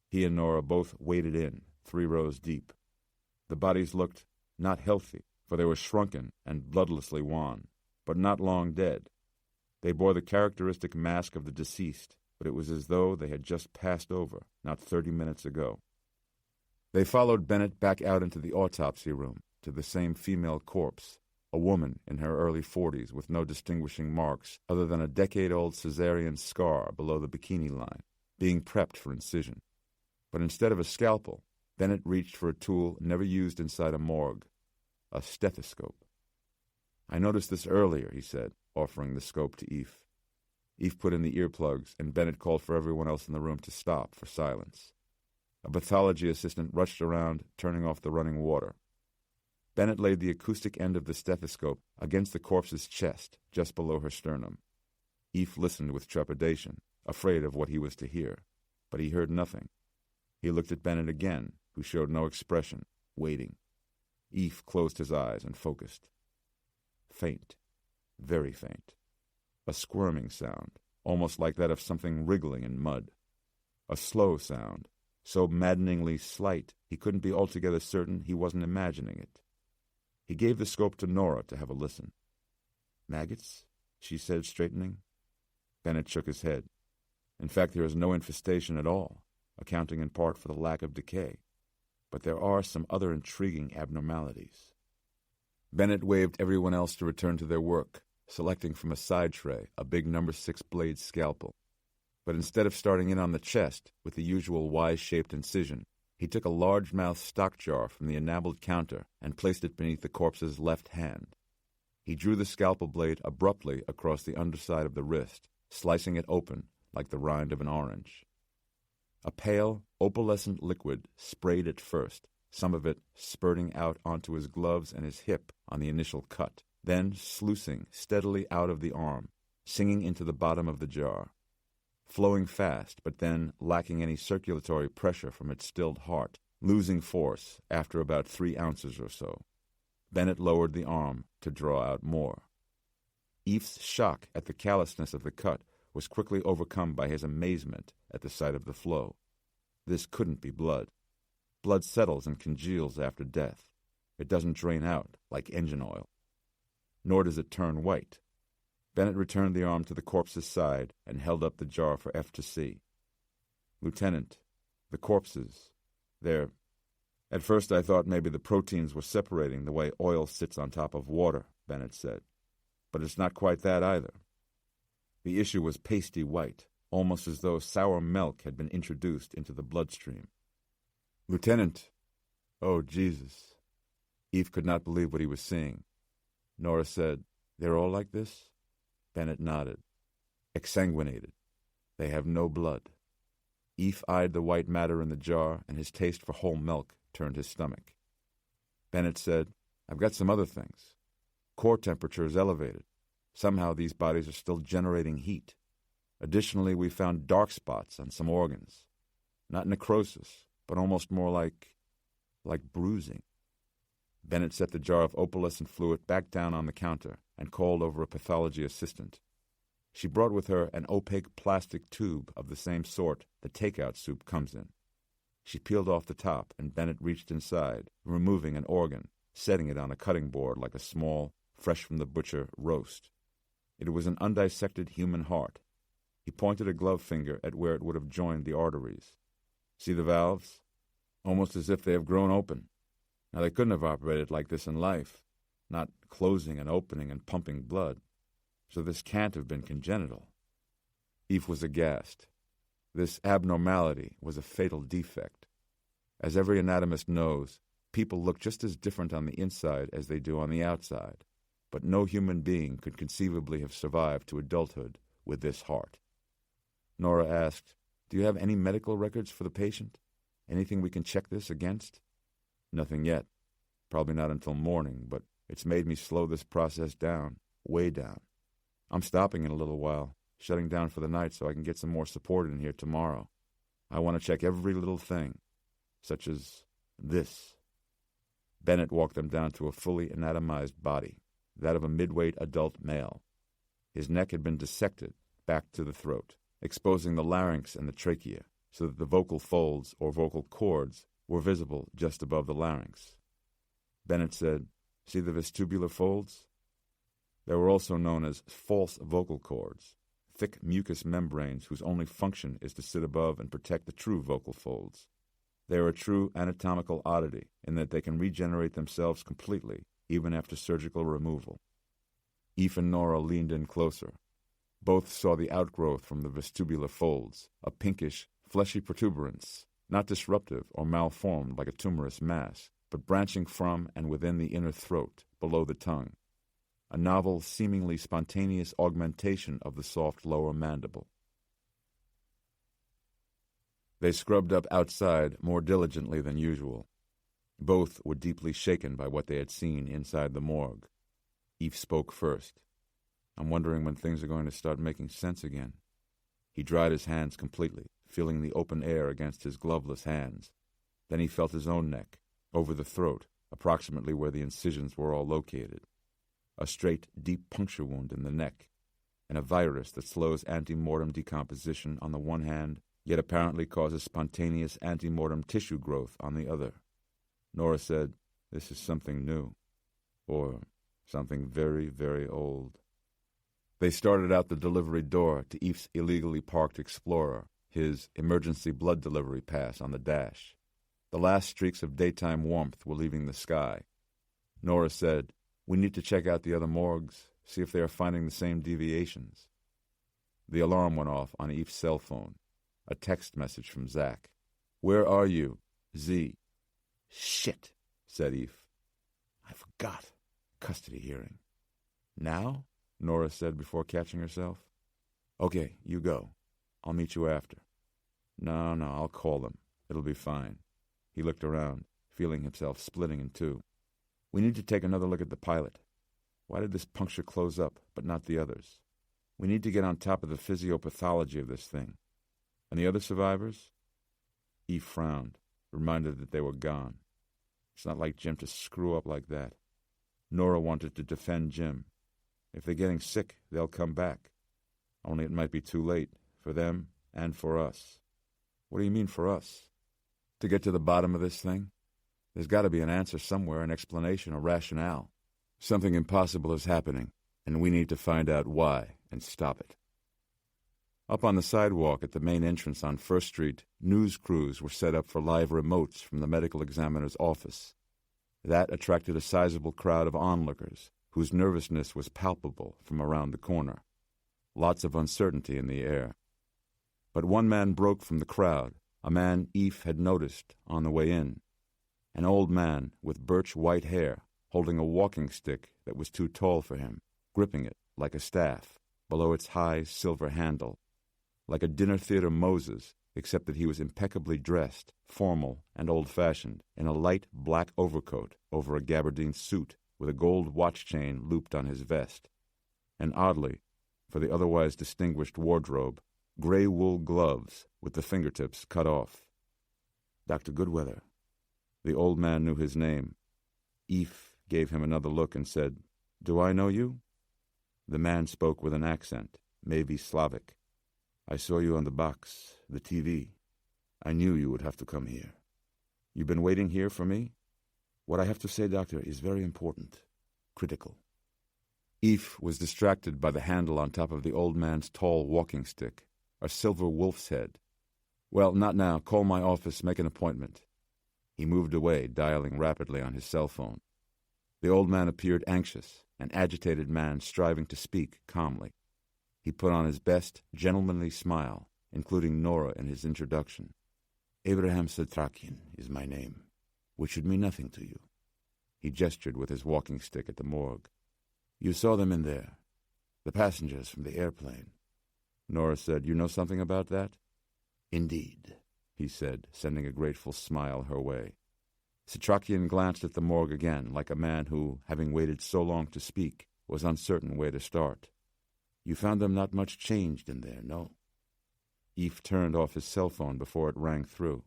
S1: He and Nora both waded in, 3 rows deep. The bodies looked not healthy, for they were shrunken and bloodlessly wan, but not long dead. They bore the characteristic mask of the deceased, but it was as though they had just passed over, not 30 minutes ago. They followed Bennett back out into the autopsy room, to the same female corpse, a woman in her early 40s with no distinguishing marks other than a decade-old cesarean scar below the bikini line, being prepped for incision. But instead of a scalpel, Bennett reached for a tool never used inside a morgue, a stethoscope. "I noticed this earlier," he said, offering the scope to Eve. Eve put in the earplugs, and Bennett called for everyone else in the room to stop for silence. A pathology assistant rushed around, turning off the running water. Bennett laid the acoustic end of the stethoscope against the corpse's chest, just below her sternum. Eve listened with trepidation, afraid of what he was to hear, but he heard nothing. He looked at Bennett again, who showed no expression, waiting. Eve closed his eyes and focused. Faint, very faint. A squirming sound, almost like that of something wriggling in mud. A slow sound, so maddeningly slight he couldn't be altogether certain he wasn't imagining it. He gave the scope to Nora to have a listen. "Maggots?" she said, straightening. Bennett shook his head. "In fact, there is no infestation at all, accounting in part for the lack of decay. But there are some other intriguing abnormalities." Bennett waved everyone else to return to their work, selecting from a side tray a big No. 6 blade scalpel. But instead of starting in on the chest with the usual Y-shaped incision, he took a large-mouthed stock jar from the enameled counter and placed it beneath the corpse's left hand. He drew the scalpel blade abruptly across the underside of the wrist, slicing it open like the rind of an orange. A pale, opalescent liquid sprayed at first, some of it spurting out onto his gloves and his hip on the initial cut, then sluicing steadily out of the arm, singing into the bottom of the jar. Flowing fast, but then lacking any circulatory pressure from its stilled heart, losing force after about 3 ounces or so. Bennett lowered the arm to draw out more. Eve's shock at the callousness of the cut was quickly overcome by his amazement at the sight of the flow. This couldn't be blood. Blood settles and congeals after death. It doesn't drain out like engine oil. Nor does it turn white. Bennett returned the arm to the corpse's side and held up the jar for F to see. "Lieutenant, the corpses, they're... At first I thought maybe the proteins were separating the way oil sits on top of water," Bennett said. "But it's not quite that either. The issue was pasty white, almost as though sour milk had been introduced into the bloodstream." "Lieutenant, oh, Jesus." Eve could not believe what he was seeing. Nora said, "They're all like this?" Bennett nodded. "Exsanguinated. They have no blood." Eve eyed the white matter in the jar, and his taste for whole milk turned his stomach. Bennett said, "I've got some other things. Core temperature is elevated. Somehow these bodies are still generating heat. Additionally, we found dark spots on some organs. Not necrosis, but almost more like..." like bruising. Bennett set the jar of opalescent fluid back down on the counter and called over a pathology assistant. She brought with her an opaque plastic tube of the same sort the takeout soup comes in. She peeled off the top, and Bennett reached inside, removing an organ, setting it on a cutting board like a small, fresh-from-the-butcher roast. It was an undissected human heart. He pointed a glove finger at where it would have joined the arteries. See the valves? Almost as if they have grown open. Now, they couldn't have operated like this in life, not closing and opening and pumping blood. So this can't have been congenital. Eve was aghast. This abnormality was a fatal defect. As every anatomist knows, people look just as different on the inside as they do on the outside, but no human being could conceivably have survived to adulthood with this heart. Nora asked, "Do you have any medical records for the patient? Anything we can check this against?" "Nothing yet. Probably not until morning, but it's made me slow this process down, way down. I'm stopping in a little while, shutting down for the night so I can get some more support in here tomorrow. I want to check every little thing, such as this." Bennett walked them down to a fully anatomized body, that of a mid-weight adult male. His neck had been dissected back to the throat, exposing the larynx and the trachea, so that the vocal folds or vocal cords were visible just above the larynx. Bennett said, "See the vestibular folds?" They were also known as false vocal cords, thick mucous membranes whose only function is to sit above and protect the true vocal folds. They are a true anatomical oddity in that they can regenerate themselves completely, even after surgical removal. Eve and Nora leaned in closer. Both saw the outgrowth from the vestibular folds, a pinkish, fleshy protuberance, not disruptive or malformed like a tumorous mass, but branching from and within the inner throat, below the tongue. A novel, seemingly spontaneous augmentation of the soft lower mandible. They scrubbed up outside more diligently than usual. Both were deeply shaken by what they had seen inside the morgue. Eve spoke first. "I'm wondering when things are going to start making sense again." He dried his hands completely, feeling the open air against his gloveless hands. Then he felt his own neck, over the throat, approximately where the incisions were all located. A straight, deep puncture wound in the neck, and a virus that slows ante-mortem decomposition on the one hand, yet apparently causes spontaneous ante-mortem tissue growth on the other. Nora said, "This is something new, or something very, very old." They started out the delivery door to Eve's illegally parked Explorer, his emergency blood delivery pass on the dash. The last streaks of daytime warmth were leaving the sky. Nora said, "We need to check out the other morgues, see if they are finding the same deviations." The alarm went off on Eve's cell phone. A text message from Zach. "Where are you? Z." "Shit," said Eve. "I forgot. Custody hearing." "Now?" Nora said before catching herself. "Okay, you go. I'll meet you after." No, I'll call them. It'll be fine." He looked around, feeling himself splitting in two. "We need to take another look at the pilot. Why did this puncture close up, but not the others? We need to get on top of the physiopathology of this thing. And the other survivors?" Eve frowned, reminded that they were gone. It's not like Jim to screw up like that. Nora wanted to defend Jim. If they're getting sick, they'll come back. Only it might be too late, for them and for us. "What do you mean for us?" "To get to the bottom of this thing? There's got to be an answer somewhere, an explanation, a rationale. Something impossible is happening, and we need to find out why and stop it." Up on the sidewalk at the main entrance on First Street, news crews were set up for live remotes from the medical examiner's office. That attracted a sizable crowd of onlookers, whose nervousness was palpable from around the corner. Lots of uncertainty in the air. But one man broke from the crowd, a man Eve had noticed on the way in. An old man with birch white hair, holding a walking stick that was too tall for him, gripping it like a staff, below its high silver handle. Like a dinner theater Moses, except that he was impeccably dressed, formal and old-fashioned, in a light black overcoat over a gabardine suit with a gold watch chain looped on his vest. And oddly, for the otherwise distinguished wardrobe, gray wool gloves with the fingertips cut off. "Dr. Goodweather." The old man knew his name. Eve gave him another look and said, "Do I know you?" The man spoke with an accent, maybe Slavic. "I saw you on the box, the TV. I knew you would have to come here. You've been waiting here for me? What I have to say, doctor, is very important, critical." Eve was distracted by the handle on top of the old man's tall walking stick, a silver wolf's head. "Well, not now. Call my office, make an appointment." He moved away, dialing rapidly on his cell phone. The old man appeared anxious, an agitated man striving to speak calmly. He put on his best, gentlemanly smile, including Nora in his introduction. "Abraham Setrakian is my name, which should mean nothing to you." He gestured with his walking stick at the morgue. "You saw them in there, the passengers from the airplane." Nora said, "You know something about that?" "Indeed," he said, sending a grateful smile her way. Setrakian glanced at the morgue again, like a man who, having waited so long to speak, was uncertain where to start. "You found them not much changed in there, no?" Eve turned off his cell phone before it rang through.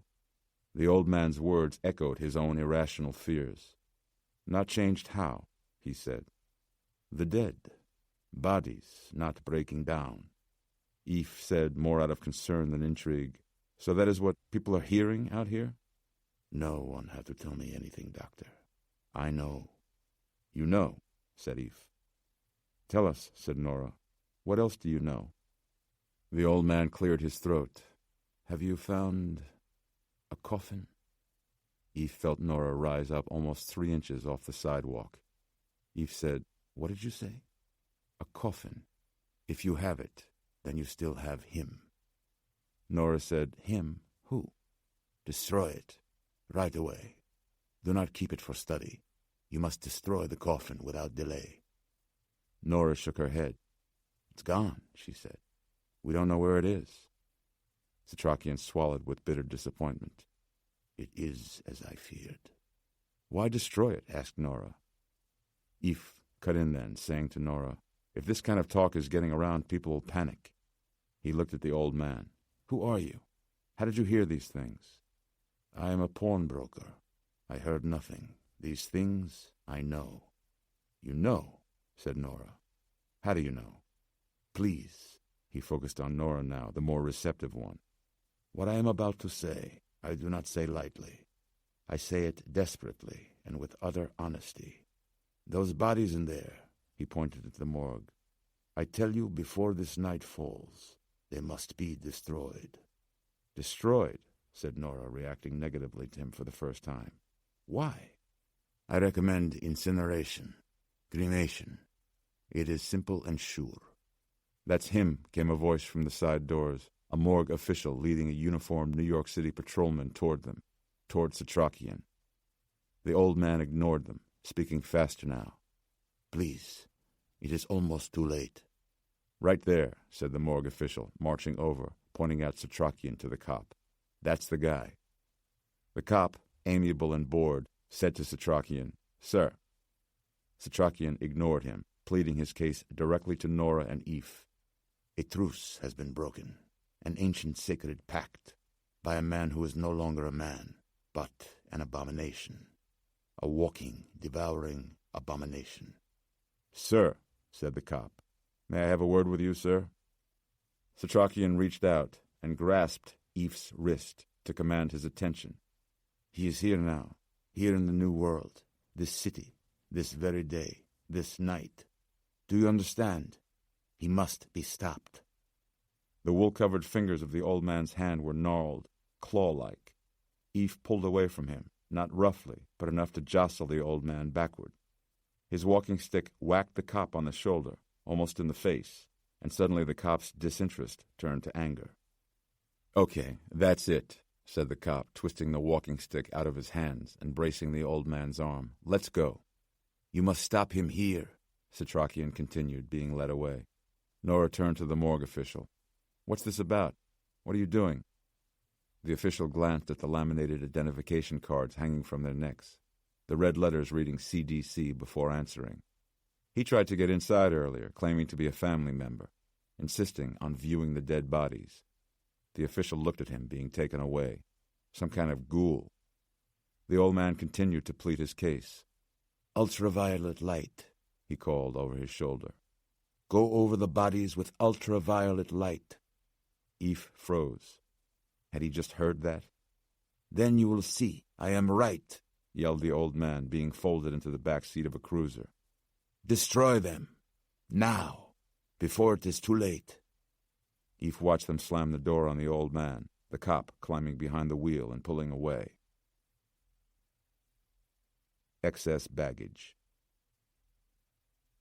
S1: The old man's words echoed his own irrational fears. "Not changed how?" he said. "The dead. Bodies not breaking down." Eve said, more out of concern than intrigue, "So that is what people are hearing out here?" "No one had to tell me anything, doctor. I know." "You know," said Eve. "Tell us," said Nora. "What else do you know?" The old man cleared his throat. "Have you found a coffin?" Eve felt Nora rise up almost 3 inches off the sidewalk. Eve said, "What did you say?" "A coffin. If you have it, then you still have him." Nora said, "Him? Who?" "Destroy it. Right away. Do not keep it for study. You must destroy the coffin without delay." Nora shook her head. "It's gone," she said. "We don't know where it is." Setrakian swallowed with bitter disappointment. "It is as I feared." "Why destroy it?" asked Nora. Eve cut in then, saying to Nora, "If this kind of talk is getting around, people will panic." He looked at the old man. "Who are you? How did you hear these things?" "I am a pawnbroker. I heard nothing. These things I know." "You know?" said Nora. "How do you know?" "Please." He focused on Nora now, the more receptive one. "What I am about to say, I do not say lightly. I say it desperately and with utter honesty. Those bodies in there," he pointed at the morgue, "I tell you before this night falls, they must be destroyed." "Destroyed?" said Nora, reacting negatively to him for the first time. "Why?" "I recommend incineration, cremation. It is simple and sure." "That's him," came a voice from the side doors, a morgue official leading a uniformed New York City patrolman toward them, toward Setrakian. The old man ignored them, speaking faster now. "Please, it is almost too late." "Right there," said the morgue official, marching over, pointing out Setrakian to the cop. "That's the guy." The cop, amiable and bored, said to Setrakian, "Sir." Setrakian ignored him, pleading his case directly to Nora and Eve. "A truce has been broken, an ancient sacred pact, by a man who is no longer a man, but an abomination. A walking, devouring abomination." "Sir," said the cop. "May I have a word with you, sir?" Setrakian reached out and grasped Eve's wrist to command his attention. "He is here now, here in the New World, this city, this very day, this night. Do you understand? He must be stopped." The wool-covered fingers of the old man's hand were gnarled, claw-like. Eve pulled away from him, not roughly, but enough to jostle the old man backward. His walking stick whacked the cop on the shoulder, almost in the face, and suddenly the cop's disinterest turned to anger. "Okay, that's it," said the cop, twisting the walking stick out of his hands and bracing the old man's arm. "Let's go." "You must stop him here," Setrakian continued, being led away. Nora turned to the morgue official. "What's this about? What are you doing?" The official glanced at the laminated identification cards hanging from their necks, the red letters reading CDC before answering. He tried to get inside earlier, claiming to be a family member, insisting on viewing the dead bodies. The official looked at him, being taken away. Some kind of ghoul. The old man continued to plead his case.
S2: "Ultraviolet light," he called over his shoulder. "Go over the bodies with ultraviolet light."
S1: Eve froze. Had he just heard that?
S2: "Then you will see I am right,"
S1: yelled the old man, being folded into the back seat of a cruiser.
S2: "Destroy them. Now, before it is too late."
S1: Eve watched them slam the door on the old man, the cop climbing behind the wheel and pulling away. Excess baggage.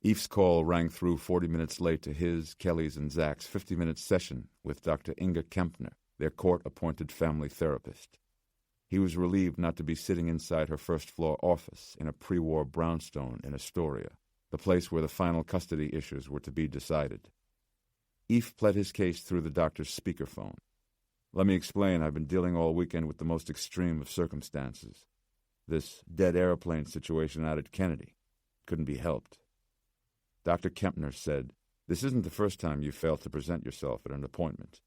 S1: Eve's call rang through 40 minutes late to his, Kelly's, and Zach's 50-minute session with Dr. Inga Kempner, their court-appointed family therapist. He was relieved not to be sitting inside her first-floor office in a pre-war brownstone in Astoria, the place where the final custody issues were to be decided. Eve pled his case through the doctor's speakerphone. "Let me explain. I've been dealing all weekend with the most extreme of circumstances. This dead airplane situation out at Kennedy. Couldn't be helped." Dr. Kempner said, "This isn't the first time you failed to present yourself at an appointment."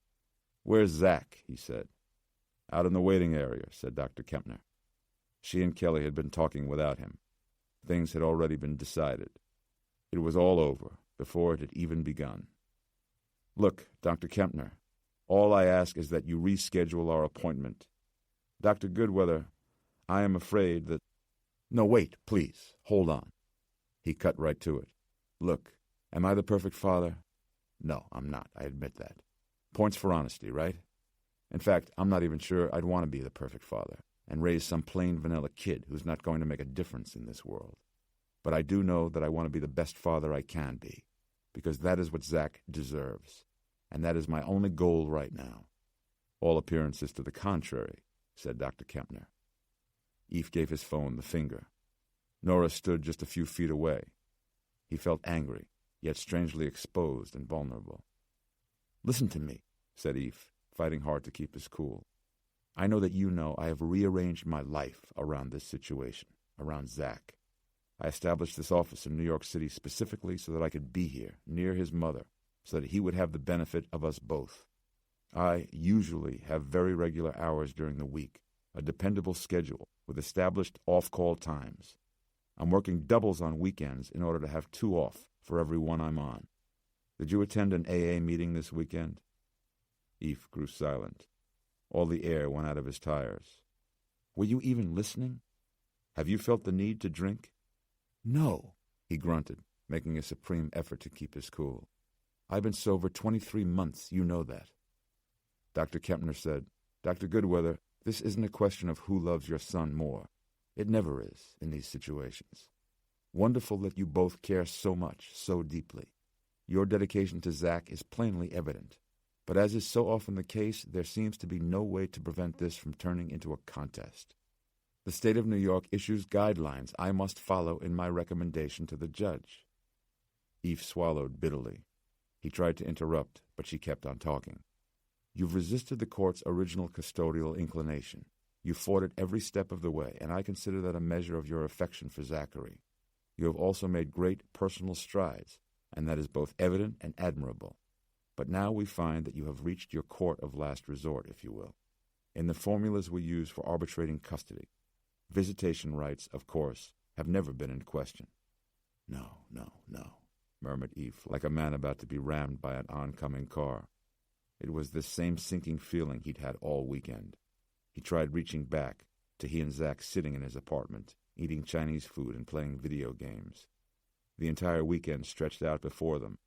S1: "Where's Zach?" he said. "Out in the waiting area," said Dr. Kempner. She and Kelly had been talking without him. Things had already been decided. It was all over before it had even begun. "Look, Dr. Kempner, all I ask is that you reschedule our appointment. Dr. Goodweather, I am afraid that—" "No, wait, please, hold on." He cut right to it. "Look, am I the perfect father? No, I'm not, I admit that. Points for honesty, right? In fact, I'm not even sure I'd want to be the perfect father and raise some plain vanilla kid who's not going to make a difference in this world. But I do know that I want to be the best father I can be, because that is what Zach deserves, and that is my only goal right now." "All appearances to the contrary," said Dr. Kempner. Eve gave his phone the finger. Nora stood just a few feet away. He felt angry, yet strangely exposed and vulnerable. "Listen to me," said Eve, fighting hard to keep his cool. "I know that you know I have rearranged my life around this situation, around Zach. I established this office in New York City specifically so that I could be here, near his mother, so that he would have the benefit of us both. I usually have very regular hours during the week, a dependable schedule with established off-call times. I'm working doubles on weekends in order to have 2 off for every one I'm on. Did you attend an AA meeting this weekend?" Eve grew silent. All the air went out of his tires. "Were you even listening? Have you felt the need to drink?" "No," he grunted, making a supreme effort to keep his cool. "I've been sober 23 months, you know that." Dr. Kempner said, "Dr. Goodweather, this isn't a question of who loves your son more. It never is in these situations. Wonderful that you both care so much, so deeply. Your dedication to Zach is plainly evident. But as is so often the case, there seems to be no way to prevent this from turning into a contest. The state of New York issues guidelines I must follow in my recommendation to the judge." Eve swallowed bitterly. He tried to interrupt, but she kept on talking. "You've resisted the court's original custodial inclination. You fought it every step of the way, and I consider that a measure of your affection for Zachary. You have also made great personal strides, and that is both evident and admirable. But now we find that you have reached your court of last resort, if you will, in the formulas we use for arbitrating custody. Visitation rights, of course, have never been in question." No, murmured Eve, like a man about to be rammed by an oncoming car. It was this same sinking feeling he'd had all weekend. He tried reaching back to he and Zach sitting in his apartment, eating Chinese food and playing video games. The entire weekend stretched out before them.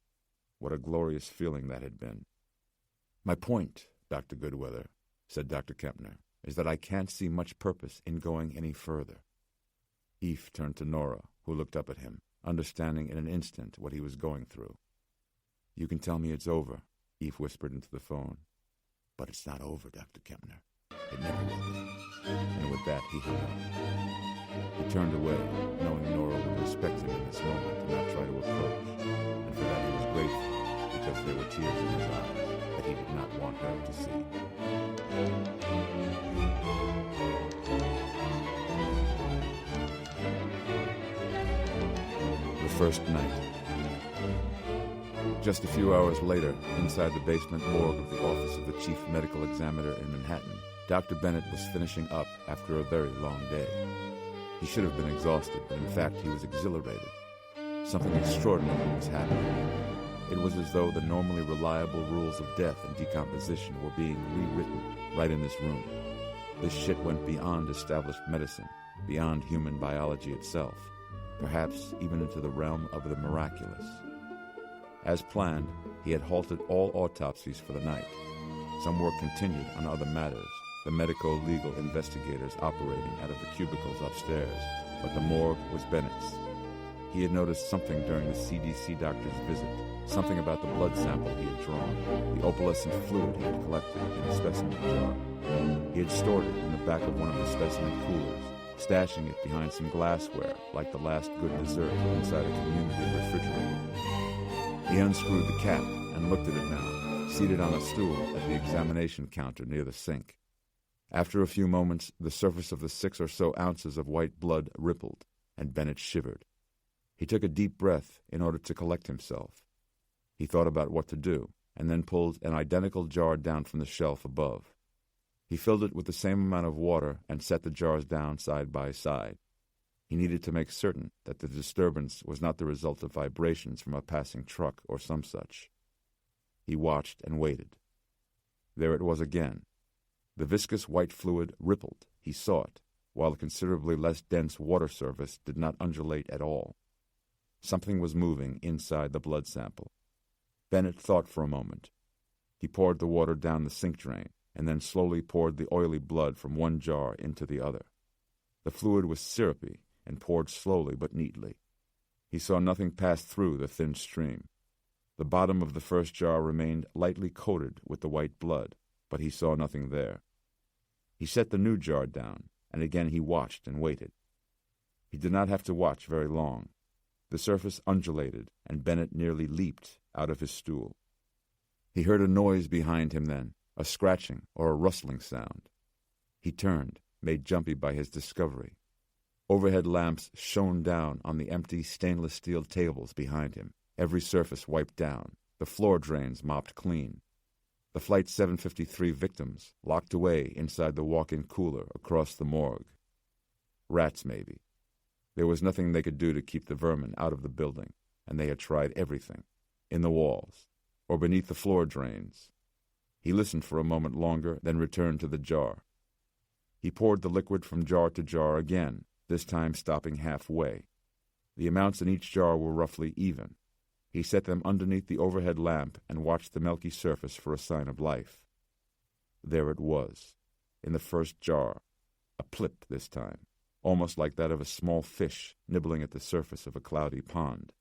S1: What a glorious feeling that had been. "My point, Dr. Goodweather," said Dr. Kempner, "is that I can't see much purpose in going any further." Eve turned to Nora, who looked up at him, understanding in an instant what he was going through. "You can tell me it's over," Eve whispered into the phone. "But it's not over, Dr. Kempner. It never will be." And with that, he hung up. He turned away, knowing Nora would respect him in this moment and not try to approach, and for that he was grateful, because there were tears in his eyes that he did not want her to see. The first night. Just a few hours later, inside the basement morgue of the office of the chief medical examiner in Manhattan, Dr. Bennett was finishing up after a very long day. He should have been exhausted, but in fact he was exhilarated. Something extraordinary was happening. It was as though the normally reliable rules of death and decomposition were being rewritten right in this room. This shit went beyond established medicine, beyond human biology itself, perhaps even into the realm of the miraculous. As planned, he had halted all autopsies for the night. Some work continued on other matters, the medico-legal investigators operating out of the cubicles upstairs, but the morgue was Bennett's. He had noticed something during the CDC doctor's visit, something about the blood sample he had drawn, the opalescent fluid he had collected in a specimen jar. He had stored it in the back of one of the specimen coolers, stashing it behind some glassware like the last good dessert inside a community refrigerator. He unscrewed the cap and looked at it now, seated on a stool at the examination counter near the sink. After a few moments, the surface of the 6 or so ounces of white blood rippled, and Bennett shivered. He took a deep breath in order to collect himself. He thought about what to do, and then pulled an identical jar down from the shelf above. He filled it with the same amount of water and set the jars down side by side. He needed to make certain that the disturbance was not the result of vibrations from a passing truck or some such. He watched and waited. There it was again. The viscous white fluid rippled, he saw it, while the considerably less dense water surface did not undulate at all. Something was moving inside the blood sample. Bennett thought for a moment. He poured the water down the sink drain, and then slowly poured the oily blood from one jar into the other. The fluid was syrupy and poured slowly but neatly. He saw nothing pass through the thin stream. The bottom of the first jar remained lightly coated with the white blood, but he saw nothing there. He set the new jar down, and again he watched and waited. He did not have to watch very long. The surface undulated, and Bennett nearly leaped out of his stool. He heard a noise behind him then, a scratching or a rustling sound. He turned, made jumpy by his discovery. Overhead lamps shone down on the empty stainless steel tables behind him, every surface wiped down, the floor drains mopped clean. The Flight 753 victims locked away inside the walk-in cooler across the morgue. Rats, maybe. There was nothing they could do to keep the vermin out of the building, and they had tried everything, in the walls, or beneath the floor drains. He listened for a moment longer, then returned to the jar. He poured the liquid from jar to jar again, this time stopping halfway. The amounts in each jar were roughly even. He set them underneath the overhead lamp and watched the milky surface for a sign of life. There it was, in the first jar, a plip this time, almost like that of a small fish nibbling at the surface of a cloudy pond.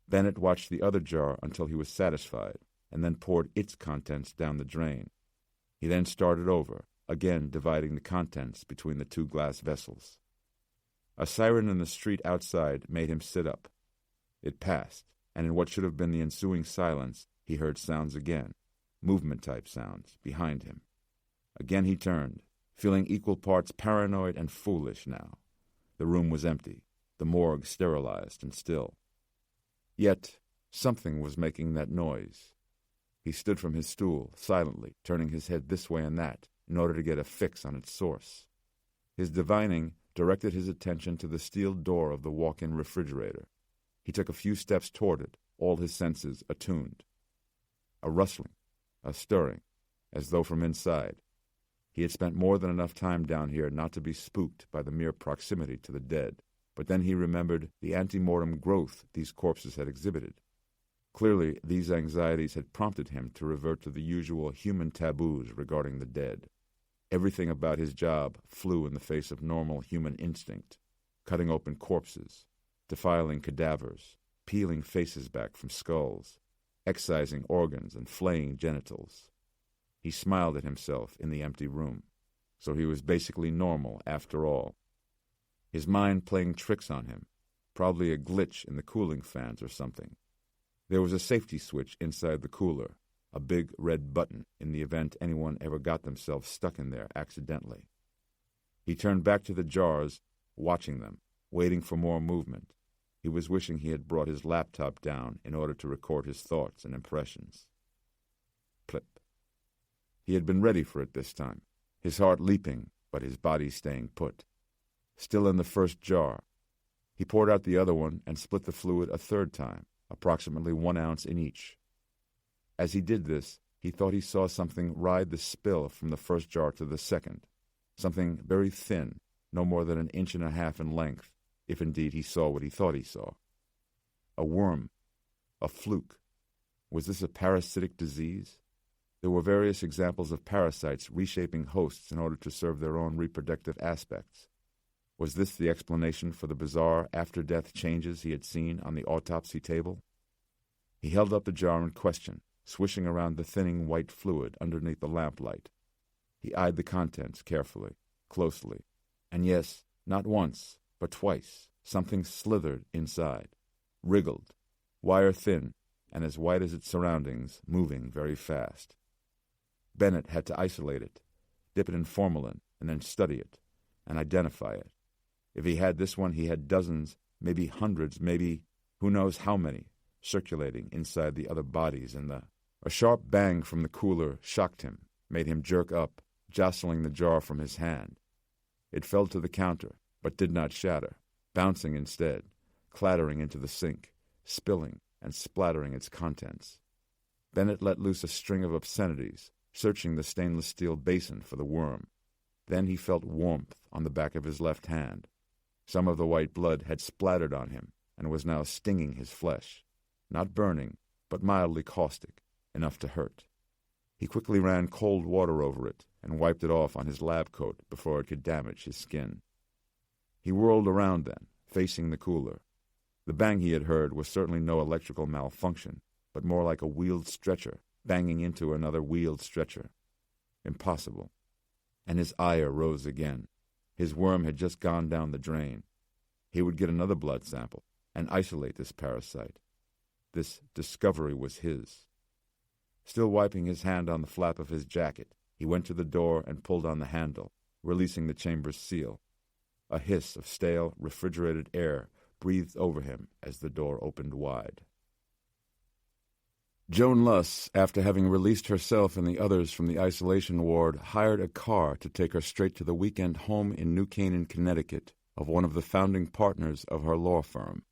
S1: Bennett watched the other jar until he was satisfied, and then poured its contents down the drain. He then started over, again dividing the contents between the 2 glass vessels. A siren in the street outside made him sit up. It passed, and in what should have been the ensuing silence, he heard sounds again, movement-type sounds, behind him. Again he turned, feeling equal parts paranoid and foolish now. The room was empty, the morgue sterilized and still. Yet something was making that noise. He stood from his stool, silently, turning his head this way and that, in order to get a fix on its source. His divining directed his attention to the steel door of the walk-in refrigerator. He took a few steps toward it, all his senses attuned. A rustling, a stirring, as though from inside. He had spent more than enough time down here not to be spooked by the mere proximity to the dead, but then he remembered the ante-mortem growth these corpses had exhibited. Clearly, these anxieties had prompted him to revert to the usual human taboos regarding the dead. Everything about his job flew in the face of normal human instinct, cutting open corpses, defiling cadavers, peeling faces back from skulls, excising organs and flaying genitals. He smiled at himself in the empty room. So he was basically normal after all. His mind playing tricks on him, probably a glitch in the cooling fans or something. There was a safety switch inside the cooler, a big red button in the event anyone ever got themselves stuck in there accidentally. He turned back to the jars, watching them, waiting for more movement. He was wishing he had brought his laptop down in order to record his thoughts and impressions. Plip. He had been ready for it this time. his heart leaping, but his body staying put. Still in the first jar. He poured out the other one and split the fluid a third time, approximately 1 ounce in each. As he did this, he thought he saw something ride the spill from the first jar to the second, something very thin, no more than 1.5 inches in length, if indeed he saw what he thought he saw. A worm. A fluke. Was this a parasitic disease? There were various examples of parasites reshaping hosts in order to serve their own reproductive aspects. Was this the explanation for the bizarre after-death changes he had seen on the autopsy table? He held up the jar in question, swishing around the thinning white fluid underneath the lamplight. He eyed the contents carefully, closely, and yes, not once, but twice, something slithered inside, wriggled, wire-thin, and as white as its surroundings, moving very fast. Bennett had to isolate it, dip it in formalin, and then study it, and identify it. If he had this one, he had dozens, maybe hundreds, maybe who knows how many, circulating inside the other bodies in the... A sharp bang from the cooler shocked him, made him jerk up, jostling the jar from his hand. It fell to the counter, but did not shatter, bouncing instead, clattering into the sink, spilling and splattering its contents. Bennett let loose a string of obscenities, searching the stainless steel basin for the worm. Then he felt warmth on the back of his left hand. Some of the white blood had splattered on him and was now stinging his flesh, not burning, but mildly caustic, enough to hurt. He quickly ran cold water over it and wiped it off on his lab coat before it could damage his skin. He whirled around then, facing the cooler. The bang he had heard was certainly no electrical malfunction, but more like a wheeled stretcher banging into another wheeled stretcher. Impossible. And his ire rose again. His worm had just gone down the drain. He would get another blood sample and isolate this parasite. This discovery was his. Still wiping his hand on the flap of his jacket, he went to the door and pulled on the handle, releasing the chamber's seal. A hiss of stale, refrigerated air breathed over him as the door opened wide. Joan Luss, after having released herself and the others from the isolation ward, hired a car to take her straight to the weekend home in New Canaan, Connecticut, of one of the founding partners of her law firm.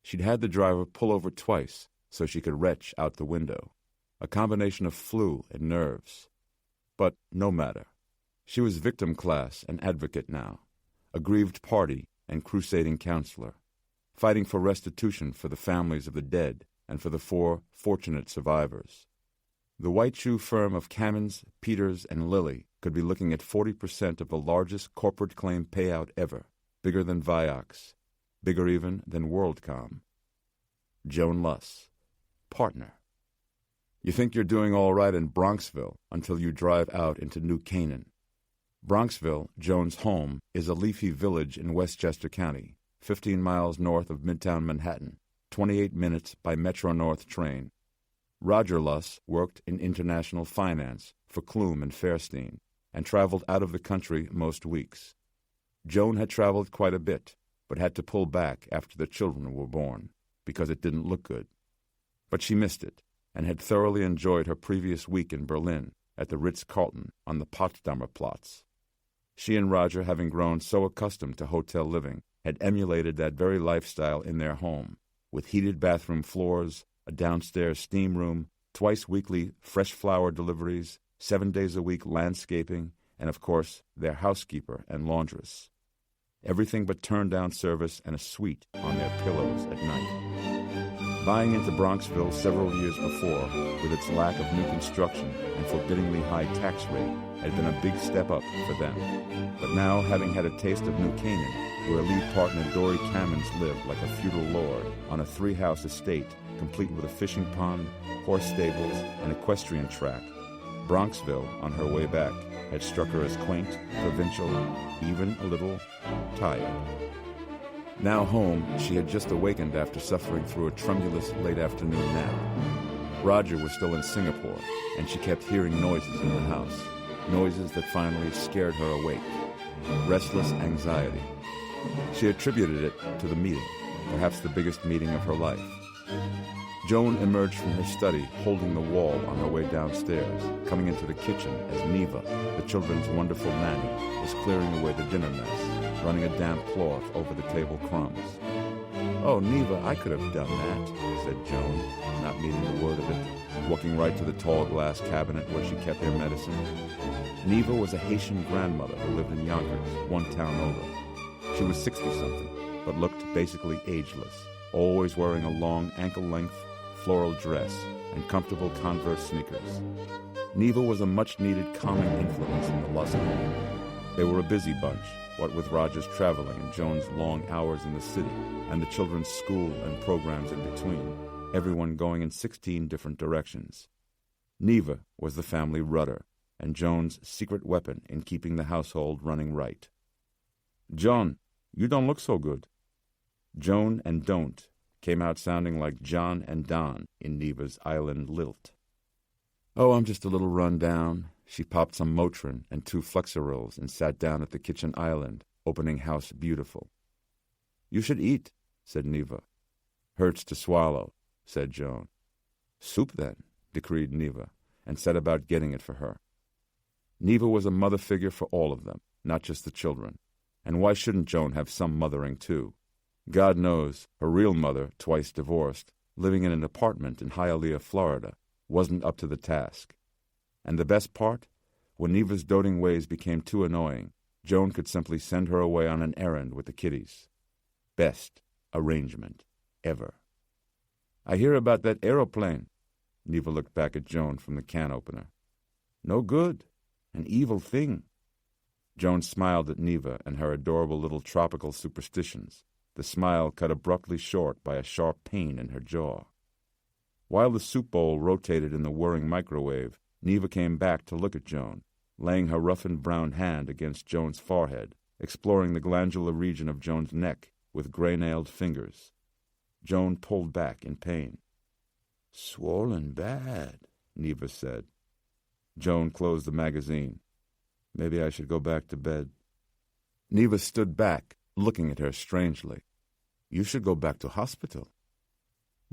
S1: She'd had the driver pull over twice so she could retch out the window, a combination of flu and nerves. But no matter. She was victim class and advocate now, aggrieved party and crusading counselor, fighting for restitution for the families of the dead and for the 4 fortunate survivors. The white shoe firm of Kamins, Peters, and Lilly could be looking at 40% of the largest corporate claim payout ever, bigger than Vioxx, bigger even than WorldCom. Joan Luss, partner. You think you're doing all right in Bronxville until you drive out into New Canaan. Bronxville, Joan's home, is a leafy village in Westchester County, 15 miles north of Midtown Manhattan, 28 minutes by Metro-North train. Roger Luss worked in international finance for Klum and Fairstein and traveled out of the country most weeks. Joan had traveled quite a bit, but had to pull back after the children were born because it didn't look good. But she missed it and had thoroughly enjoyed her previous week in Berlin at the Ritz-Carlton on the Potsdamer Platz. She and Roger, having grown so accustomed to hotel living, had emulated that very lifestyle in their home, with heated bathroom floors, a downstairs steam room, twice weekly fresh flower deliveries, 7 days a week landscaping, and of course their housekeeper and laundress. Everything but turn-down service and a suite on their pillows at night. Buying into Bronxville several years before, with its lack of new construction and forbiddingly high tax rate, had been a big step up for them. But now, having had a taste of New Canaan, where lead partner Dory Kamins lived like a feudal lord on a 3-house estate complete with a fishing pond, horse stables, and equestrian track, Bronxville, on her way back, had struck her as quaint, provincial, even a little tired. Now home, she had just awakened after suffering through a tremulous late afternoon nap. Roger was still in Singapore, and she kept hearing noises in the house, noises that finally scared her awake. Restless anxiety. She attributed it to the meeting, perhaps the biggest meeting of her life. Joan emerged from her study, holding the wall on her way downstairs, coming into the kitchen as Neva, the children's wonderful nanny, was clearing away the dinner mess, running a damp cloth over the table crumbs. "Oh, Neva, I could have done that," said Joan, not meaning a word of it, walking right to the tall glass cabinet where she kept her medicine. Neva was a Haitian grandmother who lived in Yonkers, one town over. She was 60-something, but looked basically ageless, always wearing a long ankle-length floral dress and comfortable Converse sneakers. Neva was a much-needed calming influence in the Lusk home. They were a busy bunch, what with Roger's traveling and Joan's long hours in the city, and the children's school and programs in between, everyone going in 16 different directions. Neva was the family rudder, and Joan's secret weapon in keeping the household running right. "John, you don't look so good." Joan and Don't came out sounding like John and Don in Neva's island lilt. "Oh, I'm just a little run down." She popped some Motrin and 2 Flexerils and sat down at the kitchen island, opening house beautiful. "You should eat," said Neva. "Hurts to swallow," said Joan. "Soup, then," decreed Neva, and set about getting it for her. Neva was a mother figure for all of them, not just the children. And why shouldn't Joan have some mothering, too? God knows, her real mother, twice divorced, living in an apartment in Hialeah, Florida, wasn't up to the task. And the best part? When Neva's doting ways became too annoying, Joan could simply send her away on an errand with the kiddies. Best arrangement ever. "I hear about that aeroplane." Neva looked back at Joan from the can opener. "No good. An evil thing." Joan smiled at Neva and her adorable little tropical superstitions, the smile cut abruptly short by a sharp pain in her jaw. While the soup bowl rotated in the whirring microwave, Neva came back to look at Joan, laying her roughened brown hand against Joan's forehead, exploring the glandular region of Joan's neck with gray-nailed fingers. Joan pulled back in pain. "Swollen bad," Neva said. Joan closed the magazine. "Maybe I should go back to bed." Neva stood back, looking at her strangely. "You should go back to hospital."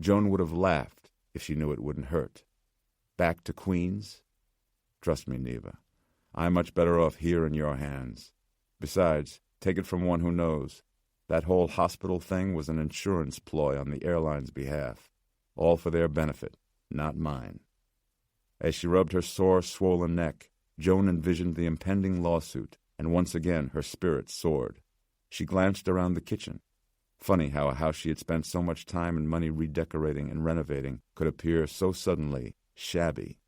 S1: Joan would have laughed if she knew it wouldn't hurt. Back to Queens? Trust me, Neva. I'm much better off here in your hands. Besides, take it from one who knows, that whole hospital thing was an insurance ploy on the airline's behalf, all for their benefit, not mine. As she rubbed her sore, swollen neck, Joan envisioned the impending lawsuit, and once again her spirits soared. She glanced around the kitchen. Funny how a house she had spent so much time and money redecorating and renovating could appear so suddenly shabby.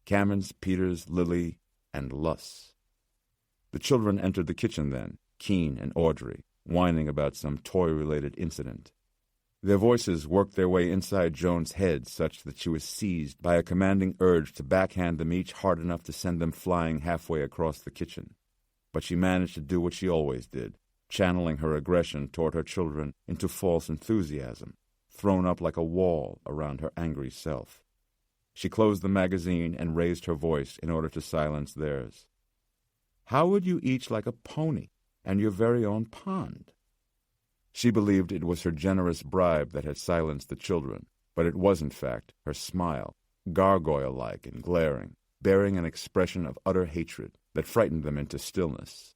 S1: Camerons, Peters, Lily, and Luss. The children entered the kitchen then, Keen and Audrey, whining about some toy-related incident. Their voices worked their way inside Joan's head such that she was seized by a commanding urge to backhand them each hard enough to send them flying halfway across the kitchen. But she managed to do what she always did, channeling her aggression toward her children into false enthusiasm, thrown up like a wall around her angry self. She closed the magazine and raised her voice in order to silence theirs. "How would you each like a pony and your very own pond?" She believed it was her generous bribe that had silenced the children, but it was, in fact, her smile, gargoyle-like and glaring, bearing an expression of utter hatred that frightened them into stillness.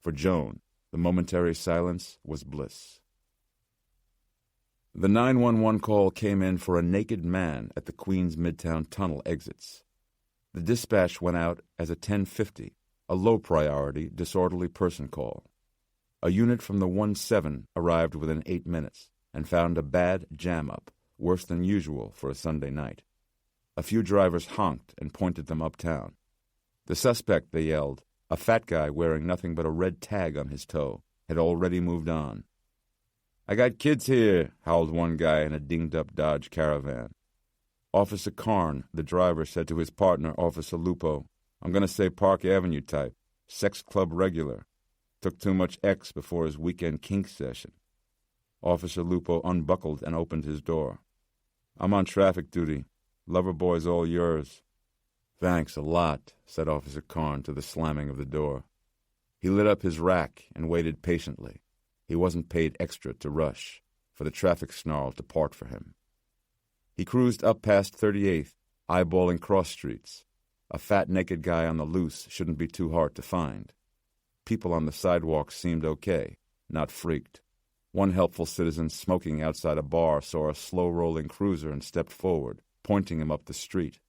S1: For Joan, the momentary silence was bliss. The 911 call came in for a naked man at the Queens Midtown Tunnel exits. The dispatch went out as a 1050, a low-priority, disorderly person call. A unit from the 1-7 arrived within 8 minutes and found a bad jam-up, worse than usual for a Sunday night. A few drivers honked and pointed them uptown. The suspect, they yelled, a fat guy wearing nothing but a red tag on his toe, had already moved on. "I got kids here," howled one guy in a dinged-up Dodge Caravan. Officer Karn, the driver, said to his partner, Officer Lupo, "I'm going to say Park Avenue type, sex club regular. Took too much X before his weekend kink session." Officer Lupo unbuckled and opened his door. "I'm on traffic duty. Lover boy's all yours." "Thanks a lot," said Officer Karn to the slamming of the door. He lit up his rack and waited patiently. He wasn't paid extra to rush, for the traffic snarl to part for him. He cruised up past 38th, eyeballing cross streets. A fat, naked guy on the loose shouldn't be too hard to find. People on the sidewalks seemed okay, not freaked. One helpful citizen smoking outside a bar saw a slow-rolling cruiser and stepped forward, pointing him up the street.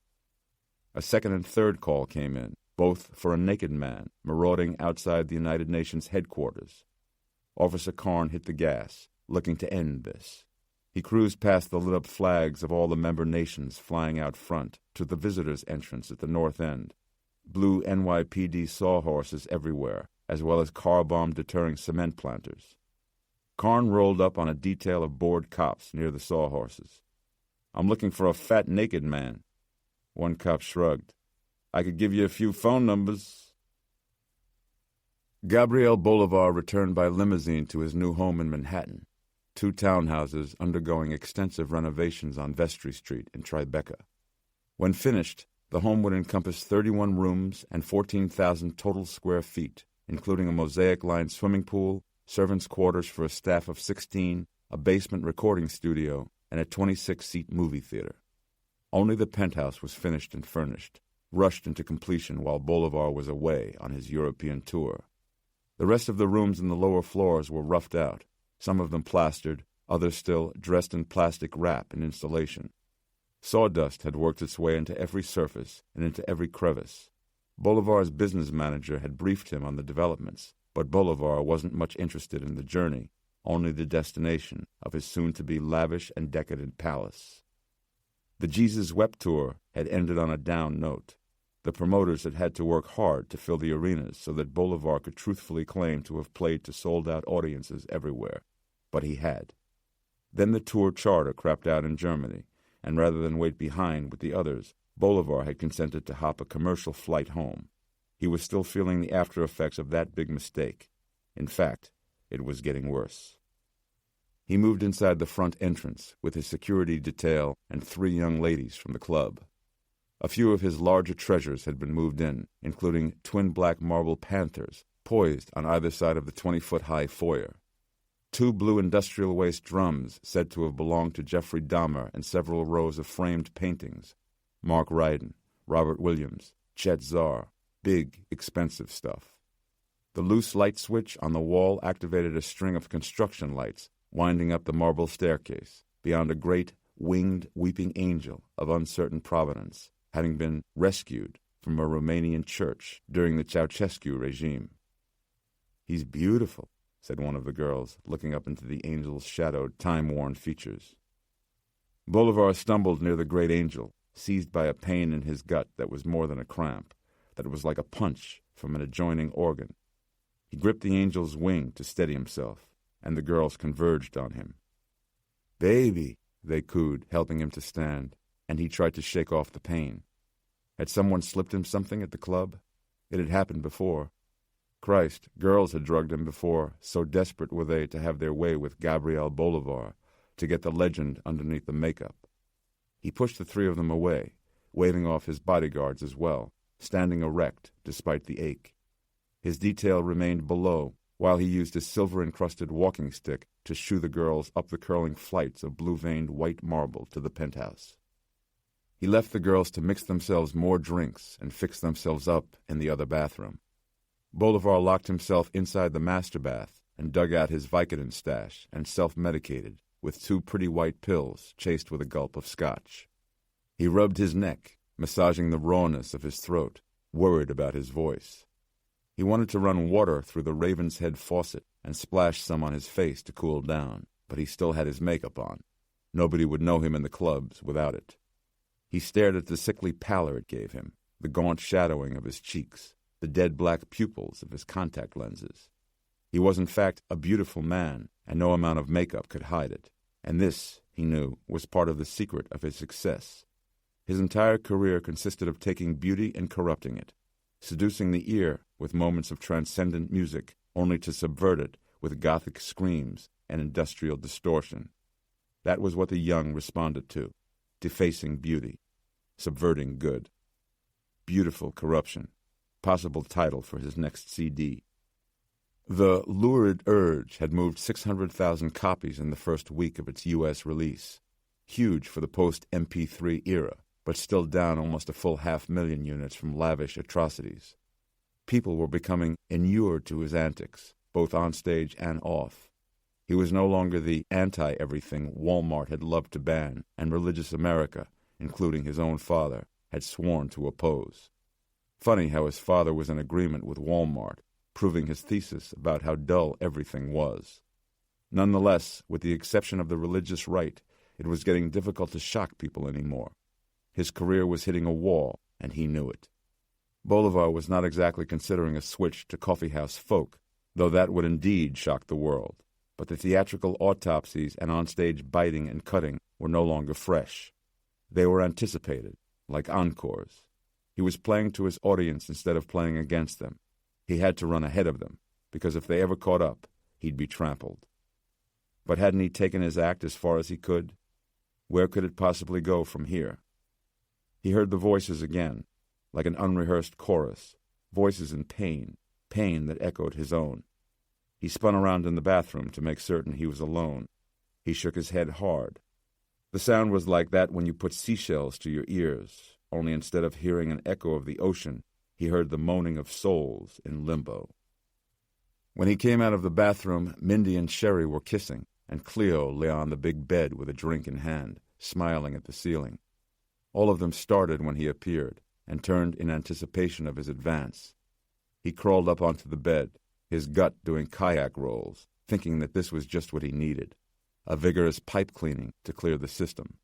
S1: A second and third call came in, both for a naked man marauding outside the United Nations headquarters. Officer Karn hit the gas, looking to end this. He cruised past the lit-up flags of all the member nations flying out front to the visitors' entrance at the north end. Blue NYPD sawhorses everywhere, as well as car-bomb deterring cement planters. Karn rolled up on a detail of bored cops near the sawhorses. "I'm looking for a fat, naked man." One cop shrugged. "I could give you a few phone numbers." Gabriel Bolivar returned by limousine to his new home in Manhattan, 2 townhouses undergoing extensive renovations on Vestry Street in Tribeca. When finished, the home would encompass 31 rooms and 14,000 total square feet, including a mosaic-lined swimming pool, servants' quarters for a staff of 16, a basement recording studio, and a 26-seat movie theater. Only the penthouse was finished and furnished, rushed into completion while Bolivar was away on his European tour. The rest of the rooms in the lower floors were roughed out, some of them plastered, others still dressed in plastic wrap and insulation. Sawdust had worked its way into every surface and into every crevice. Bolivar's business manager had briefed him on the developments, but Bolivar wasn't much interested in the journey, only the destination of his soon-to-be lavish and decadent palace. The Jesus Wept tour had ended on a down note. The promoters had had to work hard to fill the arenas so that Bolivar could truthfully claim to have played to sold-out audiences everywhere. But he had. Then the tour charter crapped out in Germany, and rather than wait behind with the others, Bolivar had consented to hop a commercial flight home. He was still feeling the after-effects of that big mistake. In fact, it was getting worse. He moved inside the front entrance with his security detail and 3 young ladies from the club. A few of his larger treasures had been moved in, including twin black marble panthers poised on either side of the 20-foot-high foyer. 2 blue industrial waste drums said to have belonged to Jeffrey Dahmer and several rows of framed paintings. Mark Ryden, Robert Williams, Chet Zar, big, expensive stuff. The loose light switch on the wall activated a string of construction lights winding up the marble staircase beyond a great, winged, weeping angel of uncertain provenance, having been rescued from a Romanian church during the Ceausescu regime. "He's beautiful," said one of the girls, looking up into the angel's shadowed, time-worn features. Bolivar stumbled near the great angel, seized by a pain in his gut that was more than a cramp, that was like a punch from an adjoining organ. He gripped the angel's wing to steady himself, and the girls converged on him. "Baby," they cooed, helping him to stand, and he tried to shake off the pain. Had someone slipped him something at the club? It had happened before. Christ, girls had drugged him before, so desperate were they to have their way with Gabriel Bolivar, to get the legend underneath the makeup. He pushed the 3 of them away, waving off his bodyguards as well, standing erect despite the ache. His detail remained below, while he used his silver-encrusted walking stick to shoo the girls up the curling flights of blue-veined white marble to the penthouse. He left the girls to mix themselves more drinks and fix themselves up in the other bathroom. Bolivar locked himself inside the master bath and dug out his Vicodin stash and self-medicated with 2 pretty white pills chased with a gulp of scotch. He rubbed his neck, massaging the rawness of his throat, worried about his voice. He wanted to run water through the Raven's Head faucet and splash some on his face to cool down, but he still had his makeup on. Nobody would know him in the clubs without it. He stared at the sickly pallor it gave him, the gaunt shadowing of his cheeks, the dead black pupils of his contact lenses. He was in fact a beautiful man, and no amount of makeup could hide it. And this, he knew, was part of the secret of his success. His entire career consisted of taking beauty and corrupting it, seducing the ear with moments of transcendent music, only to subvert it with gothic screams and industrial distortion. That was what the young responded to, defacing beauty, subverting good. Beautiful corruption, possible title for his next CD. The Lurid Urge had moved 600,000 copies in the first week of its U.S. release. huge for the post-MP3 era, but still down almost a full 500,000 units from lavish atrocities. People were becoming inured to his antics, both on stage and off. He was no longer the anti-everything Walmart had loved to ban and religious America, including his own father, had sworn to oppose. Funny how his father was in agreement with Walmart, proving his thesis about how dull everything was. Nonetheless, with the exception of the religious right, it was getting difficult to shock people anymore. His career was hitting a wall, and he knew it. Bolivar was not exactly considering a switch to coffeehouse folk, though that would indeed shock the world. But the theatrical autopsies and onstage biting and cutting were no longer fresh. They were anticipated, like encores. He was playing to his audience instead of playing against them. He had to run ahead of them, because if they ever caught up, he'd be trampled. But hadn't he taken his act as far as he could? Where could it possibly go from here? He heard the voices again, like an unrehearsed chorus, voices in pain, pain that echoed his own. He spun around in the bathroom to make certain he was alone. He shook his head hard. The sound was like that when you put seashells to your ears, only instead of hearing an echo of the ocean, he heard the moaning of souls in limbo. When he came out of the bathroom, Mindy and Sherry were kissing, and Cleo lay on the big bed with a drink in hand, smiling at the ceiling. All of them started when he appeared, and turned in anticipation of his advance. He crawled up onto the bed, his gut doing kayak rolls, thinking that this was just what he needed, a vigorous pipe cleaning to clear the system.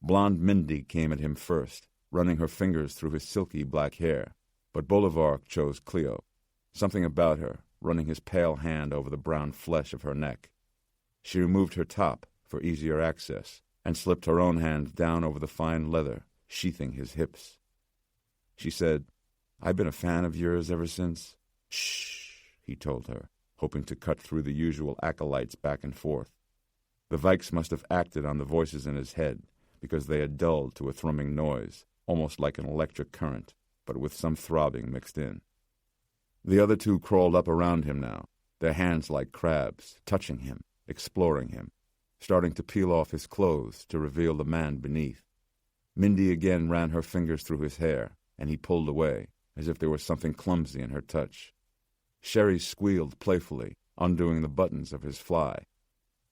S1: Blonde Mindy came at him first, running her fingers through his silky black hair, but Bolivar chose Cleo. Something about her, running his pale hand over the brown flesh of her neck. She removed her top for easier access, and slipped her own hand down over the fine leather, sheathing his hips. She said, "I've been a fan of yours ever since." "Shh," he told her, hoping to cut through the usual acolytes back and forth. The Vikes must have acted on the voices in his head, because they had dulled to a thrumming noise, almost like an electric current, but with some throbbing mixed in. The other two crawled up around him now, their hands like crabs, touching him, exploring him, starting to peel off his clothes to reveal the man beneath. Mindy again ran her fingers through his hair, and he pulled away, as if there was something clumsy in her touch. Sherry squealed playfully, undoing the buttons of his fly.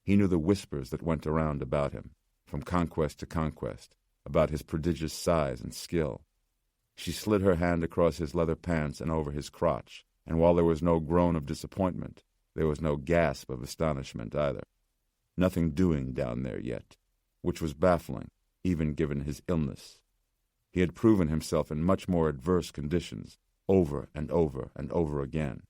S1: He knew the whispers that went around about him, from conquest to conquest, about his prodigious size and skill. She slid her hand across his leather pants and over his crotch, and while there was no groan of disappointment, there was no gasp of astonishment either. Nothing doing down there yet, which was baffling, even given his illness. He had proven himself in much more adverse conditions, over and over and over again.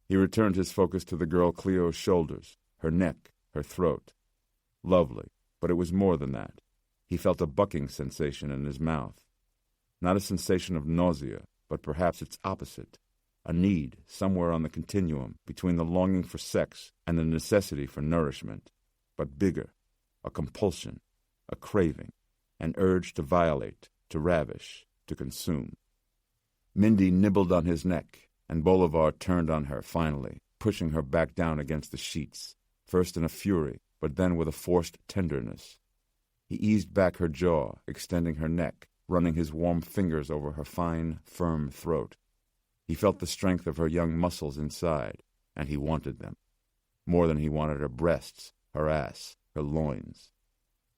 S1: He returned his focus to the girl Cleo's shoulders, her neck, her throat. Lovely, but it was more than that. He felt a bucking sensation in his mouth. Not a sensation of nausea, but perhaps its opposite, a need somewhere on the continuum between the longing for sex and the necessity for nourishment, but bigger, a compulsion, a craving, an urge to violate, to ravish, to consume. Mindy nibbled on his neck, and Bolivar turned on her finally, pushing her back down against the sheets, first in a fury, but then with a forced tenderness. He eased back her jaw, extending her neck, running his warm fingers over her fine, firm throat. He felt the strength of her young muscles inside, and he wanted them, more than he wanted her breasts, her ass, her loins.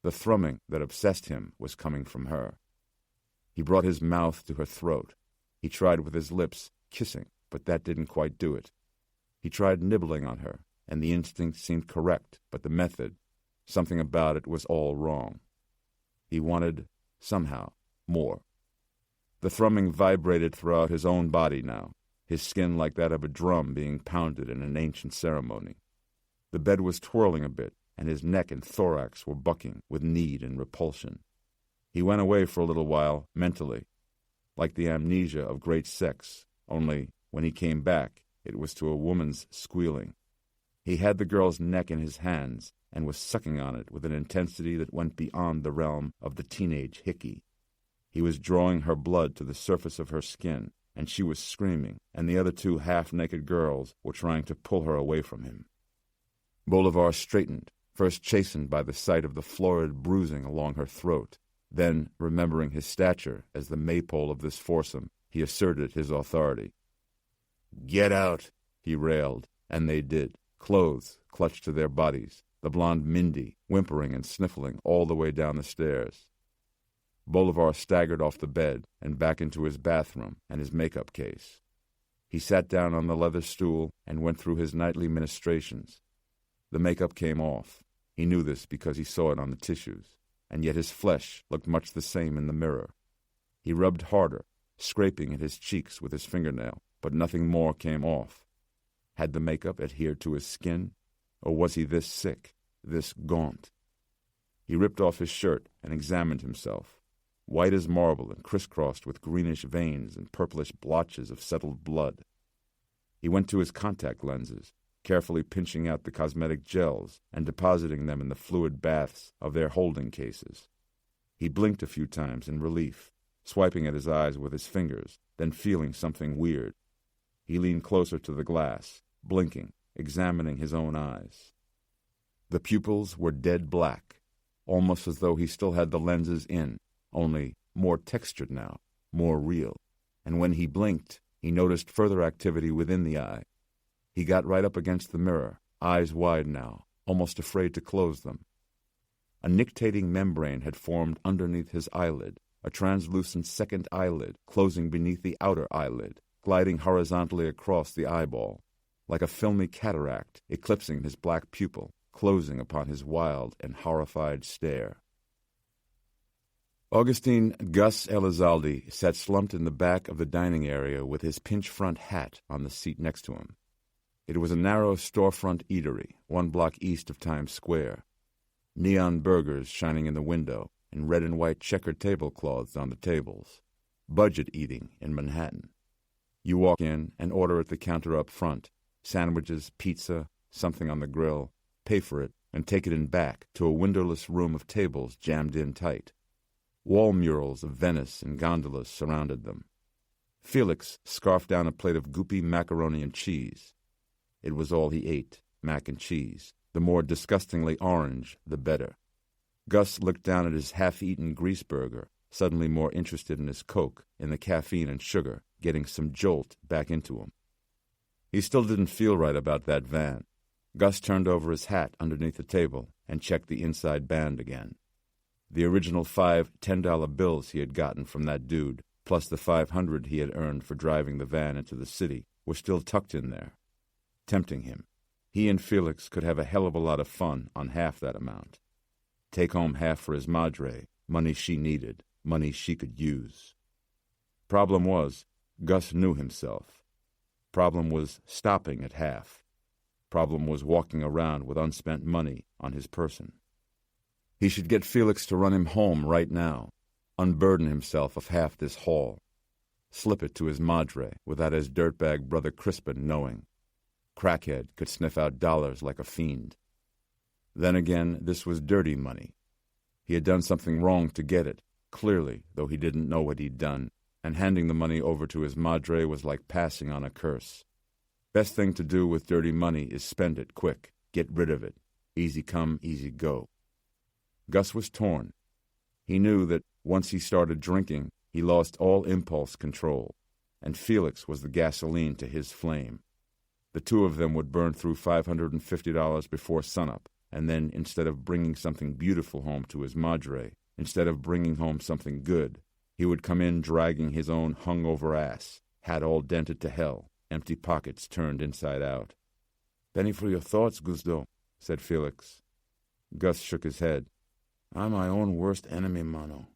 S1: The thrumming that obsessed him was coming from her. He brought his mouth to her throat. He tried with his lips, kissing, but that didn't quite do it. He tried nibbling on her, and the instinct seemed correct, but the method, something about it was all wrong. He wanted, somehow, more. The thrumming vibrated throughout his own body now, his skin like that of a drum being pounded in an ancient ceremony. The bed was twirling a bit, and his neck and thorax were bucking with need and repulsion. He went away for a little while, mentally, like the amnesia of great sex, only, when he came back, it was to a woman's squealing. He had the girl's neck in his hands, and was sucking on it with an intensity that went beyond the realm of the teenage hickey. He was drawing her blood to the surface of her skin, and she was screaming, and the other two half-naked girls were trying to pull her away from him. Bolivar straightened, first chastened by the sight of the florid bruising along her throat. Then, remembering his stature as the maypole of this foursome, he asserted his authority. "Get out," he railed, and they did, clothes clutched to their bodies, the blonde Mindy whimpering and sniffling all the way down the stairs. Bolivar staggered off the bed and back into his bathroom and his makeup case. He sat down on the leather stool and went through his nightly ministrations. The makeup came off. He knew this because he saw it on the tissues, and yet his flesh looked much the same in the mirror. He rubbed harder, scraping at his cheeks with his fingernail, but nothing more came off. Had the makeup adhered to his skin, or was he this sick, this gaunt? He ripped off his shirt and examined himself, white as marble and crisscrossed with greenish veins and purplish blotches of settled blood. He went to his contact lenses, carefully pinching out the cosmetic gels and depositing them in the fluid baths of their holding cases. He blinked a few times in relief, swiping at his eyes with his fingers, then feeling something weird. He leaned closer to the glass, blinking, examining his own eyes. The pupils were dead black, almost as though he still had the lenses in, only more textured now, more real. And when he blinked, he noticed further activity within the eye. He got right up against the mirror, eyes wide now, almost afraid to close them. A nictating membrane had formed underneath his eyelid, a translucent second eyelid closing beneath the outer eyelid, gliding horizontally across the eyeball, like a filmy cataract eclipsing his black pupil, closing upon his wild and horrified stare. Augustine Gus Elizalde sat slumped in the back of the dining area with his pinch-front hat on the seat next to him. It was a narrow storefront eatery, 1 block east of Times Square. Neon burgers shining in the window and red and white checkered tablecloths on the tables. Budget eating in Manhattan. You walk in and order at the counter up front, sandwiches, pizza, something on the grill, pay for it, and take it in back to a windowless room of tables jammed in tight. Wall murals of Venice and gondolas surrounded them. Felix scarfed down a plate of goopy macaroni and cheese. It was all he ate, mac and cheese. The more disgustingly orange, the better. Gus looked down at his half-eaten grease burger, suddenly more interested in his Coke, in the caffeine and sugar, getting some jolt back into him. He still didn't feel right about that van. Gus turned over his hat underneath the table and checked the inside band again. The original 5 $10 bills he had gotten from that dude, plus the $500 he had earned for driving the van into the city, were still tucked in there, tempting him. He and Felix could have a hell of a lot of fun on half that amount. Take home half for his madre, money she needed, money she could use. Problem was, Gus knew himself. Problem was stopping at half. Problem was walking around with unspent money on his person. He should get Felix to run him home right now, unburden himself of half this haul, slip it to his madre without his dirtbag brother Crispin knowing. Crackhead could sniff out dollars like a fiend. Then again, this was dirty money. He had done something wrong to get it, clearly, though he didn't know what he'd done, and handing the money over to his madre was like passing on a curse. Best thing to do with dirty money is spend it quick, get rid of it. Easy come, easy go. Gus was torn. He knew that once he started drinking, he lost all impulse control, and Felix was the gasoline to his flame. The two of them would burn through $550 before sunup, and then, instead of bringing something beautiful home to his madre, instead of bringing home something good, he would come in dragging his own hungover ass, hat all dented to hell, empty pockets turned inside out. "Penny for your thoughts, Gusto," said Felix. Gus shook his head. "I'm my own worst enemy, mano.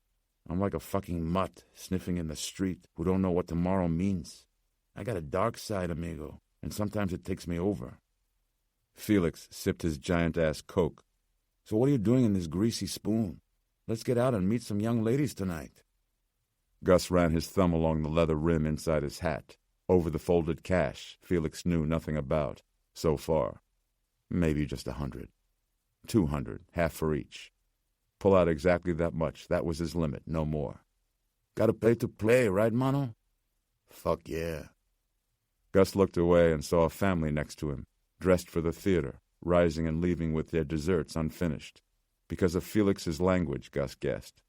S1: I'm like a fucking mutt sniffing in the street who don't know what tomorrow means. I got a dark side, amigo, and sometimes it takes me over." Felix sipped his giant-ass Coke. "So what are you doing in this greasy spoon? Let's get out and meet some young ladies tonight." Gus ran his thumb along the leather rim inside his hat, over the folded cash Felix knew nothing about, so far. Maybe just 100. 200, half for each. Pull out exactly that much, that was his limit, no more. "Gotta pay to play, right, mano?" "Fuck yeah." Gus looked away and saw a family next to him, dressed for the theater, rising and leaving with their desserts unfinished. Because of Felix's language, Gus guessed.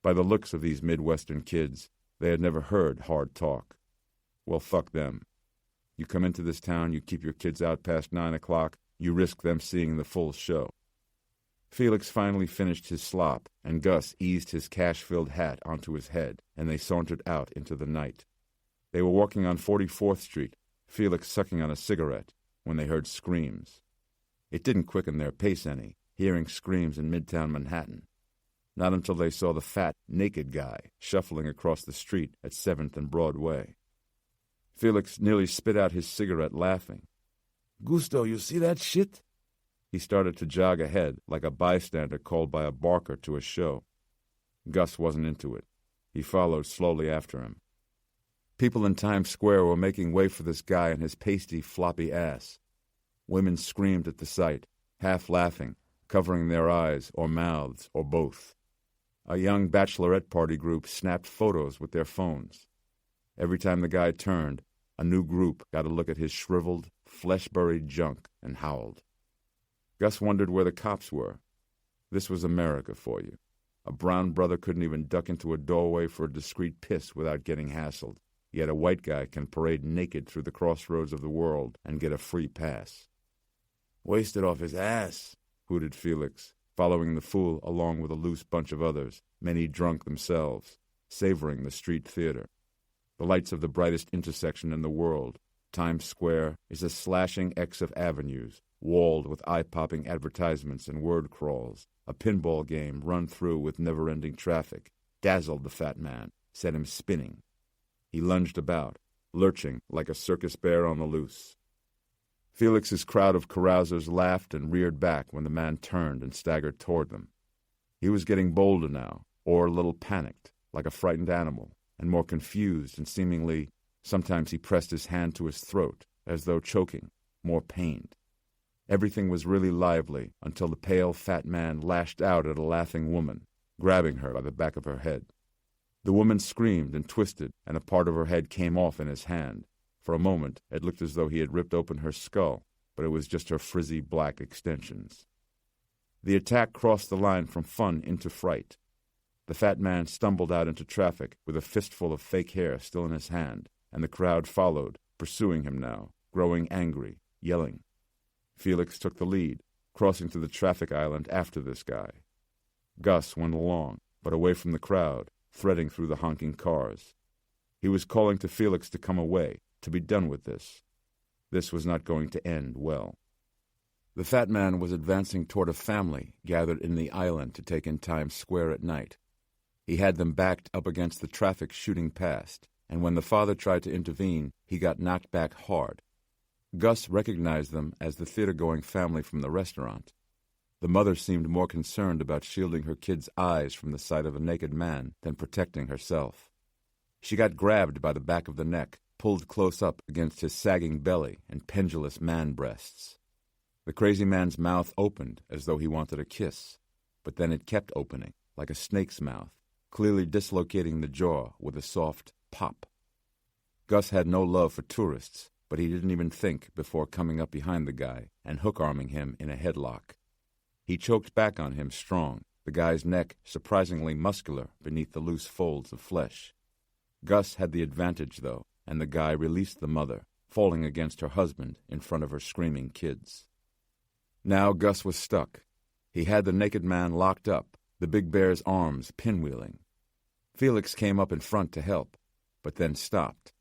S1: By the looks of these Midwestern kids, they had never heard hard talk. Well, fuck them. You come into this town, you keep your kids out past 9 o'clock, you risk them seeing the full show. Felix finally finished his slop, and Gus eased his cash-filled hat onto his head, and they sauntered out into the night. They were walking on 44th Street, Felix sucking on a cigarette, when they heard screams. It didn't quicken their pace any, hearing screams in Midtown Manhattan. Not until they saw the fat, naked guy shuffling across the street at 7th and Broadway. Felix nearly spit out his cigarette laughing. "Gusto, you see that shit?" He started to jog ahead like a bystander called by a barker to a show. Gus wasn't into it. He followed slowly after him. People in Times Square were making way for this guy and his pasty, floppy ass. Women screamed at the sight, half laughing, covering their eyes or mouths or both. A young bachelorette party group snapped photos with their phones. Every time the guy turned, a new group got a look at his shriveled, flesh-buried junk and howled. Gus wondered where the cops were. This was America for you. A brown brother couldn't even duck into a doorway for a discreet piss without getting hassled. Yet a white guy can parade naked through the crossroads of the world and get a free pass. "Wasted off his ass," hooted Felix, following the fool along with a loose bunch of others, many drunk themselves, savoring the street theater. The lights of the brightest intersection in the world, Times Square, is a slashing X of avenues, walled with eye-popping advertisements and word crawls. A pinball game run through with never-ending traffic dazzled the fat man, set him spinning. He lunged about, lurching like a circus bear on the loose. Felix's crowd of carousers laughed and reared back when the man turned and staggered toward them. He was getting bolder now, or a little panicked, like a frightened animal, and more confused and seemingly, sometimes he pressed his hand to his throat, as though choking, more pained. Everything was really lively until the pale, fat man lashed out at a laughing woman, grabbing her by the back of her head. The woman screamed and twisted, and a part of her head came off in his hand. For a moment, it looked as though he had ripped open her skull, but it was just her frizzy black extensions. The attack crossed the line from fun into fright. The fat man stumbled out into traffic with a fistful of fake hair still in his hand, and the crowd followed, pursuing him now, growing angry, yelling. Felix took the lead, crossing to the traffic island after this guy. Gus went along, but away from the crowd, threading through the honking cars. He was calling to Felix to come away, to be done with this. This was not going to end well. The fat man was advancing toward a family gathered in the island to take in Times Square at night. He had them backed up against the traffic shooting past, and when the father tried to intervene, he got knocked back hard. Gus recognized them as the theater-going family from the restaurant. The mother seemed more concerned about shielding her kid's eyes from the sight of a naked man than protecting herself. She got grabbed by the back of the neck, pulled close up against his sagging belly and pendulous man breasts. The crazy man's mouth opened as though he wanted a kiss, but then it kept opening, like a snake's mouth, clearly dislocating the jaw with a soft pop. Gus had no love for tourists, but he didn't even think before coming up behind the guy and hook-arming him in a headlock. He choked back on him strong, the guy's neck surprisingly muscular beneath the loose folds of flesh. Gus had the advantage, though, and the guy released the mother, falling against her husband in front of her screaming kids. Now Gus was stuck. He had the naked man locked up, the big bear's arms pinwheeling. Felix came up in front to help, but then stopped.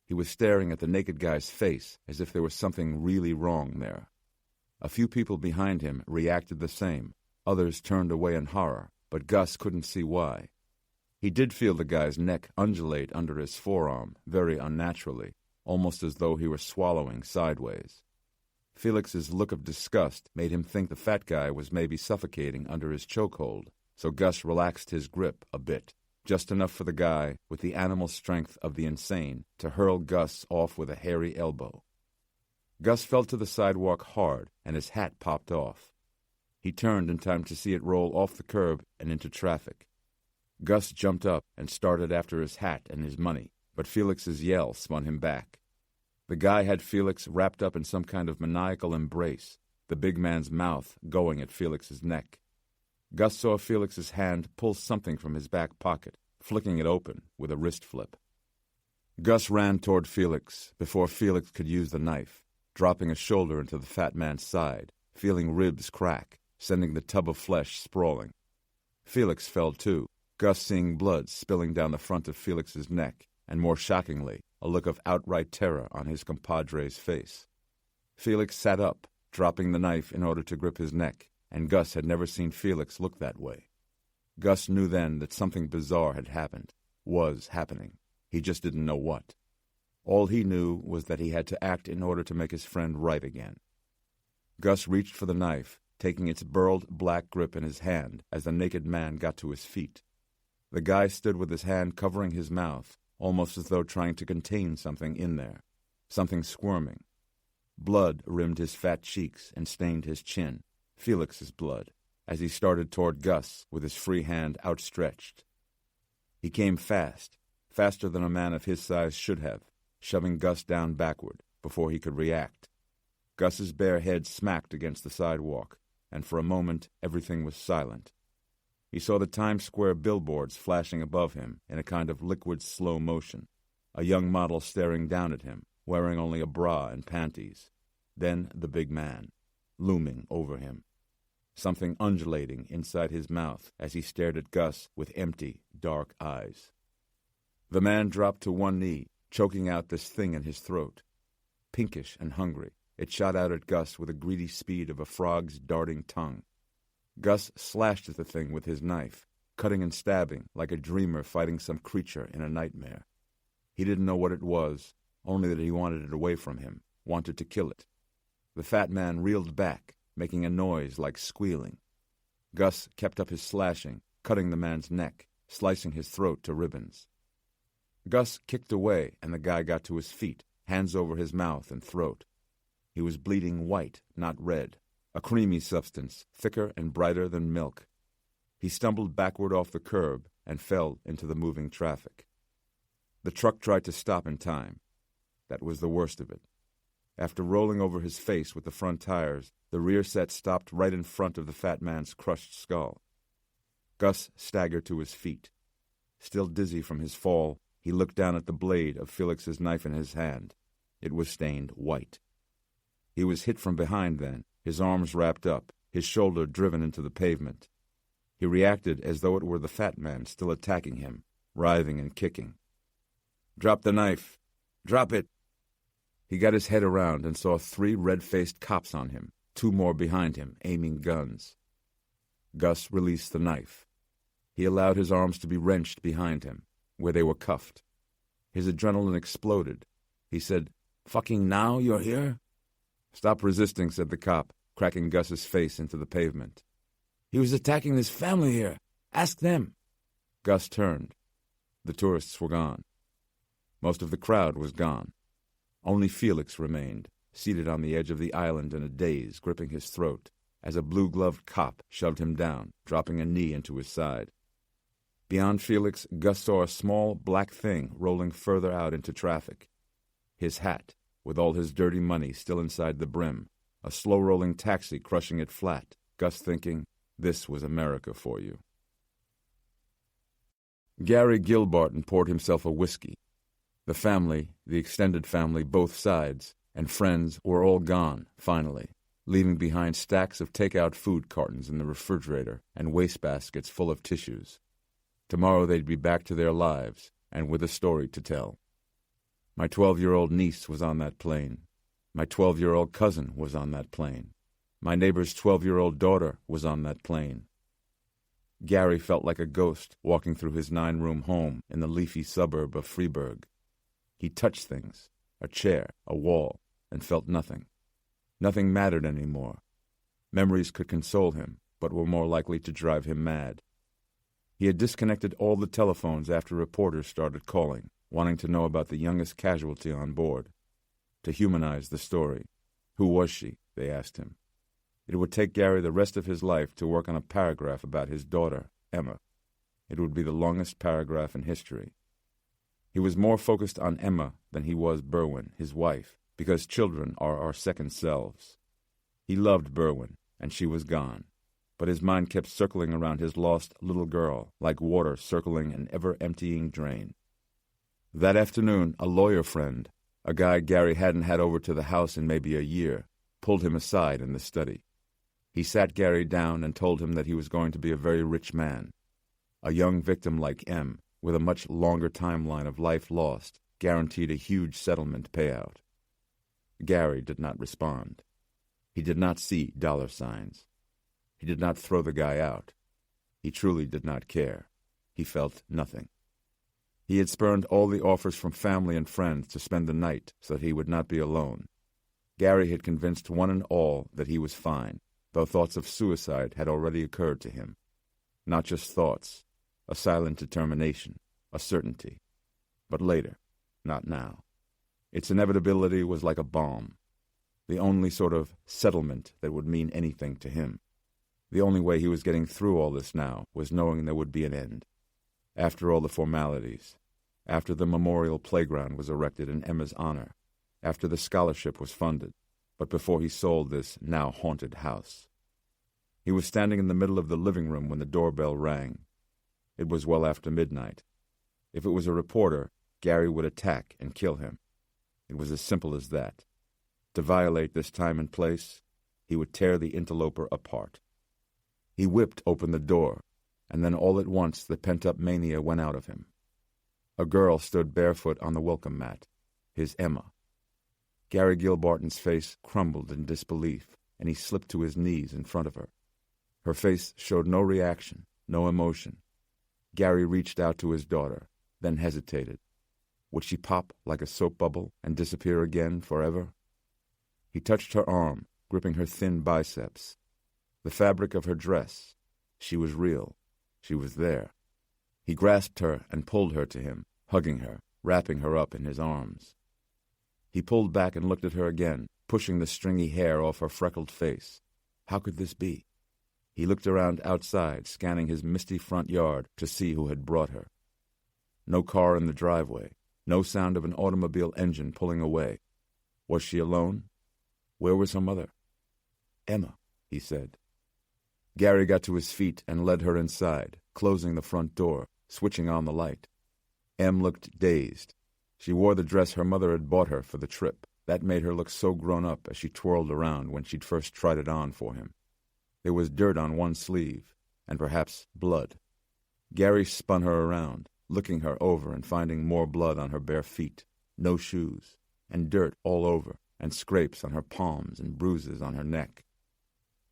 S1: He was staring at the naked guy's face as if there was something really wrong there. A few people behind him reacted the same. Others turned away in horror, but Gus couldn't see why. He did feel the guy's neck undulate under his forearm very unnaturally, almost as though he were swallowing sideways. Felix's look of disgust made him think the fat guy was maybe suffocating under his chokehold, so Gus relaxed his grip a bit, just enough for the guy, with the animal strength of the insane, to hurl Gus off with a hairy elbow. Gus fell to the sidewalk hard, and his hat popped off. He turned in time to see it roll off the curb and into traffic. Gus jumped up and started after his hat and his money, but Felix's yell spun him back. The guy had Felix wrapped up in some kind of maniacal embrace, the big man's mouth going at Felix's neck. Gus saw Felix's hand pull something from his back pocket, flicking it open with a wrist flip. Gus ran toward Felix before Felix could use the knife, dropping a shoulder into the fat man's side, feeling ribs crack, sending the tub of flesh sprawling. Felix fell too, Gus seeing blood spilling down the front of Felix's neck, and more shockingly, a look of outright terror on his compadre's face. Felix sat up, dropping the knife in order to grip his neck, and Gus had never seen Felix look that way. Gus knew then that something bizarre had happened, was happening. He just didn't know what. All he knew was that he had to act in order to make his friend right again. Gus reached for the knife, taking its burled black grip in his hand as the naked man got to his feet. The guy stood with his hand covering his mouth, almost as though trying to contain something in there, something squirming. Blood rimmed his fat cheeks and stained his chin, Felix's blood, as he started toward Gus with his free hand outstretched. He came fast, faster than a man of his size should have, shoving Gus down backward before he could react. Gus's bare head smacked against the sidewalk, and for a moment everything was silent. He saw the Times Square billboards flashing above him in a kind of liquid slow motion, a young model staring down at him, wearing only a bra and panties. Then the big man, looming over him, something undulating inside his mouth as he stared at Gus with empty, dark eyes. The man dropped to one knee, choking out this thing in his throat. Pinkish and hungry, it shot out at Gus with the greedy speed of a frog's darting tongue. Gus slashed at the thing with his knife, cutting and stabbing like a dreamer fighting some creature in a nightmare. He didn't know what it was, only that he wanted it away from him, wanted to kill it. The fat man reeled back, making a noise like squealing. Gus kept up his slashing, cutting the man's neck, slicing his throat to ribbons. Gus kicked away, and the guy got to his feet, hands over his mouth and throat. He was bleeding white, not red, a creamy substance, thicker and brighter than milk. He stumbled backward off the curb and fell into the moving traffic. The truck tried to stop in time. That was the worst of it. After rolling over his face with the front tires, the rear set stopped right in front of the fat man's crushed skull. Gus staggered to his feet. Still dizzy from his fall, he looked down at the blade of Felix's knife in his hand. It was stained white. He was hit from behind then, his arms wrapped up, his shoulder driven into the pavement. He reacted as though it were the fat man still attacking him, writhing and kicking. "Drop the knife! Drop it!" He got his head around and saw 3 red-faced cops on him, 2 more behind him, aiming guns. Gus released the knife. He allowed his arms to be wrenched behind him, where they were cuffed. His adrenaline exploded. He said, "Fucking now you're here?" "Stop resisting," said the cop, cracking Gus's face into the pavement. "He was attacking this family here. Ask them." Gus turned. The tourists were gone. Most of the crowd was gone. Only Felix remained, seated on the edge of the island in a daze, gripping his throat, as a blue-gloved cop shoved him down, dropping a knee into his side. Beyond Felix, Gus saw a small black thing rolling further out into traffic. His hat, with all his dirty money still inside the brim, a slow-rolling taxi crushing it flat, Gus thinking, this was America for you. Gary Gilbarton poured himself a whiskey. The family, the extended family, both sides, and friends were all gone, finally, leaving behind stacks of take-out food cartons in the refrigerator and wastebaskets full of tissues. Tomorrow they'd be back to their lives, and with a story to tell. My 12-year-old niece was on that plane. My 12-year-old cousin was on that plane. My neighbor's 12-year-old daughter was on that plane. Gary felt like a ghost walking through his 9-room home in the leafy suburb of Freeburg. He touched things, a chair, a wall, and felt nothing. Nothing mattered anymore. Memories could console him, but were more likely to drive him mad. He had disconnected all the telephones after reporters started calling, wanting to know about the youngest casualty on board. To humanize the story. Who was she? They asked him. It would take Gary the rest of his life to work on a paragraph about his daughter, Emma. It would be the longest paragraph in history. He was more focused on Emma than he was Berwin, his wife, because children are our second selves. He loved Berwin, and she was gone, but his mind kept circling around his lost little girl like water circling an ever-emptying drain. That afternoon, a lawyer friend, a guy Gary hadn't had over to the house in maybe a year, pulled him aside in the study. He sat Gary down and told him that he was going to be a very rich man. A young victim like M, with a much longer timeline of life lost, guaranteed a huge settlement payout. Gary did not respond. He did not see dollar signs. He did not throw the guy out. He truly did not care. He felt nothing. He had spurned all the offers from family and friends to spend the night so that he would not be alone. Gary had convinced one and all that he was fine, though thoughts of suicide had already occurred to him. Not just thoughts, a silent determination, a certainty. But later, not now. Its inevitability was like a bomb, the only sort of settlement that would mean anything to him. The only way he was getting through all this now was knowing there would be an end. After all the formalities, after the memorial playground was erected in Emma's honor, after the scholarship was funded, but before he sold this now haunted house. He was standing in the middle of the living room when the doorbell rang. It was well after midnight. If it was a reporter, Gary would attack and kill him. It was as simple as that. To violate this time and place, he would tear the interloper apart. He whipped open the door, and then all at once the pent-up mania went out of him. A girl stood barefoot on the welcome mat, his Emma. Gary Gilbarton's face crumbled in disbelief, and he slipped to his knees in front of her. Her face showed no reaction, no emotion. Gary reached out to his daughter, then hesitated. Would she pop like a soap bubble and disappear again forever? He touched her arm, gripping her thin biceps. The fabric of her dress. She was real. She was there. He grasped her and pulled her to him, hugging her, wrapping her up in his arms. He pulled back and looked at her again, pushing the stringy hair off her freckled face. How could this be? He looked around outside, scanning his misty front yard to see who had brought her. No car in the driveway, no sound of an automobile engine pulling away. Was she alone? Where was her mother? Emma, he said. Gary got to his feet and led her inside, closing the front door, switching on the light. Em looked dazed. She wore the dress her mother had bought her for the trip. That made her look so grown up as she twirled around when she'd first tried it on for him. There was dirt on one sleeve, and perhaps blood. Gary spun her around, looking her over and finding more blood on her bare feet, no shoes, and dirt all over, and scrapes on her palms and bruises on her neck.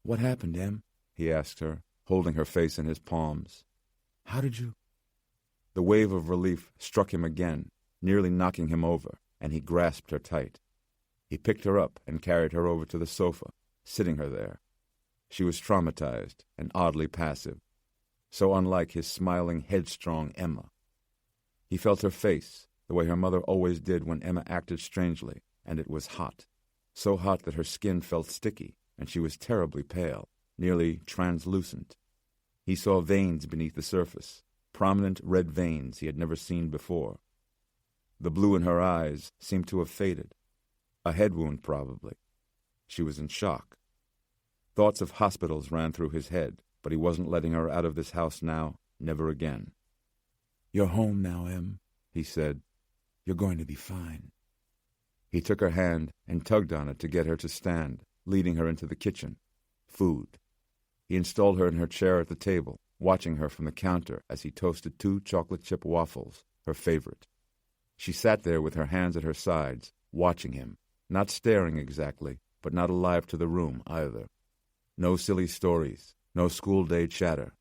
S1: "What happened, Em?" he asked her, holding her face in his palms. "How did you—" The wave of relief struck him again, nearly knocking him over, and he grasped her tight. He picked her up and carried her over to the sofa, sitting her there. She was traumatized and oddly passive, so unlike his smiling, headstrong Emma. He felt her face, the way her mother always did when Emma acted strangely, and it was hot, so hot that her skin felt sticky, and she was terribly pale, nearly translucent. He saw veins beneath the surface, prominent red veins he had never seen before. The blue in her eyes seemed to have faded. A head wound, probably. She was in shock. Thoughts of hospitals ran through his head, but he wasn't letting her out of this house now, never again. "You're home now, Em," he said. "You're going to be fine." He took her hand and tugged on it to get her to stand, leading her into the kitchen. Food. He installed her in her chair at the table, watching her from the counter as he toasted 2 chocolate chip waffles, her favorite. She sat there with her hands at her sides, watching him, not staring exactly, but not alive to the room either. No silly stories, no school day chatter.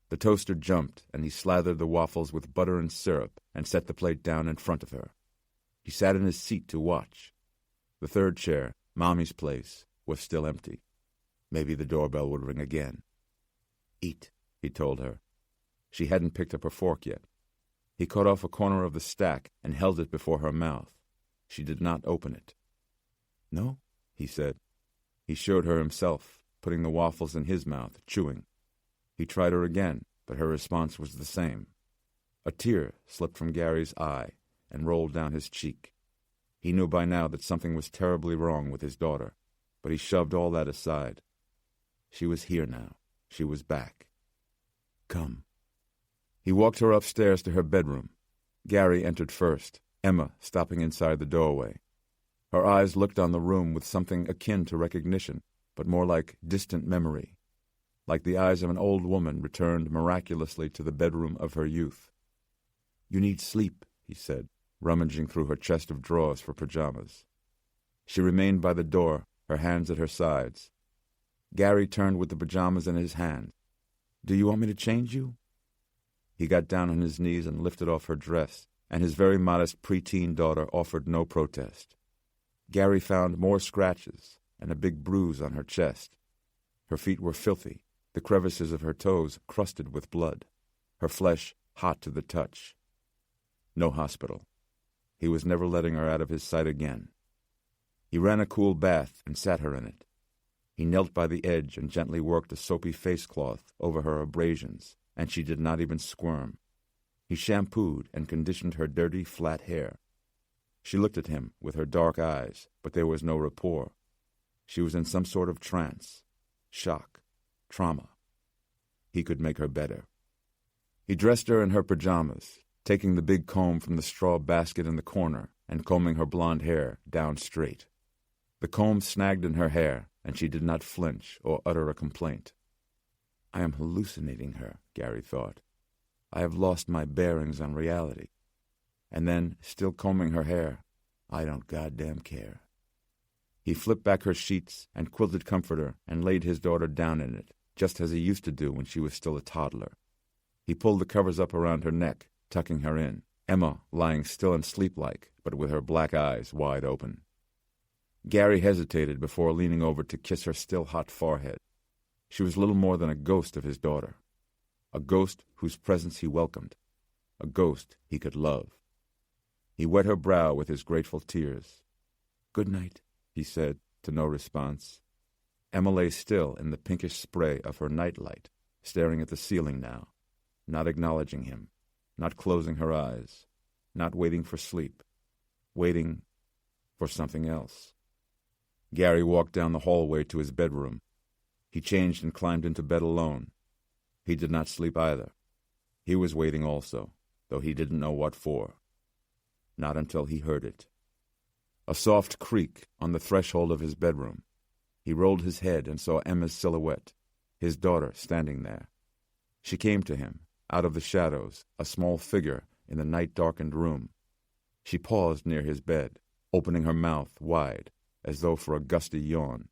S1: The toaster jumped, and he slathered the waffles with butter and syrup and set the plate down in front of her. He sat in his seat to watch. The third chair, Mommy's place, was still empty. Maybe the doorbell would ring again. "Eat," he told her. She hadn't picked up her fork yet. He cut off a corner of the stack and held it before her mouth. She did not open it. "No," he said. He showed her himself, putting the waffles in his mouth, chewing. He tried her again, but her response was the same. A tear slipped from Gary's eye and rolled down his cheek. He knew by now that something was terribly wrong with his daughter. but he shoved all that aside. She was here now. She was back. Come. He walked her upstairs to her bedroom. Gary entered first, Emma stopping inside the doorway. Her eyes looked on the room with something akin to recognition, but more like distant memory, like the eyes of an old woman returned miraculously to the bedroom of her youth. "You need sleep," he said, rummaging through her chest of drawers for pajamas. She remained by the door, her hands at her sides. Gary turned with the pajamas in his hand. "Do you want me to change you?" He got down on his knees and lifted off her dress, and his very modest preteen daughter offered no protest. Gary found more scratches and a big bruise on her chest. Her feet were filthy, the crevices of her toes crusted with blood, her flesh hot to the touch. No hospital. He was never letting her out of his sight again. He ran a cool bath and sat her in it. He knelt by the edge and gently worked a soapy face cloth over her abrasions, and she did not even squirm. He shampooed and conditioned her dirty, flat hair. She looked at him with her dark eyes, but there was no rapport. She was in some sort of trance, shock, trauma. He could make her better. He dressed her in her pajamas, taking the big comb from the straw basket in the corner and combing her blonde hair down straight. The comb snagged in her hair, and she did not flinch or utter a complaint. I am hallucinating her, Gary thought. I have lost my bearings on reality. And then, still combing her hair, I don't goddamn care. He flipped back her sheets and quilted comforter and laid his daughter down in it, just as he used to do when she was still a toddler. He pulled the covers up around her neck, tucking her in, Emma lying still and sleep-like, but with her black eyes wide open. Gary hesitated before leaning over to kiss her still-hot forehead. She was little more than a ghost of his daughter, a ghost whose presence he welcomed, a ghost he could love. He wet her brow with his grateful tears. "Good night," he said, to no response. Emma lay still in the pinkish spray of her nightlight, staring at the ceiling now, not acknowledging him, not closing her eyes, not waiting for sleep, waiting for something else. Gary walked down the hallway to his bedroom. He changed and climbed into bed alone. He did not sleep either. He was waiting also, though he didn't know what for. Not until he heard it. A soft creak on the threshold of his bedroom. He rolled his head and saw Emma's silhouette, his daughter standing there. She came to him, out of the shadows, a small figure in the night-darkened room. She paused near his bed, opening her mouth wide, as though for a gusty yawn.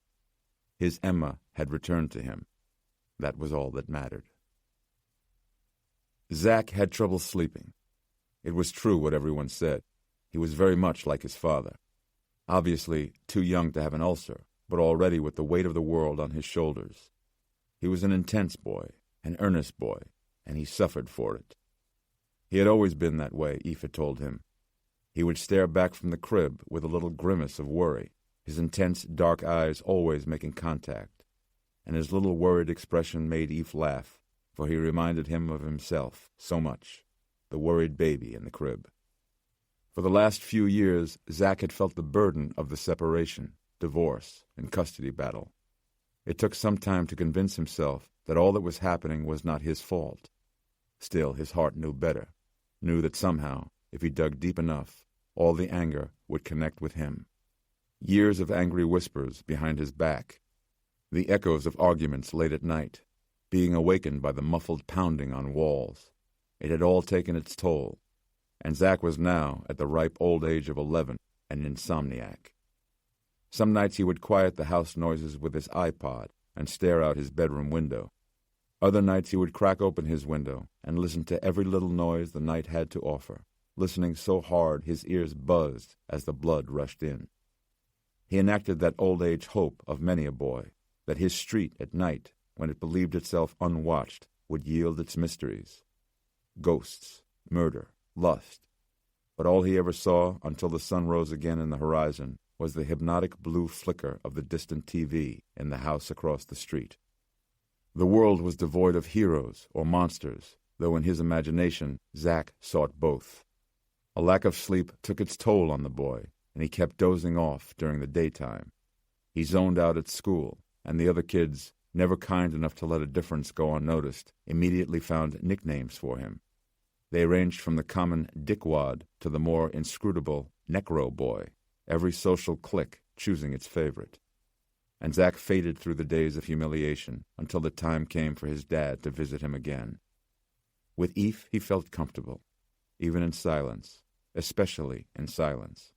S1: His Emma had returned to him. That was all that mattered. Zach had trouble sleeping. It was true what everyone said. He was very much like his father. Obviously too young to have an ulcer, but already with the weight of the world on his shoulders. He was an intense boy, an earnest boy, and he suffered for it. He had always been that way, Aoife told him. He would stare back from the crib with a little grimace of worry, his intense, dark eyes always making contact, and his little worried expression made Aoife laugh, for he reminded him of himself so much, the worried baby in the crib. For the last few years, Zach had felt the burden of the separation, divorce, and custody battle. It took some time to convince himself that all that was happening was not his fault. Still, his heart knew better, knew that somehow, if he dug deep enough, all the anger would connect with him. Years of angry whispers behind his back, the echoes of arguments late at night, being awakened by the muffled pounding on walls. It had all taken its toll, and Zach was now at the ripe old age of 11, an insomniac. Some nights he would quiet the house noises with his iPod and stare out his bedroom window. Other nights he would crack open his window and listen to every little noise the night had to offer, listening so hard his ears buzzed as the blood rushed in. He enacted that old-age hope of many a boy, that his street at night, when it believed itself unwatched, would yield its mysteries. Ghosts, murder, lust. But all he ever saw, until the sun rose again in the horizon, was the hypnotic blue flicker of the distant TV in the house across the street. The world was devoid of heroes or monsters, though in his imagination Zach sought both. A lack of sleep took its toll on the boy, and he kept dozing off during the daytime. He zoned out at school, and the other kids, never kind enough to let a difference go unnoticed, immediately found nicknames for him. They ranged from the common dickwad to the more inscrutable necro boy, every social clique choosing its favorite. And Zach faded through the days of humiliation until the time came for his dad to visit him again. With Eve, he felt comfortable, even in silence, especially in silence.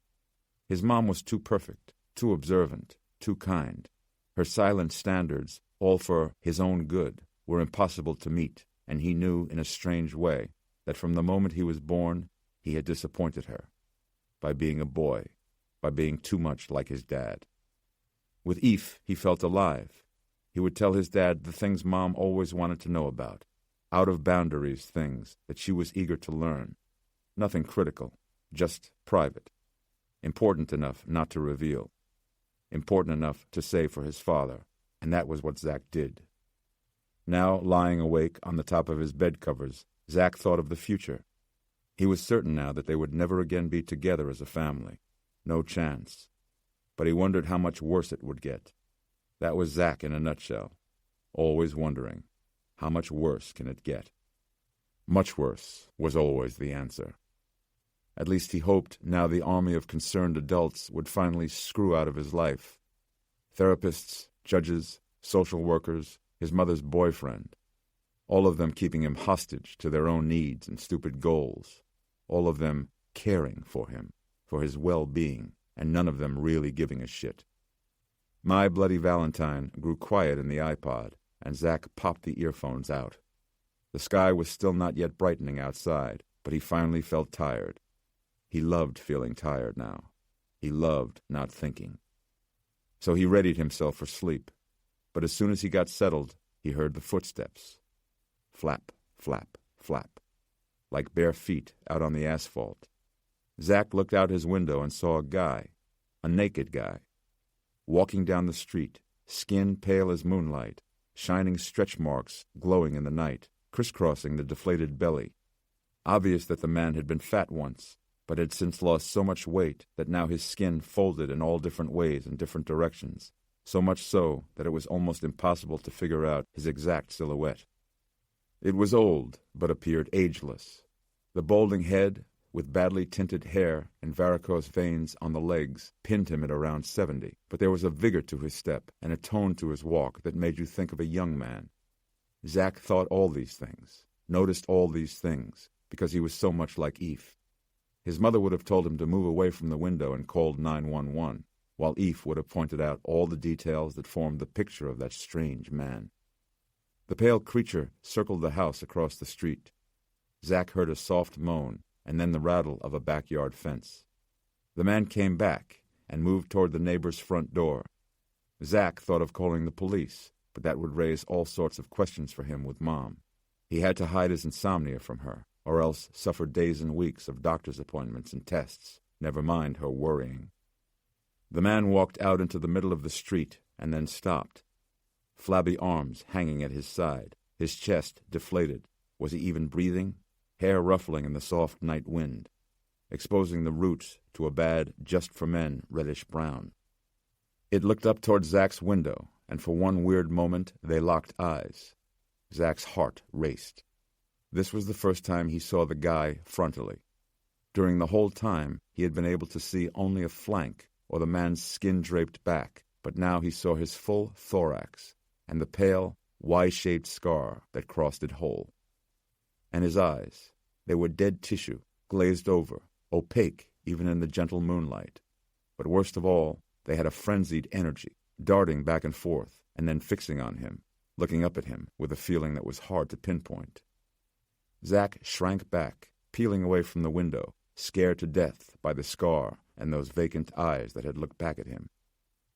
S1: His mom was too perfect, too observant, too kind. Her silent standards, all for his own good, were impossible to meet, and he knew in a strange way that from the moment he was born, he had disappointed her, by being a boy, by being too much like his dad. With Eve, he felt alive. He would tell his dad the things Mom always wanted to know about, out-of-boundaries things that she was eager to learn. Nothing critical, just private. Important enough not to reveal. Important enough to say for his father, and that was what Zach did. Now, lying awake on the top of his bed covers, Zach thought of the future. He was certain now that they would never again be together as a family. No chance. But he wondered how much worse it would get. That was Zach in a nutshell. Always wondering, how much worse can it get? Much worse was always the answer. At least he hoped now the army of concerned adults would finally screw out of his life. Therapists, judges, social workers, his mother's boyfriend. All of them keeping him hostage to their own needs and stupid goals. All of them caring for him, for his well-being, and none of them really giving a shit. My Bloody Valentine grew quiet in the iPod, and Zach popped the earphones out. The sky was still not yet brightening outside, but he finally felt tired. He loved feeling tired now. He loved not thinking. So he readied himself for sleep. But as soon as he got settled, he heard the footsteps. Flap, flap, flap. Like bare feet out on the asphalt. Zach looked out his window and saw a guy, a naked guy, walking down the street, skin pale as moonlight, shining stretch marks glowing in the night, crisscrossing the deflated belly. Obvious that the man had been fat once, but had since lost so much weight that now his skin folded in all different ways and different directions, so much so that it was almost impossible to figure out his exact silhouette. It was old, but appeared ageless. The balding head, with badly tinted hair and varicose veins on the legs, pinned him at around 70, but there was a vigor to his step and a tone to his walk that made you think of a young man. Zach thought all these things, noticed all these things, because he was so much like Eve. His mother would have told him to move away from the window and called 911, while Eve would have pointed out all the details that formed the picture of that strange man. The pale creature circled the house across the street. Zach heard a soft moan, and then the rattle of a backyard fence. The man came back and moved toward the neighbor's front door. Zach thought of calling the police, but that would raise all sorts of questions for him with Mom. He had to hide his insomnia from her, or else suffer days and weeks of doctor's appointments and tests, never mind her worrying. The man walked out into the middle of the street and then stopped. Flabby arms hanging at his side, his chest deflated. Was he even breathing? Hair ruffling in the soft night wind, exposing the roots to a bad, just-for-men reddish-brown. It looked up toward Zach's window, and for one weird moment they locked eyes. Zach's heart raced. This was the first time he saw the guy frontally. During the whole time, he had been able to see only a flank or the man's skin-draped back, but now he saw his full thorax and the pale, Y-shaped scar that crossed it whole. And his eyes, they were dead tissue, glazed over, opaque even in the gentle moonlight. But worst of all, they had a frenzied energy, darting back and forth, and then fixing on him, looking up at him with a feeling that was hard to pinpoint. Zach shrank back, peeling away from the window, scared to death by the scar and those vacant eyes that had looked back at him.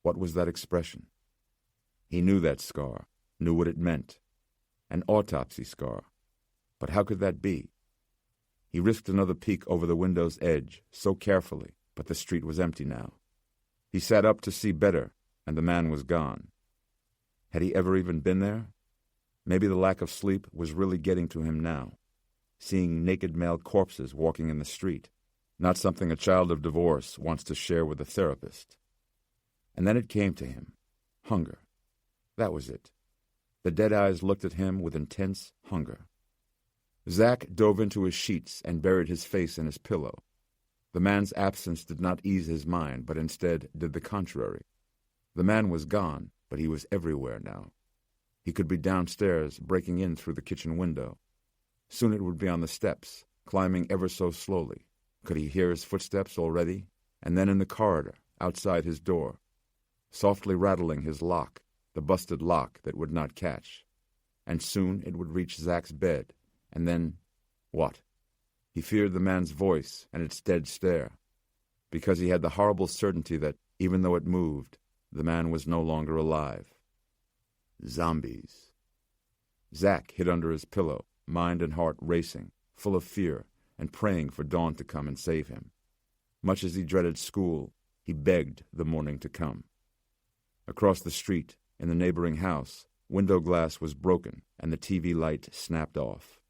S1: What was that expression? He knew that scar, knew what it meant. An autopsy scar. But how could that be? He risked another peek over the window's edge, so carefully, but the street was empty now. He sat up to see better, and the man was gone. Had he ever even been there? Maybe the lack of sleep was really getting to him now. Seeing naked male corpses walking in the street, not something a child of divorce wants to share with a therapist. And then it came to him. Hunger. That was it. The dead eyes looked at him with intense hunger. Zach dove into his sheets and buried his face in his pillow. The man's absence did not ease his mind, but instead did the contrary. The man was gone, but he was everywhere now. He could be downstairs, breaking in through the kitchen window. Soon it would be on the steps, climbing ever so slowly. Could he hear his footsteps already? And then in the corridor, outside his door, softly rattling his lock, the busted lock that would not catch. And soon it would reach Zach's bed, and then, what? He feared the man's voice and its dead stare, because he had the horrible certainty that, even though it moved, the man was no longer alive. Zombies. Zach hid under his pillow, mind and heart racing, full of fear, and praying for dawn to come and save him. Much as he dreaded school, he begged the morning to come. Across the street, in the neighboring house, window glass was broken and the TV light snapped off.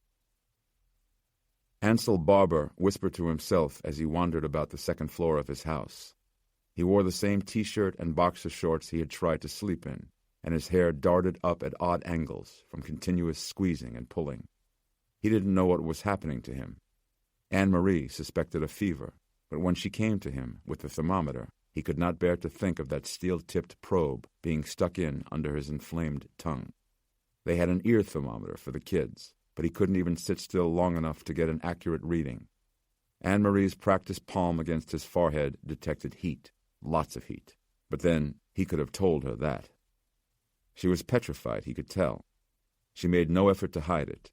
S1: Ansel Barber whispered to himself as he wandered about the second floor of his house. He wore the same T-shirt and boxer shorts he had tried to sleep in, and his hair darted up at odd angles from continuous squeezing and pulling. He didn't know what was happening to him. Anne-Marie suspected a fever, but when she came to him with the thermometer, he could not bear to think of that steel-tipped probe being stuck in under his inflamed tongue. They had an ear thermometer for the kids, but he couldn't even sit still long enough to get an accurate reading. Anne-Marie's practiced palm against his forehead detected heat, lots of heat, but then he could have told her that. She was petrified, he could tell. She made no effort to hide it.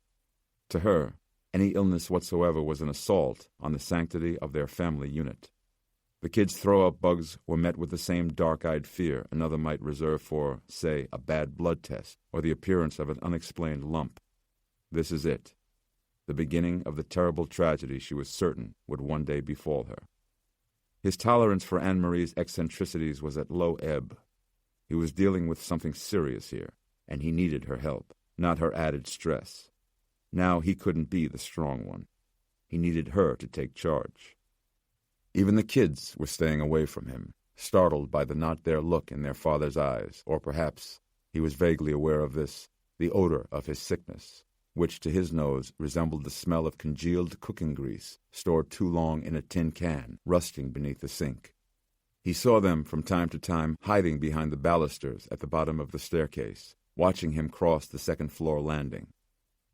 S1: To her, any illness whatsoever was an assault on the sanctity of their family unit. The kids' throw-up bugs were met with the same dark-eyed fear another might reserve for, say, a bad blood test or the appearance of an unexplained lump. This is it, the beginning of the terrible tragedy she was certain would one day befall her. His tolerance for Anne-Marie's eccentricities was at low ebb. He was dealing with something serious here, and he needed her help, not her added stress. Now he couldn't be the strong one. He needed her to take charge. Even the kids were staying away from him, startled by the not-there look in their father's eyes, or perhaps, he was vaguely aware of this, the odor of his sickness, which to his nose resembled the smell of congealed cooking grease stored too long in a tin can, rusting beneath the sink. He saw them from time to time hiding behind the balusters at the bottom of the staircase, watching him cross the second-floor landing.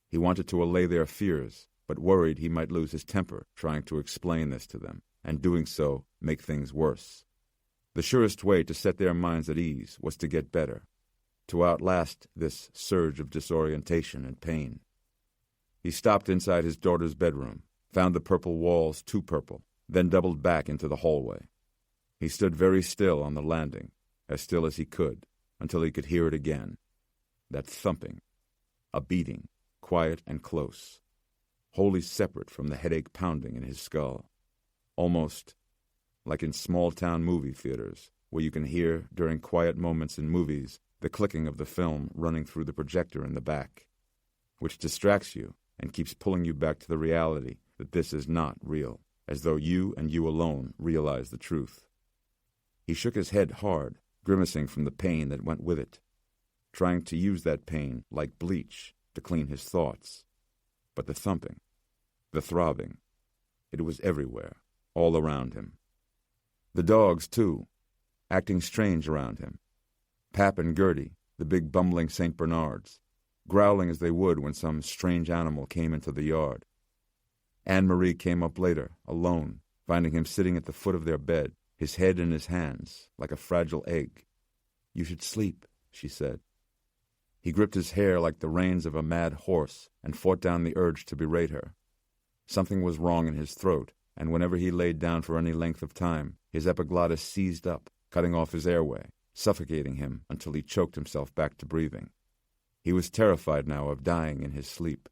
S1: He wanted to allay their fears, but worried he might lose his temper trying to explain this to them, and doing so make things worse. The surest way to set their minds at ease was to get better, to outlast this surge of disorientation and pain. He stopped inside his daughter's bedroom, found the purple walls too purple, then doubled back into the hallway. He stood very still on the landing, as still as he could, until he could hear it again. That thumping, a beating, quiet and close, wholly separate from the headache pounding in his skull. Almost like in small-town movie theaters, where you can hear, during quiet moments in movies, the clicking of the film running through the projector in the back, which distracts you and keeps pulling you back to the reality that this is not real, as though you and you alone realize the truth. He shook his head hard, grimacing from the pain that went with it, trying to use that pain, like bleach, to clean his thoughts. But the thumping, the throbbing, it was everywhere, all around him. The dogs, too, acting strange around him. Pap and Gertie, the big bumbling St. Bernards, growling as they would when some strange animal came into the yard. Anne-Marie came up later, alone, finding him sitting at the foot of their bed, his head in his hands, like a fragile egg. "You should sleep," she said. He gripped his hair like the reins of a mad horse and fought down the urge to berate her. Something was wrong in his throat, and whenever he laid down for any length of time, his epiglottis seized up, cutting off his airway, suffocating him until he choked himself back to breathing. He was terrified now of dying in his sleep.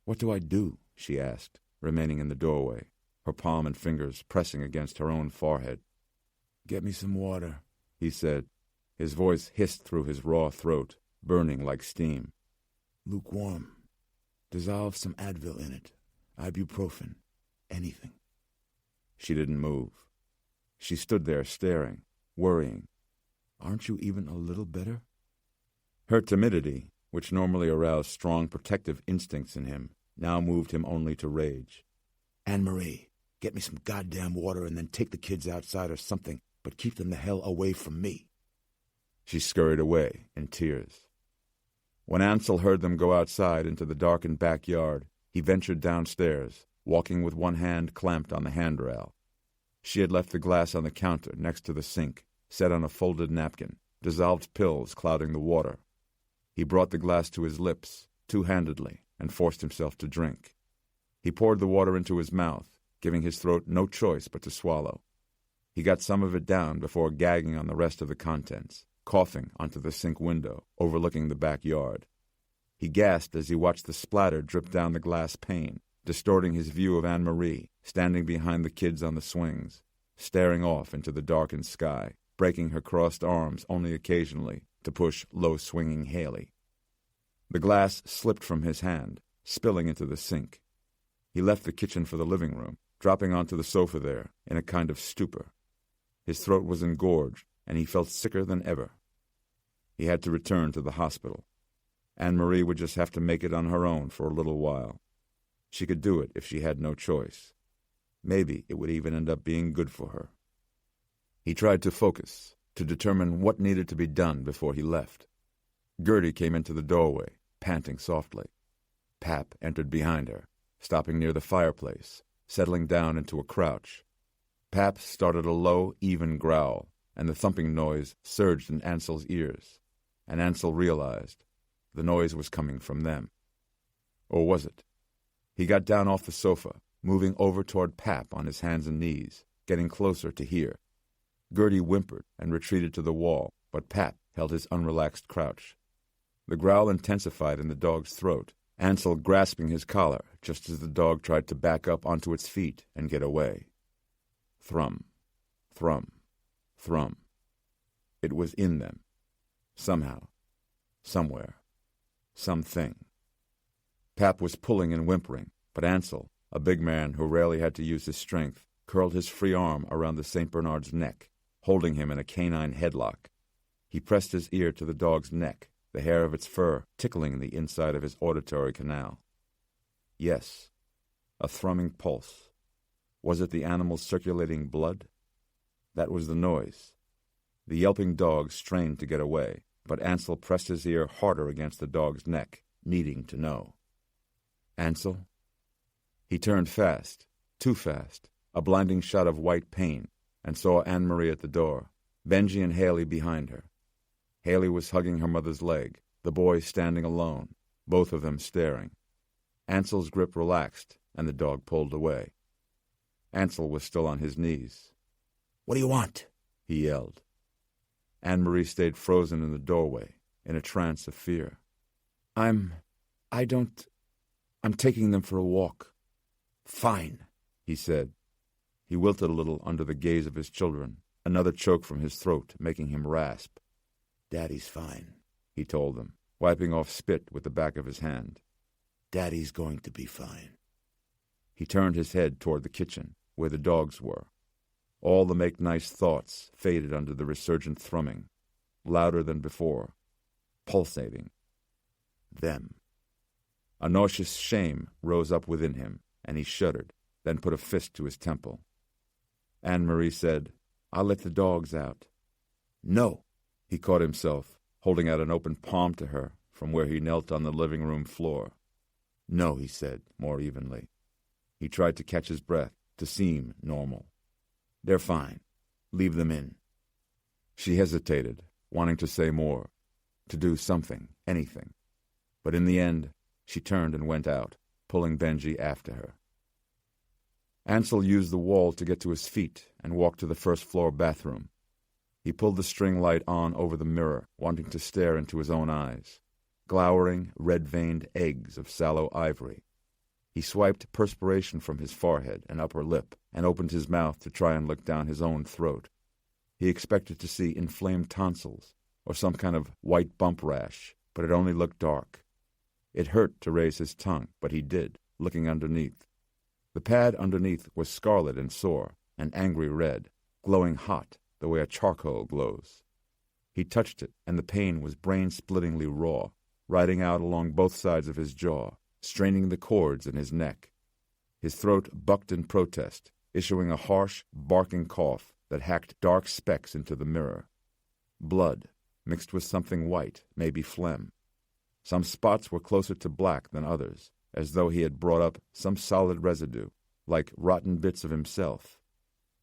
S1: "What do I do?" she asked, remaining in the doorway, her palm and fingers pressing against her own forehead. "Get me some water," he said. His voice hissed through his raw throat, burning like steam. "Lukewarm. Dissolve some Advil in it. Ibuprofen. Anything." She didn't move. She stood there staring, worrying,
S2: Aren't you even a little better?"
S1: Her timidity, which normally aroused strong protective instincts in him, now moved him only to rage.
S2: "Anne-Marie, get me some goddamn water and then take the kids outside or something, but keep them the hell away from me."
S1: She scurried away in tears. When Ansel heard them go outside into the darkened backyard, he ventured downstairs, walking with one hand clamped on the handrail. She had left the glass on the counter next to the sink, set on a folded napkin, dissolved pills clouding the water. He brought the glass to his lips, two-handedly, and forced himself to drink. He poured the water into his mouth, giving his throat no choice but to swallow. He got some of it down before gagging on the rest of the contents, coughing onto the sink window, overlooking the backyard. He gasped as he watched the splatter drip down the glass pane, distorting his view of Anne-Marie, standing behind the kids on the swings, staring off into the darkened sky, breaking her crossed arms only occasionally to push low-swinging Haley. The glass slipped from his hand, spilling into the sink. He left the kitchen for the living room, dropping onto the sofa there in a kind of stupor. His throat was engorged, and he felt sicker than ever. He had to return to the hospital. Anne-Marie would just have to make it on her own for a little while. She could do it if she had no choice. Maybe it would even end up being good for her. He tried to focus, to determine what needed to be done before he left. Gertie came into the doorway, panting softly. Pap entered behind her, stopping near the fireplace, settling down into a crouch. Pap started a low, even growl, and the thumping noise surged in Ansel's ears, and Ansel realized the noise was coming from them. Or was it? He got down off the sofa, moving over toward Pap on his hands and knees, getting closer to hear. Gertie whimpered and retreated to the wall, but Pap held his unrelaxed crouch. The growl intensified in the dog's throat, Ansel grasping his collar just as the dog tried to back up onto its feet and get away. Thrum, thrum, thrum. It was in them. Somehow. Somewhere. Something. Pap was pulling and whimpering, but Ansel, a big man who rarely had to use his strength, curled his free arm around the St. Bernard's neck, holding him in a canine headlock. He pressed his ear to the dog's neck, the hair of its fur tickling the inside of his auditory canal. Yes, a thrumming pulse. Was it the animal's circulating blood? That was the noise. The yelping dog strained to get away, but Ansel pressed his ear harder against the dog's neck, needing to know. Ansel? He turned fast, too fast, a blinding shot of white pain, and saw Anne-Marie at the door, Benji and Haley behind her. Haley was hugging her mother's leg, the boy standing alone, both of them staring. Ansel's grip relaxed, and the dog pulled away. Ansel was still on his knees.
S2: "What do you want?"
S1: he yelled. Anne-Marie stayed frozen in the doorway, in a trance of fear. I'm taking them for a walk."
S2: "Fine,"
S1: he said. He wilted a little under the gaze of his children, another choke from his throat making him rasp.
S2: "Daddy's fine,"
S1: he told them, wiping off spit with the back of his hand.
S2: "Daddy's going to be fine."
S1: He turned his head toward the kitchen, where the dogs were. All the make-nice thoughts faded under the resurgent thrumming, louder than before, pulsating. Them. A nauseous shame rose up within him, and he shuddered, then put a fist to his temple. Anne-Marie said, "I'll let the dogs out."
S2: "No."
S1: He caught himself, holding out an open palm to her from where he knelt on the living room floor. "No," he said, more evenly. He tried to catch his breath, to seem normal. "They're fine. Leave them in." She hesitated, wanting to say more, to do something, anything. But in the end, she turned and went out, pulling Benji after her. Ansel used the wall to get to his feet and walked to the first-floor bathroom. He pulled the string light on over the mirror, wanting to stare into his own eyes, glowering, red-veined eggs of sallow ivory. He swiped perspiration from his forehead and upper lip and opened his mouth to try and look down his own throat. He expected to see inflamed tonsils or some kind of white bump rash, but it only looked dark. It hurt to raise his tongue, but he did, looking underneath. The pad underneath was scarlet and sore, an angry red, glowing hot the way a charcoal glows. He touched it, and the pain was brain-splittingly raw, riding out along both sides of his jaw, straining the cords in his neck. His throat bucked in protest, issuing a harsh, barking cough that hacked dark specks into the mirror. Blood, mixed with something white, maybe phlegm. Some spots were closer to black than others, as though he had brought up some solid residue, like rotten bits of himself.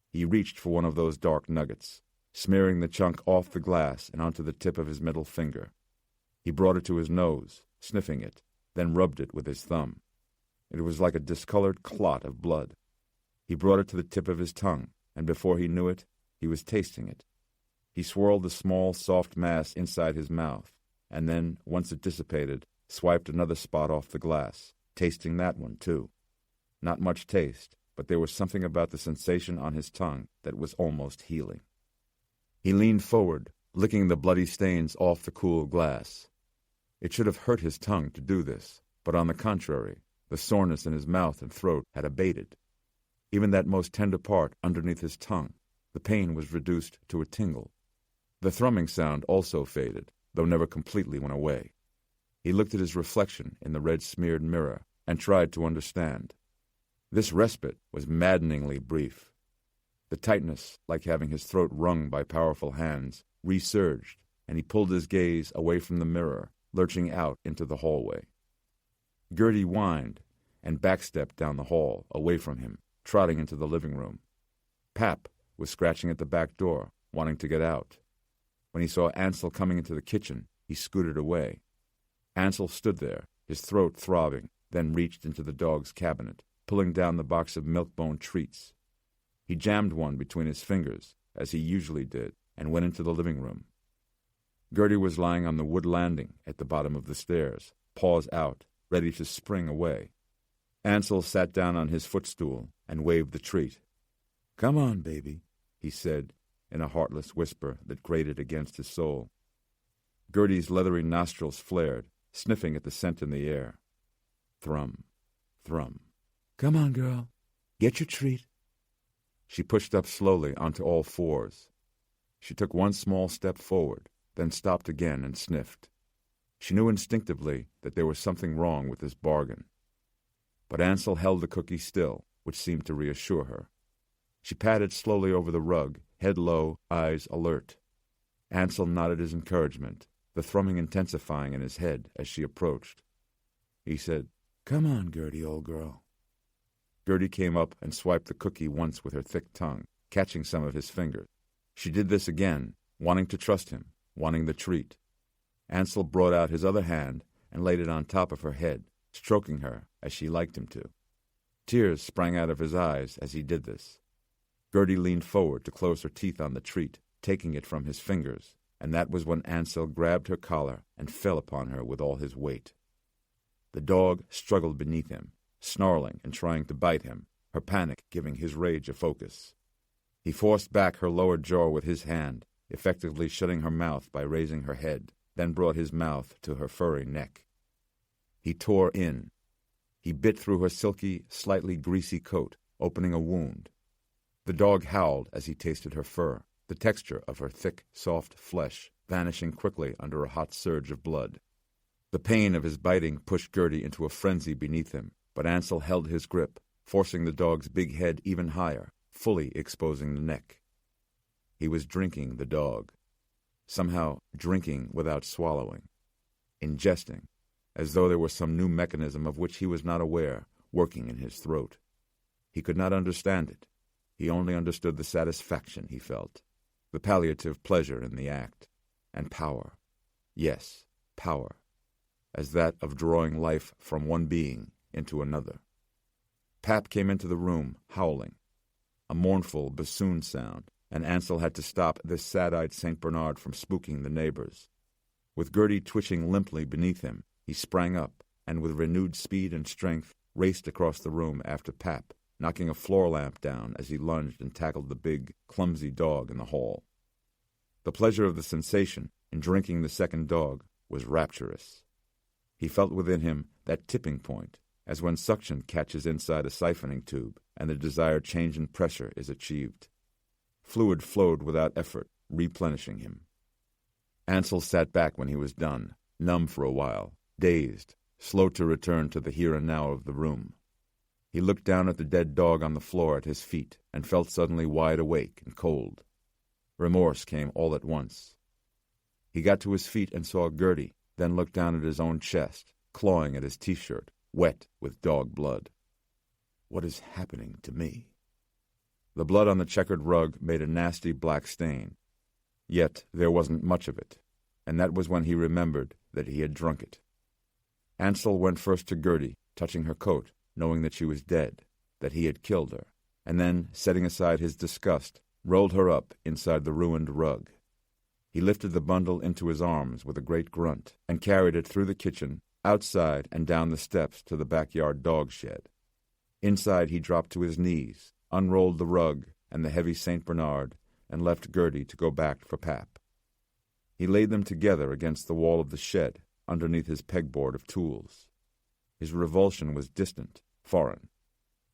S1: He reached for one of those dark nuggets, smearing the chunk off the glass and onto the tip of his middle finger. He brought it to his nose, sniffing it, then rubbed it with his thumb. It was like a discolored clot of blood. He brought it to the tip of his tongue, and before he knew it, he was tasting it. He swirled the small, soft mass inside his mouth, and then, once it dissipated, swiped another spot off the glass, tasting that one, too. Not much taste, but there was something about the sensation on his tongue that was almost healing. He leaned forward, licking the bloody stains off the cool glass. It should have hurt his tongue to do this, but on the contrary, the soreness in his mouth and throat had abated. Even that most tender part underneath his tongue, the pain was reduced to a tingle. The thrumming sound also faded, though never completely went away. He looked at his reflection in the red-smeared mirror and tried to understand. This respite was maddeningly brief. The tightness, like having his throat wrung by powerful hands, resurged, and he pulled his gaze away from the mirror, lurching out into the hallway. Gertie whined and backstepped down the hall, away from him, trotting into the living room. Pap was scratching at the back door, wanting to get out. When he saw Ansel coming into the kitchen, he scooted away. Ansel stood there, his throat throbbing, then reached into the dog's cabinet, pulling down the box of milk-bone treats. He jammed one between his fingers, as he usually did, and went into the living room. Gertie was lying on the wood landing at the bottom of the stairs, paws out, ready to spring away. Ansel sat down on his footstool and waved the treat. "Come on, baby," he said, in a heartless whisper that grated against his soul. Gertie's leathery nostrils flared, sniffing at the scent in the air. Thrum, thrum. "Come on, girl. Get your treat." She pushed up slowly onto all fours. She took one small step forward, then stopped again and sniffed. She knew instinctively that there was something wrong with this bargain. But Ansel held the cookie still, which seemed to reassure her. She padded slowly over the rug, head low, eyes alert. Ansel nodded his encouragement, the thrumming intensifying in his head as she approached. He said, "Come on, Gertie, old girl." Gertie came up and swiped the cookie once with her thick tongue, catching some of his fingers. She did this again, wanting to trust him, wanting the treat. Ansel brought out his other hand and laid it on top of her head, stroking her as she liked him to. Tears sprang out of his eyes as he did this. Gertie leaned forward to close her teeth on the treat, taking it from his fingers, and that was when Ansel grabbed her collar and fell upon her with all his weight. The dog struggled beneath him, snarling and trying to bite him, her panic giving his rage a focus. He forced back her lower jaw with his hand, effectively shutting her mouth by raising her head, then brought his mouth to her furry neck. He tore in. He bit through her silky, slightly greasy coat, opening a wound. The dog howled as he tasted her fur, the texture of her thick, soft flesh vanishing quickly under a hot surge of blood. The pain of his biting pushed Gertie into a frenzy beneath him, but Ansel held his grip, forcing the dog's big head even higher, fully exposing the neck. He was drinking the dog. Somehow drinking without swallowing. Ingesting, as though there was some new mechanism of which he was not aware, working in his throat. He could not understand it. He only understood the satisfaction he felt, the palliative pleasure in the act, and power. Yes, power, as that of drawing life from one being into another. Pap came into the room, howling. A mournful bassoon sound, and Ansel had to stop this sad-eyed St. Bernard from spooking the neighbors. With Gertie twitching limply beneath him, he sprang up, and with renewed speed and strength, raced across the room after Pap, knocking a floor lamp down as he lunged and tackled the big, clumsy dog in the hall. The pleasure of the sensation in drinking the second dog was rapturous. He felt within him that tipping point, as when suction catches inside a siphoning tube and the desired change in pressure is achieved. Fluid flowed without effort, replenishing him. Ansel sat back when he was done, numb for a while, dazed, slow to return to the here and now of the room. He looked down at the dead dog on the floor at his feet and felt suddenly wide awake and cold. Remorse came all at once. He got to his feet and saw Gertie, then looked down at his own chest, clawing at his T-shirt, wet with dog blood. What is happening to me? The blood on the checkered rug made a nasty black stain. Yet there wasn't much of it, and that was when he remembered that he had drunk it. Ansel went first to Gertie, touching her coat, knowing that she was dead, that he had killed her, and then, setting aside his disgust, rolled her up inside the ruined rug. He lifted the bundle into his arms with a great grunt and carried it through the kitchen, outside and down the steps to the backyard dog shed. Inside he dropped to his knees, unrolled the rug and the heavy St. Bernard, and left Gertie to go back for Pap. He laid them together against the wall of the shed, underneath his pegboard of tools. His revulsion was distant, foreign.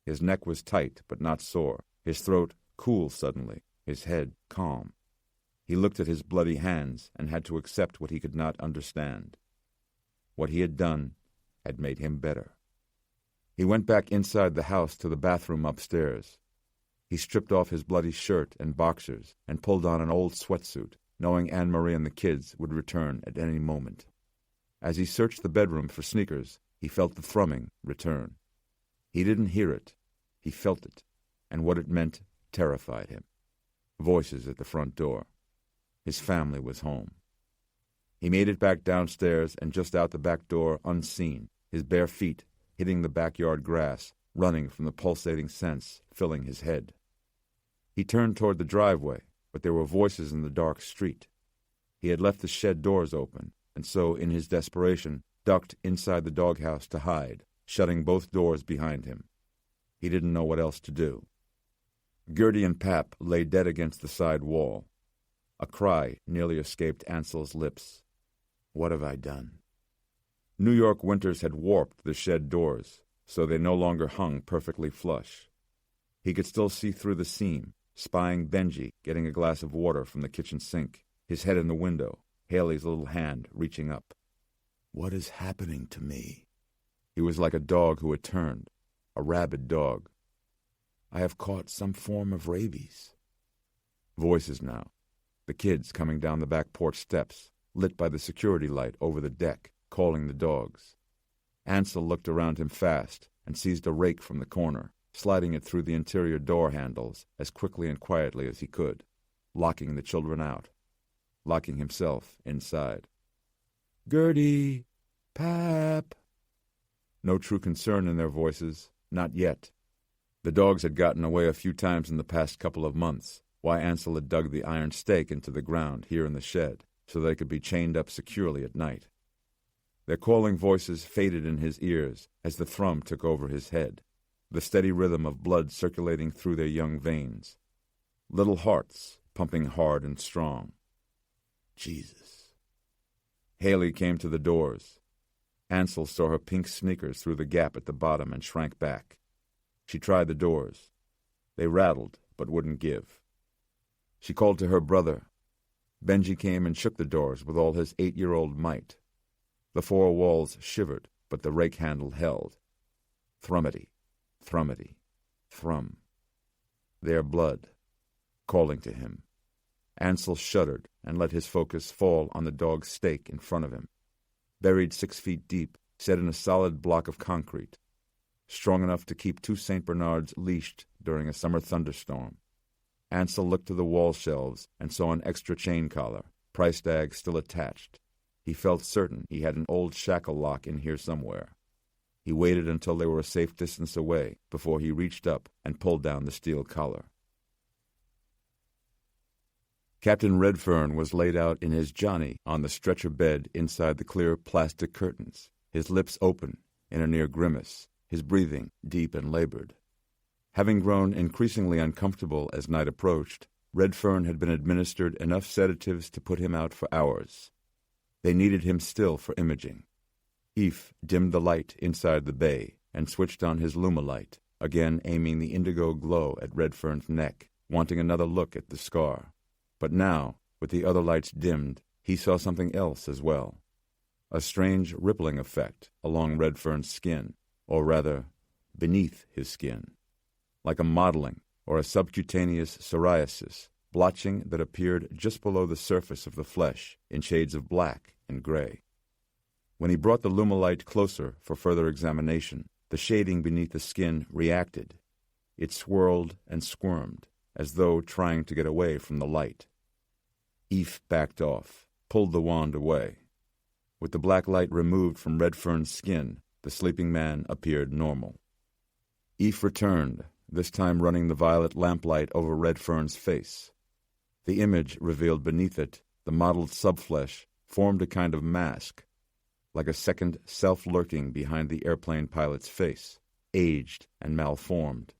S1: His neck was tight but not sore, his throat cool suddenly, his head calm. He looked at his bloody hands and had to accept what he could not understand. What he had done had made him better. He went back inside the house to the bathroom upstairs. He stripped off his bloody shirt and boxers and pulled on an old sweatsuit, knowing Anne-Marie and the kids would return at any moment. As he searched the bedroom for sneakers, he felt the thrumming return. He didn't hear it. He felt it, and what it meant terrified him. Voices at the front door. His family was home. He made it back downstairs and just out the back door unseen, his bare feet hitting the backyard grass, running from the pulsating sense filling his head. He turned toward the driveway, but there were voices in the dark street. He had left the shed doors open, and so, in his desperation, ducked inside the doghouse to hide, shutting both doors behind him. He didn't know what else to do. Gertie and Pap lay dead against the side wall. A cry nearly escaped Ansel's lips. What have I done? New York winters had warped the shed doors, so they no longer hung perfectly flush. He could still see through the seam, spying Benji getting a glass of water from the kitchen sink, his head in the window, Haley's little hand reaching up. What is happening to me? He was like a dog who had turned, a rabid dog. I have caught some form of rabies. Voices now. The kids coming down the back porch steps, lit by the security light over the deck, calling the dogs. Ansel looked around him fast and seized a rake from the corner, sliding it through the interior door handles as quickly and quietly as he could, locking the children out, locking himself inside. Gertie! Pap! No true concern in their voices, not yet. The dogs had gotten away a few times in the past couple of months, while Ansel had dug the iron stake into the ground here in the shed, so they could be chained up securely at night. Their calling voices faded in his ears as the thrum took over his head, the steady rhythm of blood circulating through their young veins. Little hearts pumping hard and strong. Jesus. Haley came to the doors. Ansel saw her pink sneakers through the gap at the bottom and shrank back. She tried the doors. They rattled, but wouldn't give. She called to her brother. Benji came and shook the doors with all his 8-year-old might. The four walls shivered, but the rake handle held. Thrummity, thrummity, thrum. Their blood, calling to him. Ansel shuddered and let his focus fall on the dog's stake in front of him, buried 6 feet deep, set in a solid block of concrete, strong enough to keep 2 St. Bernards leashed during a summer thunderstorm. Ansel looked to the wall shelves and saw an extra chain collar, price tag still attached. He felt certain he had an old shackle lock in here somewhere. He waited until they were a safe distance away before he reached up and pulled down the steel collar. Captain Redfern was laid out in his Johnny on the stretcher bed inside the clear plastic curtains, his lips open in a near grimace, his breathing deep and labored. Having grown increasingly uncomfortable as night approached, Redfern had been administered enough sedatives to put him out for hours. They needed him still for imaging. Eph dimmed the light inside the bay and switched on his Lumalight, again aiming the indigo glow at Redfern's neck, wanting another look at the scar. But now, with the other lights dimmed, he saw something else as well. A strange rippling effect along Redfern's skin, or rather, beneath his skin, like a mottling or a subcutaneous psoriasis, blotching that appeared just below the surface of the flesh in shades of black and gray. When he brought the Lumilite closer for further examination, the shading beneath the skin reacted. It swirled and squirmed, as though trying to get away from the light. Eve backed off, pulled the wand away. With the black light removed from Redfern's skin, the sleeping man appeared normal. Eve returned, this time running the violet lamplight over Redfern's face. The image revealed beneath it, the mottled subflesh, formed a kind of mask, like a second self lurking behind the airplane pilot's face, aged and malformed.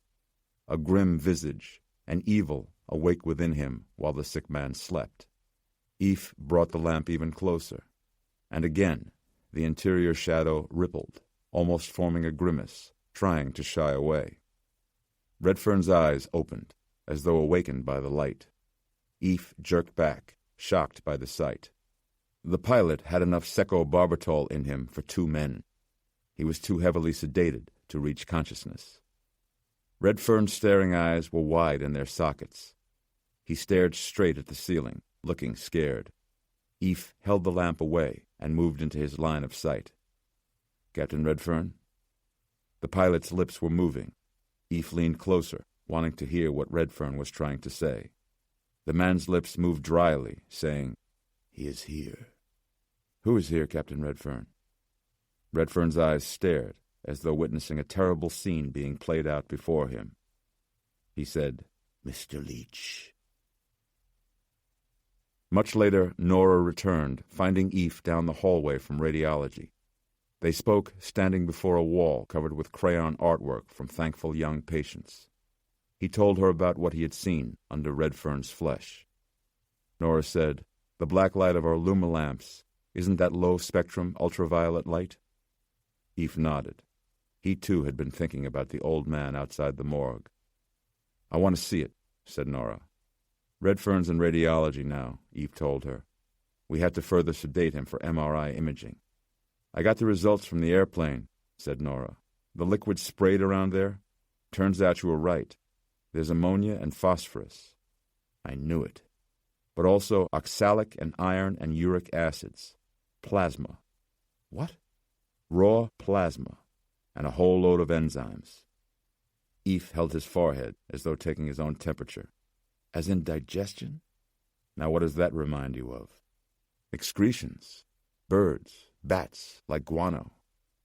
S1: A grim visage, an evil awake within him while the sick man slept. Eve brought the lamp even closer, and again the interior shadow rippled, almost forming a grimace, trying to shy away. Redfern's eyes opened, as though awakened by the light. Eve jerked back, shocked by the sight. The pilot had enough secobarbital in him for 2 men. He was too heavily sedated to reach consciousness. Redfern's staring eyes were wide in their sockets. He stared straight at the ceiling, looking scared. Eve held the lamp away and moved into his line of sight. "Captain Redfern?" The pilot's lips were moving. Eve leaned closer, wanting to hear what Redfern was trying to say. The man's lips moved dryly, saying, "He is here." "Who is here, Captain Redfern?" Redfern's eyes stared, as though witnessing a terrible scene being played out before him. He said, "Mr. Leach." Much later, Nora returned, finding Eve down the hallway from radiology. They spoke standing before a wall covered with crayon artwork from thankful young patients. He told her about what he had seen under Redfern's flesh. Nora said, "The black light of our lumilamps, isn't that low-spectrum ultraviolet light?" Eve nodded. He, too, had been thinking about the old man outside the morgue. "I want to see it," said Nora. "Redfern's in radiology now," Eve told her. "We had to further sedate him for MRI imaging." "I got the results from the airplane," said Nora. "The liquid sprayed around there? Turns out you were right. There's ammonia and phosphorus." "I knew it. But also oxalic and iron and uric acids. Plasma." "What?" "Raw plasma. And a whole load of enzymes." Eve held his forehead as though taking his own temperature. "As in digestion?" "Now what does that remind you of?" "Excretions. Birds, bats, like guano.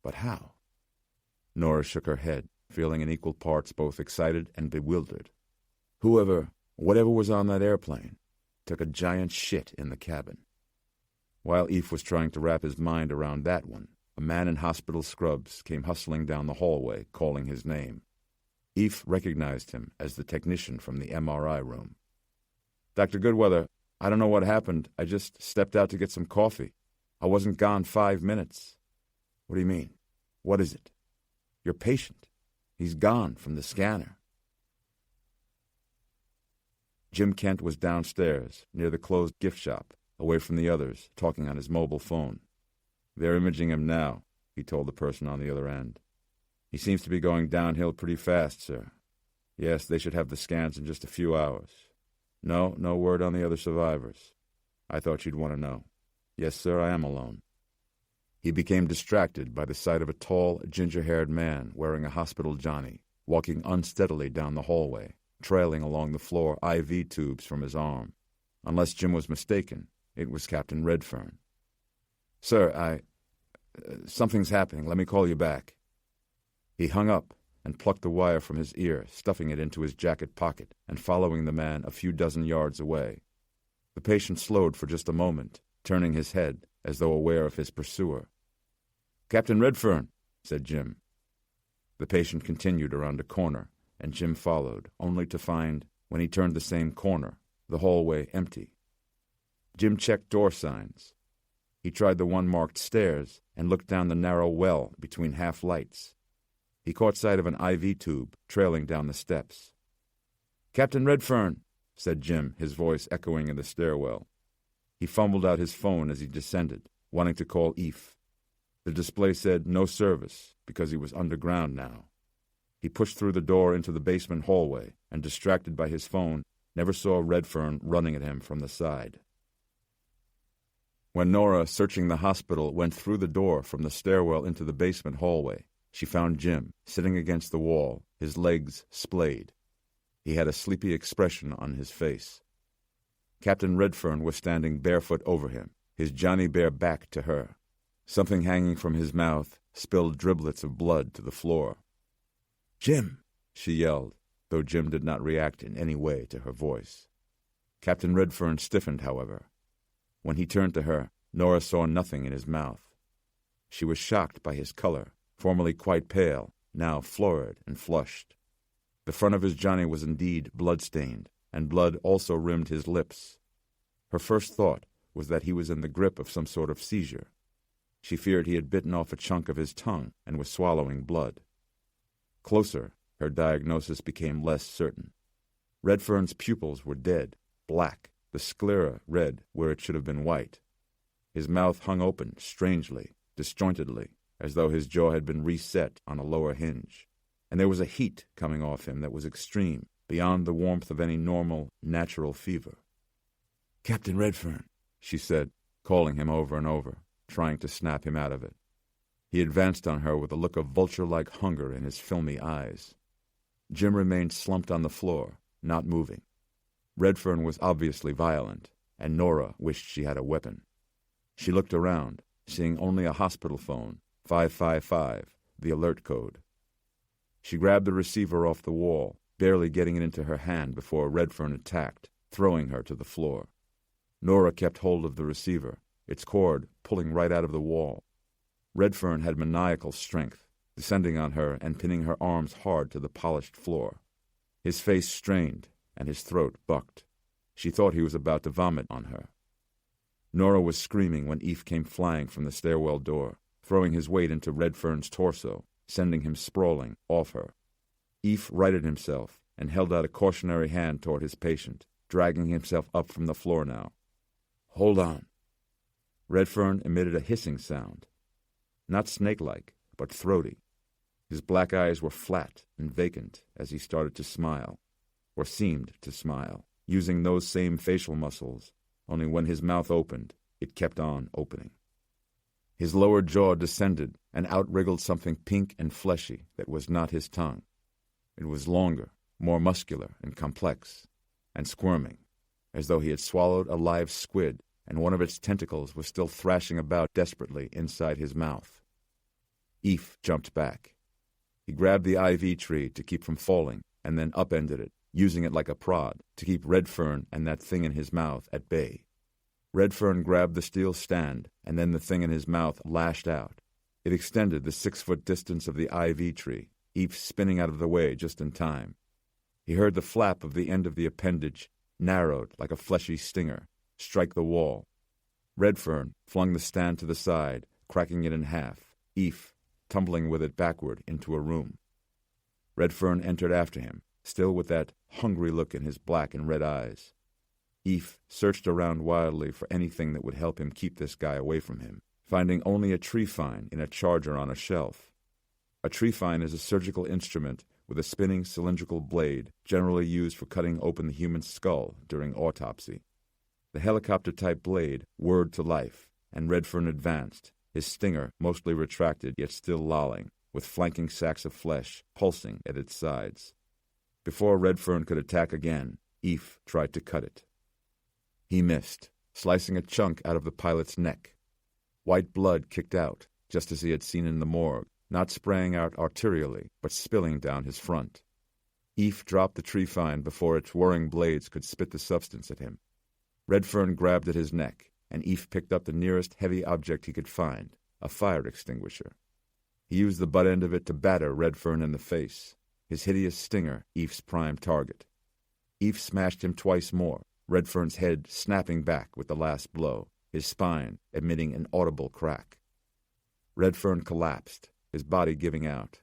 S1: But how?" Nora shook her head, feeling in equal parts both excited and bewildered. Whatever was on that airplane, took a giant shit in the cabin." While Eve was trying to wrap his mind around that one, a man in hospital scrubs came hustling down the hallway, calling his name. Eve recognized him as the technician from the MRI room. "Dr. Goodweather, I don't know what happened. I just stepped out to get some coffee. I wasn't gone 5 minutes." "What do you mean? What is it?" "Your patient. He's gone from the scanner." Jim Kent was downstairs, near the closed gift shop, away from the others, talking on his mobile phone. "They're imaging him now," he told the person on the other end. "He seems to be going downhill pretty fast, sir. Yes, they should have the scans in just a few hours. No word on the other survivors. I thought you'd want to know. Yes, sir, I am alone." He became distracted by the sight of a tall, ginger-haired man wearing a hospital johnny, walking unsteadily down the hallway, trailing along the floor IV tubes from his arm. Unless Jim was mistaken, it was Captain Redfern. "Sir, something's happening. Let me call you back." He hung up and plucked the wire from his ear, stuffing it into his jacket pocket and following the man a few dozen yards away. The patient slowed for just a moment, turning his head as though aware of his pursuer. "Captain Redfern," said Jim. The patient continued around a corner, and Jim followed, only to find, when he turned the same corner, the hallway empty. Jim checked door signs. He tried the one marked stairs and looked down the narrow well between half-lights. He caught sight of an IV tube trailing down the steps. "Captain Redfern," said Jim, his voice echoing in the stairwell. He fumbled out his phone as he descended, wanting to call Eve. The display said no service because he was underground now. He pushed through the door into the basement hallway and, distracted by his phone, never saw Redfern running at him from the side. When Nora, searching the hospital, went through the door from the stairwell into the basement hallway, she found Jim sitting against the wall, his legs splayed. He had a sleepy expression on his face. Captain Redfern was standing barefoot over him, his Johnny Bear back to her. Something hanging from his mouth spilled driblets of blood to the floor. "Jim!" she yelled, though Jim did not react in any way to her voice. Captain Redfern stiffened, however. When he turned to her, Nora saw nothing in his mouth. She was shocked by his color, formerly quite pale, now florid and flushed. The front of his Johnny was indeed blood-stained, and blood also rimmed his lips. Her first thought was that he was in the grip of some sort of seizure. She feared he had bitten off a chunk of his tongue and was swallowing blood. Closer, her diagnosis became less certain. Redfern's pupils were dead, black, the sclera red where it should have been white. His mouth hung open, strangely, disjointedly, as though his jaw had been reset on a lower hinge. And there was a heat coming off him that was extreme, beyond the warmth of any normal, natural fever. "Captain Redfern," she said, calling him over and over, trying to snap him out of it. He advanced on her with a look of vulture-like hunger in his filmy eyes. Jim remained slumped on the floor, not moving. Redfern was obviously violent, and Nora wished she had a weapon. She looked around, seeing only a hospital phone, 555, the alert code. She grabbed the receiver off the wall, barely getting it into her hand before Redfern attacked, throwing her to the floor. Nora kept hold of the receiver, its cord pulling right out of the wall. Redfern had maniacal strength, descending on her and pinning her arms hard to the polished floor. His face strained, and his throat bucked. She thought he was about to vomit on her. Nora was screaming when Eve came flying from the stairwell door, throwing his weight into Redfern's torso, sending him sprawling off her. Eve righted himself and held out a cautionary hand toward his patient, dragging himself up from the floor now. "Hold on." Redfern emitted a hissing sound. Not snake-like, but throaty. His black eyes were flat and vacant as he started to smile, or seemed to smile, using those same facial muscles, only when his mouth opened, it kept on opening. His lower jaw descended and out-wriggled something pink and fleshy that was not his tongue. It was longer, more muscular and complex, and squirming, as though he had swallowed a live squid and one of its tentacles was still thrashing about desperately inside his mouth. Eve jumped back. He grabbed the IV tree to keep from falling and then upended it, using it like a prod to keep Redfern and that thing in his mouth at bay. Redfern grabbed the steel stand, and then the thing in his mouth lashed out. It extended the 6-foot distance of the IV tree, Eve spinning out of the way just in time. He heard the flap of the end of the appendage, narrowed like a fleshy stinger, strike the wall. Redfern flung the stand to the side, cracking it in half, Eve tumbling with it backward into a room. Redfern entered after him, still with that hungry look in his black and red eyes. Eve searched around wildly for anything that would help him keep this guy away from him, finding only a tree fine in a charger on a shelf. A tree fine is a surgical instrument with a spinning cylindrical blade generally used for cutting open the human skull during autopsy. The helicopter-type blade whirred to life, and Redfern advanced, his stinger mostly retracted yet still lolling, with flanking sacks of flesh pulsing at its sides. Before Redfern could attack again, Eve tried to cut it. He missed, slicing a chunk out of the pilot's neck. White blood kicked out, just as he had seen in the morgue, not spraying out arterially, but spilling down his front. Eve dropped the tree fine before its whirring blades could spit the substance at him. Redfern grabbed at his neck, and Eve picked up the nearest heavy object he could find, a fire extinguisher. He used the butt end of it to batter Redfern in the face, his hideous stinger Eve's prime target. Eve smashed him twice more, Redfern's head snapping back with the last blow, his spine emitting an audible crack. Redfern collapsed, his body giving out.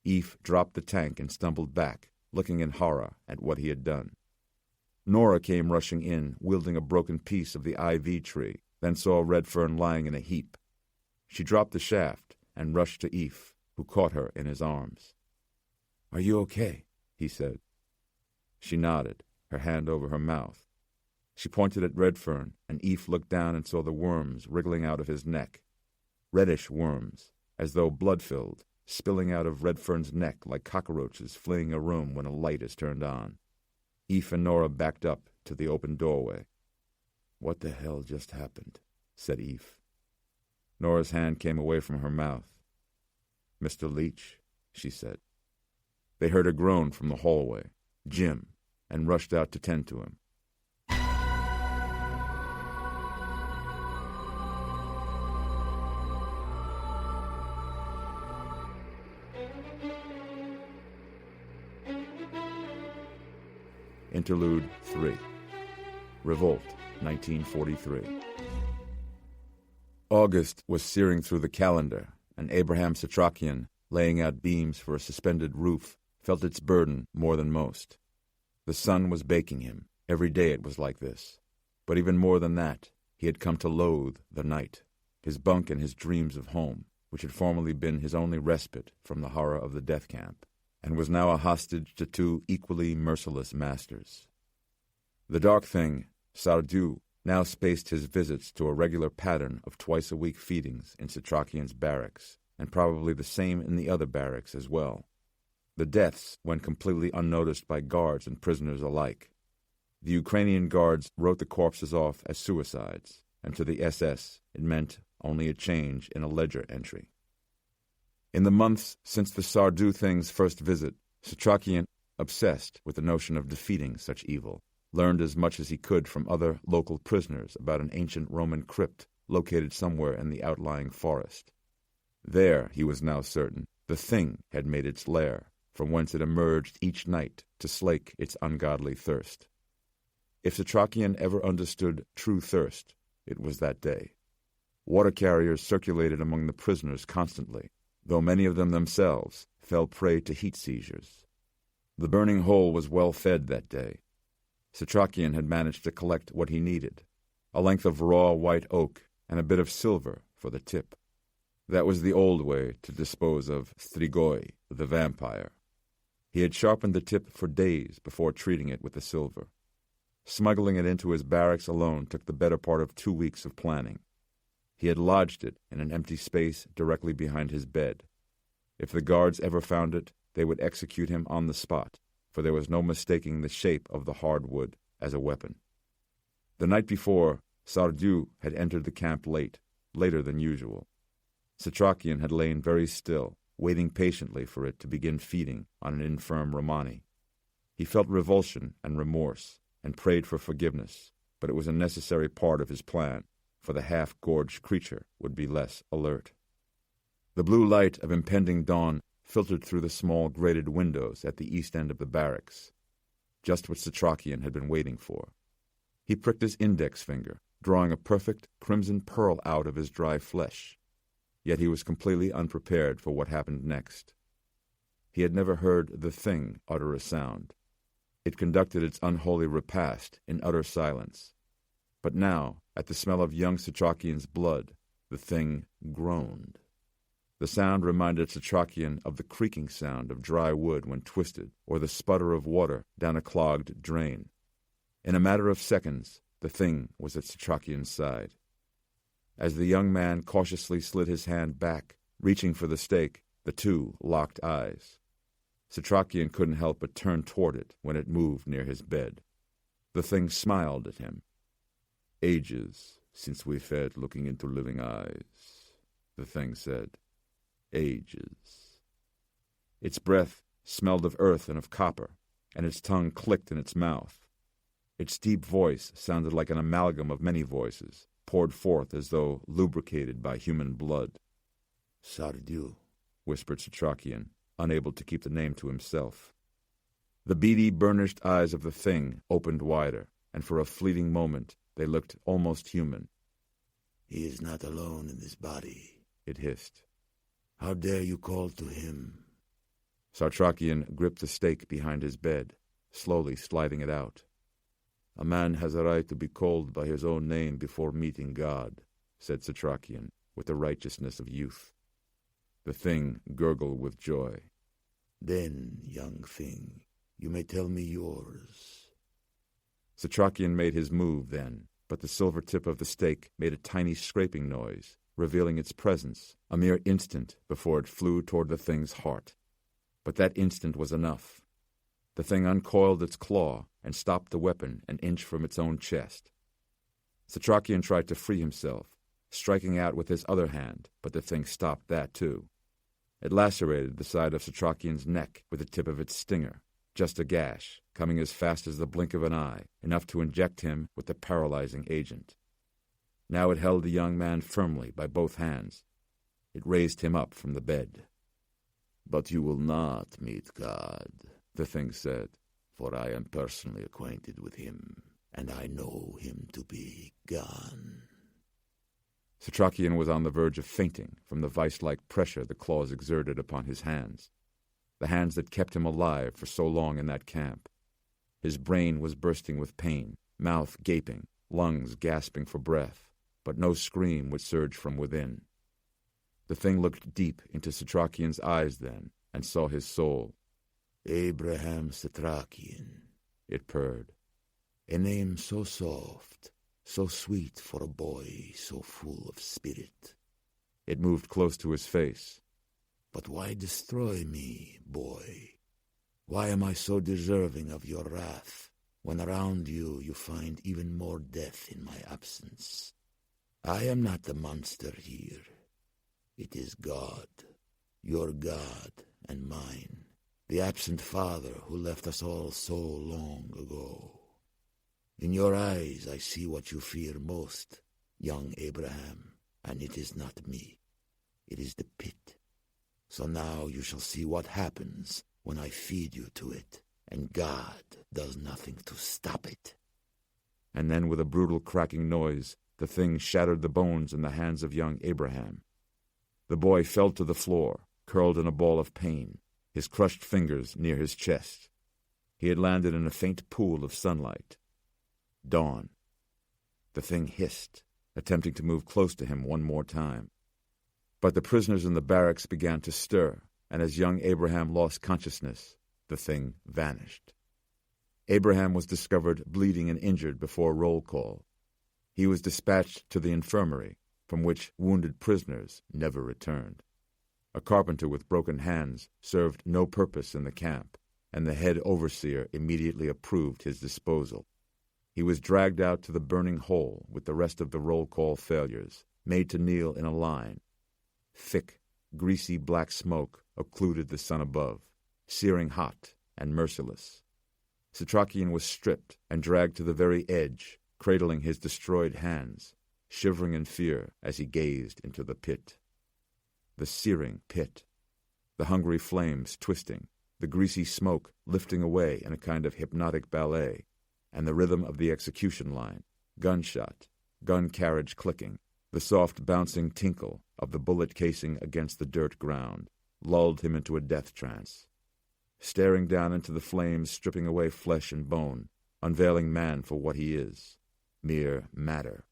S1: Eve dropped the tank and stumbled back, looking in horror at what he had done. Nora came rushing in, wielding a broken piece of the ivy tree, then saw Redfern lying in a heap. She dropped the shaft and rushed to Eve, who caught her in his arms. "Are you okay?" he said. She nodded, her hand over her mouth. She pointed at Redfern, and Eve looked down and saw the worms wriggling out of his neck. Reddish worms, as though blood-filled, spilling out of Redfern's neck like cockroaches fleeing a room when a light is turned on. Eve and Nora backed up to the open doorway. "What the hell just happened?" said Eve. Nora's hand came away from her mouth. "Mr. Leach," she said. They heard a groan from the hallway, Jim, and rushed out to tend to him. Interlude 3. Revolt, 1943. August was searing through the calendar, and Abraham Setrakian, laying out beams for a suspended roof, felt its burden more than most. The sun was baking him. Every day it was like this. But even more than that, he had come to loathe the night, his bunk and his dreams of home, which had formerly been his only respite from the horror of the death camp, and was now a hostage to two equally merciless masters. The dark thing, Sardou, now spaced his visits to a regular pattern of twice-a-week feedings in Setrakian's barracks, and probably the same in the other barracks as well. The deaths went completely unnoticed by guards and prisoners alike. The Ukrainian guards wrote the corpses off as suicides, and to the SS it meant only a change in a ledger entry. In the months since the Sardou thing's first visit, Setrakian, obsessed with the notion of defeating such evil, learned as much as he could from other local prisoners about an ancient Roman crypt located somewhere in the outlying forest. There, he was now certain, the thing had made its lair, from whence it emerged each night to slake its ungodly thirst. If Setrakian ever understood true thirst, it was that day. Water carriers circulated among the prisoners constantly, though many of them themselves fell prey to heat seizures. The burning hole was well fed that day. Setrakian had managed to collect what he needed, a length of raw white oak and a bit of silver for the tip. That was the old way to dispose of Strigoi, the vampire. He had sharpened the tip for days before treating it with the silver. Smuggling it into his barracks alone took the better part of 2 weeks of planning. He had lodged it in an empty space directly behind his bed. If the guards ever found it, they would execute him on the spot, for there was no mistaking the shape of the hardwood as a weapon. The night before, Sardou had entered the camp late, later than usual. Setrakian had lain very still, waiting patiently for it to begin feeding on an infirm Romani. He felt revulsion and remorse, and prayed for forgiveness, but it was a necessary part of his plan, for the half-gorged creature would be less alert. The blue light of impending dawn filtered through the small grated windows at the east end of the barracks. Just what Setrakian had been waiting for. He pricked his index finger, drawing a perfect crimson pearl out of his dry flesh. Yet he was completely unprepared for what happened next. He had never heard the thing utter a sound. It conducted its unholy repast in utter silence. But now, at the smell of young Setrakian's blood, the thing groaned. The sound reminded Setrakian of the creaking sound of dry wood when twisted, or the sputter of water down a clogged drain. In a matter of seconds, the thing was at Setrakian's side. As the young man cautiously slid his hand back, reaching for the stake, the two locked eyes. Setrakian couldn't help but turn toward it when it moved near his bed. The thing smiled at him. "Ages since we fed looking into living eyes," the thing said. "Ages." Its breath smelled of earth and of copper, and its tongue clicked in its mouth. Its deep voice sounded like an amalgam of many voices, poured forth as though lubricated by human blood. "Sardou," whispered Setrakian, unable to keep the name to himself. The beady, burnished eyes of the thing opened wider, and for a fleeting moment they looked almost human. "He is not alone in this body," it hissed. "How dare you call to him?" Setrakian gripped the stake behind his bed, slowly sliding it out. "A man has a right to be called by his own name before meeting God," said Setrakian, with the righteousness of youth. The thing gurgled with joy.
S2: "Then, young thing, you may tell me yours."
S1: Setrakian made his move then, but the silver tip of the stake made a tiny scraping noise, revealing its presence a mere instant before it flew toward the thing's heart. But that instant was enough. The thing uncoiled its claw and stopped the weapon an inch from its own chest. Setrakian tried to free himself, striking out with his other hand, but the thing stopped that too. It lacerated the side of Setrakian's neck with the tip of its stinger, just a gash, coming as fast as the blink of an eye, enough to inject him with the paralyzing agent. Now it held the young man firmly by both hands. It raised him up from the bed.
S2: "But you will not meet God," the thing said, "for I am personally acquainted with him, and I know him to be gone."
S1: Setrakian was on the verge of fainting from the vice-like pressure the claws exerted upon his hands, the hands that kept him alive for so long in that camp. His brain was bursting with pain, mouth gaping, lungs gasping for breath, but no scream would surge from within. The thing looked deep into Setrakian's eyes then and saw his soul.
S2: "Abraham Setrakian,"
S1: it purred.
S2: "A name so soft, so sweet for a boy so full of spirit."
S1: It moved close to his face.
S2: "But why destroy me, boy? Why am I so deserving of your wrath, when around you find even more death in my absence? I am not the monster here. It is God, your God and mine, the absent Father who left us all so long ago. In your eyes I see what you fear most, young Abraham, and it is not me. It is the pit. So now you shall see what happens when I feed you to it, and God does nothing to stop it."
S1: And then with a brutal cracking noise, the thing shattered the bones in the hands of young Abraham. The boy fell to the floor, curled in a ball of pain, his crushed fingers near his chest. He had landed in a faint pool of sunlight. Dawn. The thing hissed, attempting to move close to him one more time. But the prisoners in the barracks began to stir, and as young Abraham lost consciousness, the thing vanished. Abraham was discovered bleeding and injured before roll call. He was dispatched to the infirmary, from which wounded prisoners never returned. A carpenter with broken hands served no purpose in the camp, and the head overseer immediately approved his disposal. He was dragged out to the burning hole with the rest of the roll call failures, made to kneel in a line. Thick, greasy black smoke occluded the sun above, searing hot and merciless. Setrakian was stripped and dragged to the very edge, cradling his destroyed hands, shivering in fear as he gazed into the pit. The searing pit. The hungry flames twisting, the greasy smoke lifting away in a kind of hypnotic ballet, and the rhythm of the execution line, gunshot, gun carriage clicking, the soft bouncing tinkle of the bullet casing against the dirt ground, lulled him into a death trance. Staring down into the flames stripping away flesh and bone, unveiling man for what he is, mere matter,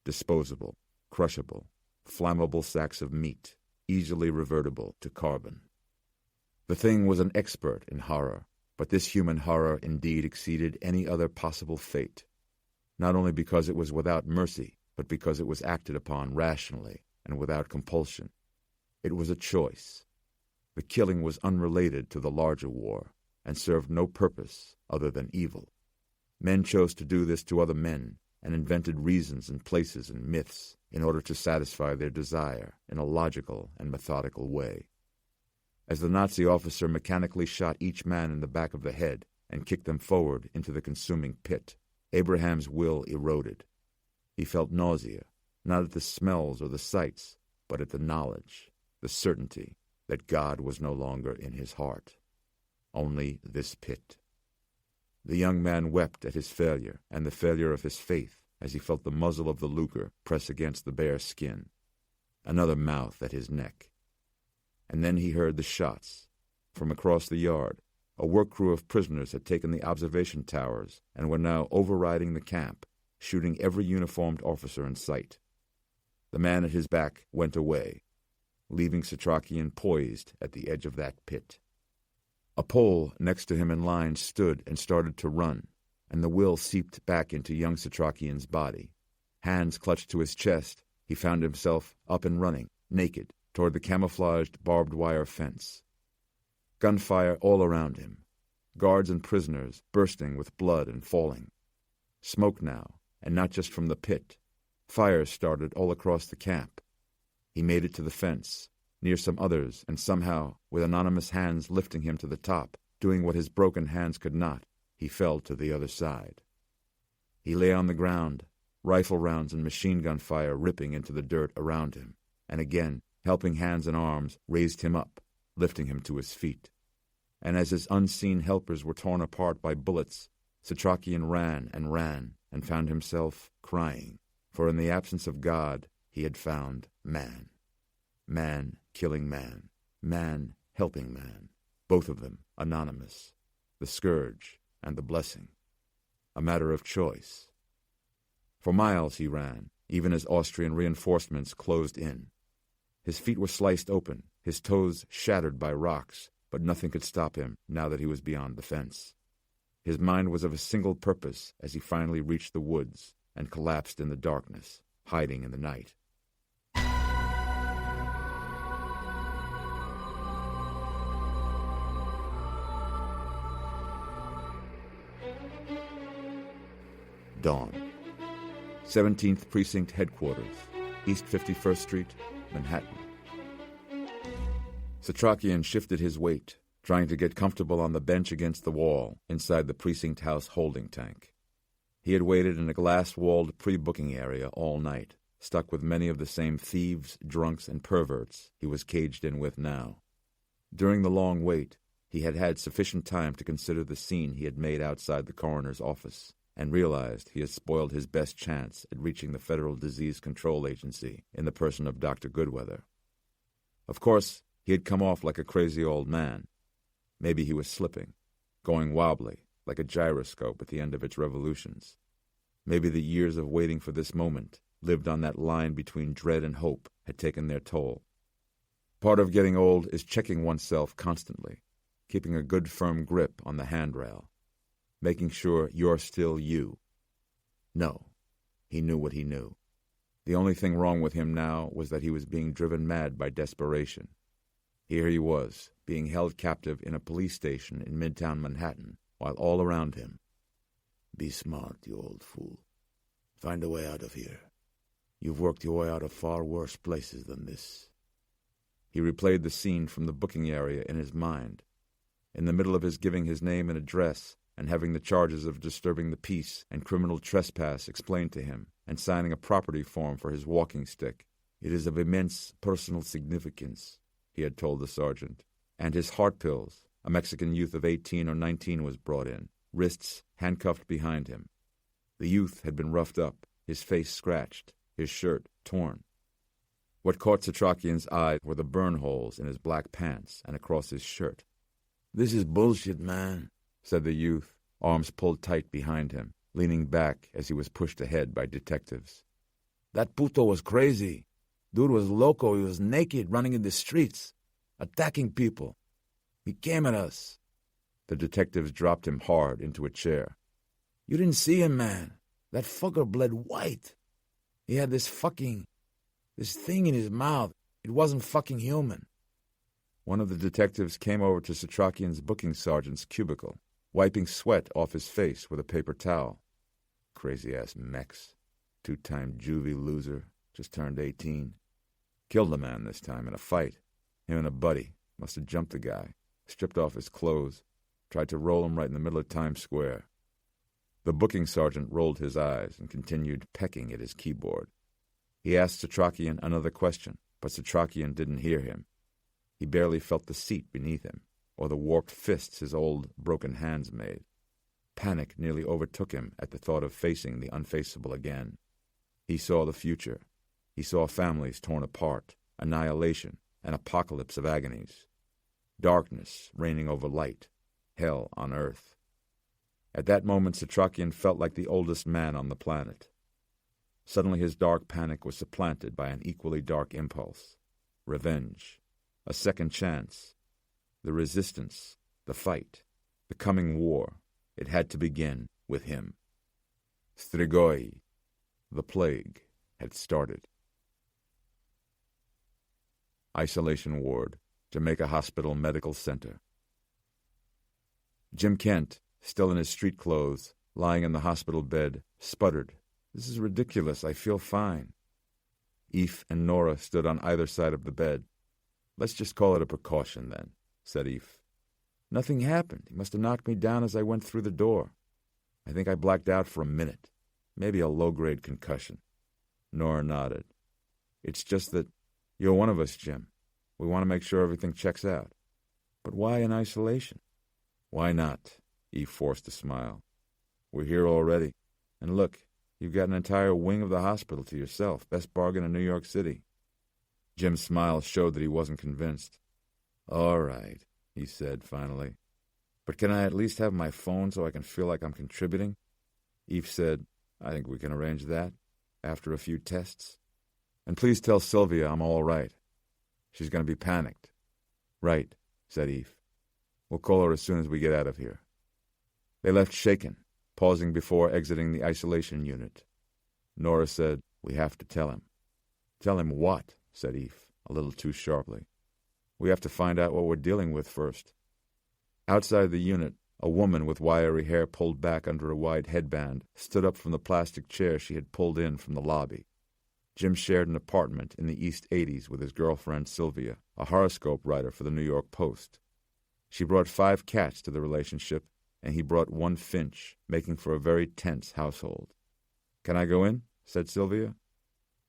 S1: disposable, crushable, flammable sacks of meat, easily revertible to carbon. The thing was an expert in horror, but this human horror indeed exceeded any other possible fate, not only because it was without mercy, but because it was acted upon rationally and without compulsion. It was a choice. The killing was unrelated to the larger war, and served no purpose other than evil. Men chose to do this to other men, and invented reasons and places and myths in order to satisfy their desire in a logical and methodical way. As the Nazi officer mechanically shot each man in the back of the head and kicked them forward into the consuming pit, Abraham's will eroded. He felt nausea, not at the smells or the sights, but at the knowledge, the certainty that God was no longer in his heart. Only this pit. The young man wept at his failure and the failure of his faith as he felt the muzzle of the Luger press against the bare skin. Another mouth at his neck. And then he heard the shots. From across the yard, a work crew of prisoners had taken the observation towers and were now overriding the camp, shooting every uniformed officer in sight. The man at his back went away, leaving Setrakian poised at the edge of that pit. A Pole next to him in line stood and started to run, and the will seeped back into young Setrakian's body. Hands clutched to his chest, he found himself up and running, naked, toward the camouflaged barbed wire fence. Gunfire all around him, guards and prisoners bursting with blood and falling. Smoke now, and not just from the pit. Fires started all across the camp. He made it to the fence, near some others, and somehow, with anonymous hands lifting him to the top, doing what his broken hands could not, he fell to the other side. He lay on the ground, rifle rounds and machine gun fire ripping into the dirt around him, and again, helping hands and arms raised him up, lifting him to his feet. And as his unseen helpers were torn apart by bullets, Setrakian ran and found himself crying, for in the absence of God, he had found man. Man killing man, man helping man, both of them anonymous, the scourge and the blessing. A matter of choice. For miles he ran, even as Austrian reinforcements closed in. His feet were sliced open, his toes shattered by rocks, but nothing could stop him now that he was beyond the fence. His mind was of a single purpose as he finally reached the woods and collapsed in the darkness, hiding in the night. Dawn. 17th Precinct Headquarters, East 51st Street, Manhattan. Setrakian shifted his weight, trying to get comfortable on the bench against the wall inside the precinct house holding tank. He had waited in a glass-walled pre-booking area all night, stuck with many of the same thieves, drunks, and perverts he was caged in with now. During the long wait, he had had sufficient time to consider the scene he had made outside the coroner's office, and realized he had spoiled his best chance at reaching the Federal Disease Control Agency in the person of Dr. Goodweather. Of course, he had come off like a crazy old man. Maybe he was slipping, going wobbly, like a gyroscope at the end of its revolutions. Maybe the years of waiting for this moment, lived on that line between dread and hope, had taken their toll. Part of getting old is checking oneself constantly, keeping a good firm grip on the handrail, making sure you're still you. No, he knew what he knew. The only thing wrong with him now was that he was being driven mad by desperation. Here he was, being held captive in a police station in Midtown Manhattan, while all around him. Be smart, you old fool. Find a way out of here. You've worked your way out of far worse places than this. He replayed the scene from the booking area in his mind. In the middle of his giving his name and address, and having the charges of disturbing the peace and criminal trespass explained to him, and signing a property form for his walking stick. It is of immense personal significance, he had told the sergeant. And his heart pills, a Mexican youth of 18 or 19 was brought in, wrists handcuffed behind him. The youth had been roughed up, his face scratched, his shirt torn. What caught Setrakian's eye were the burn holes in his black pants and across his shirt. "This is bullshit, man," said the youth, arms pulled tight behind him, leaning back as he was pushed ahead by detectives. "That puto was crazy. Dude was loco. He was naked, running in the streets, attacking people. He came at us." The detectives dropped him hard into a chair. "You didn't see him, man. That fucker bled white. He had this thing in his mouth. It wasn't fucking human." One of the detectives came over to Setrakian's booking sergeant's cubicle, wiping sweat off his face with a paper towel. Crazy-ass Mex. Two-time juvie loser, just turned 18. Killed a man this time in a fight. Him and a buddy. Must have jumped the guy, stripped off his clothes, tried to roll him right in the middle of Times Square. The booking sergeant rolled his eyes and continued pecking at his keyboard. He asked Setrakian another question, but Setrakian didn't hear him. He barely felt the seat beneath him, or the warped fists his old, broken hands made. Panic nearly overtook him at the thought of facing the unfaceable again. He saw the future. He saw families torn apart, annihilation, an apocalypse of agonies. Darkness reigning over light, hell on earth. At that moment, Setrakian felt like the oldest man on the planet. Suddenly his dark panic was supplanted by an equally dark impulse. Revenge. A second chance. The resistance. The fight. The coming war. It had to begin with him. Strigoi. The plague had started. Isolation Ward, Jamaica Hospital Medical Center. Jim Kent, still in his street clothes, lying in the hospital bed, sputtered, "This is ridiculous. I feel fine." Eve and Nora stood on either side of the bed. "Let's just call it a precaution, then," said Eve. "Nothing happened. He must have knocked me down as I went through the door. I think I blacked out for a minute. Maybe a low-grade concussion." Nora nodded. "It's just that you're one of us, Jim. We want to make sure everything checks out." "But why in isolation?" "Why not?" Eve forced a smile. "We're here already. And look, you've got an entire wing of the hospital to yourself. Best bargain in New York City." Jim's smile showed that he wasn't convinced. "All right," he said finally. "But can I at least have my phone so I can feel like I'm contributing?" Eve said, "I think we can arrange that, after a few tests. And please tell Sylvia I'm all right. She's going to be panicked." "Right," said Eve. "We'll call her as soon as we get out of here." They left shaken, pausing before exiting the isolation unit. Nora said, "We have to tell him." "Tell him what?" said Eve, a little too sharply. "We have to find out what we're dealing with first." Outside the unit, a woman with wiry hair pulled back under a wide headband stood up from the plastic chair she had pulled in from the lobby. Jim shared an apartment in the East 80s with his girlfriend Sylvia, a horoscope writer for the New York Post. She brought 5 cats to the relationship, and he brought 1 finch, making for a very tense household. "Can I go in?" said Sylvia.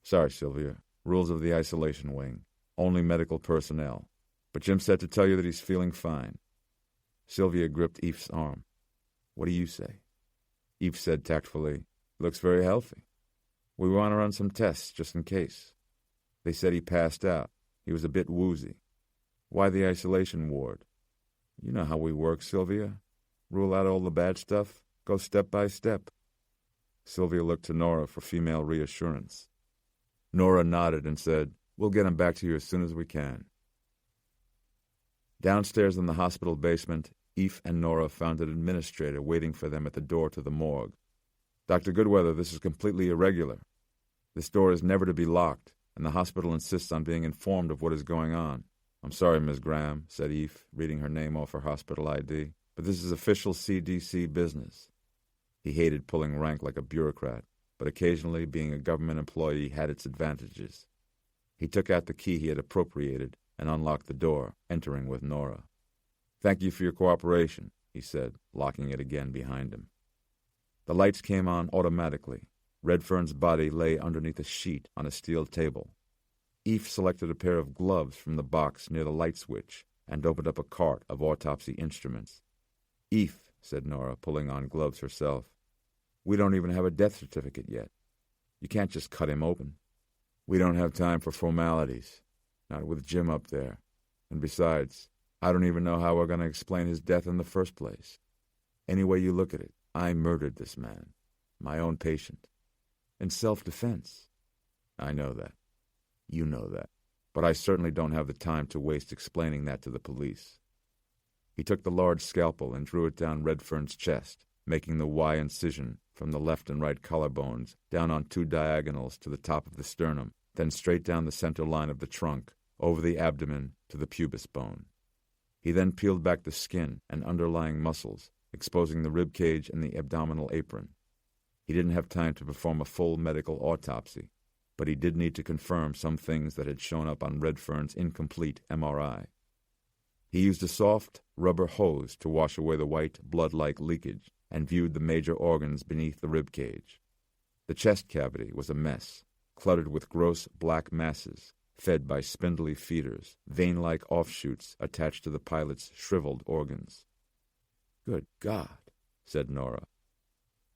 S1: "Sorry, Sylvia. Rules of the isolation wing. Only medical personnel. But Jim said to tell you that he's feeling fine." Sylvia gripped Eve's arm. "What do you say?" Eve said tactfully, "Looks very healthy. We want to run some tests just in case. They said he passed out. He was a bit woozy." "Why the isolation ward?" "You know how we work, Sylvia. Rule out all the bad stuff. Go step by step." Sylvia looked to Nora for female reassurance. Nora nodded and said, "We'll get him back to you as soon as we can." Downstairs in the hospital basement, Eve and Nora found an administrator waiting for them at the door to the morgue. "Dr. Goodweather, this is completely irregular. This door is never to be locked, and the hospital insists on being informed of what is going on." "I'm sorry, Ms. Graham," said Eve, reading her name off her hospital ID, "but this is official CDC business." He hated pulling rank like a bureaucrat, but occasionally being a government employee had its advantages. He took out the key he had appropriated and unlocked the door, entering with Nora. "Thank you for your cooperation," he said, locking it again behind him. The lights came on automatically. Redfern's body lay underneath a sheet on a steel table. Eve selected a pair of gloves from the box near the light switch and opened up a cart of autopsy instruments. "Eve," said Nora, pulling on gloves herself, "we don't even have a death certificate yet. You can't just cut him open." "We don't have time for formalities. Not with Jim up there. And besides, I don't even know how we're going to explain his death in the first place. Any way you look at it, I murdered this man, my own patient. In self-defense. I know that. You know that. But I certainly don't have the time to waste explaining that to the police." He took the large scalpel and drew it down Redfern's chest, making the Y incision from the left and right collarbones down on 2 diagonals to the top of the sternum, then straight down the center line of the trunk, over the abdomen to the pubis bone. He then peeled back the skin and underlying muscles, exposing the rib cage and the abdominal apron. He didn't have time to perform a full medical autopsy, but he did need to confirm some things that had shown up on Redfern's incomplete MRI. He used a soft, rubber hose to wash away the white, blood-like leakage and viewed the major organs beneath the rib cage. The chest cavity was a mess, cluttered with gross black masses, fed by spindly feeders, vein-like offshoots attached to the pilot's shriveled organs. "Good God," said Nora.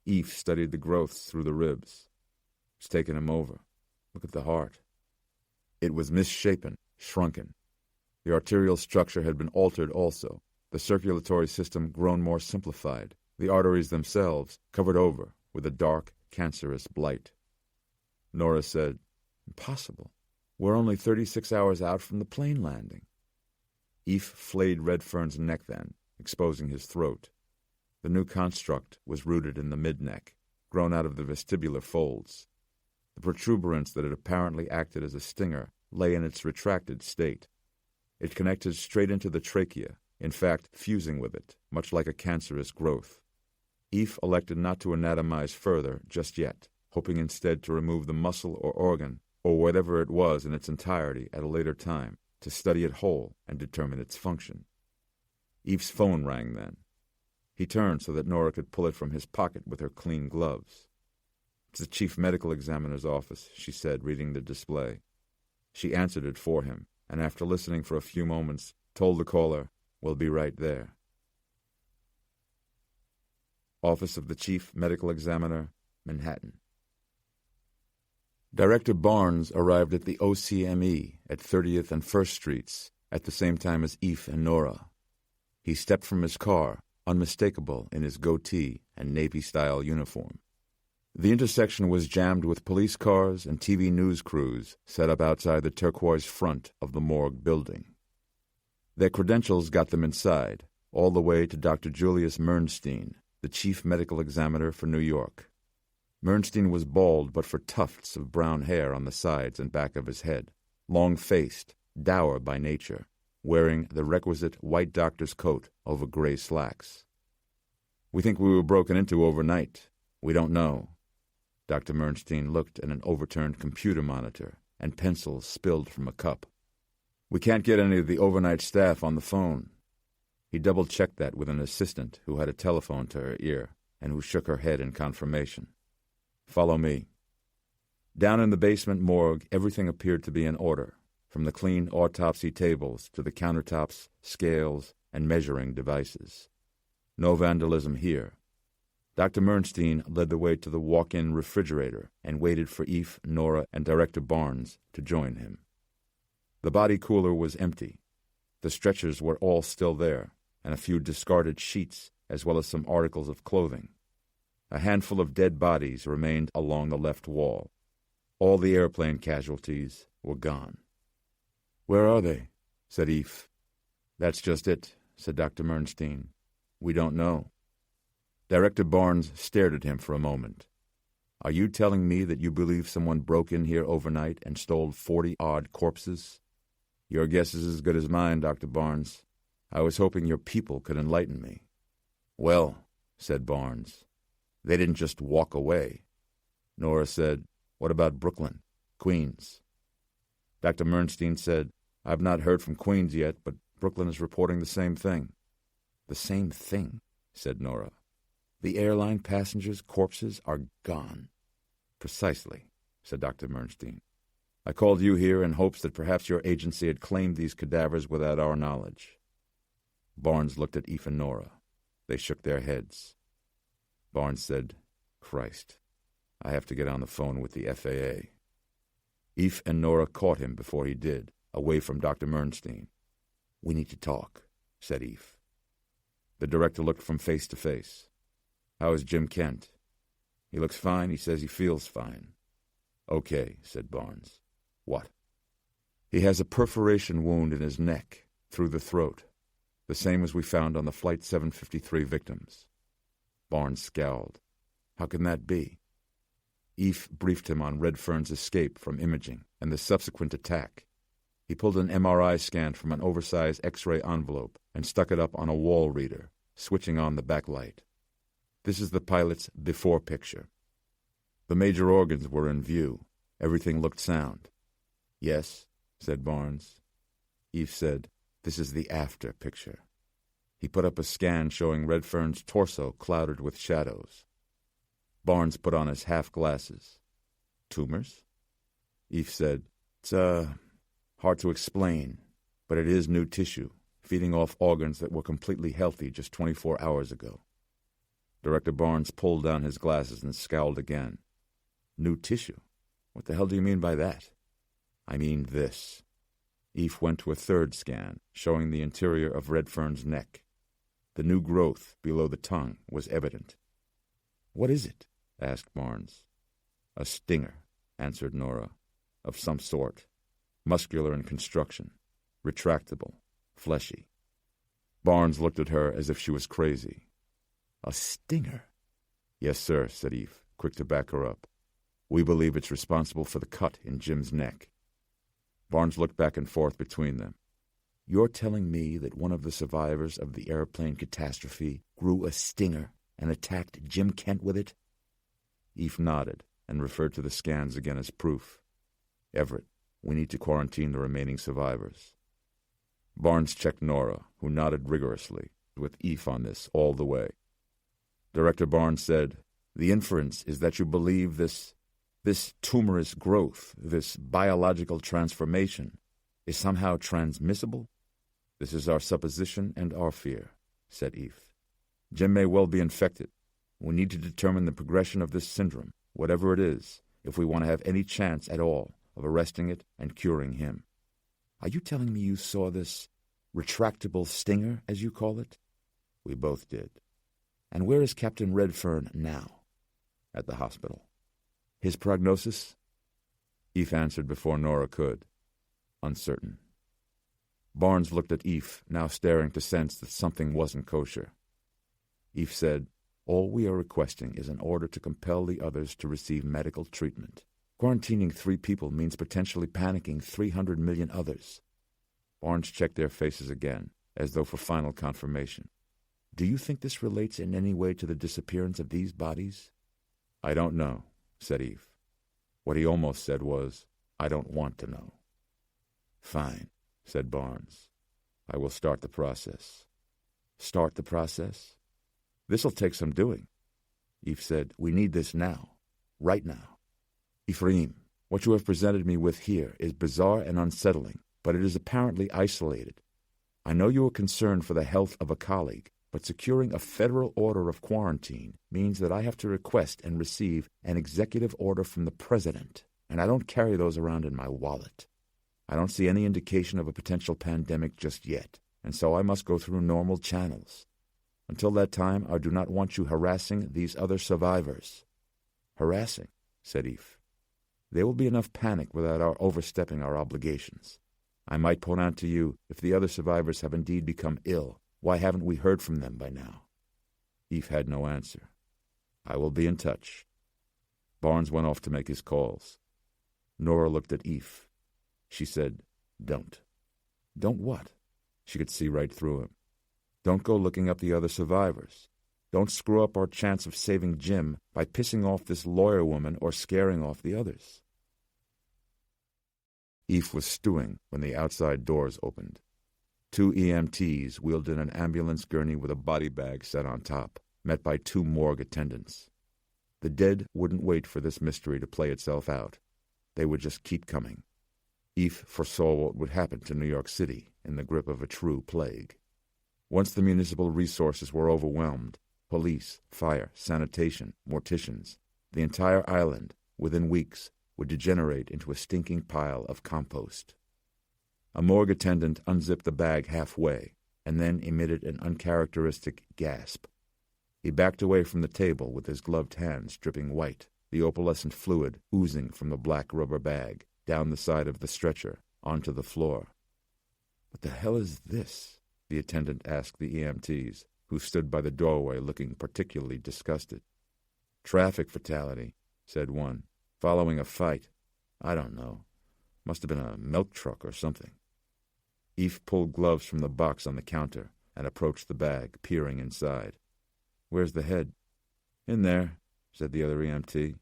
S1: Eve studied the growths through the ribs. "It's taken him over. Look at the heart." It was misshapen, shrunken. The arterial structure had been altered also, the circulatory system grown more simplified, the arteries themselves covered over with a dark, cancerous blight. Nora said, "Impossible. We're only 36 hours out from the plane landing." Eph flayed Redfern's neck then, exposing his throat. The new construct was rooted in the mid-neck, grown out of the vestibular folds. The protuberance that had apparently acted as a stinger lay in its retracted state. It connected straight into the trachea, in fact fusing with it, much like a cancerous growth. Eph elected not to anatomize further just yet, hoping instead to remove the muscle or organ, or whatever it was in its entirety at a later time, to study it whole and determine its function. Eve's phone rang then. He turned so that Nora could pull it from his pocket with her clean gloves. "It's the chief medical examiner's office," she said, reading the display. She answered it for him, and after listening for a few moments, told the caller, "We'll be right there." Office of the Chief Medical Examiner, Manhattan. Director Barnes arrived at the OCME at 30th and 1st Streets at the same time as Eph and Nora. He stepped from his car, unmistakable in his goatee and Navy-style uniform. The intersection was jammed with police cars and TV news crews set up outside the turquoise front of the morgue building. Their credentials got them inside, all the way to Dr. Julius Mernstein, the chief medical examiner for New York. Mernstein was bald but for tufts of brown hair on the sides and back of his head, long-faced, dour by nature, wearing the requisite white doctor's coat over gray slacks. "We think we were broken into overnight. We don't know." Dr. Mernstein looked at an overturned computer monitor and pencils spilled from a cup. "We can't get any of the overnight staff on the phone." He double-checked that with an assistant who had a telephone to her ear and who shook her head in confirmation. "Follow me." Down in the basement morgue, everything appeared to be in order, from the clean autopsy tables to the countertops, scales, and measuring devices. No vandalism here. Dr. Mernstein led the way to the walk-in refrigerator and waited for Eph, Nora, and Director Barnes to join him. The body cooler was empty. The stretchers were all still there, and a few discarded sheets, as well as some articles of clothing. A handful of dead bodies remained along the left wall. All the airplane casualties were gone. "Where are they?" said Eph. "That's just it," said Dr. Mernstein. "We don't know." Director Barnes stared at him for a moment. "Are you telling me that you believe someone broke in here overnight and stole 40-odd corpses?" "Your guess is as good as mine, Dr. Barnes. I was hoping your people could enlighten me." "Well," said Barnes, "they didn't just walk away." Nora said, "What about Brooklyn, Queens?" Dr. Mernstein said, "I've not heard from Queens yet, but Brooklyn is reporting the same thing." "The same thing," said Nora. "The airline passengers' corpses are gone." "Precisely," said Dr. Mernstein. "I called you here in hopes that perhaps your agency had claimed these cadavers without our knowledge." Barnes looked at Eph and Nora. They shook their heads. Barnes said, "Christ, I have to get on the phone with the FAA." Eph and Nora caught him before he did, away from Dr. Mernstein. "We need to talk," said Eph. The director looked from face to face. "How is Jim Kent?" "He looks fine. He says he feels fine." "Okay," said Barnes. "What?" "He has a perforation wound in his neck, through the throat, the same as we found on the Flight 753 victims." Barnes scowled. "How can that be?" Eph briefed him on Redfern's escape from imaging and the subsequent attack. He pulled an MRI scan from an oversized X-ray envelope and stuck it up on a wall reader, switching on the backlight. "This is the pilot's before picture." The major organs were in view. Everything looked sound. "Yes," said Barnes. Eph said, "This is the after picture." He put up a scan showing Redfern's torso clouded with shadows. Barnes put on his half-glasses. "Tumors?" Eph said, "It's, hard to explain, but it is new tissue, feeding off organs that were completely healthy just 24 hours ago." Director Barnes pulled down his glasses and scowled again. "New tissue? What the hell do you mean by that?" "I mean this." Eph went to a third scan, showing the interior of Redfern's neck. The new growth below the tongue was evident. "What is it?" asked Barnes. "A stinger," answered Nora, "of some sort, muscular in construction, retractable, fleshy." Barnes looked at her as if she was crazy. "A stinger?" "Yes, sir," said Eve, quick to back her up. "We believe it's responsible for the cut in Jim's neck." Barnes looked back and forth between them. "You're telling me that one of the survivors of the airplane catastrophe grew a stinger and attacked Jim Kent with it?" Eve nodded and referred to the scans again as proof. "Everett, we need to quarantine the remaining survivors." Barnes checked Nora, who nodded rigorously, with Eve on this all the way. Director Barnes said, "The inference is that you believe this tumorous growth, this biological transformation, is somehow transmissible?" "This is our supposition and our fear," said Eve. "Jim may well be infected. We need to determine the progression of this syndrome, whatever it is, if we want to have any chance at all of arresting it and curing him." "Are you telling me you saw this retractable stinger, as you call it?" "We both did." "And where is Captain Redfern now?" "At the hospital." "His prognosis?" Eve answered before Nora could. "Uncertain." Barnes looked at Eve, now staring to sense that something wasn't kosher. Eve said, "All we are requesting is an order to compel the others to receive medical treatment. Quarantining 3 people means potentially panicking 300 million others." Barnes checked their faces again, as though for final confirmation. "Do you think this relates in any way to the disappearance of these bodies?" "I don't know," said Eve. What he almost said was, "I don't want to know." "Fine," said Barnes. "I will start the process." "Start the process?" "This'll take some doing." Eve said, "We need this now. Right now. Ephraim, what you have presented me with here is bizarre and unsettling, but it is apparently isolated. I know you are concerned for the health of a colleague, but securing a federal order of quarantine means that I have to request and receive an executive order from the president, and I don't carry those around in my wallet. I don't see any indication of a potential pandemic just yet, and so I must go through normal channels. Until that time, I do not want you harassing these other survivors." "Harassing?" said Eve. "There will be enough panic without our overstepping our obligations. I might point out to you, if the other survivors have indeed become ill, why haven't we heard from them by now?" Eve had no answer. "I will be in touch." Barnes went off to make his calls. Nora looked at Eve. She said, "Don't." "Don't what?" She could see right through him. "Don't go looking up the other survivors. Don't screw up our chance of saving Jim by pissing off this lawyer woman or scaring off the others." Eve was stewing when the outside doors opened. 2 EMTs wheeled in an ambulance gurney with a body bag set on top, met by 2 morgue attendants. The dead wouldn't wait for this mystery to play itself out. They would just keep coming. Eve foresaw what would happen to New York City in the grip of a true plague. Once the municipal resources were overwhelmed, police, fire, sanitation, morticians, the entire island, within weeks, would degenerate into a stinking pile of compost. A morgue attendant unzipped the bag halfway, and then emitted an uncharacteristic gasp. He backed away from the table with his gloved hands dripping white, the opalescent fluid oozing from the black rubber bag, down the side of the stretcher, onto the floor. "What the hell is this?" the attendant asked the EMTs, who stood by the doorway looking particularly disgusted. "Traffic fatality," said one. "Following a fight. I don't know. Must have been a milk truck or something." Eve pulled gloves from the box on the counter and approached the bag, peering inside. "Where's the head?" "In there," said the other EMT.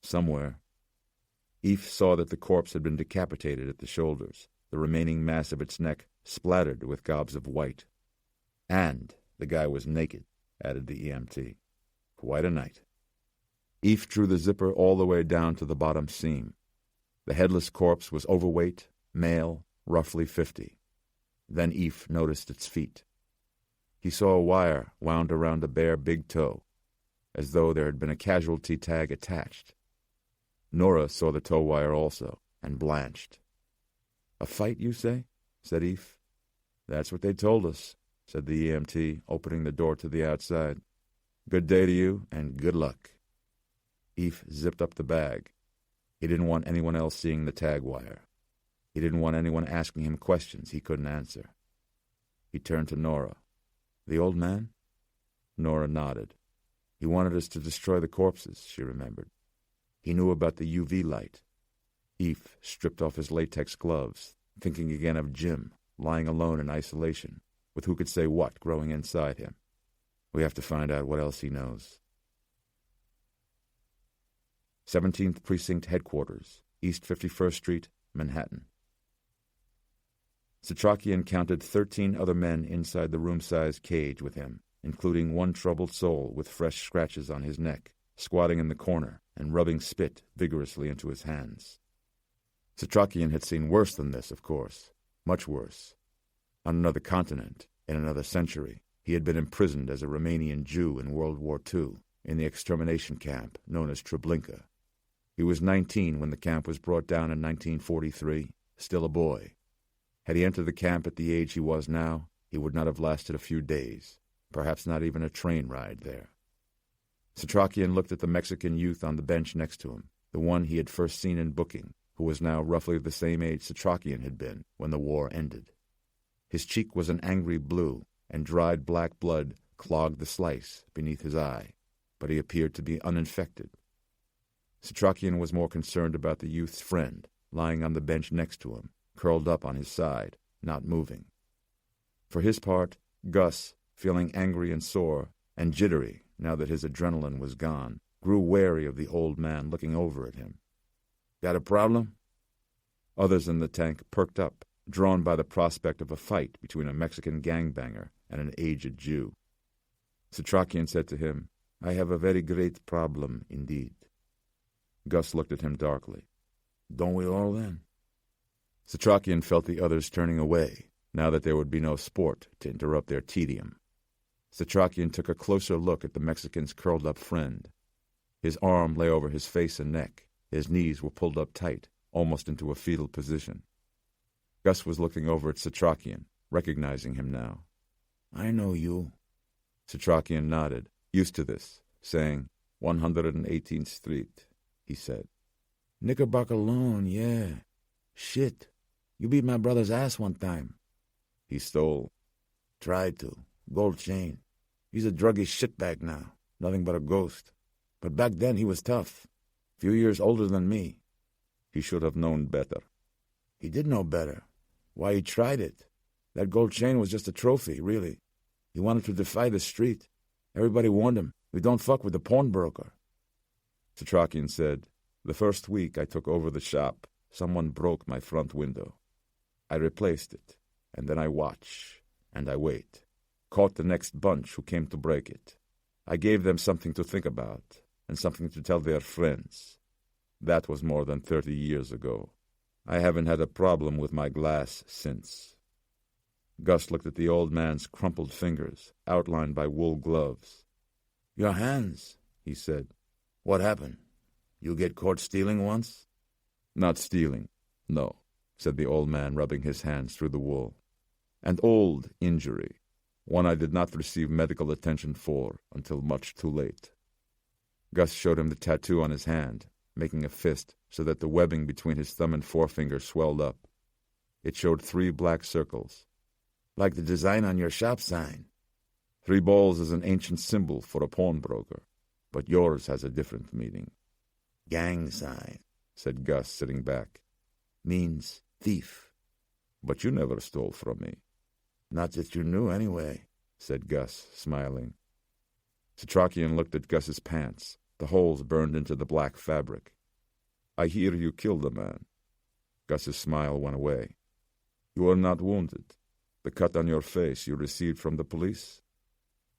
S1: "Somewhere." Eve saw that the corpse had been decapitated at the shoulders, the remaining mass of its neck splattered with gobs of white. "And the guy was naked," added the EMT. "Quite a night." Eve drew the zipper all the way down to the bottom seam. The headless corpse was overweight, male, roughly 50. Then Eve noticed its feet. He saw a wire wound around a bare big toe, as though there had been a casualty tag attached. Nora saw the toe wire also, and blanched. "A fight, you say?" said Eve. "That's what they told us," said the EMT, opening the door to the outside. "Good day to you, and good luck." Eph zipped up the bag. He didn't want anyone else seeing the tag wire. He didn't want anyone asking him questions he couldn't answer. He turned to Nora. "The old man?" Nora nodded. "He wanted us to destroy the corpses," she remembered. "He knew about the UV light." Eph stripped off his latex gloves, thinking again of Jim, lying alone in isolation, with who could say what growing inside him. We have to find out what else he knows. 17th Precinct Headquarters, East 51st Street, Manhattan. Setrakian counted 13 other men inside the room-sized cage with him, including one troubled soul with fresh scratches on his neck, squatting in the corner and rubbing spit vigorously into his hands. Setrakian had seen worse than this, of course, much worse. On another continent, in another century, he had been imprisoned as a Romanian Jew in World War II, in the extermination camp known as Treblinka. He was 19 when the camp was brought down in 1943, still a boy. Had he entered the camp at the age he was now, he would not have lasted a few days, perhaps not even a train ride there. Setrakian looked at the Mexican youth on the bench next to him, the one he had first seen in booking, who was now roughly the same age Setrakian had been when the war ended. His cheek was an angry blue, and dried black blood clogged the slice beneath his eye, but he appeared to be uninfected. Setrakian was more concerned about the youth's friend, lying on the bench next to him, curled up on his side, not moving. For his part, Gus, feeling angry and sore, and jittery now that his adrenaline was gone, grew wary of the old man looking over at him. "Got a problem?" Others in the tank perked up, drawn by the prospect of a fight between a Mexican gangbanger and an aged Jew. Setrakian said to him, "I have a very great problem indeed." Gus looked at him darkly. "Don't we all, then?" Setrakian felt the others turning away, now that there would be no sport to interrupt their tedium. Setrakian took a closer look at the Mexican's curled-up friend. His arm lay over his face and neck. His knees were pulled up tight, almost into a fetal position. Gus was looking over at Setrakian, recognizing him now. "I know you." Setrakian nodded, used to this, saying, 118th Street, he said. "Knickerbocker loan, yeah. Shit. You beat my brother's ass one time." "He stole." "Tried to. Gold chain. He's a druggy shitbag now. Nothing but a ghost. But back then he was tough. Few years older than me." "He should have known better." "He did know better. Why, he tried it. That gold chain was just a trophy, really. He wanted to defy the street. Everybody warned him, we don't fuck with the pawnbroker." Setrakian said, "The first week I took over the shop, someone broke my front window. I replaced it, and then I watch, and I wait. Caught the next bunch who came to break it. I gave them something to think about, and something to tell their friends. That was more than 30 years ago. I haven't had a problem with my glass since." Gus looked at the old man's crumpled fingers, outlined by wool gloves. "Your hands," he said. "What happened? You get caught stealing once?" "Not stealing, no," said the old man, rubbing his hands through the wool. "An old injury, one I did not receive medical attention for until much too late." Gus showed him the tattoo on his hand, making a fist so that the webbing between his thumb and forefinger swelled up. It showed 3 black circles. "Like the design on your shop sign." 3 balls is an ancient symbol for a pawnbroker, but yours has a different meaning. "Gang sign," said Gus, sitting back. "Means thief." "But you never stole from me." "Not that you knew, anyway," said Gus, smiling. Setrakian looked at Gus's pants, the holes burned into the black fabric. "I hear you killed a man." Gus's smile went away. "You are not wounded. The cut on your face you received from the police?"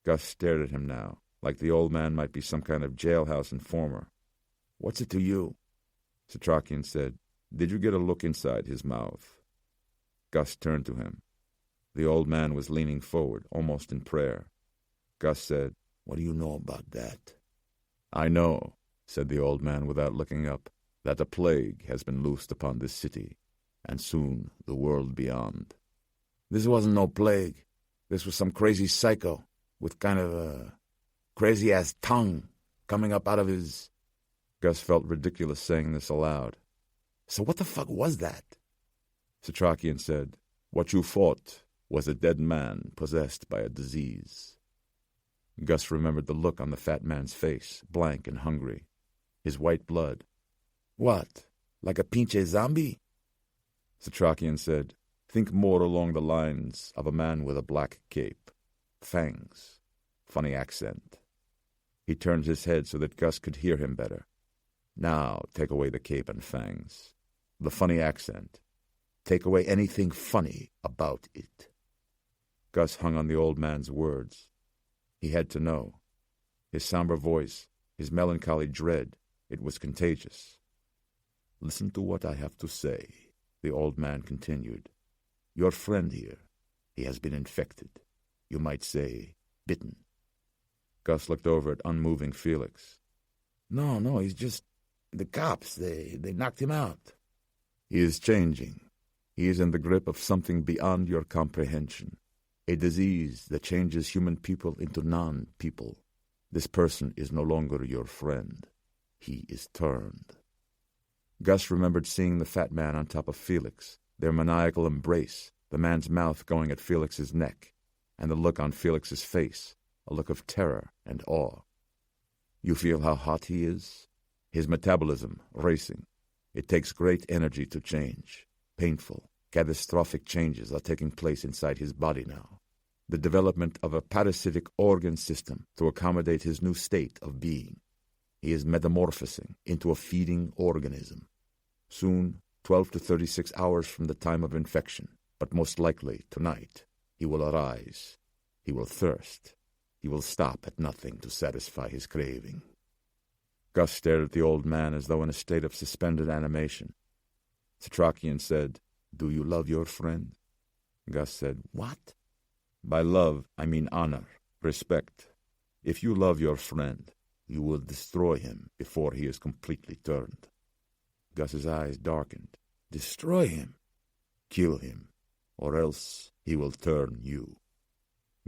S1: Gus stared at him now, like the old man might be some kind of jailhouse informer. "What's it to you?" Setrakian said, "Did you get a look inside his mouth?" Gus turned to him. The old man was leaning forward, almost in prayer. Gus said, "What do you know about that?" "I know," said the old man without looking up, "that a plague has been loosed upon this city, and soon the world beyond." "This wasn't no plague.
S2: This was some crazy psycho with kind of a crazy-ass tongue coming up out of his...
S1: Gus felt ridiculous saying this aloud.
S2: So what the fuck was that?
S1: Setrakian said, "What you fought was a dead man possessed by a disease." Gus remembered the look on the fat man's face, blank and hungry. His white blood.
S2: What? Like a pinche zombie?
S1: Setrakian said, "Think more along the lines of a man with a black cape. Fangs. Funny accent." He turned his head so that Gus could hear him better. "Now take away the cape and fangs. The funny accent. Take away anything funny about it." Gus hung on the old man's words. He had to know. His somber voice, his melancholy dread, it was contagious. "Listen to what I have to say," the old man continued. "Your friend here, he has been infected. You might say, bitten." Gus looked over at unmoving Felix.
S2: No, he's just... The cops, they knocked him out."
S1: "He is changing. He is in the grip of something beyond your comprehension. A disease that changes human people into non-people. This person is no longer your friend. He is turned." Gus remembered seeing the fat man on top of Felix, their maniacal embrace, the man's mouth going at Felix's neck, and the look on Felix's face, a look of terror and awe. "You feel how hot he is? His metabolism racing. It takes great energy to change. Painful, catastrophic changes are taking place inside his body now. The development of a parasitic organ system to accommodate his new state of being. He is metamorphosing into a feeding organism. Soon, 12 to 36 hours from the time of infection, but most likely tonight, he will arise. He will thirst. He will stop at nothing to satisfy his craving." Gus stared at the old man as though in a state of suspended animation. Setrakian said, "Do you love your friend?" Gus said, "What?" "By love, I mean honor, respect. If you love your friend, you will destroy him before he is completely turned." Gus's eyes darkened. "Destroy him?" "Kill him, or else he will turn you."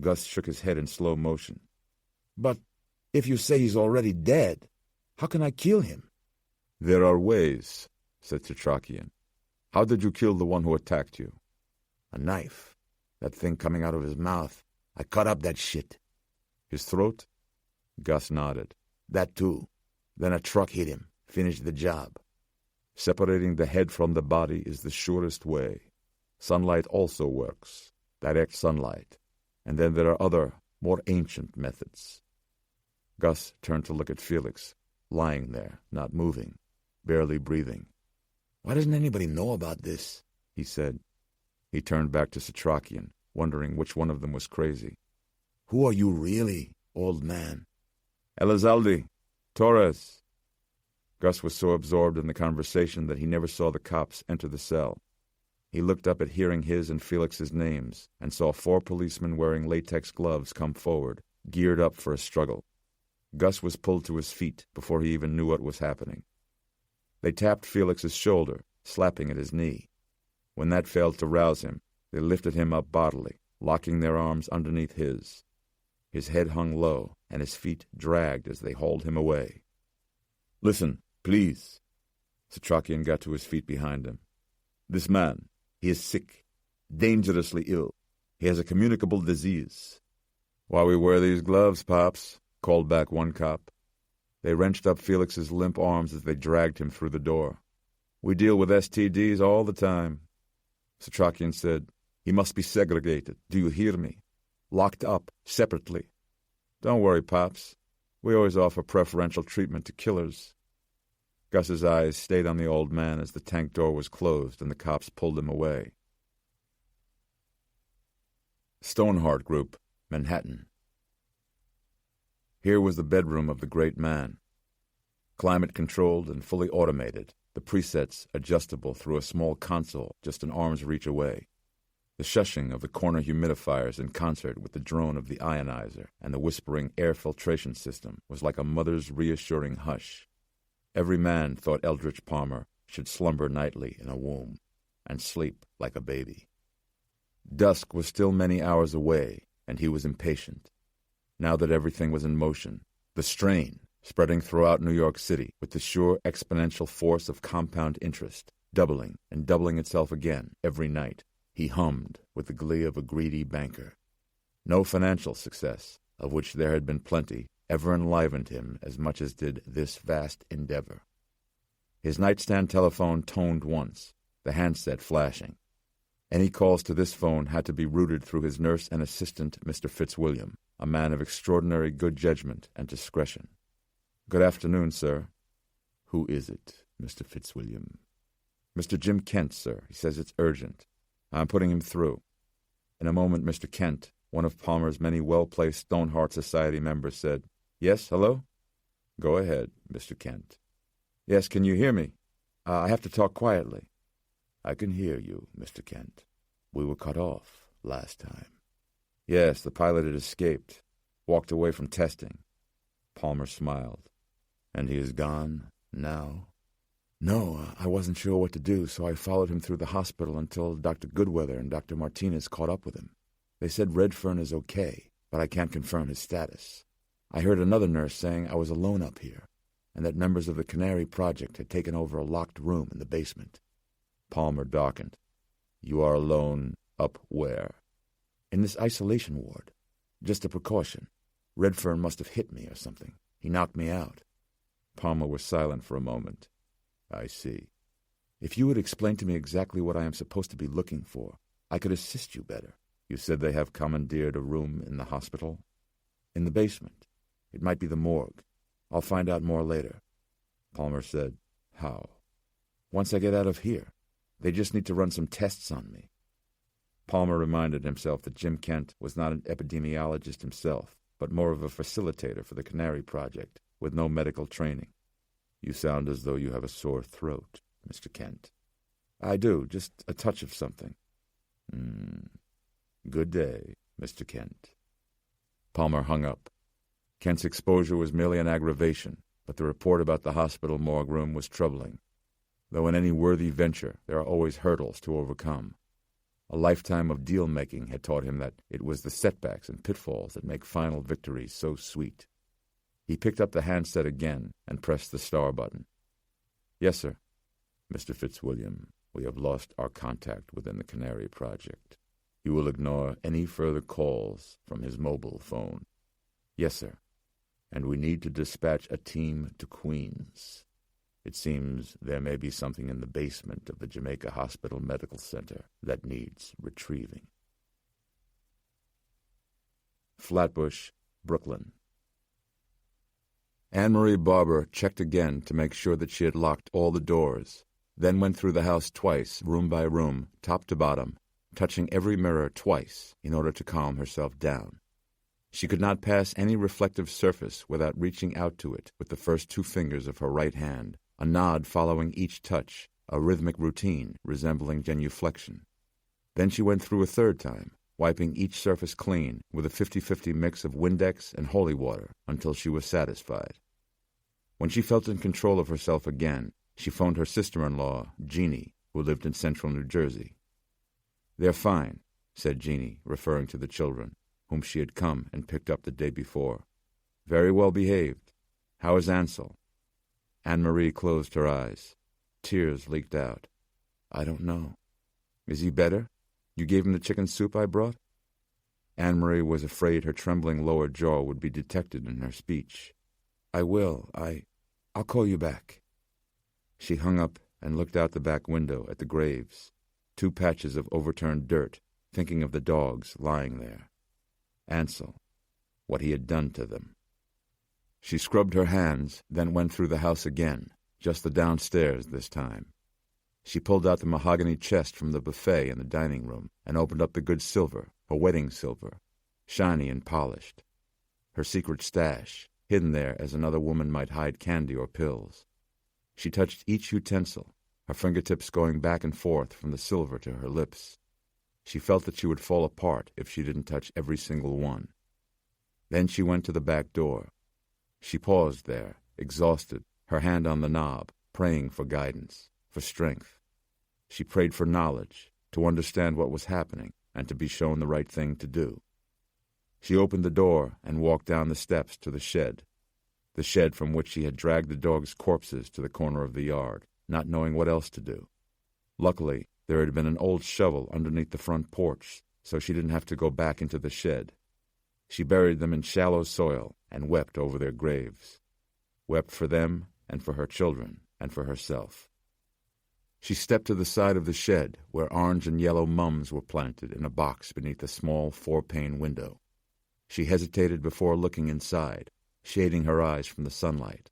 S1: Gus shook his head in slow motion.
S2: "But if you say he's already dead, how can I kill him?"
S1: "There are ways," said Setrakian. "How did you kill the one who attacked you?"
S2: "A knife. That thing coming out of his mouth. I cut up that shit."
S1: "His throat?" Gus nodded.
S2: "That too. Then a truck hit him. Finished the job."
S1: "Separating the head from the body is the surest way. Sunlight also works. Direct sunlight. And then there are other, more ancient methods." Gus turned to look at Felix, lying there, not moving, barely breathing.
S2: "Why doesn't anybody know about this?"
S1: he said. He turned back to Setrakian, wondering which one of them was crazy.
S2: "Who are you really, old man?"
S1: "Elizalde. Torres." Gus was so absorbed in the conversation that he never saw the cops enter the cell. He looked up at hearing his and Felix's names and saw 4 policemen wearing latex gloves come forward, geared up for a struggle. Gus was pulled to his feet before he even knew what was happening. They tapped Felix's shoulder, slapping at his knee. When that failed to rouse him, they lifted him up bodily, locking their arms underneath his. His head hung low, and his feet dragged as they hauled him away. "Listen, please." Setrakian got to his feet behind him. "This man, he is sick, dangerously ill. He has a communicable disease." "Why we wear these gloves, Pops?" called back one cop. They wrenched up Felix's limp arms as they dragged him through the door. "We deal with STDs all the time." Setrakian said, "He must be segregated. Do you hear me? Locked up, separately. Don't worry, Pops. We always offer preferential treatment to killers." Gus's eyes stayed on the old man as the tank door was closed and the cops pulled him away. Stoneheart Group, Manhattan. Here was the bedroom of the great man. Climate-controlled and fully automated, the presets adjustable through a small console just an arm's reach away. The shushing of the corner humidifiers in concert with the drone of the ionizer and the whispering air filtration system was like a mother's reassuring hush. Every man thought Eldridge Palmer should slumber nightly in a womb and sleep like a baby. Dusk was still many hours away, and he was impatient. Now that everything was in motion, the strain, spreading throughout New York City with the sure exponential force of compound interest, doubling and doubling itself again every night, he hummed with the glee of a greedy banker. No financial success, of which there had been plenty, ever enlivened him as much as did this vast endeavor. His nightstand telephone toned once, the handset flashing. Any calls to this phone had to be routed through his nurse and assistant, Mr. Fitzwilliam, a man of extraordinary good judgment and discretion. "Good afternoon, sir." "Who is it, Mr. Fitzwilliam?" "Mr. Jim Kent, sir. He says it's urgent. I'm putting him through." In a moment, Mr. Kent, one of Palmer's many well-placed Stoneheart Society members, said, "Yes, hello?" "Go ahead, Mr. Kent." "Yes, can you hear me? I have to talk quietly." "I can hear you, Mr. Kent. We were cut off last time." "Yes, the pilot had escaped, walked away from testing." Palmer smiled. "And he is gone now?" "No, I wasn't sure what to do, so I followed him through the hospital until Dr. Goodweather and Dr. Martinez caught up with him. They said Redfern is okay, but I can't confirm his status. I heard another nurse saying I was alone up here, and that members of the Canary Project had taken over a locked room in the basement." Palmer darkened. "You are alone up where?" "In this isolation ward. Just a precaution. Redfern must have hit me or something. He knocked me out." Palmer was silent for a moment. "I see. If you would explain to me exactly what I am supposed to be looking for, I could assist you better. You said they have commandeered a room in the hospital?" "In the basement. It might be the morgue. I'll find out more later." Palmer said, "How?" "Once I get out of here. They just need to run some tests on me." Palmer reminded himself that Jim Kent was not an epidemiologist himself, but more of a facilitator for the Canary Project, with no medical training. "You sound as though you have a sore throat, Mr. Kent." "I do, just a touch of something." "Good day, Mr. Kent." Palmer hung up. Kent's exposure was merely an aggravation, but the report about the hospital morgue room was troubling. Though in any worthy venture there are always hurdles to overcome. A lifetime of deal-making had taught him that it was the setbacks and pitfalls that make final victories so sweet. He picked up the handset again and pressed the star button. "Yes, sir." "Mr. Fitzwilliam, we have lost our contact within the Canary Project. You will ignore any further calls from his mobile phone." "Yes, sir." "And we need to dispatch a team to Queens. It seems there may be something in the basement of the Jamaica Hospital Medical Center that needs retrieving." Flatbush, Brooklyn. Anne-Marie Barber checked again to make sure that she had locked all the doors, then went through the house twice, room by room, top to bottom, touching every mirror twice in order to calm herself down. She could not pass any reflective surface without reaching out to it with the first two fingers of her right hand, a nod following each touch, a rhythmic routine resembling genuflection. Then she went through a third time, wiping each surface clean with a 50-50 mix of Windex and holy water until she was satisfied. When she felt in control of herself again, she phoned her sister-in-law, Jeannie, who lived in central New Jersey. "They're fine," said Jeannie, referring to the children, whom she had come and picked up the day before. "Very well behaved. How is Ansel?" Anne-Marie closed her eyes. Tears leaked out. "I don't know." "Is he better? You gave him the chicken soup I brought?" Anne-Marie was afraid her trembling lower jaw would be detected in her speech. "I will. I'll call you back." She hung up and looked out the back window at the graves, two patches of overturned dirt, thinking of the dogs lying there. Ansel, what he had done to them. She scrubbed her hands, then went through the house again, just the downstairs this time. She pulled out the mahogany chest from the buffet in the dining room and opened up the good silver, her wedding silver, shiny and polished. Her secret stash, hidden there as another woman might hide candy or pills. She touched each utensil, her fingertips going back and forth from the silver to her lips. She felt that she would fall apart if she didn't touch every single one. Then she went to the back door. She paused there, exhausted, her hand on the knob, praying for guidance, for strength. She prayed for knowledge, to understand what was happening, and to be shown the right thing to do. She opened the door and walked down the steps to the shed from which she had dragged the dogs' corpses to the corner of the yard, not knowing what else to do. Luckily, there had been an old shovel underneath the front porch, so she didn't have to go back into the shed. She buried them in shallow soil and wept over their graves. Wept for them and for her children and for herself. She stepped to the side of the shed where orange and yellow mums were planted in a box beneath a small 4-pane window. She hesitated before looking inside, shading her eyes from the sunlight.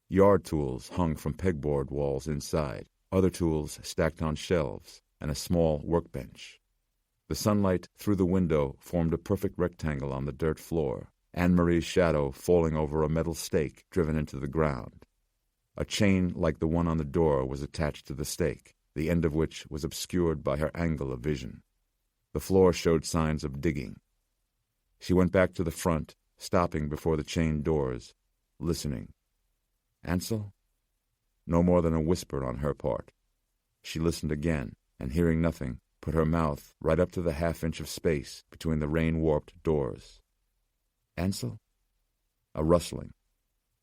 S1: Yard tools hung from pegboard walls inside, other tools stacked on shelves, and a small workbench. The sunlight through the window formed a perfect rectangle on the dirt floor, Anne-Marie's shadow falling over a metal stake driven into the ground. A chain like the one on the door was attached to the stake, the end of which was obscured by her angle of vision. The floor showed signs of digging. She went back to the front, stopping before the chained doors, listening. Ansel? No more than a whisper on her part. She listened again, and hearing nothing, put her mouth right up to the half-inch of space between the rain-warped doors. Ansel? A rustling.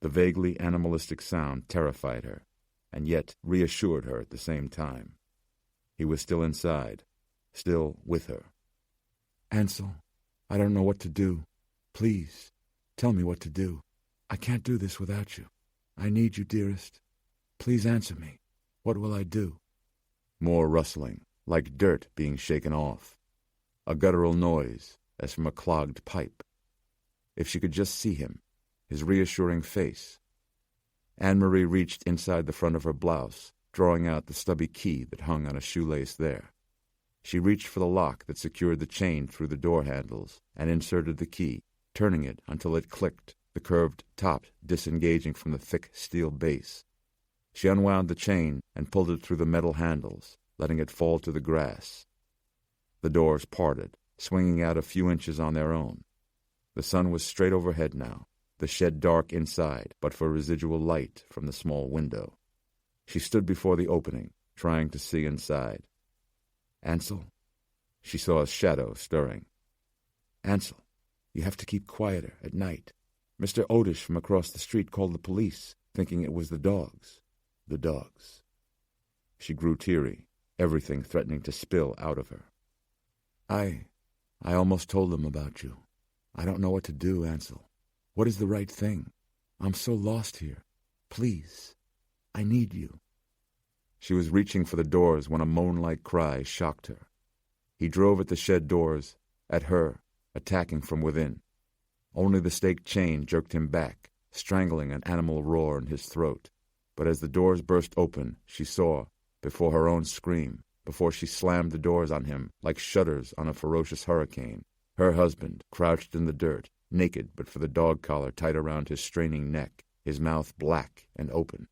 S1: The vaguely animalistic sound terrified her, and yet reassured her at the same time. He was still inside, still with her. Ansel, I don't know what to do. Please, tell me what to do. I can't do this without you. I need you, dearest. Please answer me. What will I do? More rustling, like dirt being shaken off. A guttural noise, as from a clogged pipe. If she could just see him, his reassuring face. Anne-Marie reached inside the front of her blouse, drawing out the stubby key that hung on a shoelace there. She reached for the lock that secured the chain through the door handles and inserted the key, turning it until it clicked, the curved top disengaging from the thick steel base. She unwound the chain and pulled it through the metal handles, letting it fall to the grass. The doors parted, swinging out a few inches on their own. The sun was straight overhead now, the shed dark inside, but for residual light from the small window. She stood before the opening, trying to see inside. Ansel? She saw a shadow stirring. Ansel, you have to keep quieter at night. Mr. Odish from across the street called the police, thinking it was the dogs. The dogs. She grew teary, everything threatening to spill out of her. I almost told them about you. I don't know what to do, Ansel. What is the right thing? I'm so lost here. Please, I need you. She was reaching for the doors when a moan-like cry shocked her. He drove at the shed doors, at her, attacking from within. Only the stake chain jerked him back, strangling an animal roar in his throat. But as the doors burst open, she saw, before her own scream, before she slammed the doors on him like shutters on a ferocious hurricane, her husband, crouched in the dirt, naked but for the dog collar tight around his straining neck, his mouth black and open.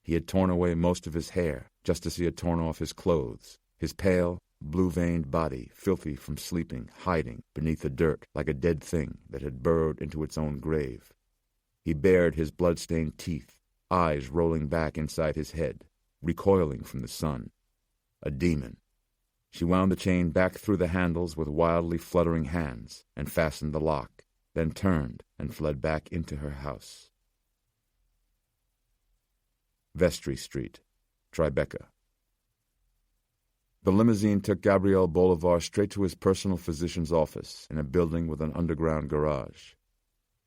S1: He had torn away most of his hair, just as he had torn off his clothes, his pale, blue-veined body filthy from sleeping, hiding beneath the dirt like a dead thing that had burrowed into its own grave. He bared his blood-stained teeth, eyes rolling back inside his head, recoiling from the sun. A demon. She wound the chain back through the handles with wildly fluttering hands and fastened the lock, then turned and fled back into her house. Vestry Street, Tribeca. The limousine took Gabriel Bolivar straight to his personal physician's office in a building with an underground garage.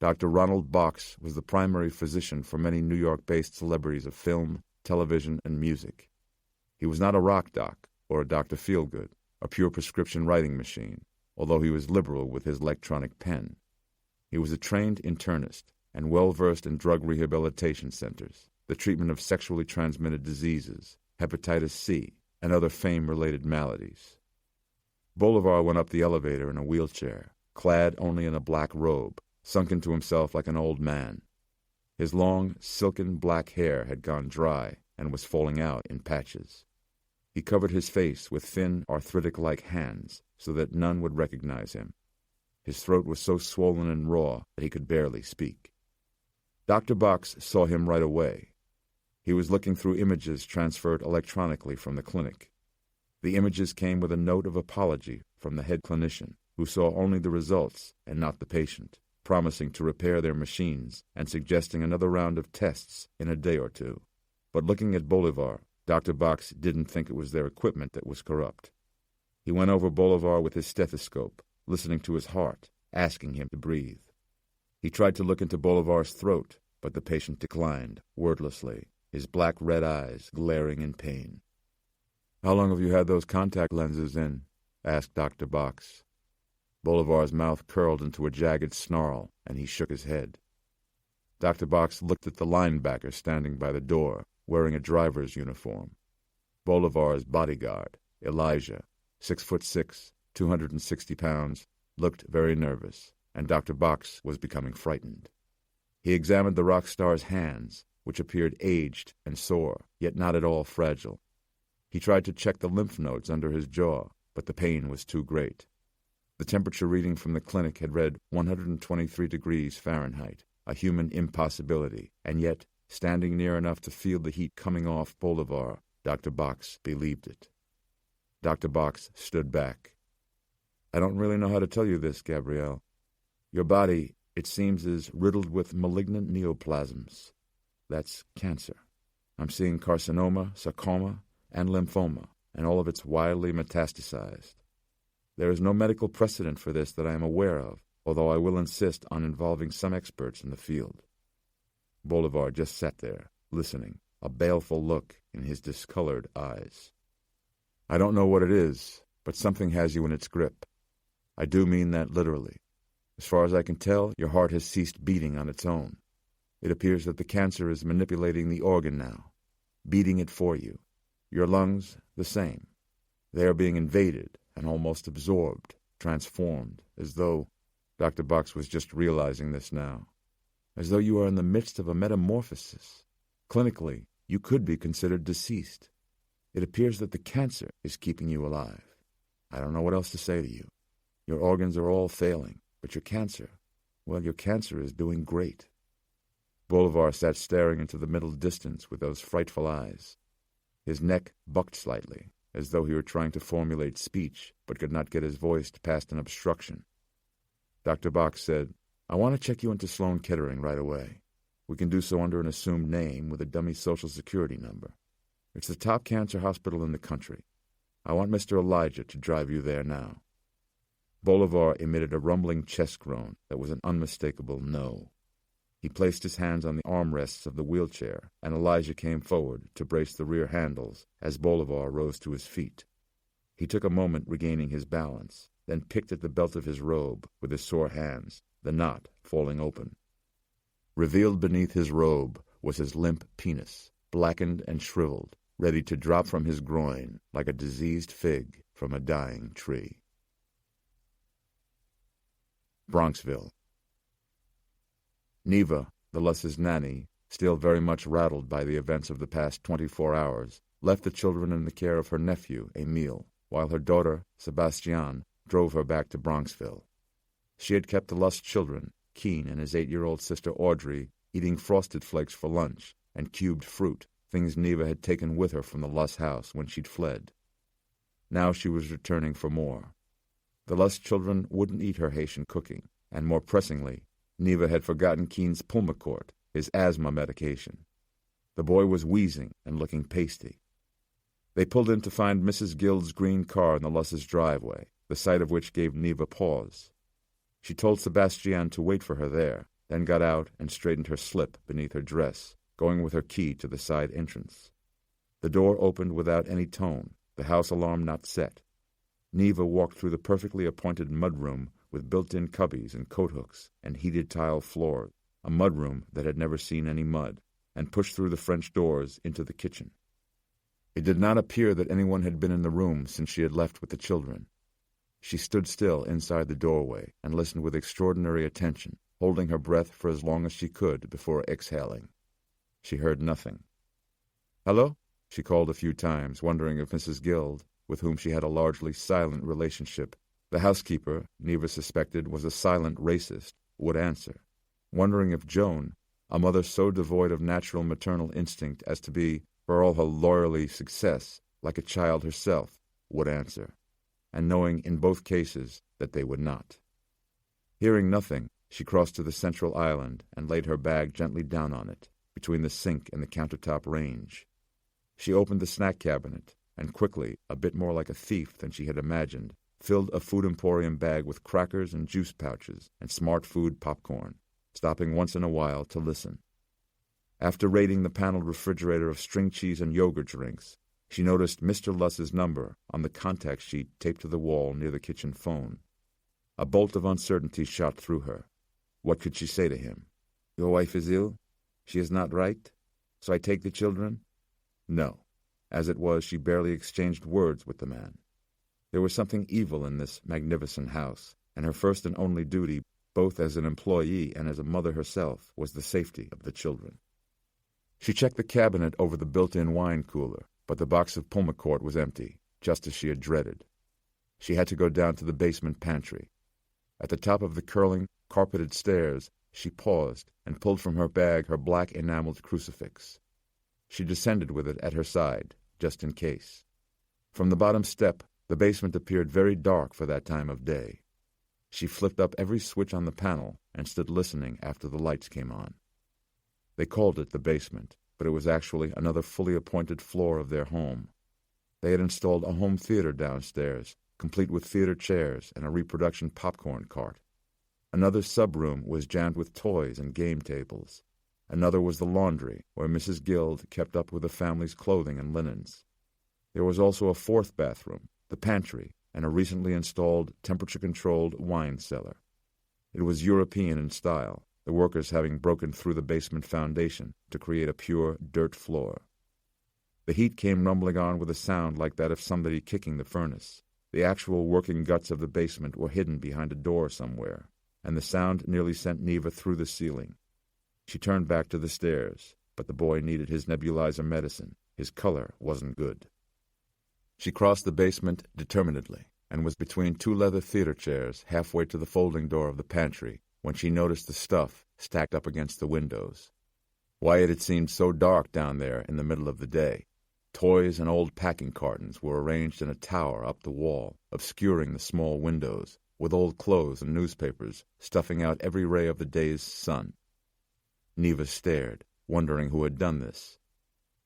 S1: Dr. Ronald Box was the primary physician for many New York-based celebrities of film, television, and music. He was not a rock doc or a Dr. Feelgood, a pure prescription writing machine, although he was liberal with his electronic pen. He was a trained internist and well-versed in drug rehabilitation centers, the treatment of sexually transmitted diseases, hepatitis C, and other fame-related maladies. Bolivar went up the elevator in a wheelchair, clad only in a black robe, sunk into himself like an old man. His long, silken black hair had gone dry and was falling out in patches. He covered his face with thin, arthritic-like hands so that none would recognize him. His throat was so swollen and raw that he could barely speak. Dr. Box saw him right away. He was looking through images transferred electronically from the clinic. The images came with a note of apology from the head clinician, who saw only the results and not the patient, promising to repair their machines and suggesting another round of tests in a day or two. But looking at Bolivar, Dr. Box didn't think it was their equipment that was corrupt. He went over Bolivar with his stethoscope, listening to his heart, asking him to breathe. He tried to look into Bolivar's throat, but the patient declined, wordlessly, his black red eyes glaring in pain. "How long have you had those contact lenses in?" asked Dr. Box. Bolivar's mouth curled into a jagged snarl, and he shook his head. Dr. Box looked at the linebacker standing by the door, wearing a driver's uniform. Bolivar's bodyguard, Elijah, 6'6", 260 pounds, looked very nervous, and Dr. Box was becoming frightened. He examined the rock star's hands, which appeared aged and sore, yet not at all fragile. He tried to check the lymph nodes under his jaw, but the pain was too great. The temperature reading from the clinic had read 123 degrees Fahrenheit, a human impossibility, and yet, standing near enough to feel the heat coming off Bolivar, Dr. Box believed it. Dr. Box stood back. "I don't really know how to tell you this, Gabrielle. Your body, it seems, is riddled with malignant neoplasms. That's cancer. I'm seeing carcinoma, sarcoma, and lymphoma, and all of it's wildly metastasized. There is no medical precedent for this that I am aware of, although I will insist on involving some experts in the field." Bolivar just sat there, listening, a baleful look in his discolored eyes. "I don't know what it is, but something has you in its grip. I do mean that literally. As far as I can tell, your heart has ceased beating on its own. It appears that the cancer is manipulating the organ now, beating it for you. Your lungs, the same. They are being invaded and almost absorbed, transformed, as though—" Dr. Box was just realizing this now. "As though you are in the midst of a metamorphosis. Clinically, you could be considered deceased. It appears that the cancer is keeping you alive. I don't know what else to say to you. Your organs are all failing, but your cancer is doing great." Bolivar sat staring into the middle distance with those frightful eyes. His neck bucked slightly, as though he were trying to formulate speech, but could not get his voice past an obstruction. Dr. Box said, "I want to check you into Sloan Kettering right away. We can do so under an assumed name with a dummy Social Security number. It's the top cancer hospital in the country. I want Mr. Elijah to drive you there now." Bolivar emitted a rumbling chest groan that was an unmistakable no. He placed his hands on the armrests of the wheelchair, and Elijah came forward to brace the rear handles as Bolivar rose to his feet. He took a moment regaining his balance, then picked at the belt of his robe with his sore hands, the knot falling open. Revealed beneath his robe was his limp penis, blackened and shriveled, ready to drop from his groin like a diseased fig from a dying tree. Bronxville. Neva, the Luss's nanny, still very much rattled by the events of the past 24 hours, left the children in the care of her nephew, Emile, while her daughter, Sebastian, drove her back to Bronxville. She had kept the Luss children, Keen and his 8-year-old sister Audrey, eating Frosted Flakes for lunch and cubed fruit, things Neva had taken with her from the Luss house when she'd fled. Now she was returning for more. The Luss children wouldn't eat her Haitian cooking, and more pressingly, Neva had forgotten Keen's Pulmicort, his asthma medication. The boy was wheezing and looking pasty. They pulled in to find Mrs. Gill's green car in the Luss's driveway, the sight of which gave Neva pause. She told Sebastian to wait for her there, then got out and straightened her slip beneath her dress, going with her key to the side entrance. The door opened without any tone, the house alarm not set. Neva walked through the perfectly appointed mudroom with built-in cubbies and coat-hooks and heated tile floors, a mudroom that had never seen any mud, and pushed through the French doors into the kitchen. It did not appear that anyone had been in the room since she had left with the children. She stood still inside the doorway and listened with extraordinary attention, holding her breath for as long as she could before exhaling. She heard nothing. "Hello?" she called a few times, wondering if Mrs. Gill, with whom she had a largely silent relationship, the housekeeper, Neva suspected, was a silent racist, would answer, wondering if Joan, a mother so devoid of natural maternal instinct as to be, for all her lawyerly success, like a child herself, would answer. and knowing in both cases that they would not. Hearing nothing, she crossed to the central island and laid her bag gently down on it, between the sink and the countertop range. She opened the snack cabinet, and quickly, a bit more like a thief than she had imagined, filled a food emporium bag with crackers and juice pouches and smart food popcorn, stopping once in a while to listen. After raiding the paneled refrigerator of string cheese and yogurt drinks, she noticed Mr. Luss's number on the contact sheet taped to the wall near the kitchen phone. A bolt of uncertainty shot through her. What could she say to him? Your wife is ill? She is not right? So I take the children? No. As it was, she barely exchanged words with the man. There was something evil in this magnificent house, and her first and only duty, both as an employee and as a mother herself, was the safety of the children. She checked the cabinet over the built-in wine cooler, but the box of Pulmicort was empty, just as she had dreaded. She had to go down to the basement pantry. At the top of the curling, carpeted stairs, she paused and pulled from her bag her black enameled crucifix. She descended with it at her side, just in case. From the bottom step, the basement appeared very dark for that time of day. She flipped up every switch on the panel and stood listening after the lights came on. They called it the basement, but it was actually another fully appointed floor of their home. They had installed a home theater downstairs, complete with theater chairs and a reproduction popcorn cart. Another sub-room was jammed with toys and game tables. Another was the laundry, where Mrs. Guild kept up with the family's clothing and linens. There was also a fourth bathroom, the pantry, and a recently installed temperature-controlled wine cellar. It was European in style, the workers having broken through the basement foundation to create a pure dirt floor. The heat came rumbling on with a sound like that of somebody kicking the furnace. The actual working guts of the basement were hidden behind a door somewhere, and the sound nearly sent Neva through the ceiling. She turned back to the stairs, but the boy needed his nebulizer medicine. His color wasn't good. She crossed the basement determinedly, and was between two leather theater chairs halfway to the folding door of the pantry when she noticed the stuff stacked up against the windows. Why it had seemed so dark down there in the middle of the day. Toys and old packing cartons were arranged in a tower up the wall, obscuring the small windows, with old clothes and newspapers stuffing out every ray of the day's sun. Neva stared, wondering who had done this.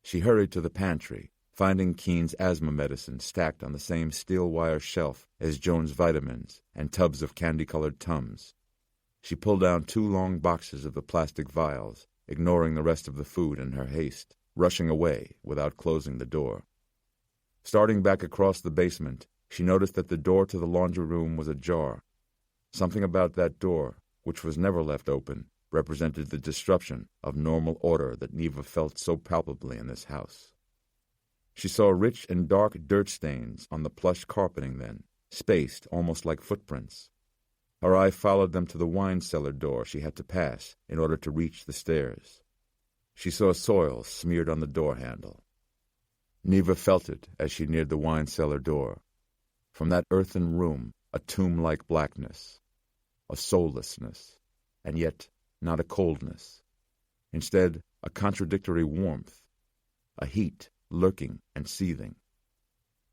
S1: She hurried to the pantry, finding Keene's asthma medicine stacked on the same steel wire shelf as Joan's vitamins and tubs of candy-colored Tums. She pulled down 2 long boxes of the plastic vials, ignoring the rest of the food in her haste, rushing away without closing the door. Starting back across the basement, she noticed that the door to the laundry room was ajar. Something about that door, which was never left open, represented the disruption of normal order that Neva felt so palpably in this house. She saw rich and dark dirt stains on the plush carpeting then, spaced almost like footprints. Her eye followed them to the wine cellar door she had to pass in order to reach the stairs. She saw soil smeared on the door handle. Neva felt it as she neared the wine cellar door. From that earthen room, a tomb-like blackness, a soullessness, and yet not a coldness. Instead, a contradictory warmth, a heat lurking and seething.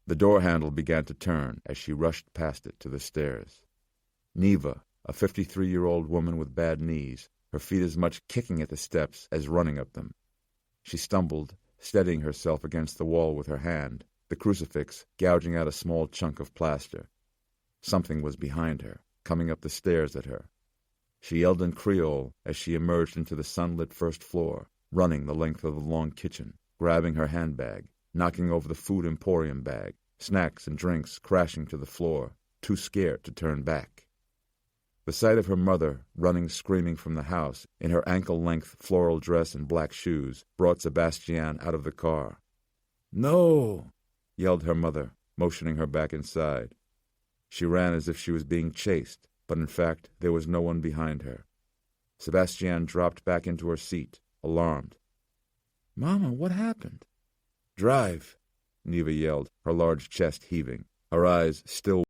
S1: The door handle began to turn as she rushed past it to the stairs. Neva, a 53-year-old woman with bad knees, her feet as much kicking at the steps as running up them. She stumbled, steadying herself against the wall with her hand, the crucifix gouging out a small chunk of plaster. Something was behind her, coming up the stairs at her. She yelled in Creole as she emerged into the sunlit first floor, running the length of the long kitchen, grabbing her handbag, knocking over the food emporium bag, snacks and drinks crashing to the floor, too scared to turn back. The sight of her mother, running screaming from the house, in her ankle-length floral dress and black shoes, brought Sebastian out of the car. "No!" yelled her mother, motioning her back inside. She ran as if she was being chased, but in fact there was no one behind her. Sebastian dropped back into her seat, alarmed. "Mama, what happened?" "Drive," Neva yelled, her large chest heaving, her eyes still